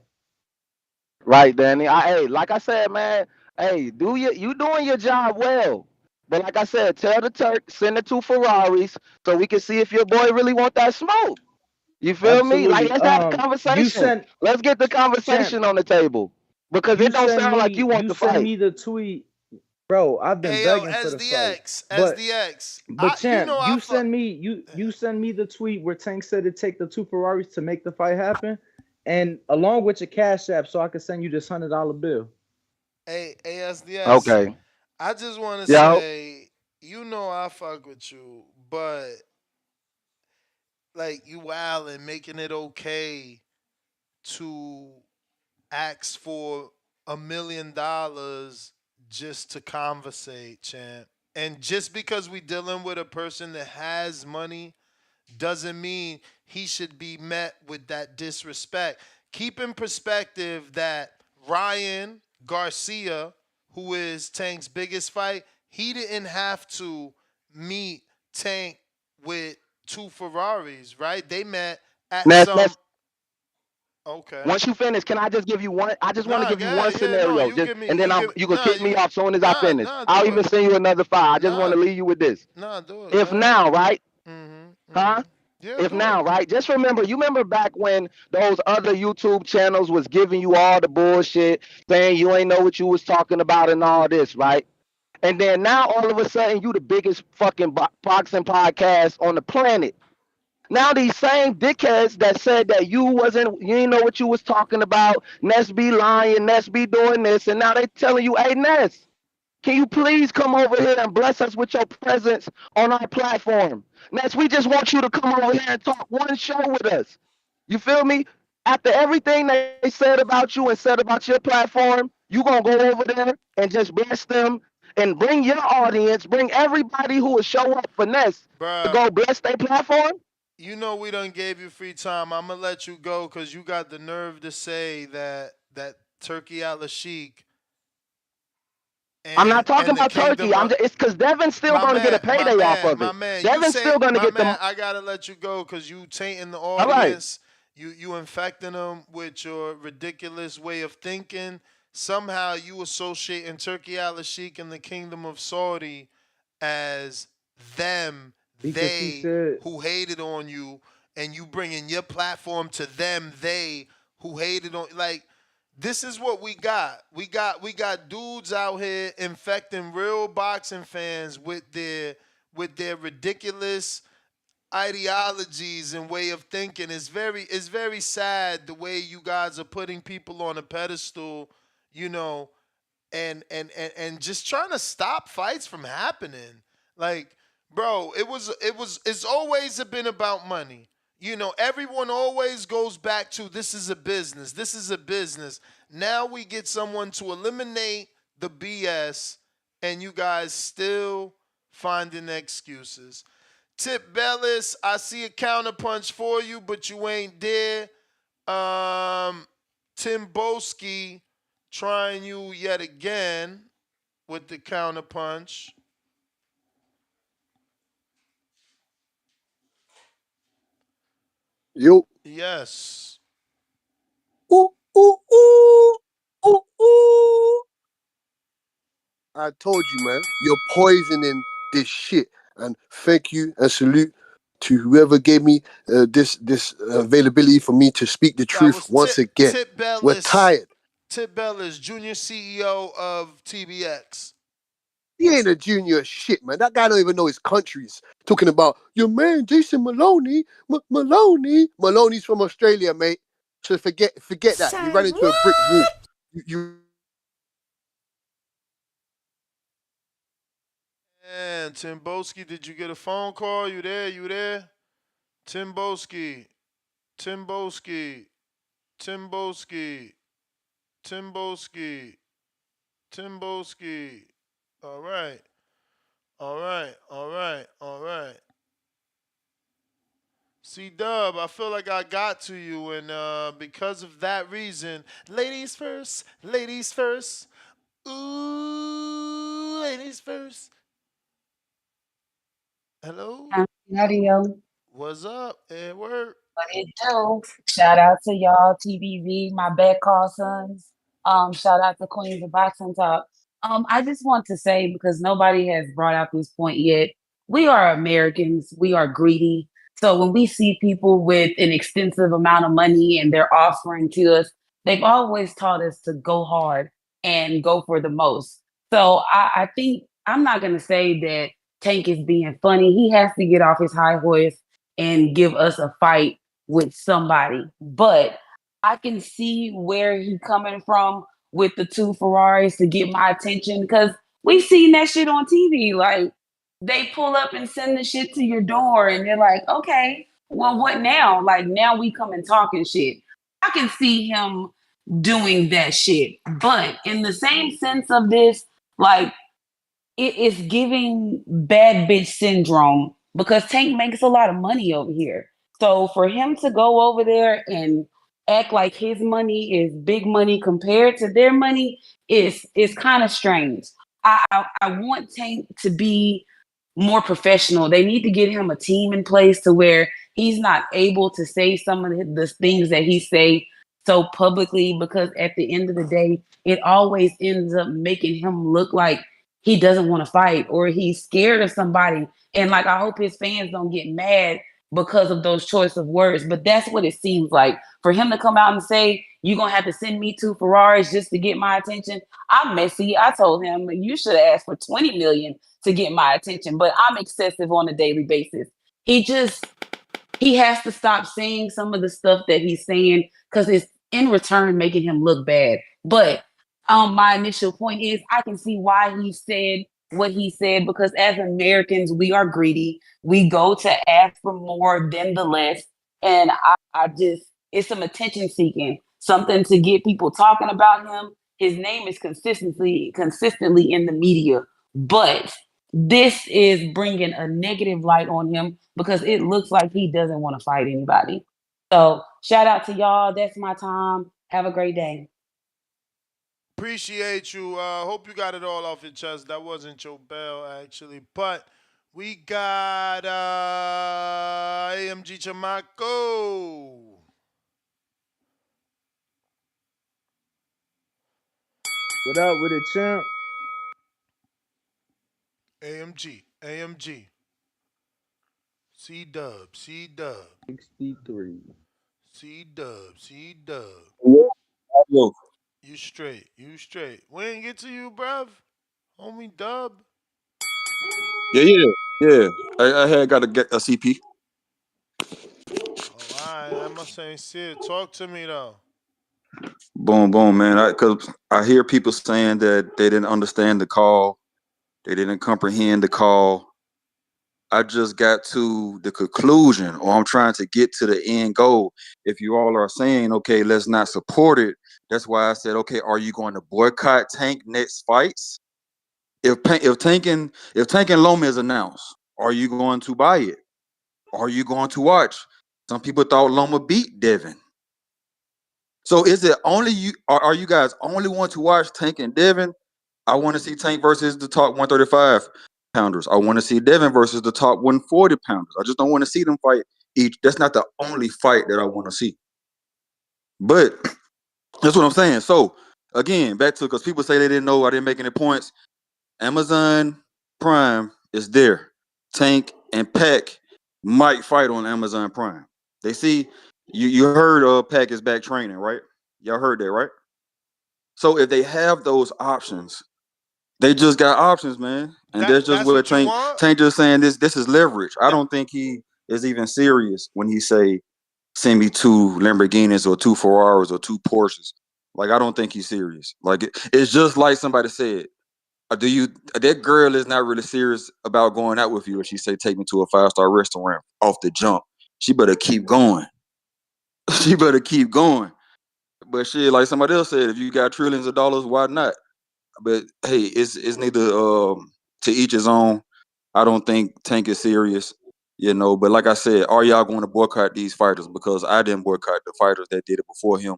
right, Danny. Hey, like I said, man. Hey, you doing your job well. But like I said, tell the Turk send the two Ferraris so we can see if your boy really want that smoke. You feel me? Like Absolutely. let's have a You conversation. sent Let's get the champ. conversation on the table because You it don't send sound like me. you want You the send fight. me the tweet, bro. I've been Hey, yo, begging for the fight, SDX, but SDX. You champ, know I you fuck. send me you send me the tweet where Tank said to take the two Ferraris to make the fight happen, and along with your cash app, so I could send you this $100 bill. Hey, ASDS. Okay. I just want to Yo. say, you know I fuck with you, but like you wildin' making it okay to ask for $1 million just to conversate, champ. And just because we dealing with a person that has money doesn't mean he should be met with that disrespect. Keep in perspective that Ryan Garcia, who is Tank's biggest fight, he didn't have to meet Tank with two Ferraris, right? They met at some. That's Okay. once you finish, can I just give you one? I just want to Nah, give you one yeah, no, scenario, you just give me, and then you can nah, kick me off soon as I finish. I'll do it. even send you another file. I just want Nah, to leave you with this. nah, do it. Go If ahead. now, right? Huh? Yeah, If do it. now, right? Just remember, you remember back when those other YouTube channels was giving you all the bullshit, saying you ain't know what you was talking about and all this, right? And then now all of a sudden you the biggest fucking boxing podcast on the planet. Now these same dickheads that said that you didn't know what you was talking about, Ness be lying, Ness be doing this, and now they telling you, hey Ness, can you please come over here and bless us with your presence on our platform? Ness, we just want you to come over here and talk one show with us. You feel me? After everything they said about you and said about your platform, you gonna go over there and just bless them and bring your audience, bring everybody who will show up for Ness to Bruh, go bless their platform? you know we done gave you free time. I'm gonna let you go because you got the nerve to say that Turkey Alalshikh I'm not talking and the about Turkey. kingdom of It's because Devin's still going to get a payday off of my it. man. You Devin's say, still going to my get man, the. I gotta let you go because you tainting the All right. audience. You infecting them with your ridiculous way of thinking. Somehow you associating Turkey Alalshikh and the kingdom of Saudi as them, Because he they said who hated on you, and you bringing your platform to them, they who hated on like. This is what we got. We got dudes out here infecting real boxing fans with their ridiculous ideologies and way of thinking. It's very sad the way you guys are putting people on a pedestal, you know, and just trying to stop fights from happening. Like, bro, it's always been about money. You know, everyone always goes back to this is a business. This is a business. Now we get someone to eliminate the BS, and you guys still finding excuses. Tip Bellis, I see a counterpunch for you, but you ain't there. Tim Boski trying you yet again with the counterpunch. Yo. Yes. Ooh, ooh, ooh, ooh, ooh. I told you, man. You're poisoning this shit. And thank you and salute to whoever gave me this availability for me to speak the That truth was once again. Tip We're Bellis. tired. Tip Bellis, Junior CEO of TBX. He ain't a junior shit, man. That guy don't even know his countries. Talking about your man Jason Maloney, Maloney's from Australia, mate. So forget that. You ran into a brick wall. You And Timboski, did you get a phone call? You there? You there? Timboski. Timboski. Timboski. Timboski. Timboski. All right. All right. All right. All right. C Dub, I feel like I got to you, and because of that reason, ladies first, ladies first. Ooh, ladies first. Hello? Howdy-o. What's up, Edward? What it do? Shout out to y'all, TBV, my bad call sons. Shout out to Queens of Boxing Talk. I just want to say, because nobody has brought out this point yet, we are Americans, we are greedy. So when we see people with an extensive amount of money and they're offering to us, they've always taught us to go hard and go for the most. So I think I'm not gonna say that Tank is being funny. He has to get off his high horse and give us a fight with somebody. But I can see where he coming from with the two Ferraris to get my attention because we seen that shit on TV. Like they pull up and send the shit to your door, and they're like, "Okay, well, what now?" Like now we come and talking shit. I can see him doing that shit, but in the same sense of this, like it is giving bad bitch syndrome because Tank makes a lot of money over here. So for him to go over there and act like his money is big money compared to their money is kind of strange. I want Tank to be more professional. They need to get him a team in place to where he's not able to say some of the things that he say so publicly because at the end of the day, it always ends up making him look like he doesn't want to fight or he's scared of somebody. And like I hope his fans don't get mad because of those choice of words. But that's what it seems like. For him to come out and say, you're gonna have to send me two Ferraris just to get my attention. I'm messy. I told him you should ask for 20 million to get my attention, but I'm excessive on a daily basis. He has to stop saying some of the stuff that he's saying because it's in return making him look bad. But my initial point is I can see why he said what he said because as Americans, we are greedy. We go to ask for more than the less. And I just, it's some attention seeking, something to get people talking about him. His name is consistently in the media, but this is bringing a negative light on him because it looks like he doesn't want to fight anybody. So shout out to y'all. That's my time. Have a great day. Appreciate you. Hope you got it all off your chest. That wasn't your bell, actually. But we got AMG Chamaco. What up with it, champ? AMG. AMG. C Dub. C Dub. 63. C Dub. C Dub. Yo. You straight. You straight. We ain't get to you, bruv. Homie Dub. Yeah. I had got to get a CP. Oh, I must ain't see it. Talk to me, though. Boom, man. Because I hear people saying that they didn't understand the call, they didn't comprehend the call. I just got to the conclusion, or I'm trying to get to the end goal. If you all are saying, okay, let's not support it, that's why I said, okay, are you going to boycott Tank next fights? If Tank and Loma is announced, are you going to buy it? Are you going to watch? Some people thought Loma beat Devin. So is it only you? Are you guys only want to watch Tank and Devin? I want to see Tank versus the top 135 pounders. I want to see Devin versus the top 140 pounders. I just don't want to see them fight That's not the only fight that I want to see. But that's what I'm saying. So again, back to because people say they didn't know I didn't make any points. Amazon Prime is there. Tank and Pac might fight on Amazon Prime. They see you heard Pac is back training, right? Y'all heard that, right? So if they have those options, they just got options, man. And that's just That's what what you want. Tank just saying this is leverage. I don't think he is even serious when he say send me 2 Lamborghinis or 2 Ferraris or 2 Porsches. Like I don't think he's serious. Like it's just like somebody said, do you that girl is not really serious about going out with you if she say take me to a 5-star restaurant off the jump. She better keep going. She better keep going. But shit, like somebody else said, if you got trillions of dollars, why not? But hey, it's neither to each his own. I don't think Tank is serious, But like I said, are y'all going to boycott these fighters? Because I didn't boycott the fighters that did it before him,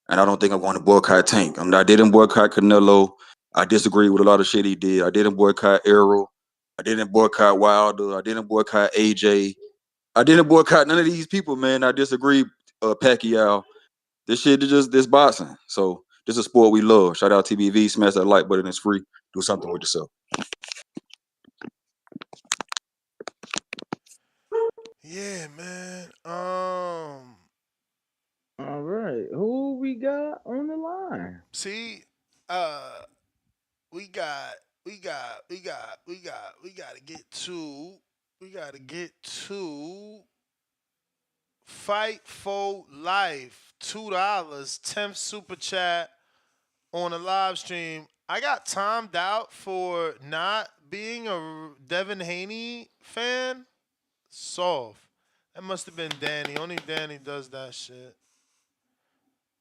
and I don't think I'm going to boycott Tank. I didn't boycott Canelo. I disagree with a lot of shit he did. I didn't boycott Errol. I didn't boycott Wilder. I didn't boycott AJ. I didn't boycott none of these people, man. I disagree, Pacquiao. This shit is just this boxing. So this is a sport we love. Shout out TBV. Smash that like button. It's free. Do something with yourself. Yeah, man. All right, who we got on the line? See, we got, we got to Fight for Life. $2, 10th super chat on the live stream. I got timed out for not being a Devin Haney fan. Soft. That must have been Danny. Only Danny does that shit.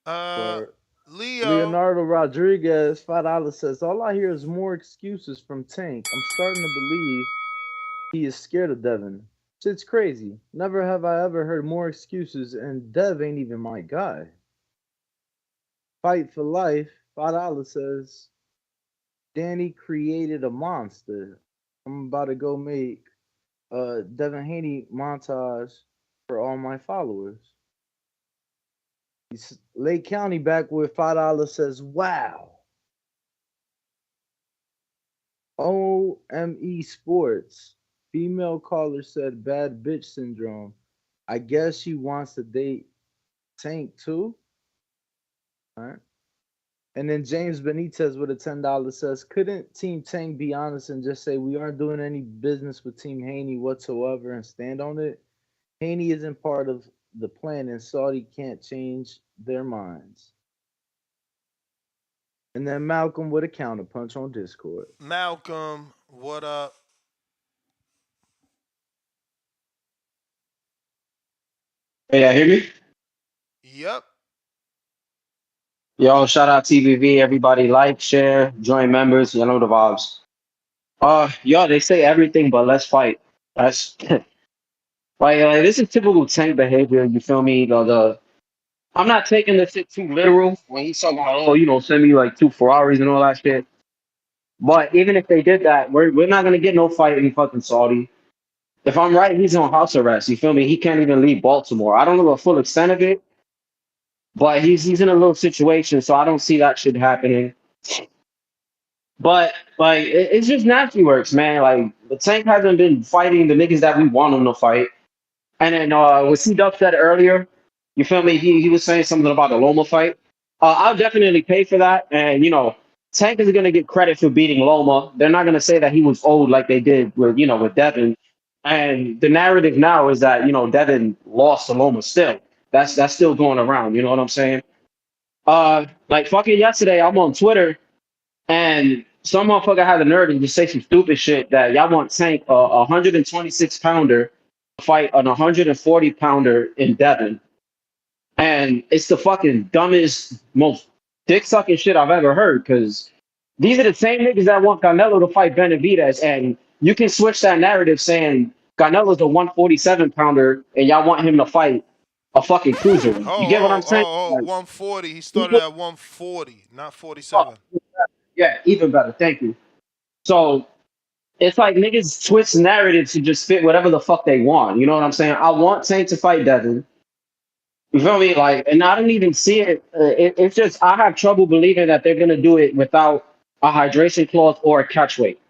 Or Leo. Leonardo Rodriguez, $5 says, all I hear is more excuses from Tank. I'm starting to believe he is scared of Devin. Shit's crazy. Never have I ever heard more excuses, and Dev ain't even my guy. Fight for Life, $5 says, Danny created a monster. I'm about to go make a Devin Haney montage for all my followers. Lake County back with $5 says, wow. OME Sports. Female caller said bad bitch syndrome. I guess she wants to date Tank too. All right. And then James Benitez with a $10 says, couldn't Team Tank be honest and just say we aren't doing any business with Team Haney whatsoever and stand on it? Haney isn't part of the plan and Saudi can't change their minds. And then Malcolm with a counterpunch on Discord. Malcolm, what up? Hey, y'all hear me? Yep. Yo, shout out TBV, everybody like, share, join members, you know the vibes. Yo, they say everything but let's fight. That's like this is typical Tank behavior, you feel me? I'm not taking this shit too literal when he's talking about, send me like 2 Ferraris and all that shit. But even if they did that, we're not gonna get no fight in fucking Saudi. If I'm right, he's on house arrest, you feel me? He can't even leave Baltimore. I don't know the full extent of it, but he's in a little situation, so I don't see that shit happening. But like it's just nasty works, man. Like the Tank hasn't been fighting the niggas that we want him to fight. And then what C-Dub said earlier, you feel me? He was saying something about the Loma fight. I'll definitely pay for that. And Tank is gonna get credit for beating Loma. They're not gonna say that he was old like they did with Devin. And the narrative now is that Devin lost to Loma still. That's still going around. You know what I'm saying? Like fucking yesterday, I'm on Twitter. And some motherfucker had the nerve to just say some stupid shit that y'all want Tank, a 126 pounder, fight an 140 pounder in Devon. And it's the fucking dumbest, most dick sucking shit I've ever heard. Because these are the same niggas that want Canelo to fight Benavidez. And you can switch that narrative saying Canelo's a 147 pounder and y'all want him to fight a fucking cruiser. You get what I'm saying? 140. He started at 140, not 47. Yeah, even better. Thank you. So it's like niggas twist narratives to just fit whatever the fuck they want. You know what I'm saying? I want Tank to fight Devin. You feel me? Like, and I don't even see it. It's just I have trouble believing that they're gonna do it without a hydration clause or a catch weight,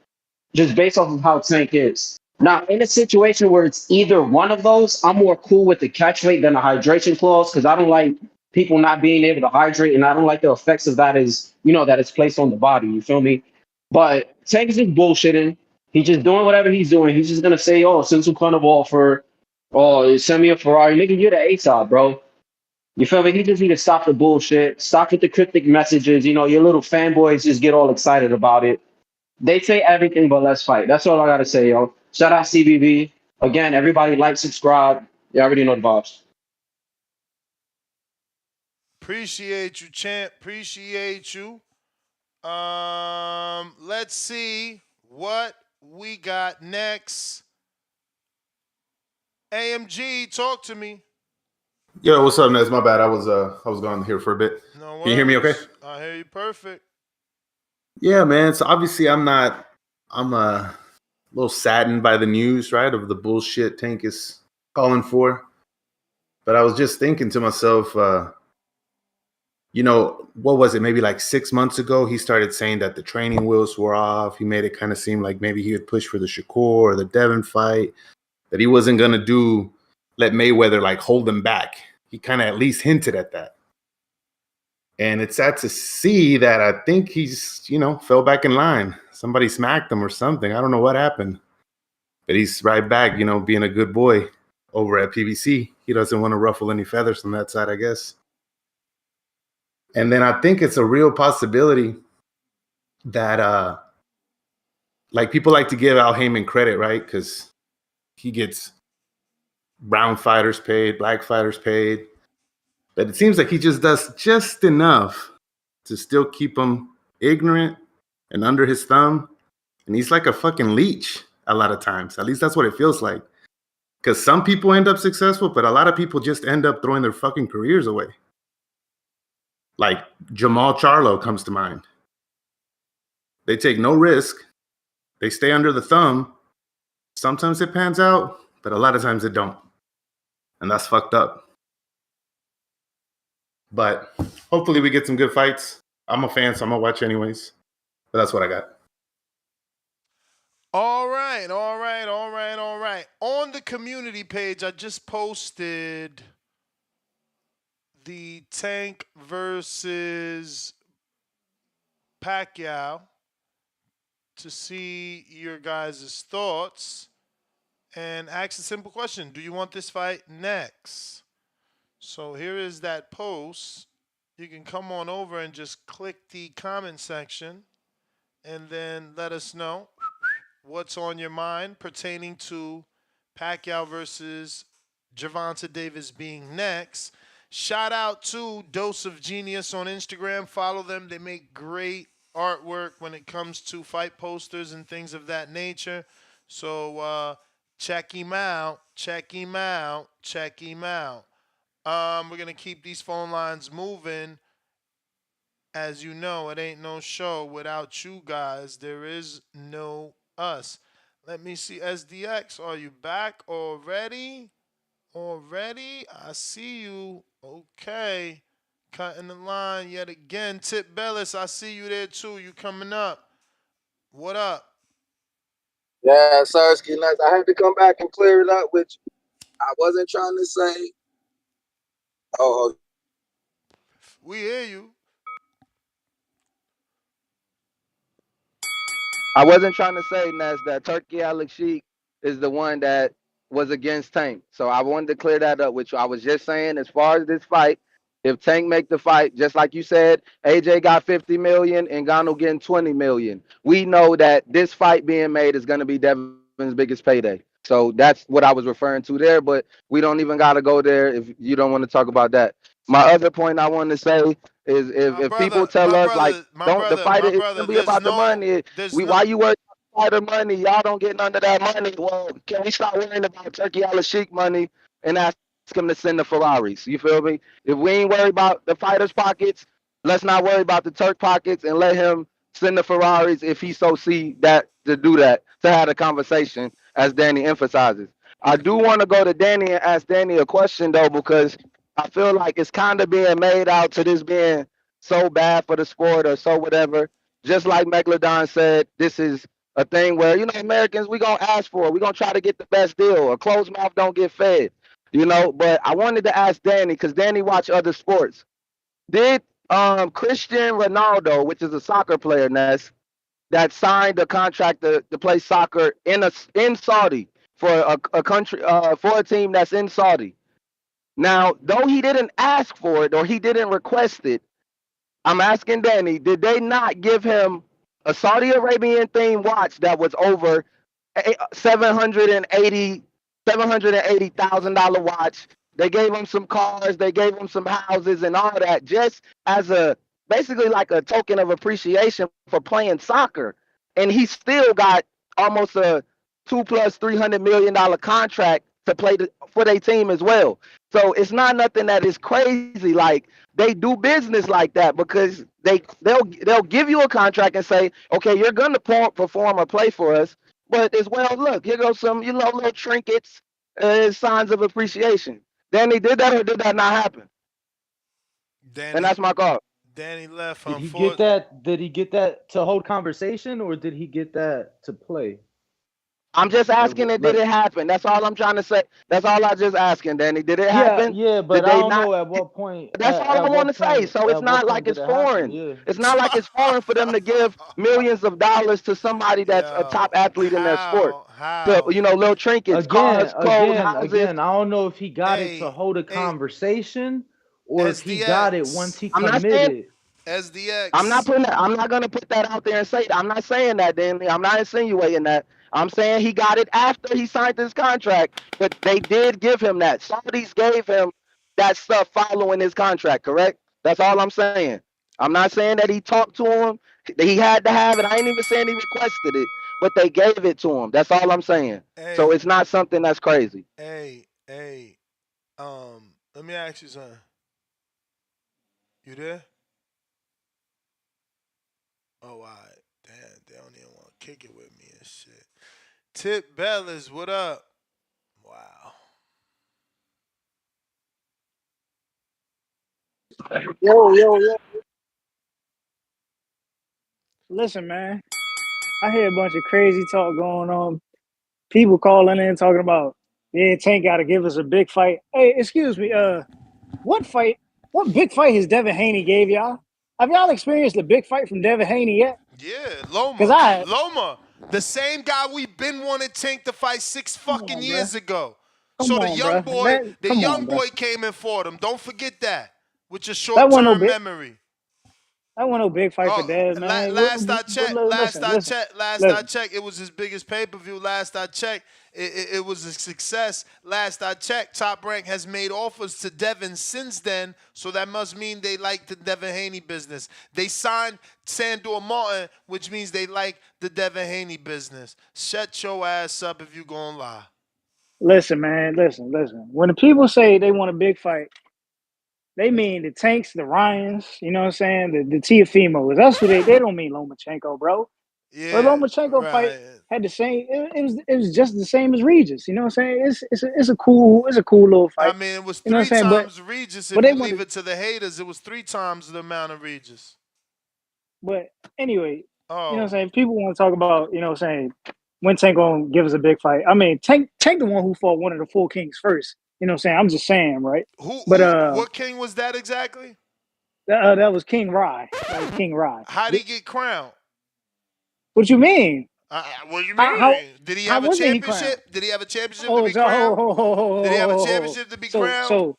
just based off of how Tank is. Now, in a situation where it's either one of those, I'm more cool with the catch weight than a hydration clause because I don't like people not being able to hydrate, and I don't like the effects of that is, you know, that it's placed on the body. You feel me? But Tank is just bullshitting. He's just doing whatever he's doing. He's just gonna say, "Oh, send some kind of offer. Oh, send me a Ferrari, nigga. You're the ASAP, bro." You feel me? He just need to stop the bullshit. Stop with the cryptic messages. You know, your little fanboys just get all excited about it. They say everything but let's fight. That's all I gotta say, yo. Shout out CBB. Again, everybody like, subscribe. You already know the vibes. Appreciate you, champ. Appreciate you. Let's see what we got next. AMG, talk to me. Yo, what's up, Nez? My bad. I was gone here for a bit. No worries. Can you hear me okay? I hear you perfect. Yeah, man. So obviously I'm a little saddened by the news, right? Of the bullshit Tank is calling for. But I was just thinking to myself, you know, what was it? Maybe like 6 months ago, he started saying that the training wheels were off. He made it kind of seem like maybe he would push for the Shakur or the Devin fight, that he wasn't going to let Mayweather like hold him back. He kind of at least hinted at that. And it's sad to see that I think he's, you know, fell back in line. Somebody smacked him or something. I don't know what happened. But he's right back, you know, being a good boy over at PBC. He doesn't want to ruffle any feathers on that side, I guess. And then I think it's a real possibility that, like, people like to give Al Heyman credit, right? Because he gets brown fighters paid, black fighters paid. But it seems like he just does just enough to still keep them ignorant and under his thumb. And he's like a fucking leech a lot of times. At least that's what it feels like. Because some people end up successful, but a lot of people just end up throwing their fucking careers away. Like Jamal Charlo comes to mind. They take no risk. They stay under the thumb. Sometimes it pans out, but a lot of times it don't. And that's fucked up. But hopefully we get some good fights. I'm a fan, so I'm going to watch anyways. But that's what I got. All right. On the community page, I just posted the Tank versus Pacquiao to see your guys' thoughts and ask a simple question. Do you want this fight next? So here is that post. You can come on over and just click the comment section and then let us know what's on your mind pertaining to Pacquiao versus Gervonta Davis being next. Shout out to Dose of Genius on Instagram. Follow them. They make great artwork when it comes to fight posters and things of that nature. So check him out. We're going to keep these phone lines moving. As you know, it ain't no show without you guys. There is no us. Let me see. SDX, are you back already? I see you. Okay. Cutting the line yet again. Tip Bellis, I see you there too. You coming up. What up? Yeah, Sarsky, I had to come back and clear it up with you. I wasn't trying to say. Oh, we hear you. I wasn't trying to say, Ness, that Turki Alalshikh is the one that was against Tank. So I wanted to clear that up with you. I was just saying, as far as this fight, if Tank make the fight, just like you said, AJ got 50 million and Gano getting 20 million. We know that this fight being made is going to be Devin's biggest payday. So that's what I was referring to there, but we don't even got to go there if you don't want to talk about that. My other point I want to say is if people tell us like the fight is gonna be about the money, why you worry about the money? Y'all don't get none of that money. Well, can we start worrying about Turki Alalshikh money and ask him to send the Ferraris? You feel me? If we ain't worried about the fighters' pockets, let's not worry about the Turk pockets and let him send the Ferraris if he so see that to do that, to have a conversation, as Danny emphasizes. I do want to go to Danny and ask Danny a question though, because I feel like it's kind of being made out to this being so bad for the sport or so whatever. Just like Megalodon said, this is a thing where, Americans, we gonna ask for it. We gonna try to get the best deal. A closed mouth don't get fed. But I wanted to ask Danny, because Danny watch other sports. Did Christian Ronaldo, which is a soccer player, Ness, that signed a contract to play soccer in Saudi for a country for a team that's in Saudi. Now, though he didn't ask for it or he didn't request it, I'm asking Danny, did they not give him a Saudi Arabian themed watch that was over $780,000 watch? They gave him some cars, they gave him some houses and all that, just as basically like a token of appreciation for playing soccer. And he still got almost a $2 plus $300 million contract to play for their team as well. So it's not nothing that is crazy. Like, they do business like that because they'll give you a contract and say, okay, you're gonna perform or play for us, but as well, look, here goes some little trinkets, signs of appreciation. Danny, did that or did that not happen? And that's my call. Danny left. Did he get that? Did he get that to hold conversation, or did he get that to play? I'm just asking did it happen? That's all I'm trying to say. That's all I just asking, Danny. Did it happen? Yeah, but I don't know at what point. That's all I want to say. So it's not like it's foreign. It's not like it's foreign for them to give millions of dollars to somebody that's a top athlete in their sport. To, little trinkets, cars, clothes, houses. Again, I don't know if he got it to hold a conversation or if he got it once he committed. SDX. I'm not gonna put that out there and say that. I'm not saying that, Danny. I'm not insinuating that. I'm saying he got it after he signed this contract, but they did give him that. Saudis gave him that stuff following his contract, correct? That's all I'm saying. I'm not saying that he talked to him. He had to have it. I ain't even saying he requested it, but they gave it to him. That's all I'm saying. So it's not something that's crazy. Hey, let me ask you something. You there? Oh, all right. Damn, they don't even want to kick it with me and shit. Tip Bellas, what up? Wow. Yo. Listen, man. I hear a bunch of crazy talk going on. People calling in talking about, yeah, Tank got to give us a big fight. Hey, excuse me. What big fight has Devin Haney gave y'all? Have y'all experienced a big fight from Devin Haney yet? Yeah, Loma. The same guy we've been wanting Tank to fight 6 fucking years ago. So the young boy came and fought him. Don't forget that with your short-term memory. That wasn't no big fight for Dev, man. Last I checked, it was his biggest pay-per-view. Last I checked, it was a success. Last I checked, Top Rank has made offers to Devin since then, so that must mean they like the Devin Haney business. They signed Sandor Martin, which means they like the Devin Haney business. Shut your ass up if you gonna lie. Listen, man, listen. When the people say they want a big fight, they mean the Tanks, the Ryans, you know what I'm saying? The Tiafimos. That's who they don't mean Lomachenko, bro. Yeah. But Lomachenko fight had the same. It was just the same as Regis. You know what I'm saying? It's a cool little fight. I mean, it was 3 times Regis. If you leave it to the haters, it was 3 times the amount of Regis. But anyway, you know what I'm saying? People want to talk about, you know what I'm saying, when Tank gonna give us a big fight. I mean, Tank the one who fought one of the 4 kings first. You know what I'm saying? I'm just saying, right? What king was that exactly? That was King Rye. That was King Rye. How did he get crowned? What you mean? What do you mean? Did he have a championship? Did he have a championship to be crowned? Did he have a championship to be crowned?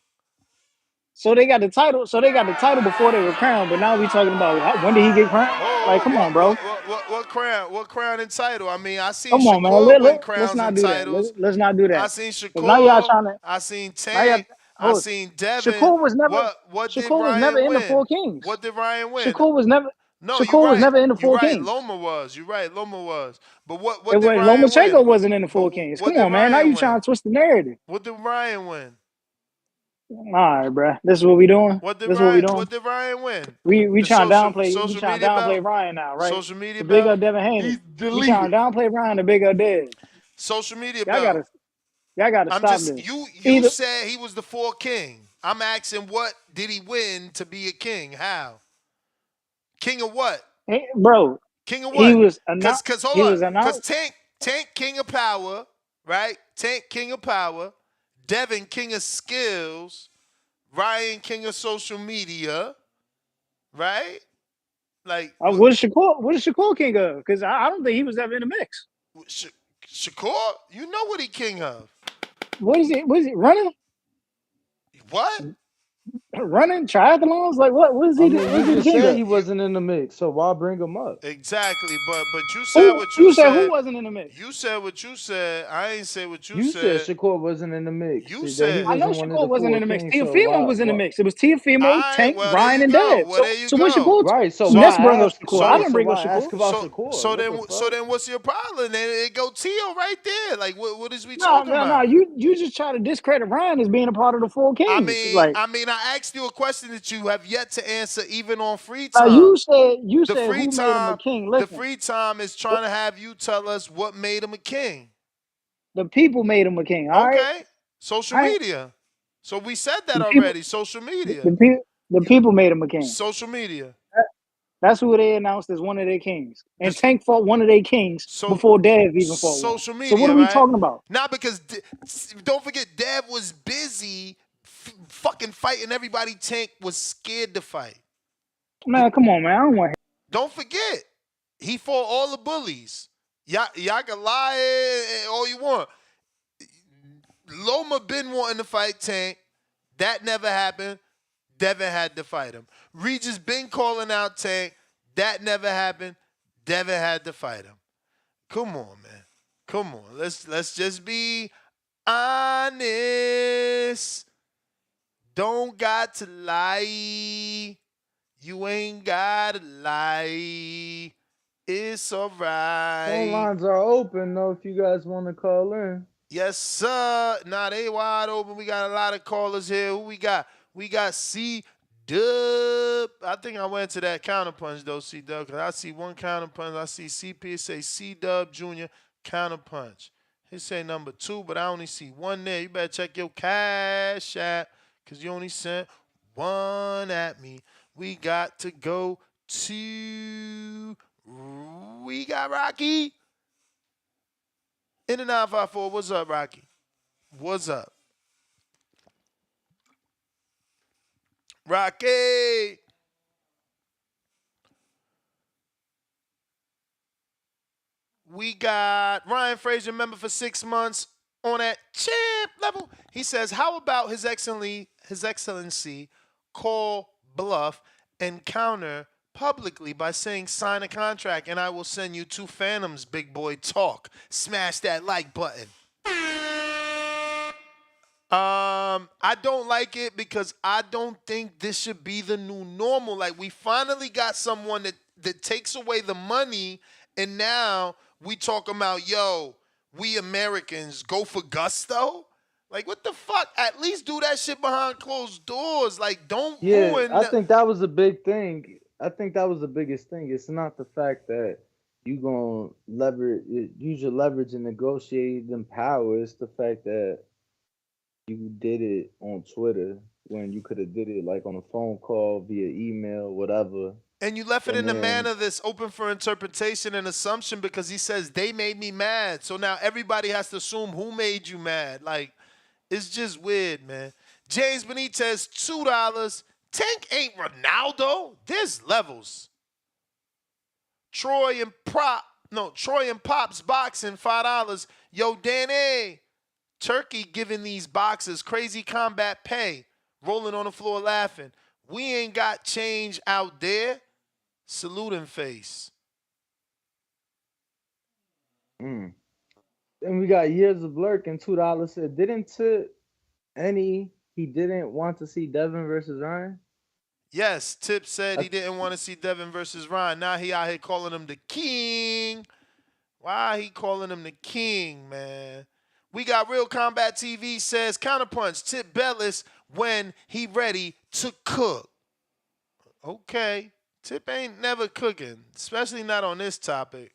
So they got the title. So they got the title before they were crowned. But now we talking about when did he get crowned? Like, come on, bro. What crown? What crown and title? I mean, I seen Shakur win crowns and titles. Let's not do that. I seen Shakur. I seen Tank. I seen Devin. Shakur was never. What Shakur did was Ryan never win? in the 4 kings. What did Ryan win? Shakur was never. No, Shakur was never in the 4 kings. Loma was. You're right. Loma was. But what did Ryan Lomachenko win? wasn't in the 4 kings. Come on, man. Now you trying to twist the narrative. What did Ryan win? All right, bro. This is what we doing. What did This is what we Ryan? doing. What did Ryan win? We The trying to downplay. We social trying to media belt. downplay Ryan now, right? Social media The big belt. up Devin Haney. He's We trying deleted. to downplay Ryan. The big up Dev. Social media Y'all belt. gotta I'm stop just this. you Either, said he was the fourth king. I'm asking what did he win to be a king? How? King of what? hey, bro. King of He what? was Cause hold He on. was Cause announced. Tank king of power, right? Tank king of power. Devin king of skills. Ryan king of social media. Right? Like What is Shakur king of? Because I don't think he was ever in the mix. Shakur, you know what he king of. What is it? Running? What? Running triathlons? Like what? What is I he? mean, What is you he the just king said of? he wasn't in the mix, so why bring him up? Exactly, but you said Who? what you You said who said. wasn't in the mix? You said what you said. I ain't say what you You said said. Shakur wasn't in the mix. You That he said I know wasn't one of Shakur the wasn't four in the mix. kings. So Tiafimo was in the mix. It was Tiafimo, Alright, Tank, well there Ryan, you and go. Dev. Well there you So what go. Shakur? Right. So Ness why brought up ask? Shakur. I Right. didn't So bring up why Shakur. ask about Shakur? So What the fuck? then what's your problem? Then it go Tio right there. Like what is we No, talking no, no. about? You just try to discredit Ryan as being a part of the four kings. Like I mean, I asked you a question that you have yet to answer, even on free now, time. you The said free who made him a time, king. the Listen, free time is trying to have you tell us what made him a king. the people made him a king. All right, Okay, social all right. media. So we said that The people, already. Social media. the people made him a king. Social media. That's who they announced as one of their kings. And Tank fought one of their kings before Dev even fought one. Social So what media, are we right? talking about? Not because don't forget, Dev was busy fucking fighting everybody. Tank was scared to fight. Man, come on, man. I don't want. Don't forget, he fought all the bullies. Y'all can lie all you want. Loma been wanting to fight Tank. That never happened. Devin had to fight him. Regis been calling out Tank. That never happened. Devin had to fight him. Come on, man. Come on. Let's just be honest. Don't got to lie. You ain't gotta lie. It's alright. Phone lines are open though. If you guys want to call in. Yes, sir. Nah, they wide open. We got a lot of callers here. Who we got? We got C Dub. I think I went to that counterpunch though, C Dub, because I see one counterpunch. I see CP say C Dub Jr. counterpunch. He say number 2, but I only see one there. You better check your cash app, because you only sent one at me. We got to go to. We got Rocky. In the 954, what's up, Rocky? What's up? Rocky! We got Ryan Frazier, member for 6 months on that champ level. He says, how about His Excellency call bluff and counter publicly by saying sign a contract and I will send you 2 phantoms, big boy talk. Smash that like button. I don't like it because I don't think this should be the new normal. Like, we finally got someone that takes away the money, and now we talking about, yo, we Americans go for gusto? Like, what the fuck? At least do that shit behind closed doors. Like, don't ruin. I think that was a big thing. I think that was the biggest thing. It's not the fact that you gonna use your leverage and negotiate them power. It's the fact that you did it on Twitter when you could have did it like on a phone call, via email, whatever. And you left it in And a then manner that's open for interpretation and assumption because he says they made me mad. So now everybody has to assume who made you mad. Like, it's just weird, man. James Benitez, $2. Tank ain't Ronaldo. There's levels. Troy and Pops boxing, $5. Yo, Danny. Turkey giving these boxers crazy combat pay. Rolling on the floor laughing. We ain't got change out there. Saluting face. And we got Years of Lurking, $2 said, didn't Tip he didn't want to see Devin versus Ryan? Yes, Tip said he didn't want to see Devin versus Ryan. Now he out here calling him the king. Why he calling him the king, man? We got Real Combat TV says, counterpunch, Tip Bellis when he ready to cook. Okay. Tip ain't never cooking, especially not on this topic.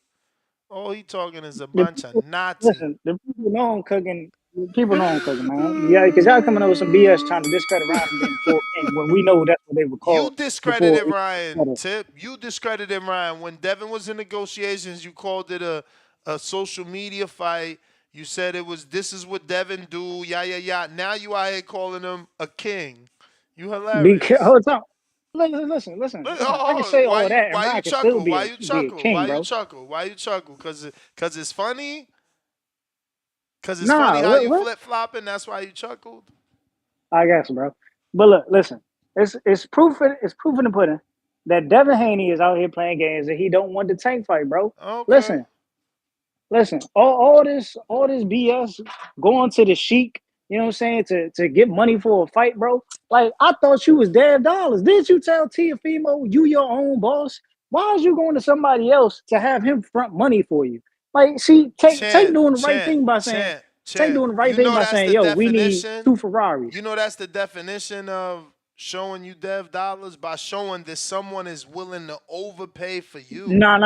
All he talking is a The bunch of people, Nazi. listen, the people know I'm cooking. The people know I'm cooking, man. Yeah, because y'all coming up with some BS trying to discredit Ryan from being the full king when we know that's what they were You called before. discredited Ryan, Tip. You discredited Ryan. When Devin was in negotiations, you called it a social media fight. You said it was this is what Devin do, yeah. Now you out here calling him a king. You Because hilarious. hold on. Listen. I can say all that and Why you Ryan can still chuckle? Why you be a chuckle? king, bro. Why you chuckle? Cause it's funny? Cause it's funny Nah, how you what? flip flopping, that's why you chuckled? I guess, bro. But look, listen. It's proof in the pudding that Devin Haney is out here playing games and he don't want the tank fight, bro. Okay. Listen, all this BS going to the Sheik, you know what I'm saying, to get money for a fight, bro. Like I thought you was Dev Dollars. Didn't you tell Tiafimo you your own boss? Why is you going to somebody else to have him front money for you? Like, see, Tank doing the right thing by saying Tank Champ. doing the right thing by saying, yo, we need two Ferraris. You know that's the definition of showing you Dev dollars by showing that someone is willing to overpay for you. Nah,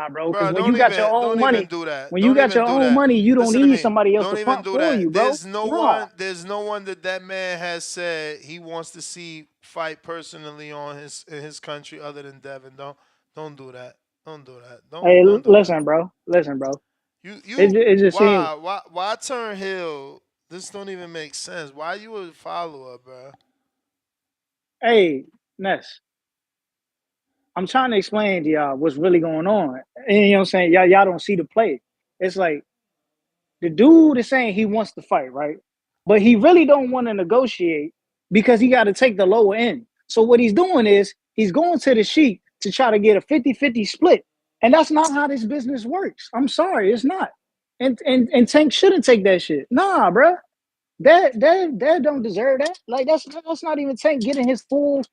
bro. Because Bro, when you got your own don't even money, do that. when you Don't got even your do own that. money, you don't Listen to need me. somebody else to Don't even front do for you, that. bro. Nah. There's no one that man has said he wants to see fight personally on in his country other than Devin. Don't do that. Don't do that. Hey, Don't do that. listen, bro. Listen, bro. You It just seems. why turn heel? This don't even make sense. Why you a follower, bro? Hey, Ness, I'm trying to explain to y'all what's really going on. And you know what I'm saying? Y'all don't see the play. It's like the dude is saying he wants to fight, right? But he really don't want to negotiate because he got to take the lower end. So what he's doing is he's going to the sheet to try to get a 50-50 split. And that's not how this business works. I'm sorry, it's not. And Tank shouldn't take that shit. Nah, bro. That don't deserve that. Like that's not even Tank getting his full.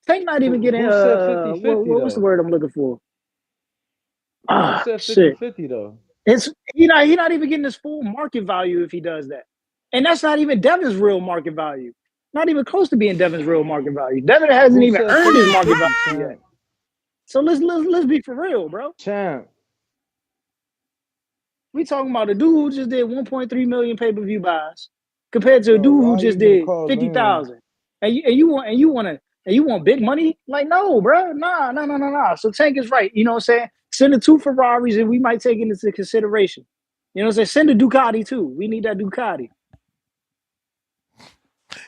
Tank not even getting Who said 50-50 what's the though? word I'm looking for? Who Ah, said shit. 50-50 though? It's he not even getting his full market value if he does that. And that's not even Devin's real market value. Not even close to being Devin's real market value. Devin hasn't Who even said earned his market 50-50, value yet. champ? So let's be for real, bro. Champ. We talking about a dude who just did 1.3 million pay-per-view buys compared to a dude Bro, who why just even did call in? 50,000. And you want big money? Like, no, bro. Nah. So Tank is right. You know what I'm saying? Send the two Ferraris and we might take it into consideration. You know what I'm saying? Send the Ducati too. We need that Ducati.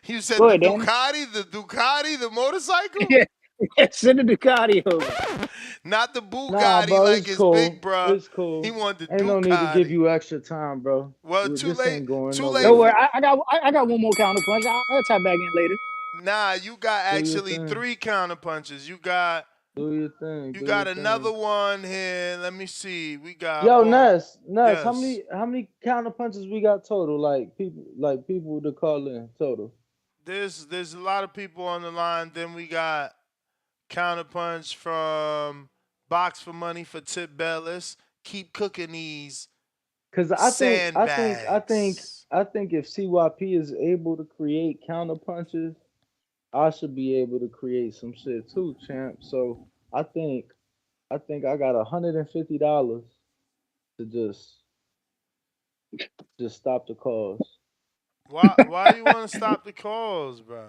You said Go the ahead, Danny. Ducati, the motorcycle? Yeah, send the Ducati over. Not the Nah, Bugatti bro, like it's his big cool. bruh. It's cool. He wanted the Ain't no need to give Ducati. you extra time, bro. Well, too This late. ain't going Too late Don't worry. nowhere. for I got one more counter punch. I'll tap back in later. Nah, you got Do your actually thing. three counter punches. You got Do your thing. you Do your got another thing. one here. Let me see. We got Yo, boom. Ness, Yes. how many counter punches we got total? Like people to call in total. There's a lot of people on the line. Then we got counterpunch from Box for Money for Tip Bellis. Keep cooking these Cause sandbags. I think if CYP is able to create counter punches, I should be able to create some shit too, champ. So I think I got $150 to just stop the calls. Why you want to stop the calls, bro?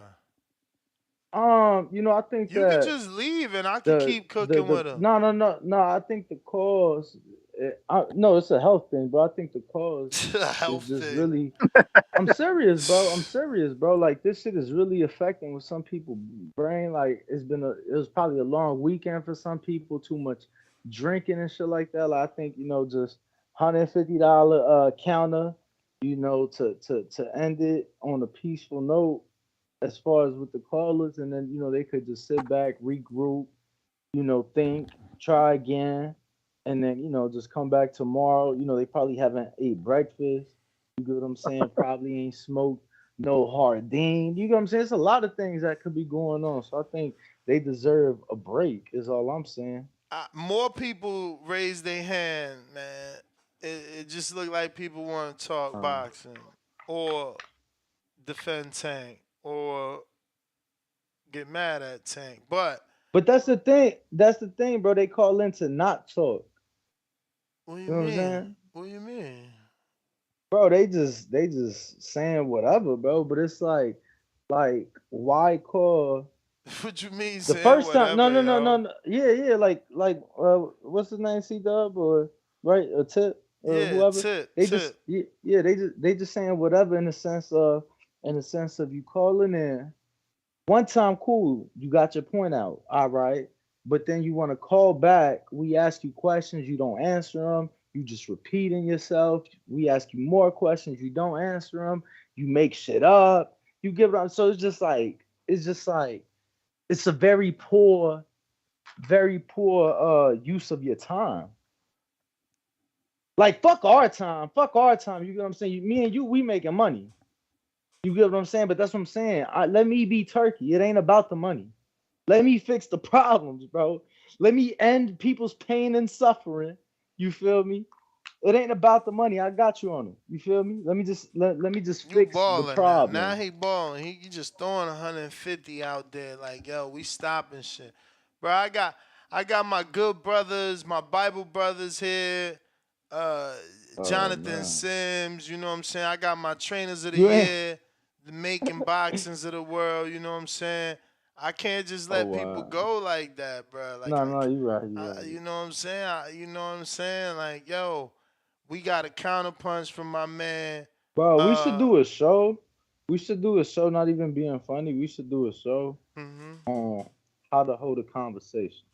I think You could that just leave and I could keep cooking the with them. no, I think the cause no, it's a health thing, but I think the cause is Health just thing. really I'm serious, bro. I'm serious, bro. Like this shit is really affecting with some people brain. Like it was probably a long weekend for some people, too much drinking and shit like that. Like I think, just $150 counter, to end it on a peaceful note as far as with the callers, and then they could just sit back, regroup, think, try again, and then just come back tomorrow. They probably haven't ate breakfast. You get what I'm saying? Probably ain't smoked no hardine. You get what I'm saying? It's a lot of things that could be going on. So I think they deserve a break. Is all I'm saying. More people raise their hand, man. It just looked like people want to talk Uh, boxing or defend Tank or get mad at Tank. But that's the thing. That's the thing, bro. They call in to not talk. what do you You know what I'm mean? saying? What do you mean? Bro, they just saying whatever, bro. But it's like why call What you mean the saying first time? No, whatever, no, no, no, yo? no. Yeah, what's his name? C-Dub or right? Or Tip or Yeah, whoever. tip, They just tip. yeah, they just saying whatever in the sense of you calling in. One time, cool, you got your point out, all right. But then you want to call back. We ask you questions, you don't answer them. You just repeating yourself. We ask you more questions, you don't answer them. You make shit up. You give it up. So it's just like it's a very poor use of your time. Like fuck our time, fuck our time. You get what I'm saying? Me and you, we making money. You get what I'm saying? But that's what I'm saying. Let me be Turkey. It ain't about the money. Let me fix the problems, bro. Let me end people's pain and suffering. You feel me? It ain't about the money. I got you on it. You feel me? Let me just You fix the balling now. Now problem. he balling. He just throwing 150 out there like, yo, we stopping shit. Bro, I got my good brothers, my Bible brothers here. Uh Oh Jonathan man. Sims, you know what I'm saying? I got my trainers of the You ain't year, the making boxings of the world, you know what I'm saying? I can't just oh let people wow. go like that, bro. Like No, no, you right, you right. you know what I'm saying? You know what I'm saying? Like, yo, we got a counterpunch from my man. Bro, we should Uh, do a show. We should do a show, not even being funny. We should do a show mhm. on how to hold a conversation.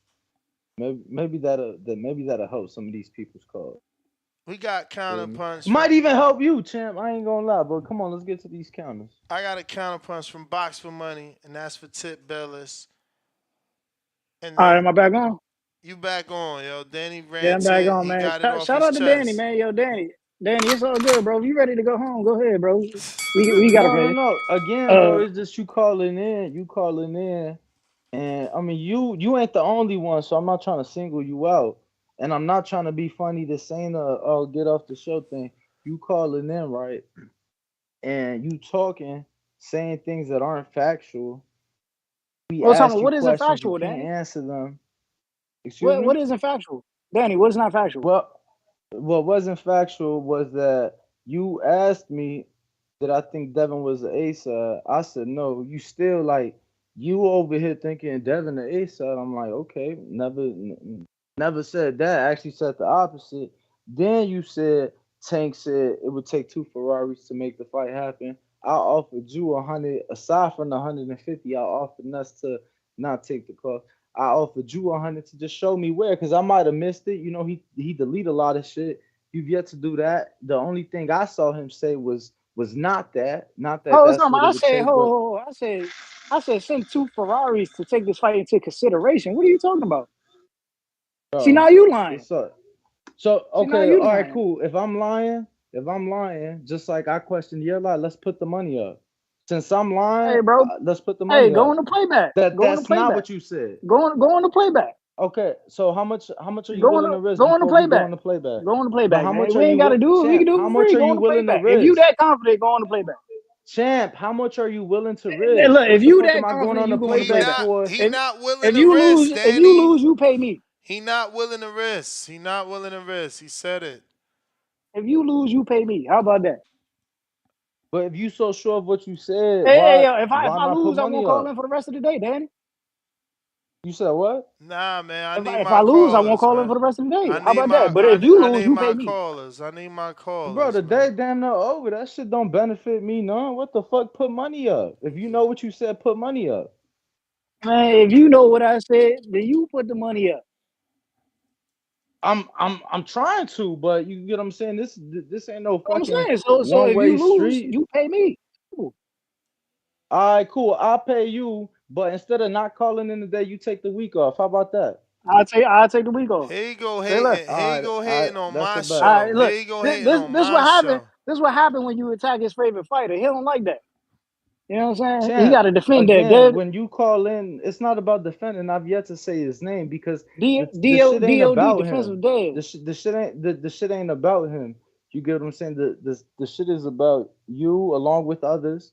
Maybe that'll help some of these people's cause. We got Feel me? counterpunch from. Might even help you, champ. I ain't gonna lie, but come on, let's get to these counters. I got a counterpunch from Box for Money, and that's for Tip Bellis. And All right, then am I back on? you back on, yo. Danny Yeah, I'm back ranting. on, He man. got it off Shout his out to Danny, chest. man. Yo, Danny, it's all good, bro. If you ready to go home, go ahead, bro. We got a No, no, plan. no. Again, bro, Uh, it's just you calling in. You calling in. And I mean, you ain't the only one, so I'm not trying to single you out. And I'm not trying to be funny. This ain't a oh get off the show thing. You calling in, right? And you talking, saying things that aren't factual. We what's ask on? you What isn't questions, you factual, can't Danny? answer them. Excuse What me? isn't factual, Danny? What is not factual? Well, what wasn't factual was that you asked me that I think Devin was the A side. I said no. You still like you over here thinking Devin the A side. I'm like, okay, never said that. I actually said the opposite. Then you said Tank said it would take two Ferraris to make the fight happen. I offered you 100 aside from the 150. I offered us to not take the cost. I offered you 100 to just show me where, because I might have missed it. You know, he deleted a lot of shit. You've yet to do that. The only thing I saw him say was not that Oh, it's not. that's what it I would said, take, but I said, send two Ferraris to take this fight into consideration. What are you talking about? See, bro, now you lying. so See, now okay, you all right, lying. cool. If I'm lying, just like I questioned your lie, let's put the money up. Since I'm lying, Hey, bro. let's put the Hey, money go up. on the playback. Go on the That's not playback. what you said. Go on the playback. Okay, so how much are you Go on willing the to risk go on the before we go playback. on the playback? Go on the But playback, how man. much We are ain't you gotta do it. We can champ? do it How for much free. are Go you on the willing to playback. If you risk? that confident, go on the playback. Champ, how much are you willing to Hey, look, risk? if What the you fuck that am I going confident, on the you go on the He playback playback. not for? he If not willing if to you risk, lose, if you Danny. lose, you pay me. He not willing to risk. He not willing to risk. He said it. If you lose, you pay me. How about that? But if you so sure of what you said, Hey, why yo, if why I not put lose, I money won't call up? in for the rest of the day, Danny. You said what? Nah, man. I need If my I lose, I won't callers, call in man. for the rest of the day. I How need about my that? But if you I lose, need you my pay me. callers. I need my Bro, callers, the day man. damn near over. That shit don't benefit me none. What the fuck? Put money up. If you know what you said, put money up. Man, if you know what I said, then you put the money up. I'm trying to, but you get what I'm saying. This ain't no I'm fucking saying. So one if you way lose, street. you pay me. Cool. All right, cool. I'll pay you, but instead of not calling in the day, you take the week off. How about that? I'll take the week off. Here you go Say less. hating. Here you go All right, hating on that's my a bet. All right, show. look. Here you go This hating this on this my what happened. show. This what happened when you attack his favorite fighter. He don't like that. You know what I'm saying? He Champ, got to defend that. again, Dead when you call in, it's not about defending. I've yet to say his name because D the D O shit ain't D O D about him. defensive dead. The shit ain't about him. You get what I'm saying? The shit is about you along with others.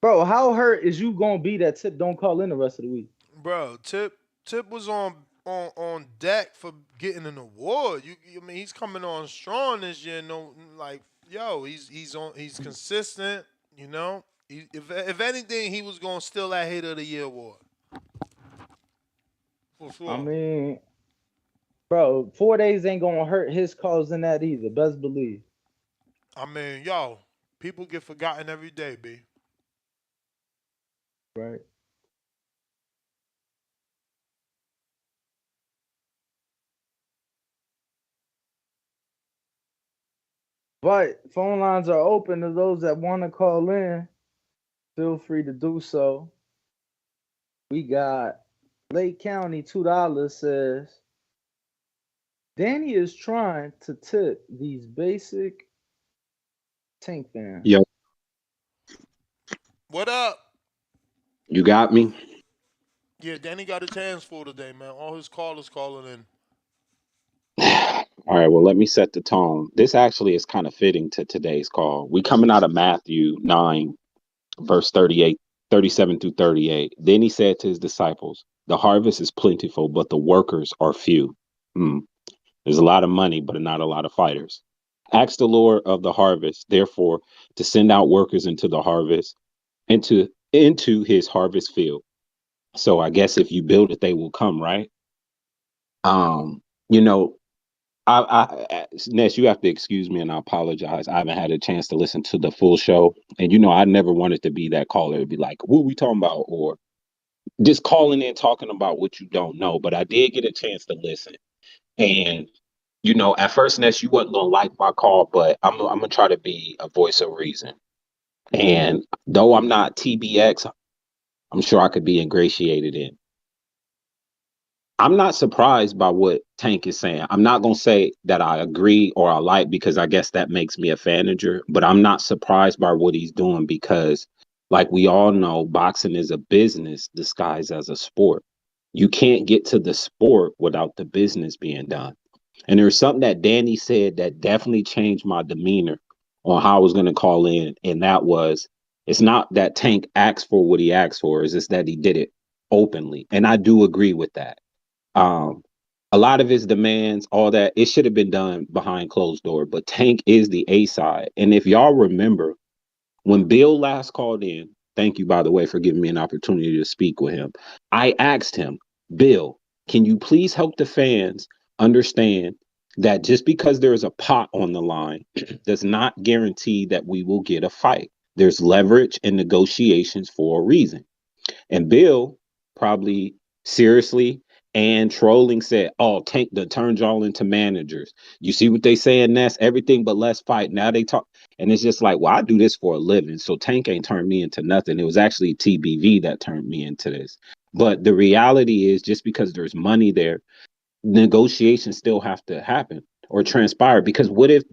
Bro, how hurt is you gonna be that Tip don't call in the rest of the week? Bro, Tip was on deck for getting an award. I mean, he's coming on strong this year. No, like Yo, he's consistent. You know, if anything, he was gonna steal that Hater of the Year award for I sure. mean, bro, 4 days ain't gonna hurt his cause in that either. Best believe. I mean, yo, people get forgotten every day, b. Right. But phone lines are open to those that want to call in. Feel free to do so. We got Lake County $2 says Danny is trying to tip these basic Tank fans. Yo, What up? you got me? Yeah, Danny got his hands full today, man. All his callers calling in. All right, well, let me set the tone. This actually is kind of fitting to today's call. We coming out of Matthew 9, verse 38, 37 through 38. Then he said to his disciples, the harvest is plentiful, but the workers are few. Hmm. There's a lot of money, but not a lot of fighters. Ask the Lord of the harvest, therefore, to send out workers into the harvest, into his harvest field. So I guess if you build it, they will come, right? You know, Ness, you have to excuse me and I apologize. I haven't had a chance to listen to the full show. And I never wanted to be that caller to be like, what are we talking about? Or just calling in talking about what you don't know. But I did get a chance to listen. And, at first, Ness, you wasn't gonna like my call, but I'm gonna try to be a voice of reason. And though I'm not TBX, I'm sure I could be ingratiated in. I'm not surprised by what Tank is saying. I'm not going to say that I agree or I like because I guess that makes me a fanager, but I'm not surprised by what he's doing because, like we all know, boxing is a business disguised as a sport. You can't get to the sport without the business being done. And there's something that Danny said that definitely changed my demeanor on how I was going to call in. And that was, it's not that Tank asked for what he asked for, it's just that he did it openly. And I do agree with that. um, a lot of his demands, all that, it should have been done behind closed door. But Tank is the A side. And if y'all remember, when Bill last called in, thank you, by the way, for giving me an opportunity to speak with him. I asked him, Bill, can you please help the fans understand that just because there is a pot on the line does not guarantee that we will get a fight? There's leverage and negotiations for a reason. And Bill probably seriously and trolling said, oh, Tank that turned y'all into managers. You see what they saying, Ness? Everything but less fight. Now they talk. And it's just like, well, I do this for a living. So Tank ain't turned me into nothing. It was actually TBV that turned me into this. But the reality is just because there's money there, negotiations still have to happen or transpire, because what if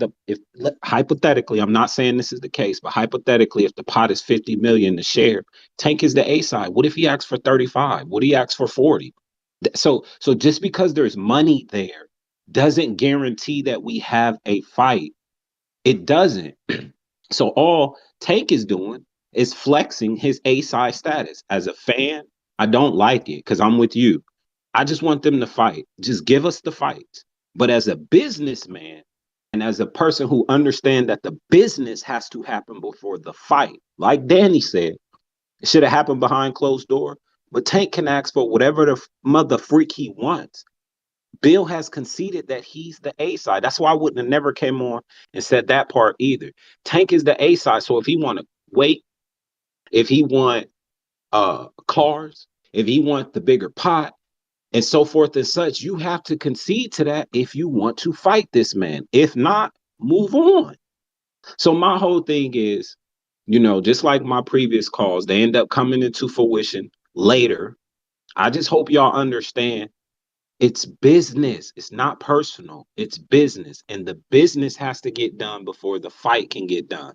hypothetically, I'm not saying this is the case, but hypothetically, if the pot is 50 million to share, Tank is the A side. What if he asks for 35? What do he asks for 40? So just because there's money there doesn't guarantee that we have a fight. It doesn't. So all Tank is doing is flexing his A side status. As a fan, I don't like it because I'm with you. I just want them to fight. Just give us the fights. But as a businessman and as a person who understands that the business has to happen before the fight, like Danny said, it should have happened behind closed door. But Tank can ask for whatever the mother freak he wants. Bill has conceded that he's the A side. That's why I wouldn't have never came on and said that part either. Tank is the A side. So if he want to wait, if he want cars, if he want the bigger pot, and so forth and such, you have to concede to that if you want to fight this man. If not, move on. So my whole thing is, just like my previous calls, they end up coming into fruition later. I just hope y'all understand it's business. It's not personal. It's business. And the business has to get done before the fight can get done.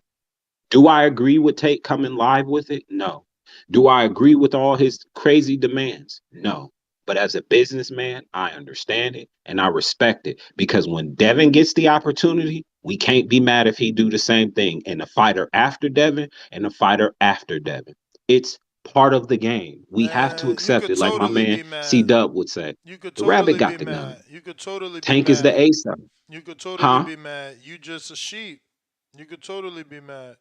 Do I agree with Tate coming live with it? No. Do I agree with all his crazy demands? No. But as a businessman, I understand it and I respect it, because when Devin gets the opportunity, we can't be mad if he do the same thing. And the fighter after Devin and the fighter after Devin. It's part of the game. We have to Man, you accept could it. Like my totally man be C mad. Dub would say, You could the rabbit totally got be the gun. mad. You could totally be Tank is the mad. A side. You could totally Huh? be mad. You just a sheep. You could totally be mad.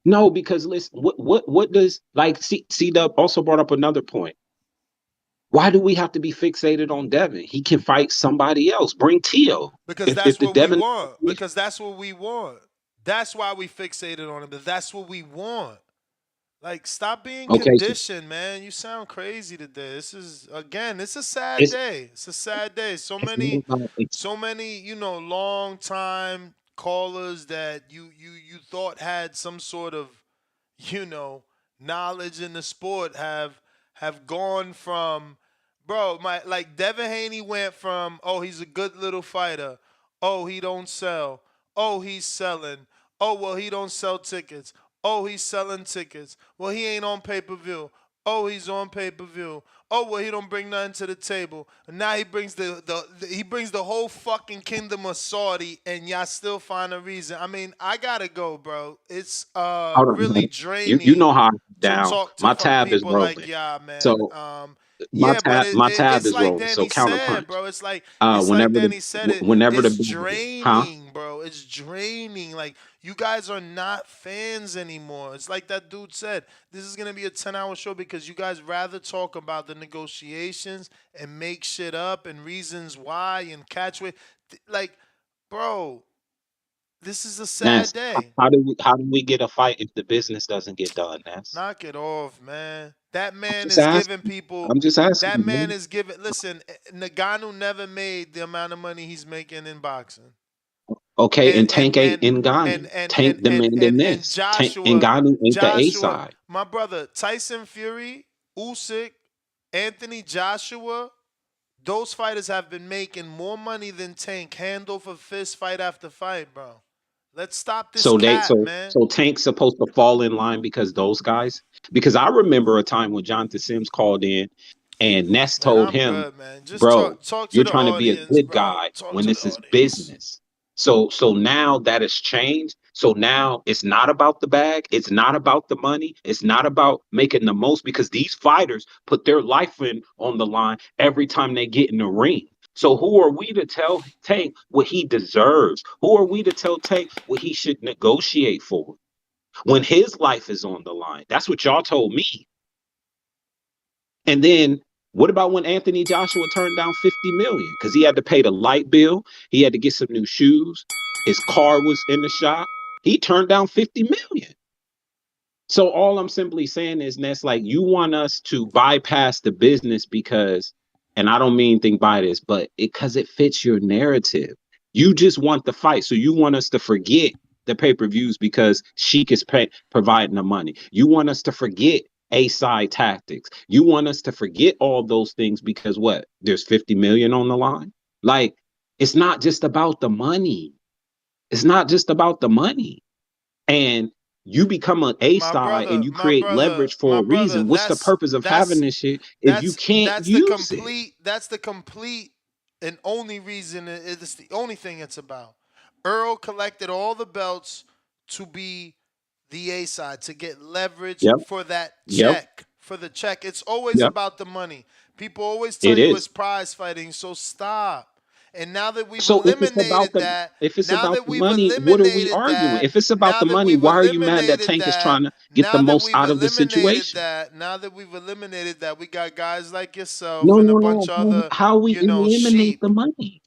No, because listen, what does like C-Dub also brought up another point. Why do we have to be fixated on Devin? He can fight somebody else. Bring Tio. Because If that's the what we Devin, want. Because that's what we want. That's why we fixated on him. But that's what we want. Like, stop being okay, so conditioned, man. You sound crazy today. This is again, it's a sad it's day. It's a sad day. So it's not many, about so many, long time callers that you thought had some sort of, you know, knowledge in the sport have gone from, bro, my like Devin Haney went from, oh, he's a good little fighter. Oh, he don't sell. Oh, he's selling. Oh, well, he don't sell tickets. Oh, he's selling tickets. Well, he ain't on pay-per-view. Oh, he's on pay-per-view. Oh, well, he don't bring nothing to the table. And now he brings he brings the whole fucking kingdom of Saudi, and y'all still find a reason. I mean, I gotta go, bro. It's hold on, really you know draining how I'm to down. talk to My tab is people like rolling. y'all, man. So Yeah, but my tab it's is like rolling. So Danny said, counterpunch. bro. It's like Danny said it. Whenever the It's bell, huh? draining, bro. It's draining. Like, you guys are not fans anymore. It's like that dude said. This is gonna be a 10-hour show because you guys rather talk about the negotiations and make shit up and reasons why and catchway. Like, bro, this is a sad Ness, day. how do we get a fight if the business doesn't get done, Ness? Knock it off, man. That man Just is giving asking. people. I'm just asking, That man man. is giving. Listen, Nagano never made the amount of money he's making in boxing. Okay, And and and Tank ain't and and Ngannou. and Tank and and demanding and this. Tank Ngannou ain't the A Joshua, side. my brother, Tyson Fury, Usyk, Anthony Joshua. Those fighters have been making more money than Tank hand over fist, fight after fight, bro. Let's stop this So they cap, so man. so Tank's supposed to fall in line because those guys. Because I remember a time when Jonathan Sims called in, and Ness Man, told I'm him, good, man. Just "Bro, talk to you're the trying to be a audience, good bro. guy Talk when to the this is audience. business." So now that has changed. So now it's not about the bag. It's not about the money. It's not about making the most because these fighters put their life in on the line every time they get in the ring. So who are we to tell Tank what he deserves? Who are we to tell Tank what he should negotiate for when his life is on the line? That's what y'all told me. And then what about when Anthony Joshua turned down 50 million? Because he had to pay the light bill, he had to get some new shoes, his car was in the shop. He turned down 50 million. So all I'm simply saying is that's like you want us to bypass the business because, and I don't mean think by this, but because it fits your narrative. You just want the fight. So you want us to forget the pay-per-views because Sheik is providing the money. You want us to forget A-side tactics. You want us to forget all those things because what? There's 50 million on the line. Like, it's not just about the money. It's not just about the money. And you become an A side and you create leverage for My a brother. reason. What's the purpose of having this shit if you can't use it? That's the complete and only reason. It's the only thing it's about. Earl collected all the belts to be the A side, to get leverage Yep. for that Yep. check. For the check. It's always Yep. about the money. People always tell It you is. it's prize fighting, so stop. And now that we've So eliminated that, if it's about the money, what are we arguing? If it's about the money, why are you mad that Tank is trying to get the most out of the situation? now that we've eliminated that, we got guys like yourself No, and a no, bunch no. of other, How we eliminate sheep. the money?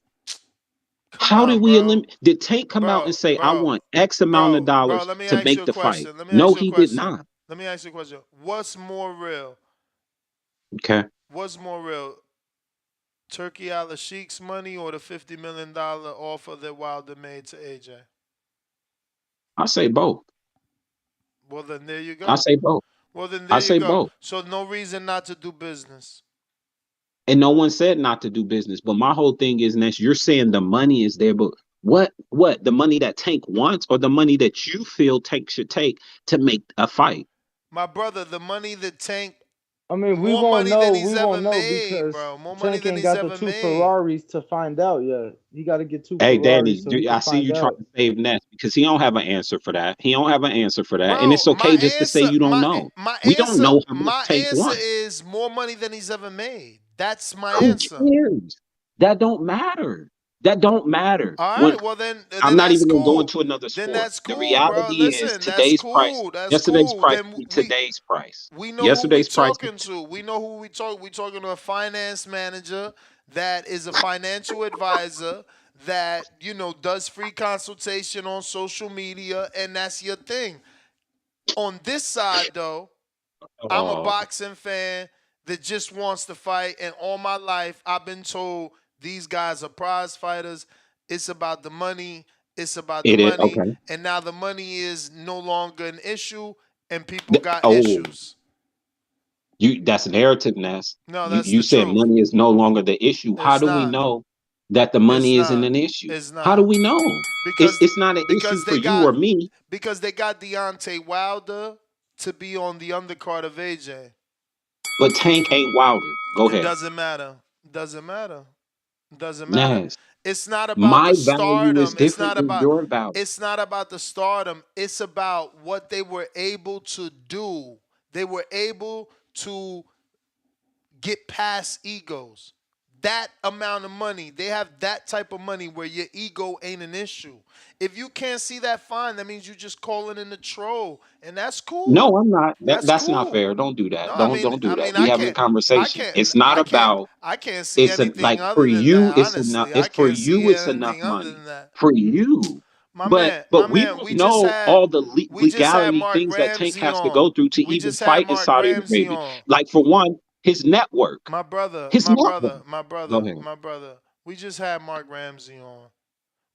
Come How did on, we bro. eliminate? Did Tank come out and say, I want X amount of Bro, dollars let me to ask you make a the fight? question. No, he did not. Let me ask you a question. What's more real? Okay. What's more real? Turki Alalshikh's money or the $50 million offer that Wilder made to AJ? I say both. Well, then there you go. I say both. Well, then I there you say go. both. So no reason not to do business. And no one said not to do business. But my whole thing is that you're saying the money is there, but what the money that Tank wants or the money that you feel Tank should take to make a fight? My brother, the money that Tank, I mean, we more won't money than know. he's We ever won't know made, because bro. More money Tank than ain't he's got the ever two made. Ferraris to find out yet. He got to get two Hey, Ferraris Danny, so he can I see find you trying out. to save Ness because he don't have an answer for that. He don't have an answer for that. And Bro, it's okay just to say you don't know. We don't know how much my Tank answer wants. is more money than he's ever made. That's my Who answer. cares? That don't matter. That don't matter. All When right, well then I'm not that's even gonna go cool. into another Then sport. that's The cool, bro. reality is Listen, that's today's price, cool. That's yesterday's cool. price Then be today's price. we know who we Yesterday's price. talking to. We know who we talk. We talking to a finance manager that is a financial advisor that does free consultation on social media, and that's your thing. On this side, though, I'm a Oh, boxing fan that just wants to fight, and all my life I've been told these guys are prize fighters. It's about the money. It's about the it is money, okay. and now the money is no longer an issue, and people got Oh, issues. that's narrative, Ness. No, You that's you the said truth. money is no longer the issue. How It's do we not. know that the It's money isn't not. an issue? It's How do not. we know? It's Because it's not an issue because for they you got or me. Deontay Wilder to be on the undercard of AJ. But Tank ain't Wilder. Go It ahead. doesn't matter. Doesn't matter. Doesn't matter. Ness. It's not about My the value is stardom. It's different not than about your value. it's not about the stardom. It's about what they were able to do. They were able to get past egos. That amount of money, they have that type of money where your ego ain't an issue. If you can't see that, fine. That means you just calling in the troll, and that's cool. No, I'm not. That's That's not cool. fair. Don't do No, that. I Don't mean, don't do I that. mean, We having a conversation. It's not about. I can't see It's anything like other for than you. that. It's enough. Honestly, I It's for can't you. see It's enough anything other money than that. for you. But My we man, don't know all the we just had legality Mark things that Tank Ramsey has to on. go through to We even just had fight in Mark Saudi Ramsey Arabia. on. Like for one, his network. My brother, His my network. brother, my Go brother, ahead. my brother. We just had Mark Ramsey on.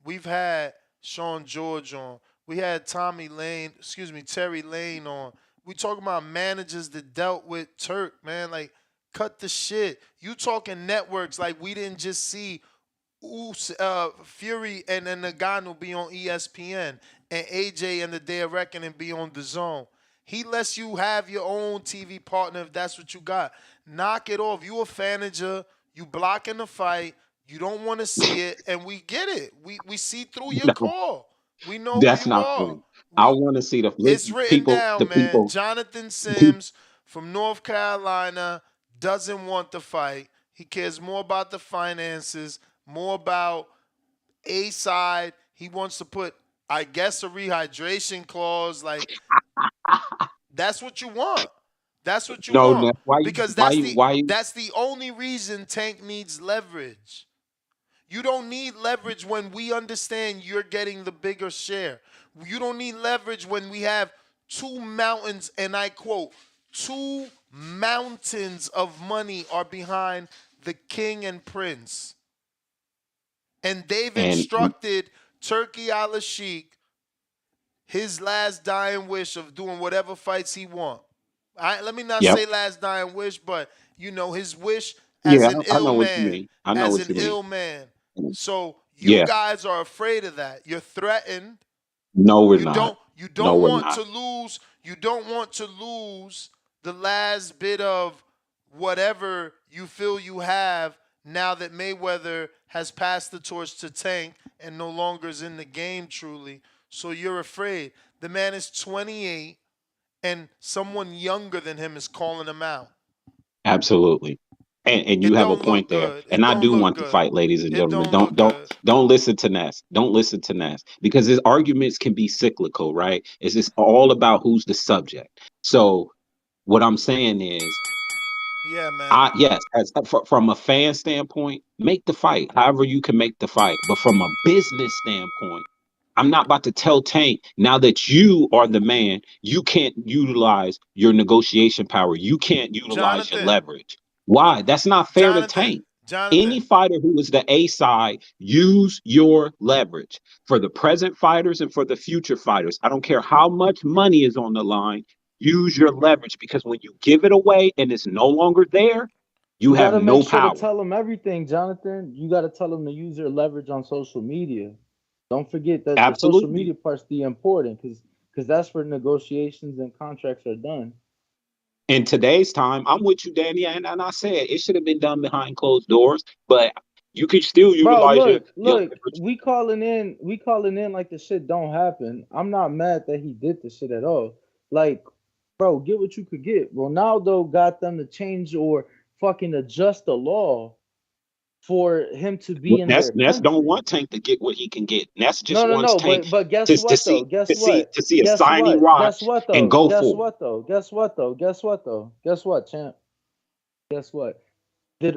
We've had Sean George on. We had Terry Lane on. We talking about managers that dealt with Turk, man. Like, cut the shit. You talking networks like we didn't just see Fury and Nagano be on ESPN and AJ and the Day of Reckoning be on the Zone. He lets you have your own TV partner if that's what you got. Knock it off. You a manager. You blocking the fight. You don't want to see it, and we get it. We see through your No, call. We know who that's you not are. fair. I We want to see It's written people. The down, man. people. Jonathan Sims from North Carolina doesn't want the fight. He cares more about the finances, more about a side. He wants to put, I guess, a rehydration clause. Like, that's what you want. That's what you No, want. Ness. Why you? Because Why you? Why you? that's the only reason Tank needs leverage. You don't need leverage when we understand you're getting the bigger share. You don't need leverage when we have two mountains, and I quote, two mountains of money are behind the king and prince. And they've And instructed Turki Alalshikh his last dying wish of doing whatever fights he want. Let me not yep. say last dying wish, but his wish as Yeah, an I ill know what you man, mean. I know what you mean. So you Yeah. guys are afraid of that. You're threatened. No, we're You not. don't you No, don't we're want not. to lose. You don't want to lose the last bit of whatever you feel you have now that Mayweather has passed the torch to Tank and no longer is in the game truly. So you're afraid. The man is 28 and someone younger than him is calling him out. Absolutely. And you It have a don't look point there. good. And It I don't do look want to good. fight, ladies and It gentlemen. don't look good. Don't listen to Nas. Don't listen to Nas. Because his arguments can be cyclical, right? It's just all about who's the subject. So what I'm saying is, Yeah, man. yes, from a fan standpoint, make the fight. However you can make the fight. But from a business standpoint, I'm not about to tell Tank now that you are the man, you can't utilize your negotiation power. You can't utilize your Jonathan. leverage. Why? That's not fair to Tank. Any fighter who is the A side, use your leverage for the present fighters and for the future fighters. I don't care how much money is on the line. Use your leverage because when you give it away and it's no longer there, you You got have to make no sure to power. tell them everything, Jonathan. You got to tell them to use their leverage on social media. Don't forget that the social Absolutely. media part's the important because that's where negotiations and contracts are done. In today's time, I'm with you, Danny, and I said it should have been done behind closed doors, but you can still Bro, utilize your look, leverage. we calling in like the shit don't happen. I'm not mad that he did the shit at all. Like, bro, get what you could get. Ronaldo got them to change or fucking adjust the law for him to be in their Ness don't country. want Tank to get what he can get. Ness just No, no, wants no. Tank But guess to what though? see Guess what? to see a Guess signing what? Guess watch what and though? go Guess for it. what though? Guess what though? Guess what though? Guess what, champ? Guess what?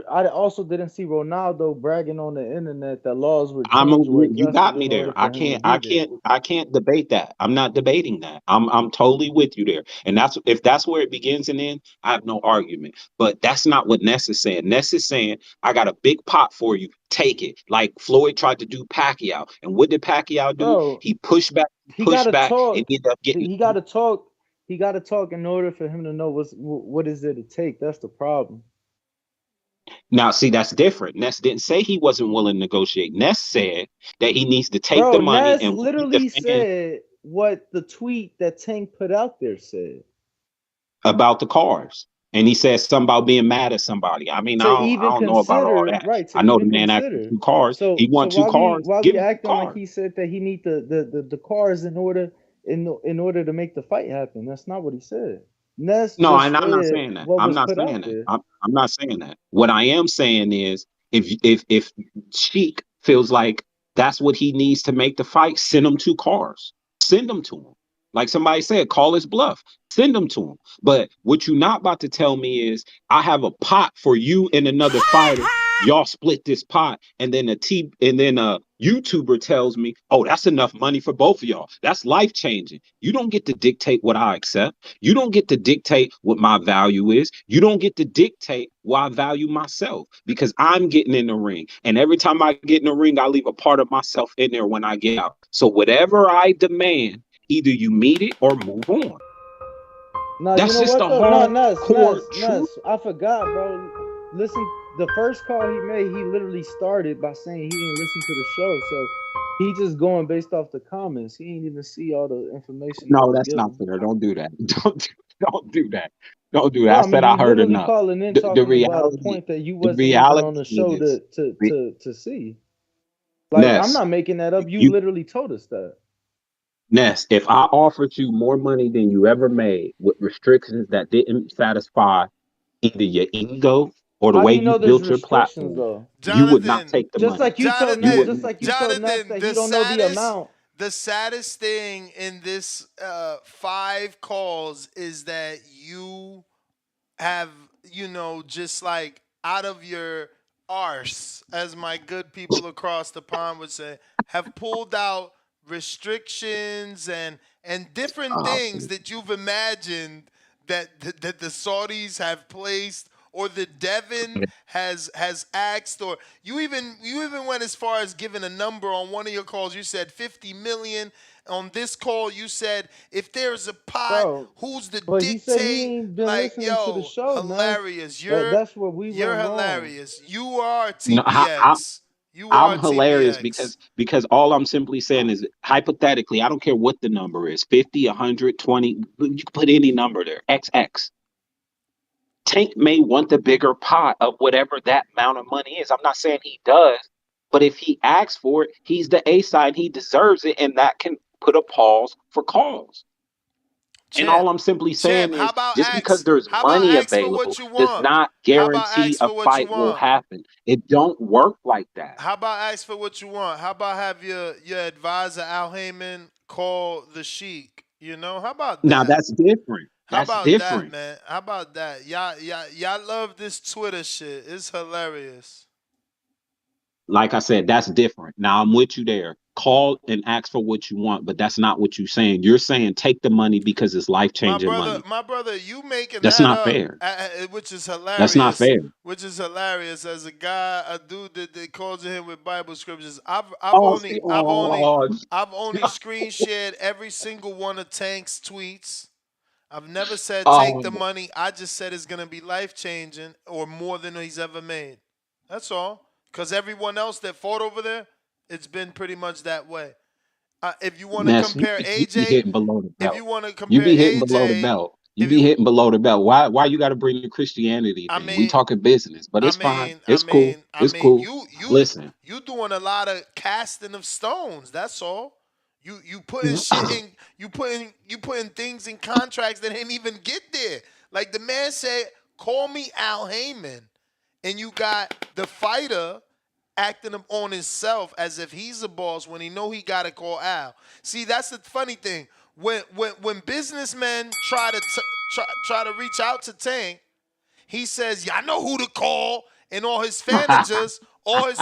I also didn't see Ronaldo bragging on the internet that laws were changed or You got adjusted me in order there. for him to be there. I can't debate that. I'm not debating that. I'm totally with you there. And that's if that's where it begins and ends, I have no argument. But that's not what Ness is saying. Ness is saying, I got a big pot for you. Take it. Like Floyd tried to do Pacquiao. And what did Pacquiao do? Bro, He he pushed gotta back, and talk. ended up getting. He gotta talk. He gotta talk in order for him to know what is it to take. That's the problem. Now, see, that's different. Ness didn't say he wasn't willing to negotiate. Ness said that he needs to take the Bro, money Ness and what he literally defend said what the tweet that Tank put out there said. about the cars. And he said something about being mad at somebody. I mean, To I even don't know about all consider, that. right? To I know the even man asked for consider. 2 cars. He So want 2 cars. why Give we him 2 acting like cars. he said that he need the cars in order to make the fight happen? That's not what he said. Ness No, just I'm not said saying that. what I'm was not put saying out that. there. I'm not saying that. What I am saying is, if Sheik feels like that's what he needs to make the fight, send him 2 cars. Send them to him. Like somebody said, call his bluff. Send them to him. But what you're not about to tell me is, I have a pot for you and another fighter. Y'all split this pot, and then a YouTuber tells me, "Oh, that's enough money for both of y'all." That's life changing. You don't get to dictate what I accept. You don't get to dictate what my value is. You don't get to dictate what I value myself, because I'm getting in the ring. And every time I get in the ring, I leave a part of myself in there when I get out. So whatever I demand, either you meet it or move on. No, you That's know just what the though? No, hardcore truth. I forgot, bro. Listen, the first call he made, he literally started by saying he didn't listen to the show. So he just going based off the comments. He ain't even see all the information that No, was that's not given. fair. Don't do that. Don't do that. Don't do that. Bro, I I mean, said I you heard literally enough. calling in The talking about a reality, point that you the wasn't even on reality the show is, to see. Like, I'm Ness, not making that up. You you literally told us that. Ness, if I offered you more money than you ever made with restrictions that didn't satisfy either your ego or the How do way you you know there's built your restrictions platform, though? you would not Jonathan, take the money. You would Just not. like you told Ness that he don't know the amount. The saddest thing in this 5 calls is that you have, just like out of your arse, as my good people across the pond would say, have pulled out restrictions and different Oh, things that you've imagined that the Saudis have placed, or the Devin has asked, or you even went as far as giving a number on one of your calls. You said 50 million. On this call, you said, if there's a pot, Bro, who's the but he said he dictate? ain't been Like, listening to the yo, show, Ness. hilarious. That's where we You're went wrong. hilarious. You are no, TPX. You are I'm hilarious TPX. because all I'm simply saying is, hypothetically, I don't care what the number is, 50, 100, 20, you can put any number there, XX. Tank may want the bigger pot of whatever that amount of money is. I'm not saying he does, but if he asks for it, he's the A side, he deserves it, and that can put a pause for calls. And all I'm simply saying How is, about just because ask? there's How about money ask for available what you does want? not How about guarantee ask a for what you fight will want? happen. It don't work like that. How about ask for what you want? How about have your advisor Al Heyman call the Sheik? How about Now that? that's different. How That's about that, different. man? How about that? Y'all love this Twitter shit. It's hilarious. Like I said, that's different. Now I'm with you there. Call and ask for what you want, but that's not what you're saying. You're saying take the money because it's life changing money. My brother, you making That's that not up, fair. which is That's not hilarious. fair. Which is hilarious. As a dude that calls him with Bible scriptures. I've Oh, only see, I've only oh, I've only screen shared every single one of Tank's tweets. I've never said take oh, the money. I just said it's gonna be life changing or more than he's ever made. That's all. Because everyone else that fought over there, it's been pretty much that way. If you want to Ness, compare you be AJ, hitting below the if belt. you want to You compare be hitting below the AJ, belt. You if be you, hitting below the belt. Why you got to bring the Christianity I thing? We mean, talking business, but I it's fine. mean, I It's cool. mean, I It's mean, cool. you Listen, you doing a lot of casting of stones. That's all. You putting shit in. You putting things in contracts that ain't even get there. Like the man said, call me Al Heyman, and you got the fighter acting up on himself as if he's a boss when he know he got to call Al. See, that's the funny thing. When businessmen try to reach out to Tank, he says, "Y'all know who to call," and all his fanagers, all the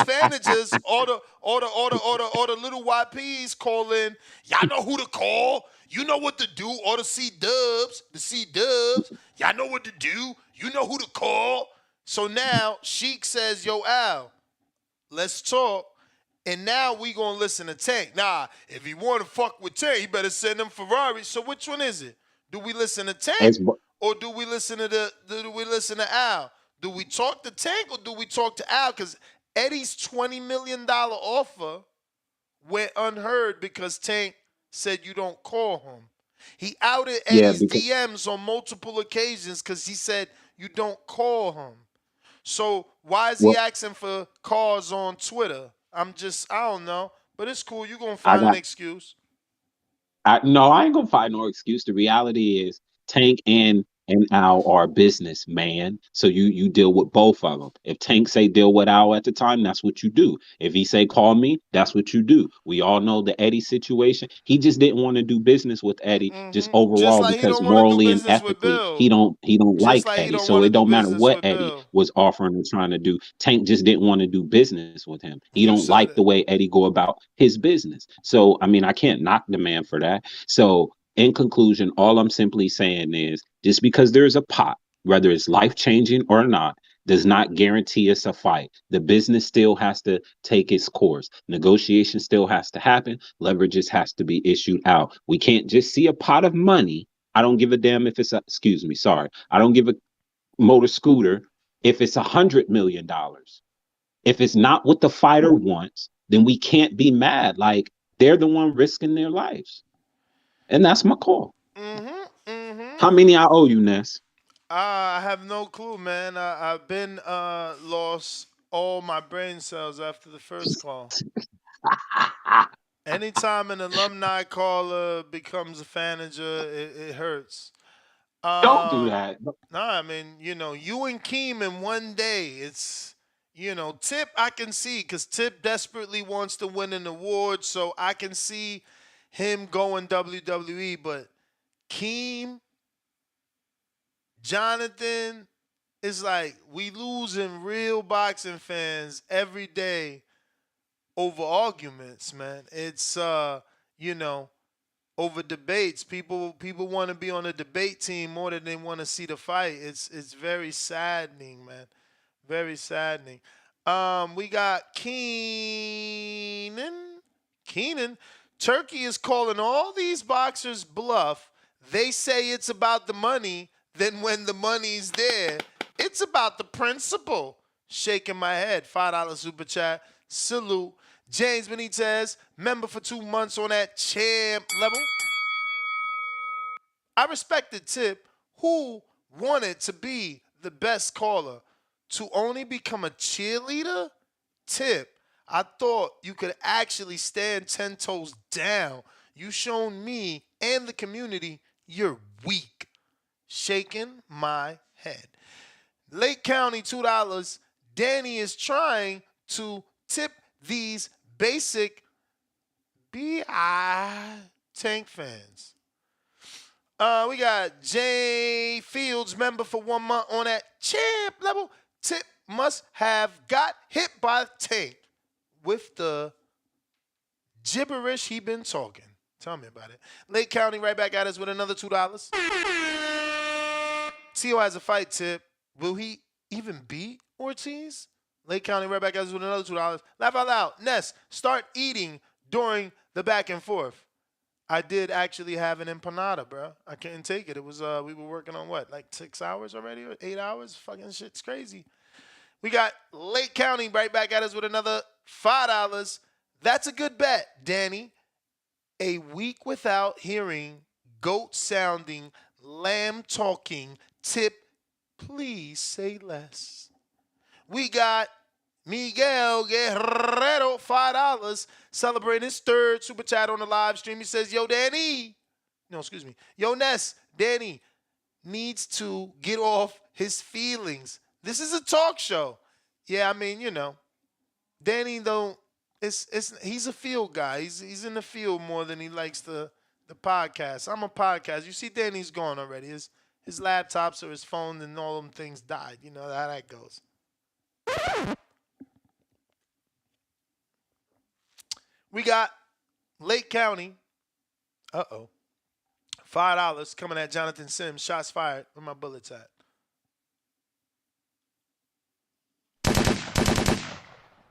little YPs call in. Y'all know who to call. You know what to do. All the C-dubs. Y'all know what to do. You know who to call. So now Sheik says, "Yo, Al, let's talk." And now we gonna listen to Tank. Nah, if you want to fuck with Tank, you better send him Ferraris. So which one is it? Do we listen to Tank or do we listen to Al? Do we talk to Tank or do we talk to Al? Because Eddie's $20 million offer went unheard because Tank said you don't call him. He outed Eddie's DMs on multiple occasions because he said you don't call him. So why is he asking for cars on Twitter? I don't know. But it's cool. You're going to find an excuse. No, I ain't gonna find no excuse. The reality is Tank and Al are businessman, so you deal with both of them. If Tank say deal with Al at the time, that's what you do. If he say call me, that's what you do. We all know the Eddie situation. He just didn't want to do business with Eddie, just overall because morally and ethically he don't like Eddie. So it don't matter what Eddie was offering and trying to do. Tank just didn't want to do business with him. He don't like the way Eddie go about his business. So I mean, I can't knock the man for that. So in conclusion, all I'm simply saying is just because there's a pot, whether it's life-changing or not, does not guarantee it's a fight. The business still has to take its course. Negotiation still has to happen. Leverages has to be issued out. We can't just see a pot of money. I don't give a damn if it's I don't give a motor scooter if it's $100 million. If it's not what the fighter wants, then we can't be mad. Like, they're the one risking their lives. And that's my call. How many I owe you, Ness? I have no clue, man. I've been lost all my brain cells after the first call. Anytime an alumni caller becomes a fanager, it hurts. Don't do that. Nah, I mean, you and Keem in one day. It's, Tip I can see because Tip desperately wants to win an award, so I can see him going WWE. But Keem, Jonathan, it's like we losing real boxing fans every day over arguments, man. It's over debates. People want to be on the debate team more than they want to see the fight. It's very saddening, man. Very saddening. We got Keenan. Turkey is calling all these boxers bluff. They say it's about the money. Then when the money's there, it's about the principle. Shaking my head. $5 super chat. Salute. James Benitez, member for 2 months on that champ level. I respected Tip, who wanted to be the best caller, to only become a cheerleader. Tip, I thought you could actually stand 10 toes down. You shown me and the community you're weak. Shaking my head. Lake County, $2. Danny is trying to tip these basic BI Tank fans. We got Jay Fields, member for 1 month on that champ level. Tip must have got hit by Tank with the gibberish he been talking. Tell me about it. Lake County right back at us with another $2. Tio has a fight, Tip. Will he even beat Ortiz? Lake County right back at us with another $2. Laugh out loud. Ness, start eating during the back and forth. I did actually have an empanada, bro. I couldn't take it. It was we were working on what, like 6 hours already or 8 hours? Fucking shit's crazy. We got Lake County right back at us with another $5. That's a good bet, Danny. A week without hearing goat sounding, lamb talking, Tip, please say less. We got Miguel Guerrero, $5, celebrating his third super chat on the live stream. He says, yo, Ness, Danny needs to get off his feelings. This is a talk show. Yeah, I mean, Danny don't. He's a field guy. He's in the field more than he likes the podcast. I'm a podcast. You see, Danny's gone already. His laptops or his phone and all them things died. You know how that goes. We got Lake County. $5 coming at Jonathan Sims. Shots fired. Where my bullets at?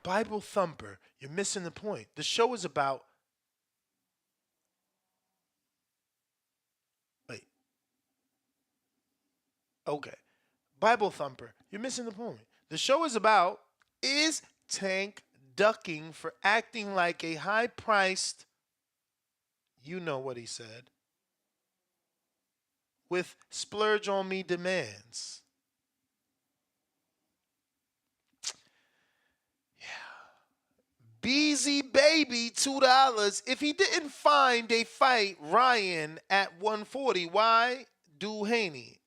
Bible thumper. You're missing the point. The show is about. Wait. Okay. Bible thumper. You're missing the point. The show is about, is Tank ducking for acting like a high-priced, you know what he said, with splurge on me demands? Beezy Baby, $2. If he didn't find a fight Ryan at 140, why do Haney?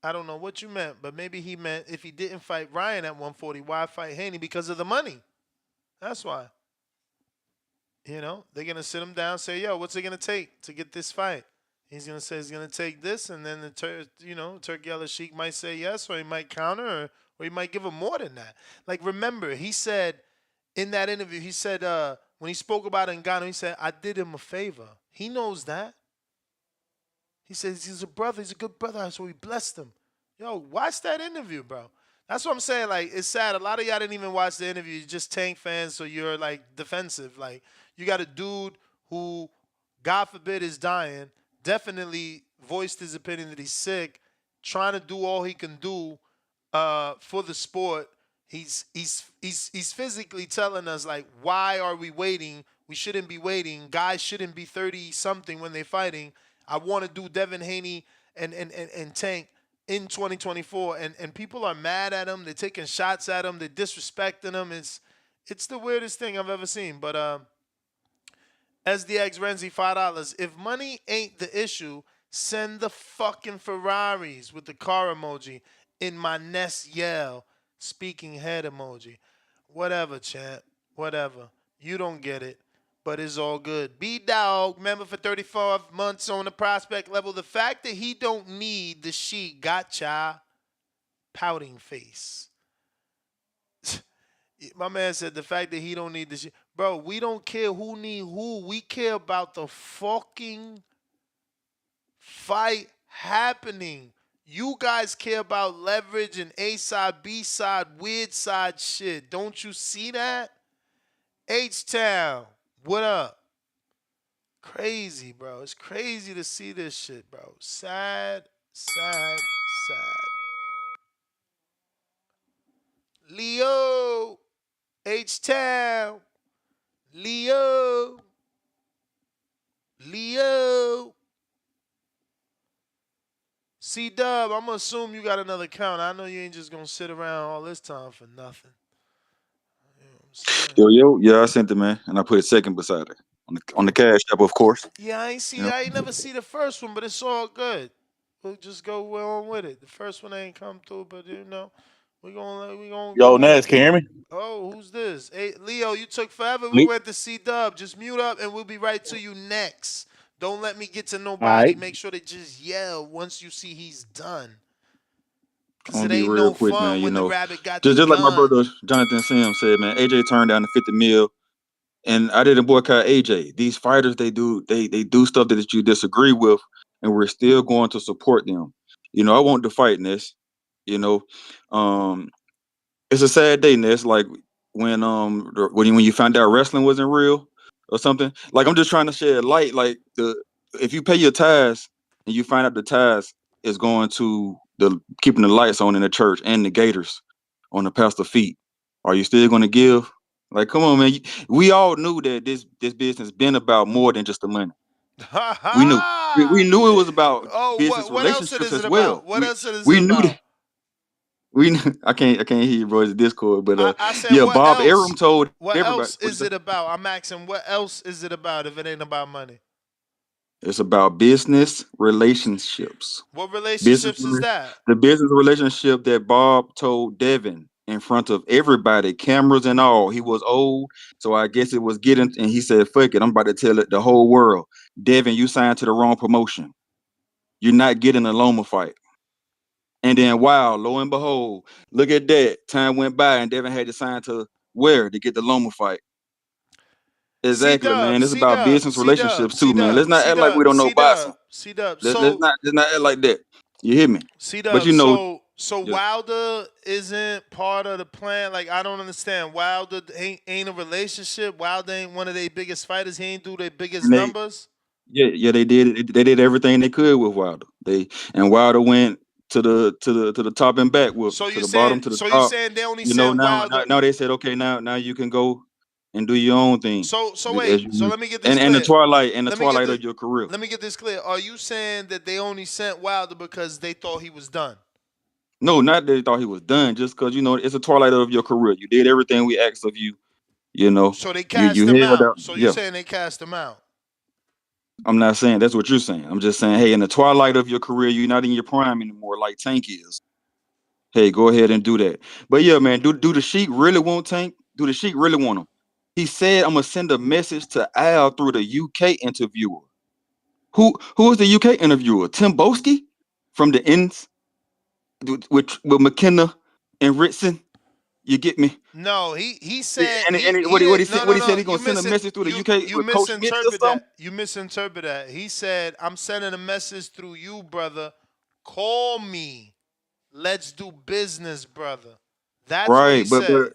I don't know what you meant, but maybe he meant if he didn't fight Ryan at 140, why fight Haney? Because of the money. That's why. You know, they're going to sit him down and say, yo, what's it going to take to get this fight? He's going to say he's going to take this, and then Turki Alalshikh might say yes, or he might counter, or he might give him more than that. Like, remember, he said in that interview, he said when he spoke about Ngannou, he said, I did him a favor. He knows that. He says he's a brother. He's a good brother, so he blessed him. Yo, watch that interview, bro. That's what I'm saying. Like, it's sad. A lot of y'all didn't even watch the interview. You're just Tank fans, so you're, like, defensive. Like, you got a dude who, God forbid, is dying, definitely voiced his opinion that he's sick, trying to do all he can do for the sport. He's physically telling us, like, why are we waiting? We shouldn't be waiting. Guys shouldn't be 30-something when they're fighting. I want to do Devin Haney and Tank in 2024, and people are mad at him. They're taking shots at him. They're disrespecting him. It's the weirdest thing I've ever seen. But SDX Renzi, $5. If money ain't the issue, send the fucking Ferraris with the car emoji in my nest yell. Speaking head emoji. Whatever, champ. Whatever. You don't get it, but it's all good. B-Dog, member for 34 months on the prospect level. The fact that he don't need the sheet, gotcha. Pouting face. My man said the fact that he don't need the sheet. Bro, we don't care who need who. We care about the fucking fight happening. You guys care about leverage and A side, B side, weird side shit. Don't you see that? H-Town, what up? Crazy, bro. It's crazy to see this shit, bro. Sad, sad, sad. Leo, H-Town, Leo. C-Dub, I'm going to assume you got another count. I know you ain't just going to sit around all this time for nothing. Yeah, I sent it, man, and I put a second beside it on the cash app, of course. Yeah, I ain't never see the first one, but it's all good. We'll just go on with it. The first one ain't come through, but we gonna. Yo, Naz, can you hear me? Oh, who's this? Hey, Leo, you took forever. We went to C-Dub. Just mute up, and we'll be right to you next. Don't let me get to nobody. Right. Make sure they just yell once you see he's done. Because it ain't no quick, fun man, when the rabbit got just like my brother Jonathan Sims said, man. AJ turned down the 50 mil, and I didn't boycott AJ. These fighters, they do stuff that you disagree with, and we're still going to support them. I want the fight, Ness. It's a sad day, Ness. Like when you found out wrestling wasn't real or something. Like, I'm just trying to shed light. Like, if you pay your tithes and you find out the tithes is going to the keeping the lights on in the church and the gators on the pastor's feet, are you still going to give? Like, come on, man. We all knew that this business been about more than just the money. We knew. We knew it was about business relationships as well. What else is we it knew about? I can't hear you, bro. It's Discord, but I said, yeah, what Bob else? Arum told What everybody. else is it about? I'm asking, what else is it about if it ain't about money? It's about business relationships. What relationships is that? The business relationship that Bob told Devin in front of everybody, cameras and all. He was old, so I guess it was getting. And he said, "Fuck it, I'm about to tell it the whole world. Devin, you signed to the wrong promotion. You're not getting a Loma fight." And then, wow, lo and behold, look at that. Time went by, and Devin had to sign to where to get the Loma fight. Exactly, man. It's about business relationships too, man. Let's not act like we don't know boxing. Let's not act like that. You hear me? But you know, So Wilder isn't part of the plan. Like, I don't understand. Wilder ain't a relationship. Wilder ain't one of their biggest fighters. He ain't do their biggest numbers. yeah, they did. They did everything they could with Wilder. Wilder went to the top and back with to the bottom to the top. So you saying they only sent Wilder? Now they said, okay, now you can go and do your own thing. So wait. So let me get this clear. And the twilight of your career. Let me get this clear. Are you saying that they only sent Wilder because they thought he was done? No, not that they thought he was done. Just because it's a twilight of your career. You did everything we asked of you. So they cast him out. So you're yeah. saying they cast him out? I'm not saying that's what you're saying. I'm just saying, hey, in the twilight of your career, you're not in your prime anymore, like Tank is. Hey, go ahead and do that. But yeah, man, do the Sheik really want Tank? Do the Sheik really want him? He said, I'm gonna send a message to Al through the UK interviewer. Who is the UK interviewer? Tim Boski from the Ends with McKenna and Ritson. You get me? No, he said. What he said he's gonna send a message through the UK. You misinterpret that. You misinterpret that. He said, "I'm sending a message through you, brother. Call me. Let's do business, brother." That's what he said. But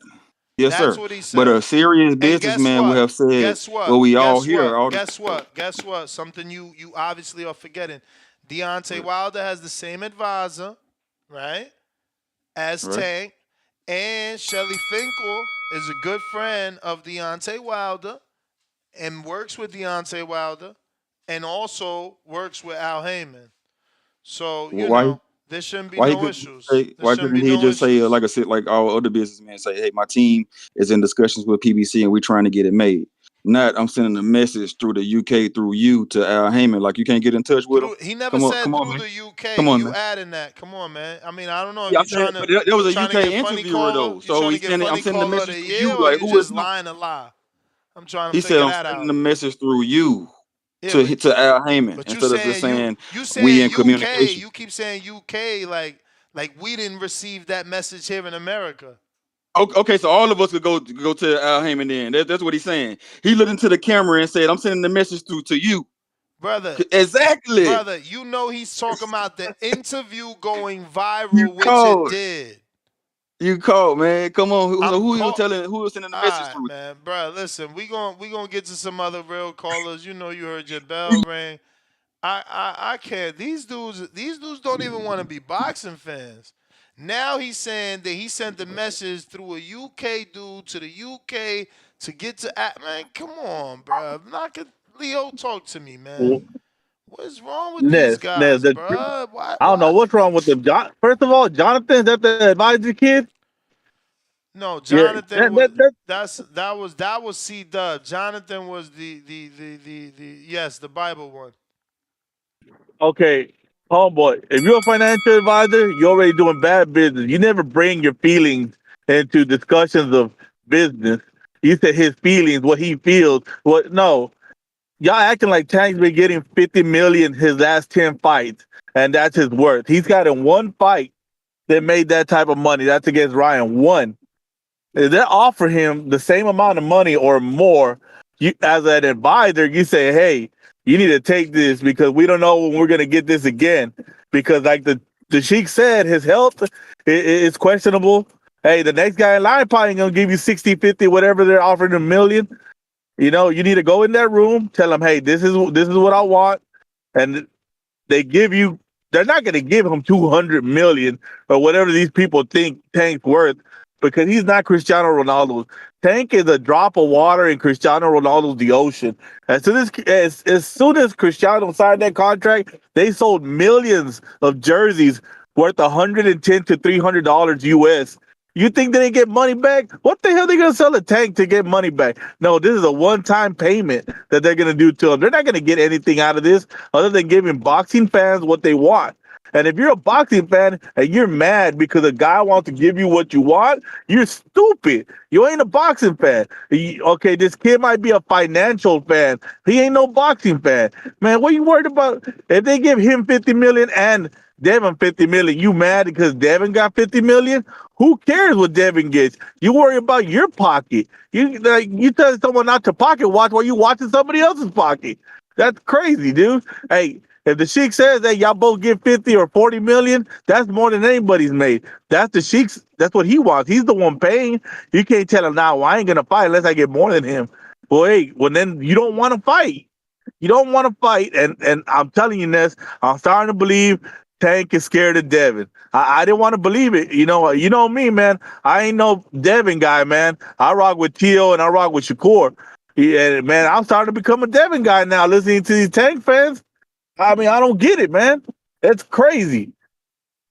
yes, That's sir. what he said. But a serious businessman would have said, Guess what? "Well, we all hear." Guess what? Something you obviously are forgetting. Deontay Wilder has the same advisor, right? As Tank. And Shelly Finkel is a good friend of Deontay Wilder and works with Deontay Wilder and also works with Al Heyman. So, there shouldn't be no issues. Why couldn't he just say, like I said, like all other businessmen say, hey, my team is in discussions with PBC and we're trying to get it made. Not I'm sending a message through the UK through you to Al Heyman. Like, you can't get in touch with him. He never said through the UK. Come on, you man. adding that. Come on, man. I mean, I don't know if Yeah, you're trying to. But there was a UK interviewer though. So I'm sending a message to you. Like, who is lying a lie? I'm trying to figure that out. He said I'm sending a message through you to Al Heyman instead of just saying we in communication. You keep saying UK like we didn't receive that message here in America. Okay, so all of us could go to Al Heyman then. That's what he's saying. He looked into the camera and said, I'm sending the message through to you. Brother. Exactly. Brother, you know he's talking about the interview going viral, which it did. You called, man. Come on. Who was sending the message through? Man, bro, listen, we gonna get to some other real callers. You know you heard your bell ring. I can't. These dudes don't even want to be boxing fans. Now he's saying that he sent the message through a UK dude to the UK to get to man. Come on, bro. Leo, talk to me, man. What is wrong with these guys, bro? I don't know what's wrong with them. First of all, Jonathan, is that the advisor kid? No, Jonathan that was C-Dub. Jonathan was the Bible one. Okay, homeboy, if you're a financial advisor, you're already doing bad business. You never bring your feelings into discussions of business. You said his feelings, what he feels. No, y'all acting like Tank's been getting $50 million his last 10 fights, and that's his worth. He's got in one fight that made that type of money. That's against Ryan. One. If they offer him the same amount of money or more, you, as an advisor, you say, hey, you need to take this because we don't know when we're going to get this again. Because like the Sheik said, his health is questionable. Hey, the next guy in line probably going to give you 60, 50, whatever they're offering $1 million. You know, you need to go in that room, tell them, hey, this is what I want. And they give you, they're not going to give him 200 million or whatever these people think Tank's worth because he's not Cristiano Ronaldo. Tank is a drop of water in Cristiano Ronaldo's the ocean. As soon as Cristiano signed that contract, they sold millions of jerseys worth $110 to $300 US. You think they didn't get money back? What the hell are they going to sell a Tank to get money back? No, this is a one-time payment that they're going to do to him. They're not going to get anything out of this other than giving boxing fans what they want. And if you're a boxing fan and you're mad because a guy wants to give you what you want, you're stupid. You ain't a boxing fan. Okay, this kid might be a financial fan. He ain't no boxing fan. Man, what you worried about? If they give him 50 million and Devin 50 million, you mad because Devin got 50 million? Who cares what Devin gets? You worry about your pocket. You tell someone not to pocket watch while you watching somebody else's pocket. That's crazy, dude. Hey, if the Sheik says that y'all both get 50 or 40 million, that's more than anybody's made. That's the Sheik's, that's what he wants. He's the one paying. You can't tell him now, well, I ain't gonna fight unless I get more than him. Well, hey, well then you don't want to fight. You don't want to fight, and I'm telling you this, I'm starting to believe Tank is scared of Devin. I didn't want to believe it. You know me, man. I ain't no Devin guy, man. I rock with Tio and I rock with Shakur. Yeah, man, I'm starting to become a Devin guy now, listening to these Tank fans. I mean, I don't get it, man. It's crazy.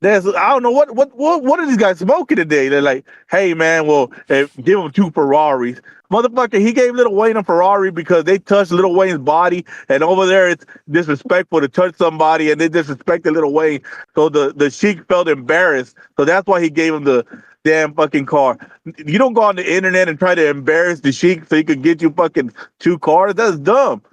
I don't know what are these guys smoking today? They're like, hey man, well, give him 2 Ferraris. Motherfucker, he gave Lil Wayne a Ferrari because they touched Lil Wayne's body, and over there it's disrespectful to touch somebody, and they disrespected Lil Wayne. So the Sheik felt embarrassed. So that's why he gave him the damn fucking car. You don't go on the internet and try to embarrass the Sheik so he could get you fucking 2 cars. That's dumb.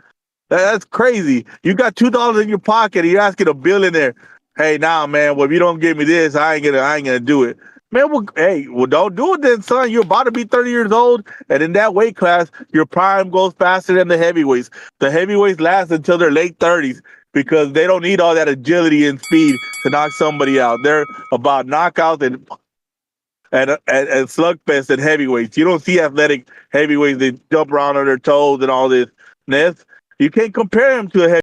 That's crazy. You got $2 in your pocket and you're asking a billionaire, hey, now, man, well, if you don't give me this, I ain't gonna do it. Man, well, hey, well, don't do it then, son. You're about to be 30 years old, and in that weight class, your prime goes faster than the heavyweights. The heavyweights last until their late 30s because they don't need all that agility and speed to knock somebody out. They're about knockouts and slugfest and heavyweights. You don't see athletic heavyweights that jump around on their toes and all this. You can't compare him to a heavy.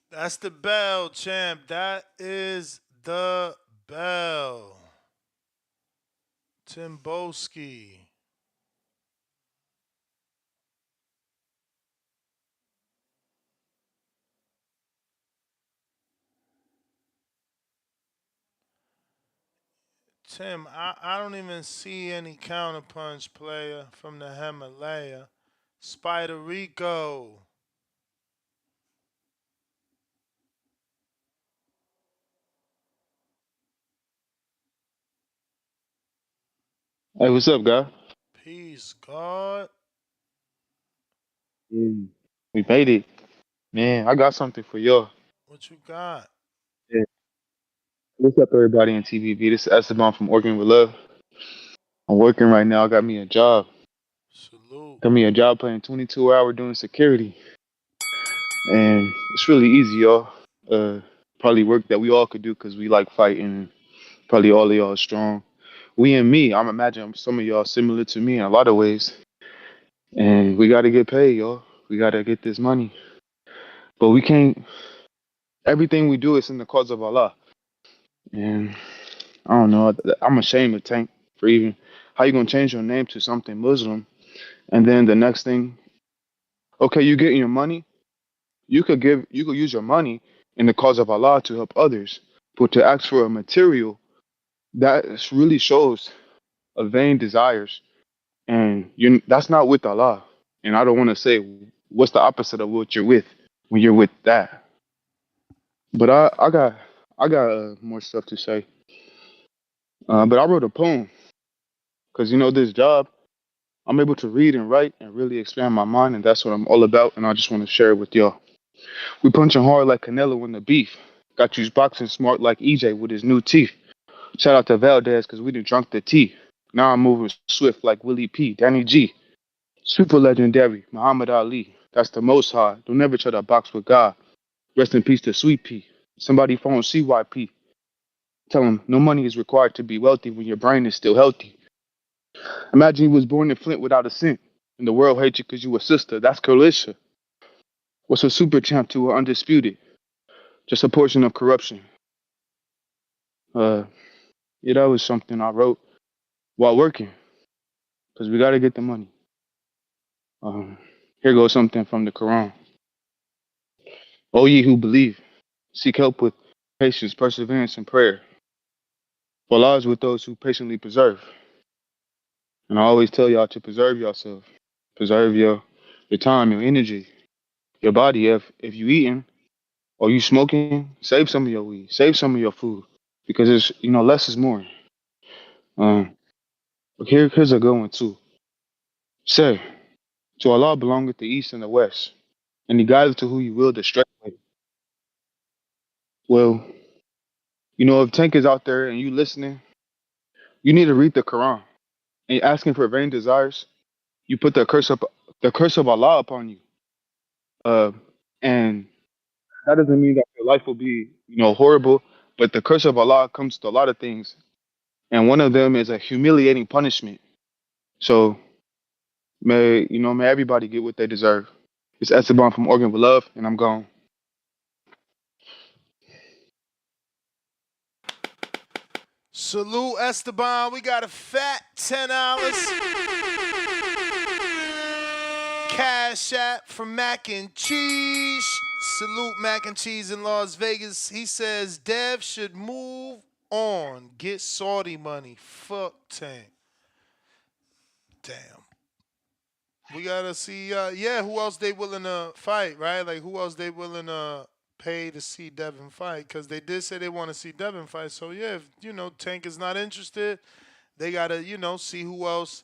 That's the bell, champ. That is the bell. Timboski. Tim, I don't even see any counterpunch player from the Himalaya. Spider Rico. Hey, what's up, guy? Peace, God. Yeah. We made it. Man, I got something for y'all. What you got? Yeah. What's up, everybody in TVB? This is Esteban from Working with Love. I'm working right now. I got me a job. Salute. Got me a job playing 22-hour doing security. And it's really easy, y'all. Probably work that we all could do because we like fighting. Probably all of y'all are strong. We and me, I'm imagining some of y'all similar to me in a lot of ways. And we got to get paid, y'all. We got to get this money. But we can't, everything we do is in the cause of Allah. And I don't know. I'm ashamed of Tank for even how you gonna change your name to something Muslim, and then the next thing, okay, you getting your money. You could use your money in the cause of Allah to help others, but to ask for a material that really shows a vain desires, and you that's not with Allah. And I don't want to say what's the opposite of what you're with when you're with that. But I got more stuff to say. But I wrote a poem because this job. I'm able to read and write and really expand my mind, and that's what I'm all about. And I just want to share it with y'all. We punching hard like Canelo in the beef. Got you boxing smart like EJ with his new teeth. Shout out to Valdez because we done drunk the tea. Now I'm moving swift like Willie P, Danny G. Super legendary, Muhammad Ali. That's the most high. Don't ever try to box with God. Rest in peace to Sweet P. Somebody phone CYP. Tell him no money is required to be wealthy when your brain is still healthy. Imagine you was born in Flint without a cent, and the world hates you because you a sister. That's Carlisha. What's a super champ to a undisputed? Just a portion of corruption. Uh, yeah, that was something I wrote while working, because we got to get the money. Here goes something from the Quran. O ye who believe, seek help with patience, perseverance, and prayer. For Allah is with those who patiently preserve. And I always tell y'all to preserve yourself. Preserve your time, your energy, your body. If you eating, or you smoking, save some of your weed, save some of your food, because it's less is more. But here's a good one too. Say, to Allah belongeth the east and the west, and He guideth to who He will the straight way. Well, if Tank is out there and you listening, you need to read the Quran. And you're asking for vain desires, you put the curse of Allah upon you. And that doesn't mean that your life will be, horrible, but the curse of Allah comes to a lot of things, and one of them is a humiliating punishment. So may everybody get what they deserve. It's Esteban from Oregon with Love, and I'm gone. Salute Esteban. We got a fat $10 cash app from Mac and Cheese. Salute Mac and Cheese in Las Vegas. He says Dev should move on. Get Saudi money. Fuck Tank. Damn. We gotta see, who else they willing to fight, right? Like, who else they willing to pay to see Devin fight? Because they did say they want to see Devin fight. So, yeah, if, Tank is not interested, they gotta, see who else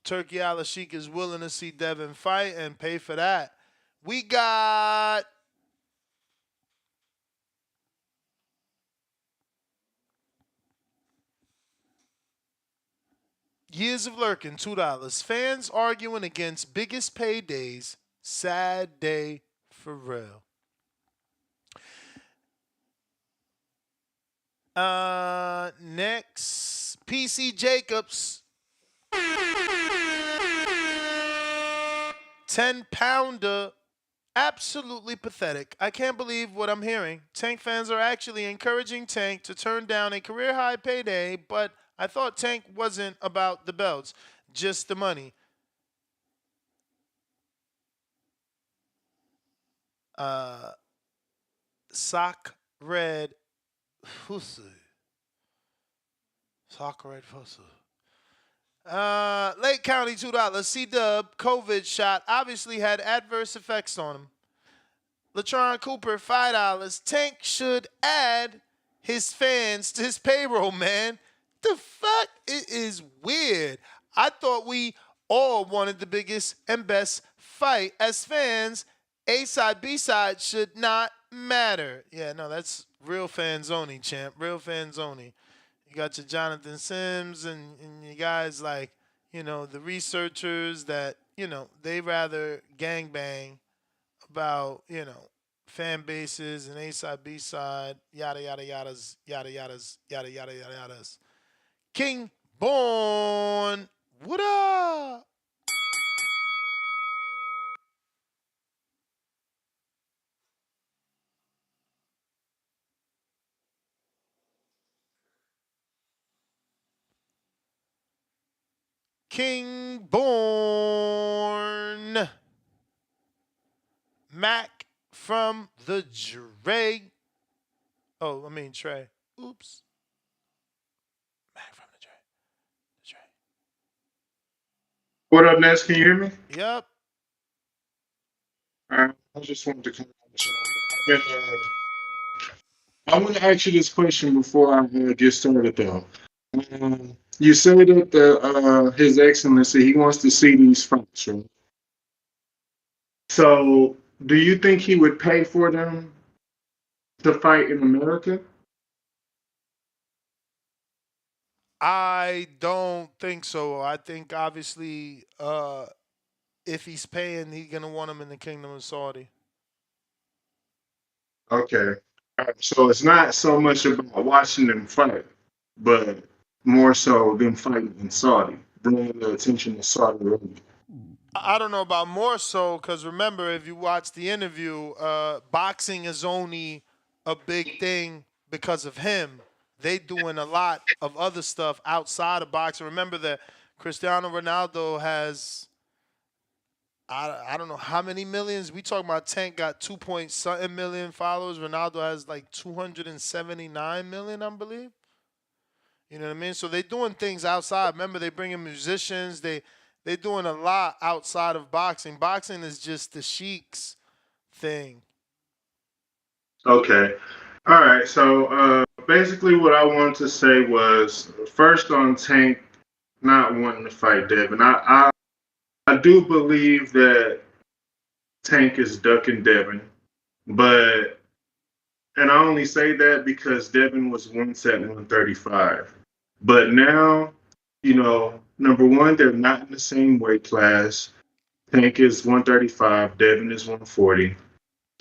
Turki Alalshikh is willing to see Devin fight and pay for that. We got Years of Lurking, $2. Fans arguing against biggest paydays. Sad day for real. Next, PC Jacobs. 10-pounder. Absolutely pathetic. I can't believe what I'm hearing. Tank fans are actually encouraging Tank to turn down a career-high payday, but I thought Tank wasn't about the belts, just the money. Sock Red Fusu. Sock Red Fusu. Lake County, $2. C-Dub, COVID shot, obviously had adverse effects on him. Latron Cooper, $5. Tank should add his fans to his payroll, man. The fuck? It is weird. I thought we all wanted the biggest and best fight. As fans, A-side, B-side should not matter. Yeah, no, that's real fans only, champ. Real fans only. You got your Jonathan Sims and you guys like, the researchers that, they rather gangbang about, fan bases and A-side, B-side, yada, yada, yadas, yada, yadas, yada, yada, yada, yadas. King Born, what up? King Born. Mac from the Dre. Oh, I mean Trey. Oops. Mac from the Dre. What up, Ness? Can you hear me? Yep. I just wanted to come on. I want to ask you this question before I get started, though. You said that His Excellency he wants to see these fights, right? So, do you think he would pay for them to fight in America? I don't think so. I think obviously if he's paying, he's gonna want him in the Kingdom of Saudi. Okay. So it's not so much about watching them fight, but more so them fighting in Saudi, bringing the attention to Saudi Arabia. I don't know about more so because remember, if you watch the interview, boxing is only a big thing because of him. They doing a lot of other stuff outside of boxing. Remember that Cristiano Ronaldo has I don't know how many millions. We talking about Tank got 2 point something million followers. Ronaldo has like 279 million, I believe. You know what I mean? So they doing things outside. Remember, they bring in musicians. They doing a lot outside of boxing. Boxing is just the Sheik's thing. Okay. All right. So basically, what I wanted to say was first on Tank not wanting to fight Devin. I do believe that Tank is ducking Devin, but and I only say that because Devin was once at 135. But now, number one, they're not in the same weight class. Tank is 135, Devin is 140.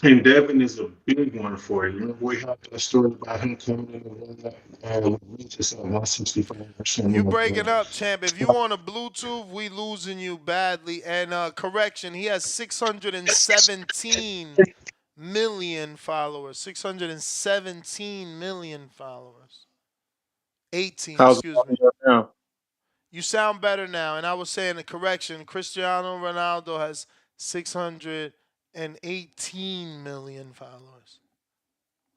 And Devin is a big one for you. Remember we had that story about him coming in and running that reaches at 165 or something You like breaking that. up, champ. If you on a Bluetooth, we losing you badly. And correction, he has 617 million followers. 617 million followers. 18, How's it excuse me. now? You sound better now. And I was saying the correction, Cristiano Ronaldo has 618 million followers.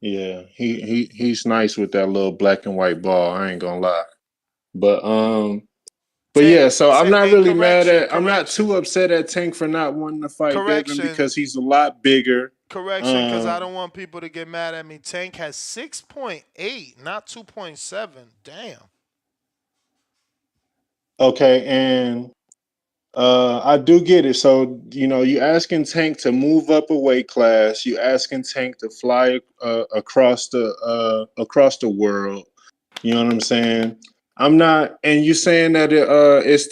Yeah, he's nice with that little black and white ball. I ain't gonna lie. But yeah, so I'm not And really mad at. I'm not correction, too upset at Tank for not wanting to fight Devin correction, because he's a lot bigger. correction, because I don't want people to get mad at me. Tank has 6.8, not 2.7. Damn. Okay, and I do get it. So you asking Tank to move up a weight class. You asking Tank to fly across the world. You know what I'm saying? I'm not, and you saying that it's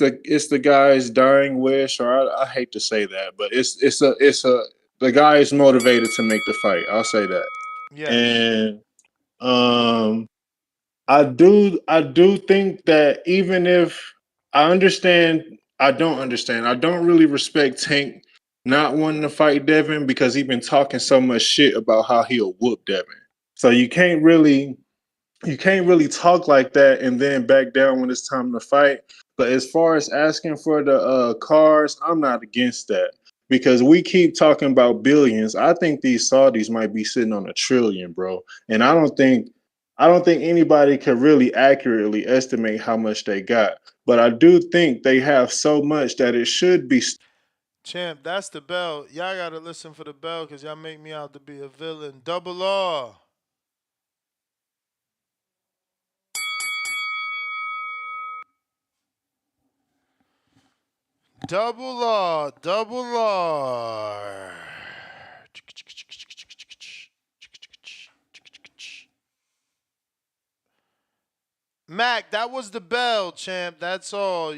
the guy's dying wish, or I hate to say that, but the guy is motivated to make the fight. I'll say that. Yes. And um, I do think that even if I understand, I don't understand. I don't really respect Tank not wanting to fight Devin because he's been talking so much shit about how he'll whoop Devin. So you can't really talk like that and then back down when it's time to fight. But as far as asking for the cars, I'm not against that because we keep talking about billions. I think these Saudis might be sitting on 1 trillion, bro. And I don't think anybody could really accurately estimate how much they got. But I do think they have so much that it should be. Champ, that's the bell. Y'all got to listen for the bell because y'all make me out to be a villain. Double R. Double R. Double R. Mac, that was the bell, champ. That's all,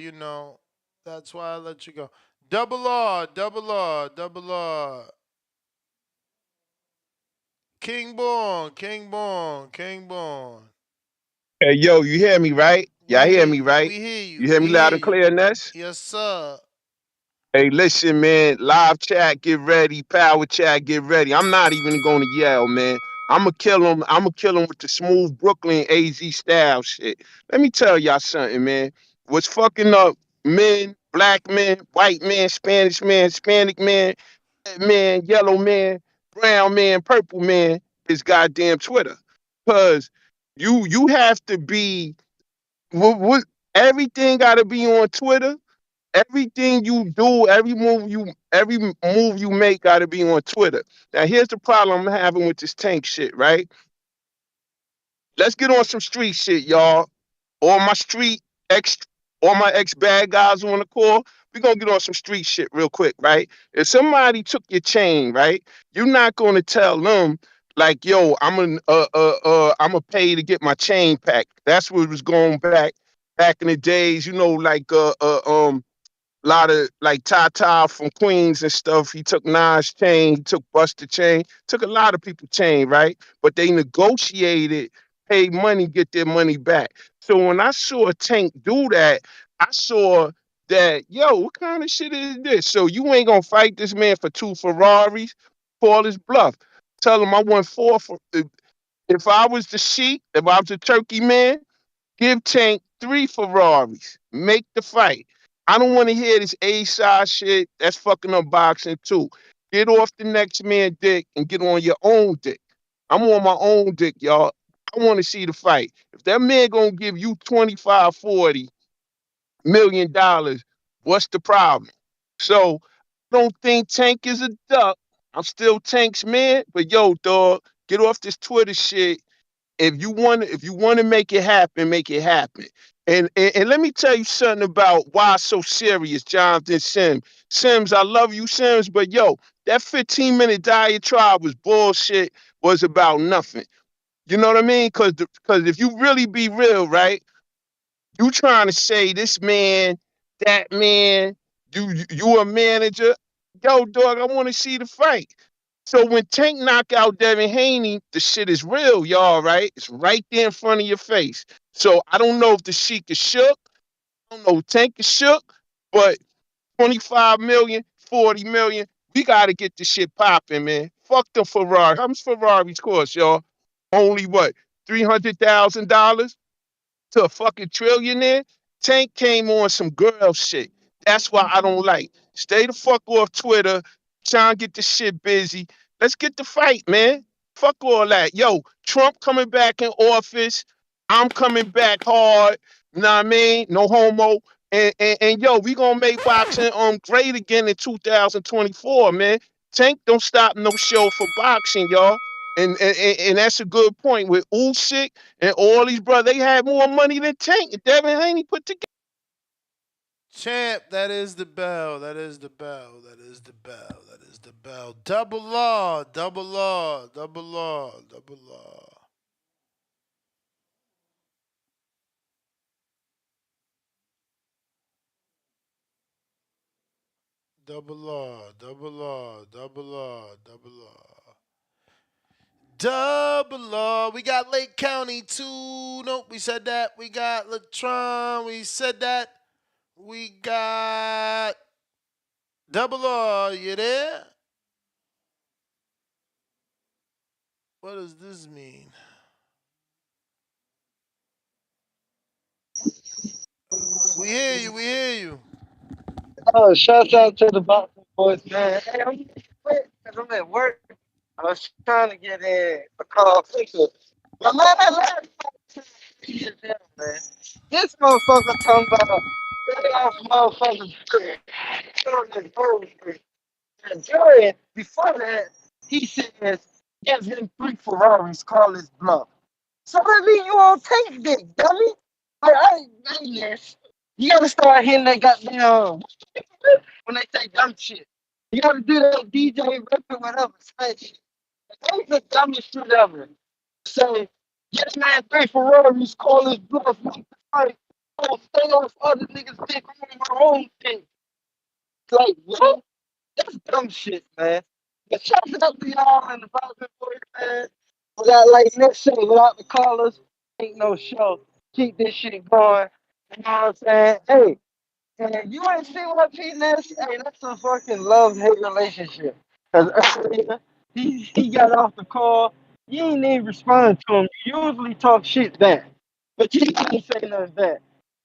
That's why I let you go. Double R, double R, double R. King Born, King Born, King Born. Hey, yo, you hear me, right? We Y'all hear hear me, you. right? We hear you. You hear We me hear loud and you. clear, Ness? Yes, sir. Hey, listen, man. Live chat, get ready. Power chat, get ready. I'm not even going to yell, man. I'ma kill him. I'ma kill him with the smooth Brooklyn AZ style shit. Let me tell y'all something, man. What's fucking up men, black men, white men, Spanish men, Hispanic men, red man, yellow man, brown man, purple man is goddamn Twitter. Cause you have to be what everything got to be on Twitter. Everything you do, every move you make got to be on Twitter. Now here's the problem I'm having with this Tank shit, right? Let's get on some street shit, y'all. All my street ex, all my ex bad guys on the call. We gonna get on some street shit real quick, right? If somebody took your chain, right, you're not gonna tell them like, yo, I'm gonna pay to get my chain packed. That's what was going back in the days, like a lot of like Tata from Queens and stuff. He took Nas chain, he took Buster chain, took a lot of people chain, right? But they negotiated, paid money, get their money back. So when I saw Tank do that, I saw that, yo, what kind of shit is this? So you ain't gonna fight this man for 2 Ferraris? Call his bluff. Tell him I want four for if I was the Sheik, if I was the Turkey man, give Tank 3 Ferraris. Make the fight. I don't want to hear this A-side shit. That's fucking up boxing too. Get off the next man dick and get on your own dick. I'm on my own dick, y'all. I want to see the fight. If that man gonna give you 25, $40 million, what's the problem? So I don't think Tank is a duck. I'm still Tank's man, but yo, dog, get off this Twitter shit. If you want to make it happen, make it happen. And let me tell you something about why it's so serious, Jonathan Sims. Sims, I love you, Sims, but yo, that 15-minute diatribe was bullshit, was about nothing. You know what I mean? Because if you really be real, right? You trying to say this man, that man, you a manager. Yo, dog, I want to see the fight. So when Tank knock out Devin Haney, the shit is real, y'all, right? It's right there in front of your face. So I don't know if the Sheik is shook. I don't know if Tank is shook, but 25 million, 40 million, we got to get this shit popping, man. Fuck the Ferrari. How much Ferraris cost, y'all? Only what? $300,000 to a fucking trillionaire? Tank came on some girl shit. That's why I don't like. Stay the fuck off Twitter. Trying to get this shit busy. Let's get the fight, man. Fuck all that. Yo, Trump coming back in office. I'm coming back hard. You know what I mean? No homo. And yo, we gonna make boxing great again in 2024, man. Tank don't stop no show for boxing, y'all. And that's a good point with Usyk and all these brothers. They had more money than Tank and Devin Haney put together. Champ, that is the bell. That is the bell. That is the bell. That is the bell. Double law. Double law. Double law. Double law. Double law. Double law. Double law. Double law. Double law. We got Lake County too. Nope, we said that. We got Latron. We said that. We got double law. You there? What does this mean? We hear you. We hear you. Oh, shout out to the boxing boys, man. Hey, I'm quick because I'm at work. I was trying to get in a call fixer. But man, that last time, man. This motherfucker talking about get off motherfuckers. And Jordan, before that, he says, give him 3 Ferraris, call his bluff. So that means you won't take dick, dummy. Like, I ain't this. You gotta start hitting that goddamn when they say dumb shit. You gotta do that DJ rapping whatever, say shit. That was the dumbest shit ever. Say, get a man 3 Ferraris, call his bluff, make the fight. Oh, stay off other niggas' dick on my own thing. Like, what? That's dumb shit, man. But shout out to y'all and the Boston boys, man. Without, like Nick said, without the callers, ain't no show. Keep this shit going. You know what I'm saying? Hey, and you ain't see what P Ness? Hey, that's a fucking love-hate relationship. Because earlier, he got off the call. You ain't even respond to him. You usually talk shit back. But you didn't say nothing back.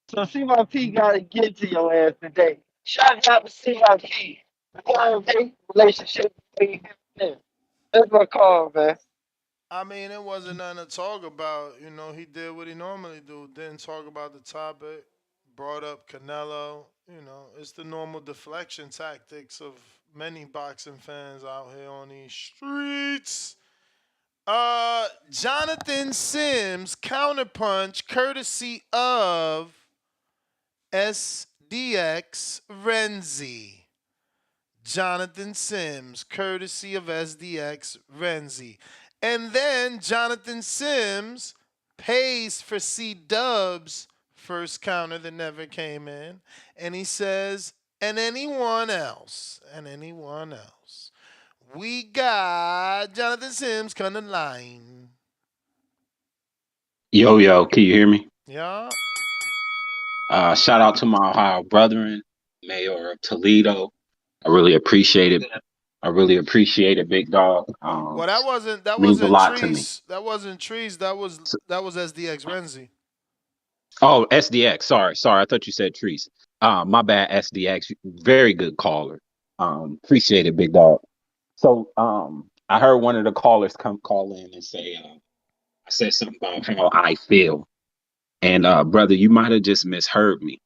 So CYP got to get to your ass today. Shout out to CYP. Love-hate relationship between him and them. That's my call, man. I mean, it wasn't nothing to talk about. You know, he did what he normally do. Didn't talk about the topic. Brought up Canelo. You know, it's the normal deflection tactics of many boxing fans out here on these streets. Jonathan Sims counterpunch courtesy of SDX Renzi. Jonathan Sims, courtesy of SDX Renzi. And then Jonathan Sims pays for C Dub's first counter that never came in. And he says, and anyone else. We got Jonathan Sims coming to line. Yo, can you hear me? Yeah. Shout out to my Ohio brethren, Mayor of Toledo. I really appreciate it. Big dog. Well, that wasn't Means a lot to me. Trees. That wasn't Trees. That was SDX Renzi. Oh, SDX. Sorry. I thought you said Trees. My bad, SDX. Very good caller. Appreciate it, big dog. So, I heard one of the callers call in and say, I said something about how I feel. And brother, you might have just misheard me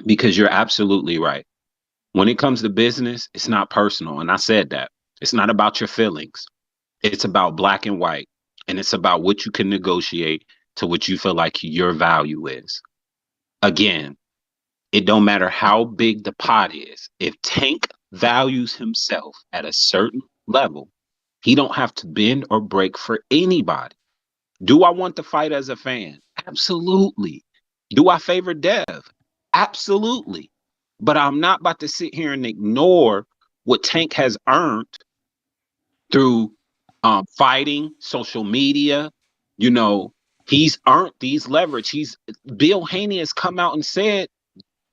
because you're absolutely right. When it comes to business, it's not personal. And I said that. It's not about your feelings. It's about black and white. And it's about what you can negotiate to what you feel like your value is. Again, it don't matter how big the pot is. If Tank values himself at a certain level, he don't have to bend or break for anybody. Do I want the fight as a fan? Absolutely. Do I favor Dev? Absolutely. But I'm not about to sit here and ignore what Tank has earned through fighting, social media. You know, he's earned these leverage. Bill Haney has come out and said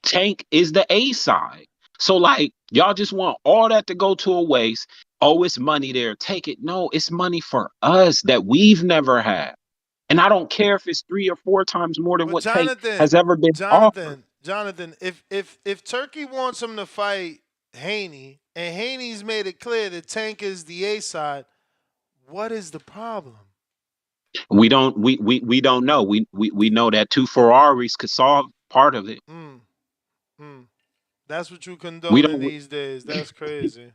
Tank is the A side. So like y'all just want all that to go to a waste. Oh, it's money there. Take it. No, it's money for us that we've never had. And I don't care if it's 3 or 4 times more than But what Tank has ever been offered. Jonathan, if Turkey wants him to fight Haney and Haney's made it clear that Tank is the A side, what is the problem? We don't know. We know that 2 Ferraris could solve part of it. That's what you We condoning don't these days. That's crazy.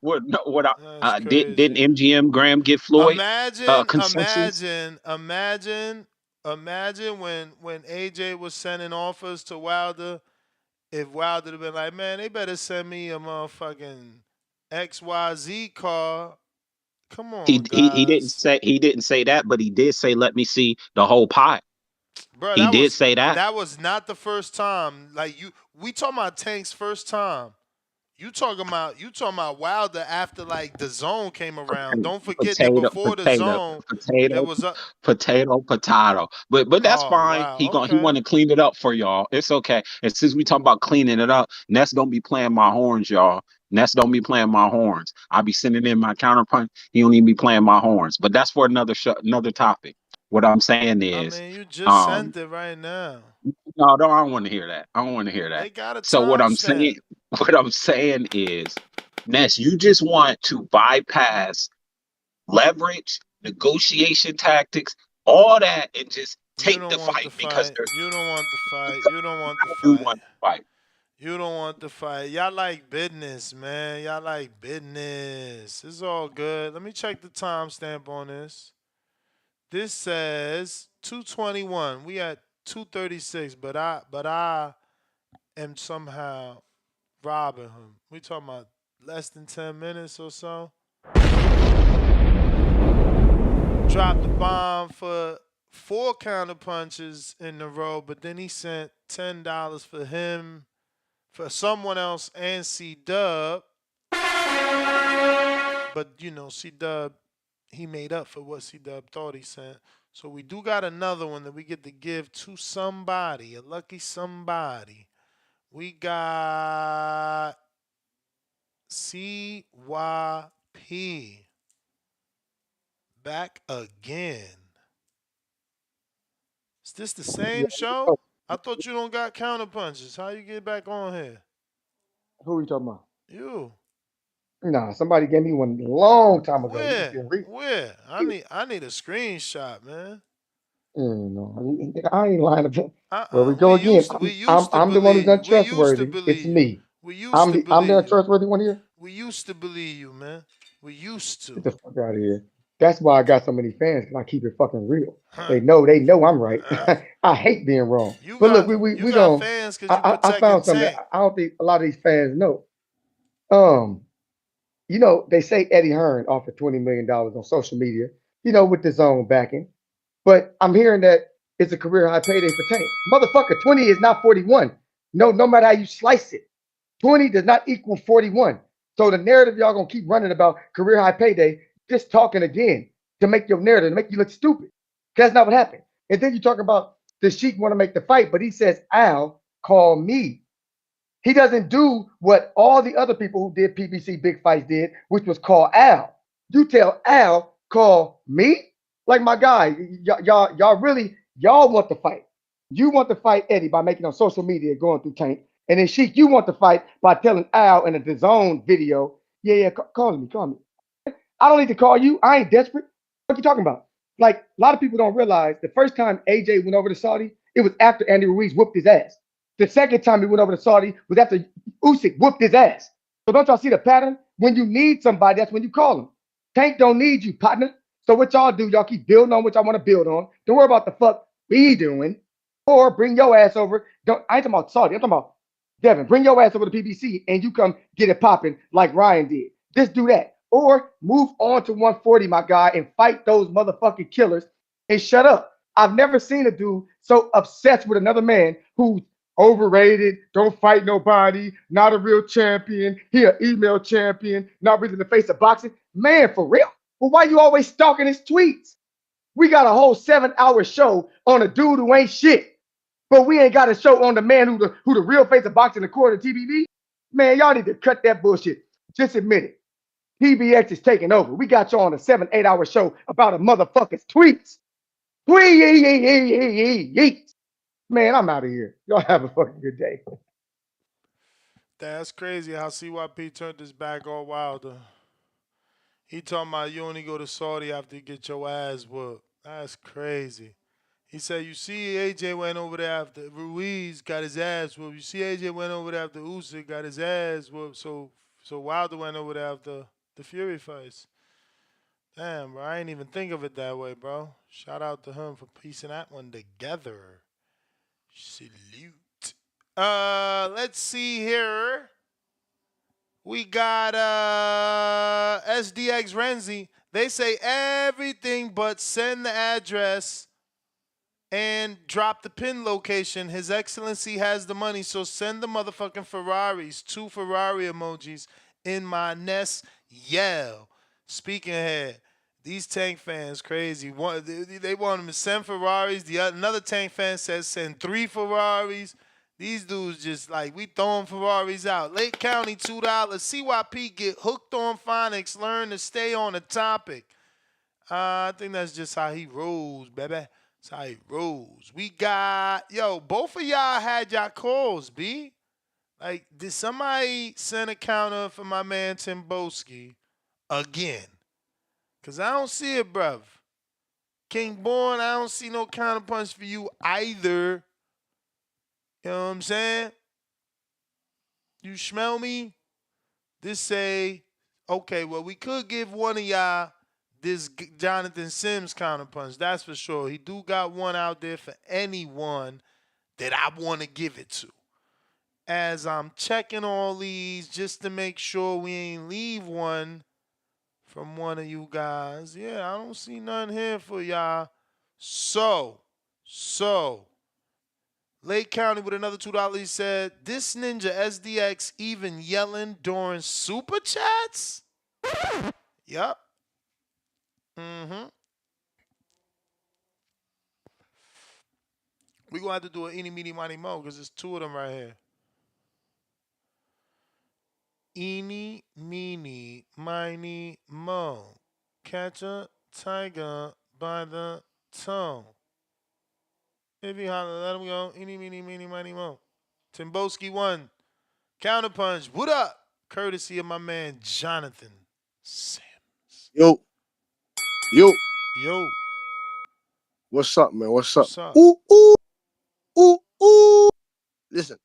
Didn't MGM Graham get Floyd consensus? Imagine when AJ was sending offers to Wilder. If Wilder had been like, man, they better send me a motherfucking XYZ car. Come on, He didn't say that, but he did say let me see the whole pie. Bro, he did say that. That was not the first time. Like we talking about Tank's first time. You talking about Wilder after like the zone came around. Don't forget that before the zone, there was a potato. But that's fine. Wow, He okay. want to clean it up for y'all. It's okay. And since we talking about cleaning it up, Ness don't be playing my horns, y'all. Ness don't be playing my horns. I be sending in my counterpunch. He don't even be playing my horns. But that's for another topic. What I'm saying is, I mean, you just sent it right now. No, I don't want to hear that. I don't want to hear that. They got a So what I'm stamp. saying is, Ness, you just want to bypass leverage, negotiation tactics, all that, and just take the fight because you don't want the fight. You don't want the fight. You don't want the fight. Y'all like business, man. Y'all like business. It's all good. Let me check the timestamp on this. This says 2:21. We at 2:36, but I am somehow robbing him. We talking about less than 10 minutes or so. Dropped the bomb for 4 counter punches in a row, but then he sent $10 for him, for someone else, and C-Dub. But you know, C-Dub, he made up for what C-Dub thought he sent. So we do got another one that we get to give to somebody, a lucky somebody. We got CYP back again. Is this the same show? I thought you don't got counter punches. How you get back on here? Who are you talking about? You. Nah, somebody gave me one a long time ago. Where? I need a screenshot, man. No, I ain't lying about. Where we go again? I'm the one who's untrustworthy. It's me. I'm the untrustworthy one here. We used to believe you, man. We used to. Get the fuck out of here. That's why I got so many fans, because I keep it fucking real. They know I'm right. I hate being wrong. But look, we got fans because you I found something that I don't think a lot of these fans know. You know, they say Eddie Hearn offered $20 million on social media, you know, with the zone backing. But I'm hearing that it's a career high payday for Tank. Motherfucker, 20 is not 41. No matter how you slice it. 20 does not equal 41. So the narrative y'all gonna keep running about career high payday, just talking again to make your narrative, to make you look stupid. That's not what happened. And then you talk about the Sheik want to make the fight, but he says, Al, call me. He doesn't do what all the other people who did PBC big fights did, which was call Al. You tell Al, call me? Like my guy, y'all want to fight. You want to fight Eddie by making on social media going through Tank. And then Sheik, you want to fight by telling Al in a DAZN video, call me. I don't need to call you. I ain't desperate. What you talking about? Like, a lot of people don't realize the first time AJ went over to Saudi, it was after Andy Ruiz whooped his ass. The second time he went over to Saudi was after Usyk whooped his ass. So don't y'all see the pattern? When you need somebody, that's when you call them. Tank don't need you, partner. So what y'all do, y'all keep building on what y'all want to build on. Don't worry about the fuck we doing. Or bring your ass over. I ain't talking about Saudi. I'm talking about Devin. Bring your ass over to PBC and you come get it popping like Ryan did. Just do that. Or move on to 140, my guy, and fight those motherfucking killers and shut up. I've never seen a dude so obsessed with another man who's overrated, don't fight nobody, not a real champion, he an email champion, not really in the face of boxing. Man, for real? Well, why you always stalking his tweets? We got a whole 7-hour show on a dude who ain't shit, but we ain't got a show on the man who the real face of boxing according to TBV. Man, y'all need to cut that bullshit. Just admit it. PBX is taking over. We got you on a 7-8 hour show about a motherfucker's tweets. Tweets. Man, I'm out of here. Y'all have a fucking good day. That's crazy how CYP turned his back all wilder. He talking about you only go to Saudi after you get your ass whooped. That's crazy. He said, you see AJ went over there after Ruiz got his ass whooped. You see AJ went over there after Usyk got his ass whooped. So Wilder went over there after the Fury fights. Damn, bro. I ain't even think of it that way, bro. Shout out to him for piecing that one together. Salute. Let's see here. We got SDX Renzi. They say everything but send the address and drop the pin location. His Excellency has the money, so send the motherfucking Ferraris. 2 Ferrari emojis in my nest. Yell. Speaking ahead, these Tank fans crazy. They want them to send Ferraris. Another Tank fan says send 3 Ferraris. These dudes just like, we throwing Ferraris out. Lake County, $2. CYP get hooked on phonics. Learn to stay on the topic. I think that's just how he rolls, baby. That's how he rolls. We got, both of y'all had y'all calls, B. Like, did somebody send a counter for my man Timboski again? Because I don't see it, bruv. King Born, I don't see no counterpunch for you either. You know what I'm saying? You smell me? This say, okay, well, we could give one of y'all this Jonathan Sims counterpunch. That's for sure. He do got one out there for anyone that I want to give it to. As I'm checking all these just to make sure we ain't leave one from one of you guys. Yeah, I don't see none here for y'all. So, Lake County with another $2. He said, this ninja SDX even yelling during super chats? Yup. Mm-hmm. We're going to have to do an eeny, meeny, miny, mo because there's 2 of them right here. Eeny, meeny, miny, mo. Catch a tiger by the toe. If he holler, let him go. Eeny, meeny, meeny, miny, mo. Timboski 1. Counterpunch. What up? Courtesy of my man Jonathan Sims. Yo. Yo. What's up, man? What's up? What's up? Ooh. Listen,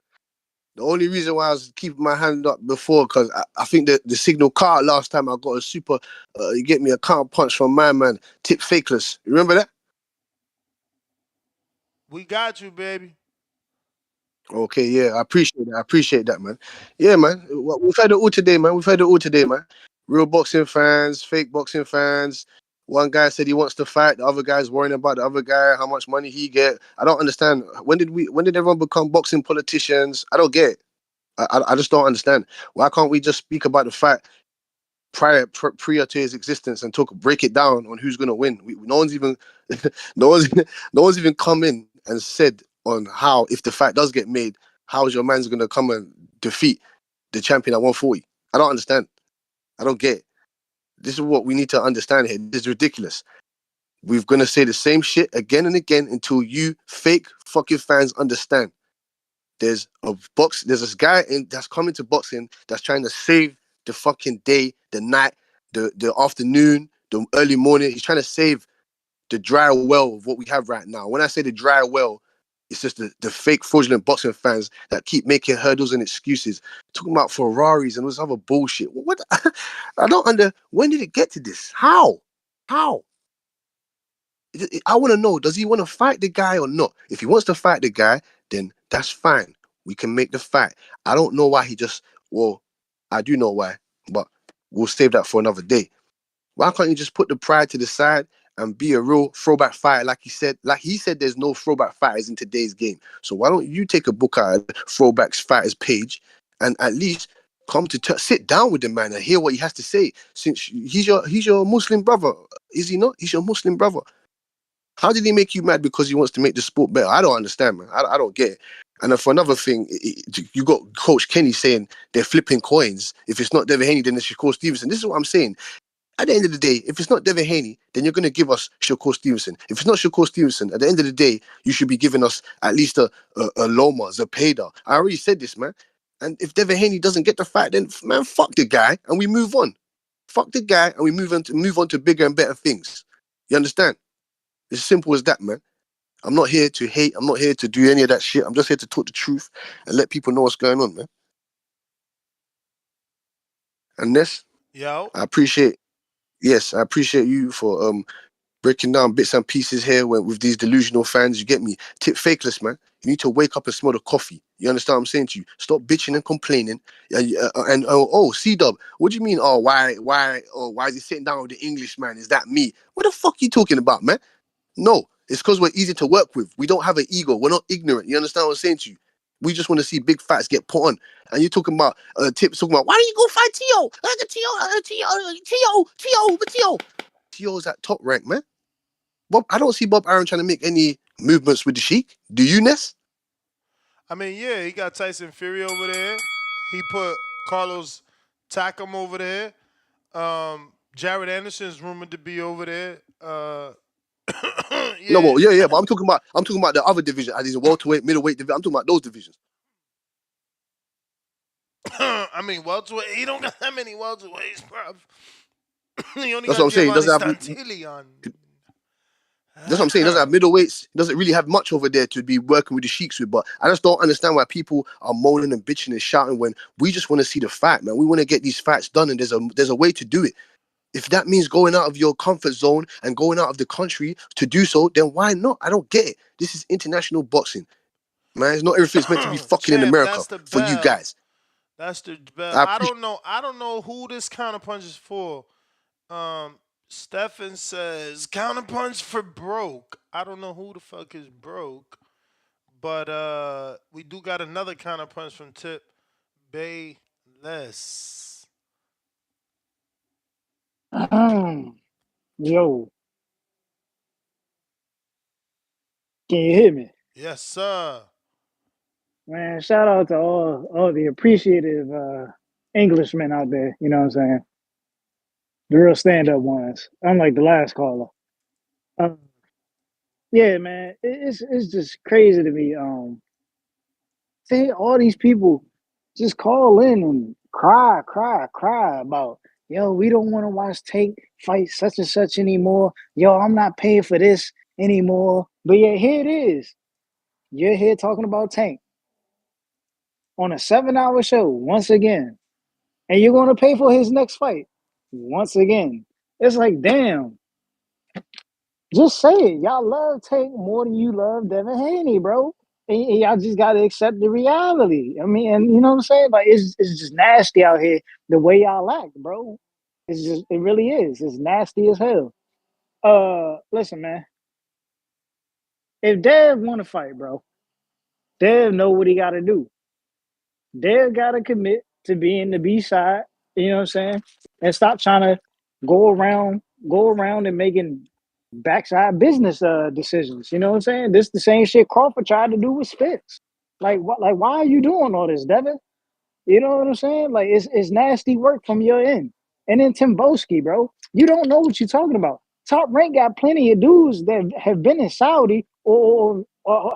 the only reason why I was keeping my hand up before, because I think that the signal car last time I got a super, you get me a counter punch from my man, Tip Fakeless. You remember that? We got you, baby. Okay, yeah, I appreciate that, man. Yeah, man. We've had it all today, man. Real boxing fans, fake boxing fans. One guy said he wants to fight. The other guy's worrying about the other guy, how much money he get. I don't understand. When did everyone become boxing politicians? I don't get it. I just don't understand. Why can't we just speak about the fight prior to his existence and break it down on who's gonna win? No one's even no one's even come in and said on how, if the fight does get made, how is your man's gonna come and defeat the champion at 140? I don't understand. I don't get it. This is what we need to understand here. This is ridiculous. We're gonna say the same shit again and again until you fake fucking fans understand. There's this guy that's coming to boxing that's trying to save the fucking day, the night, the afternoon, the early morning. He's trying to save the dry well of what we have right now. When I say the dry well, It's just the fake fraudulent boxing fans that keep making hurdles and excuses, talking about Ferraris and all this other bullshit. What? I don't when did it get to this? How? I want to know, does he want to fight the guy or not? If he wants to fight the guy, then that's fine. We can make the fight. I don't know why well, I do know why, but we'll save that for another day. Why can't you just put the pride to the side and be a real throwback fighter? Like he said, there's no throwback fighters in today's game. So why don't you take a book out of the throwback fighters page and at least come to sit down with the man and hear what he has to say? Since he's your Muslim brother, is he not? He's your Muslim brother. How did he make you mad because he wants to make the sport better? I don't understand, man. I don't get it. And then for another thing, you got Coach Kenny saying they're flipping coins. If it's not Devin Haney, then it's Shakur Stevenson. This is what I'm saying. At the end of the day, if it's not Devin Haney, then you're going to give us Shakur Stevenson. If it's not Shakur Stevenson, at the end of the day, you should be giving us at least a Loma, Zepeda. I already said this, man. And if Devin Haney doesn't get the fight, then, man, fuck the guy and we move on. Fuck the guy and we move on to bigger and better things. You understand? It's as simple as that, man. I'm not here to hate. I'm not here to do any of that shit. I'm just here to talk the truth and let people know what's going on, man. And this, I appreciate you for breaking down bits and pieces here with these delusional fans. You get me? Tip fakeless, man. You need to wake up and smell the coffee. You understand what I'm saying to you? Stop bitching and complaining. C-Dub, what do you mean? Oh, why is he sitting down with the Englishman? Is that me? What the fuck are you talking about, man? No, it's because we're easy to work with. We don't have an ego. We're not ignorant. You understand what I'm saying to you? We just want to see big fights get put on. And you're talking about Tips talking about, why don't you go fight T.O.? T.O.'s at top rank, man. I don't see Bob Arum trying to make any movements with the Sheik. Do you, Ness? I mean, yeah, he got Tyson Fury over there. He put Carlos Takam over there. Jared Anderson's rumored to be over there. Yeah. No, well, but I'm talking about the other division. As in welterweight, middleweight division. I'm talking about those divisions. I mean, welterweight. He don't got that many welterweights, bro. He only That's got what I'm saying. Stantilli on. That's what I'm saying. He doesn't have middleweights. He doesn't really have much over there to be working with the Sheiks with. But I just don't understand why people are moaning and bitching and shouting when we just want to see the fight, man. We want to get these fights done, and there's a way to do it. If that means going out of your comfort zone and going out of the country to do so, then why not? I don't get it. This is international boxing, man. It's not everything's meant to be fucking in America for you guys. That's the bell. I don't know who this counterpunch is for. Stefan says counterpunch for broke. I don't know who the fuck is broke, but we do got another counterpunch from Tip Bayless. Yo, can you hear me? Yes, sir. Man, shout out to all the appreciative Englishmen out there. You know what I'm saying? The real stand-up ones, unlike the last caller. Yeah, man, it's just crazy to me. See all these people just call in and cry about, yo, we don't want to watch Tank fight such and such anymore. Yo, I'm not paying for this anymore. But yeah, here it is. You're here talking about Tank on a 7-hour show once again. And you're going to pay for his next fight once again. It's like, damn. Just say it. Y'all love Tank more than you love Devin Haney, bro. And y'all just got to accept the reality. I mean, and you know what I'm saying? Like, it's just nasty out here the way y'all act, bro. It really is. It's nasty as hell. Listen, man. If Dev want to fight, bro, Dev know what he got to do. Dev got to commit to being the B side. You know what I'm saying? And stop trying to go around and making backside business decisions. You know what I'm saying? This the same shit Crawford tried to do with Spence. Like what? Like why are you doing all this, Devin? You know what I'm saying? Like it's nasty work from your end. And then Timboski, bro, you don't know what you're talking about. Top Rank got plenty of dudes that have been in Saudi or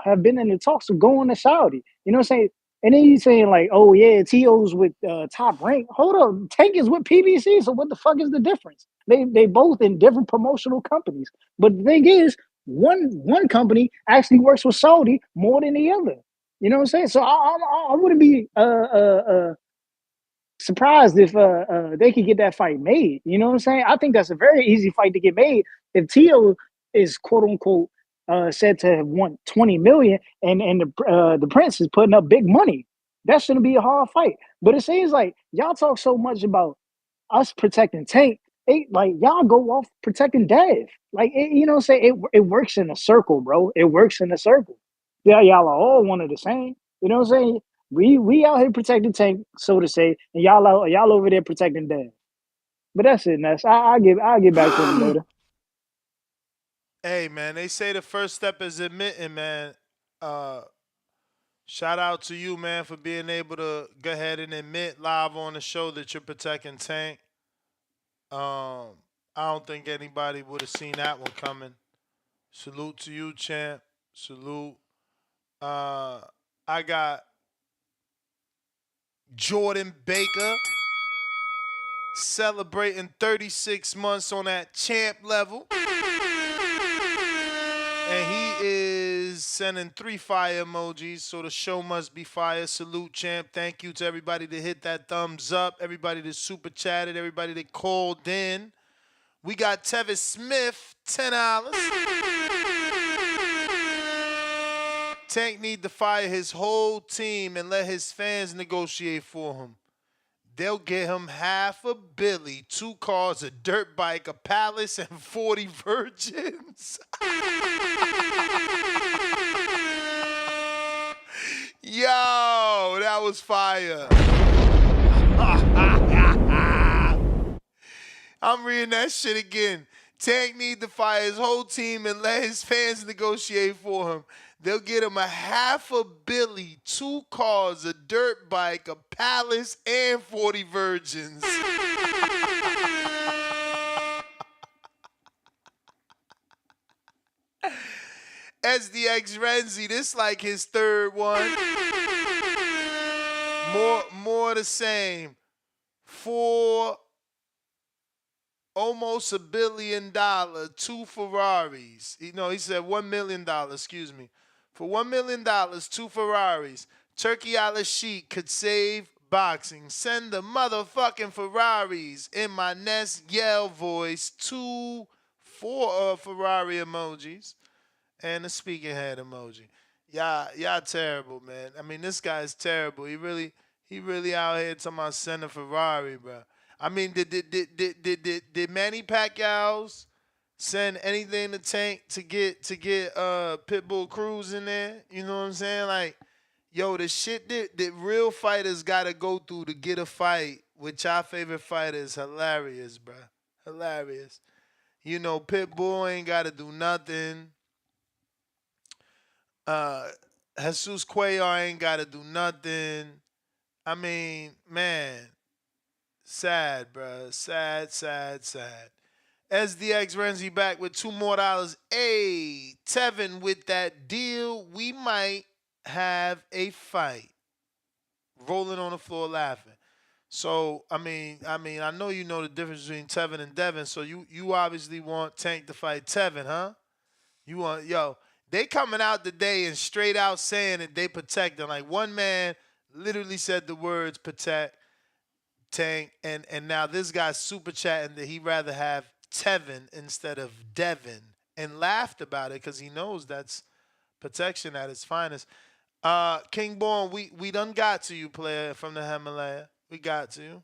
have been in the talks of going to Saudi. You know what I'm saying? And then you saying like, oh yeah, T.O.'s with Top Rank. Hold up, Tank is with PBC. So what the fuck is the difference? They both in different promotional companies. But the thing is, one company actually works with Saudi more than the other. You know what I'm saying? So I wouldn't be surprised if they could get that fight made. You know what I'm saying? I think that's a very easy fight to get made. If Tio is quote unquote said to have won 20 million and the Prince is putting up big money, that shouldn't be a hard fight. But it seems like y'all talk so much about us protecting Tank. Like y'all go off protecting Dev. Like you know what I'm saying? It works in a circle, bro. It works in a circle. Yeah, y'all are all one of the same. You know what I'm saying? We out here protecting Tank, so to say, and y'all over there protecting Dev. But that's it, Ness. I'll get back to him later. Hey, man, they say the first step is admitting, man. Uh, Shout out to you, man, for being able to go ahead and admit live on the show that you're protecting Tank. I don't think anybody would have seen that one coming. Salute to you, champ. Salute. I got Jordan Baker celebrating 36 months on that champ level. And he is sending 3 fire emojis, so the show must be fire. Salute, champ. Thank you to everybody that hit that thumbs up, everybody that super chatted, everybody that called in. We got Tevis Smith, $10. Tank need to fire his whole team and let his fans negotiate for him. They'll get him half a billy, 2 cars, a dirt bike, a palace, and 40 virgins. Yo, that was fire. I'm reading that shit again. Tank need to fire his whole team and let his fans negotiate for him. They'll get him a half a billy, 2 cars, a dirt bike, a palace, and 40 virgins. SDX Renzi, this like his 3rd one. More the same. For almost $1 billion, 2 Ferraris. He said $1 million, excuse me. For $1 million, 2 Ferraris. Turki Alalshikh could save boxing. Send the motherfucking Ferraris in my Nest yell voice. 4 Ferrari emojis. And the speaking head emoji. Y'all terrible, man. I mean, this guy's terrible. He really out here talking about send a Ferrari, bro. I mean, did Manny Pacquiao's send anything to Tank to get Pitbull Cruz in there? You know what I'm saying? Like, yo, the shit that real fighters gotta go through to get a fight with your favorite fighter is hilarious, bro. Hilarious. You know, Pitbull ain't gotta do nothing. Jesus Cuellar ain't gotta do nothing. I mean, man. Sad, bro. Sad. SDX Renzi back with $2 more. Hey, Tevin, with that deal, we might have a fight. Rolling on the floor laughing. So, I mean, I know you know the difference between Tevin and Devin, so you obviously want Tank to fight Tevin, huh? You want, they coming out today and straight out saying that they protect them. Like, one man literally said the words protect Tank, and now this guy's super chatting that he'd rather have Tevin instead of Devin, and laughed about it because he knows that's protection at its finest. King Born, we done got to you, player from the Himalaya. We got to you.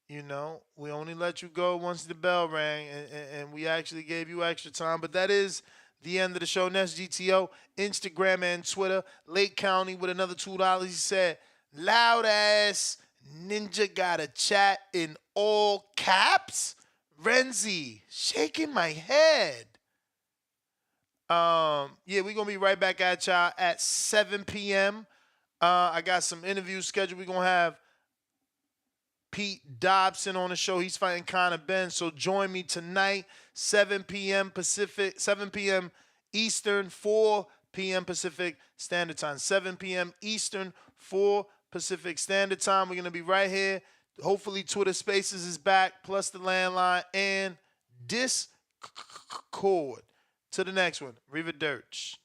You know, we only let you go once the bell rang, and we actually gave you extra time. But that is the end of the show. Nest GTO, Instagram and Twitter. Lake County with another $2. He said, loud ass ninja got a chat in all caps. Renzi, shaking my head. Yeah, we're going to be right back at y'all at 7 p.m. I got some interviews scheduled. We're going to have Pete Dobson on the show. He's fighting Conor Ben. So join me tonight, 7 p.m. Pacific, 7 p.m. Eastern, 4 p.m. Pacific Standard Time. 7 p.m. Eastern, 4 Pacific Standard Time. We're going to be right here. Hopefully Twitter Spaces is back, plus the landline and Discord. To the next one. Arrivederci.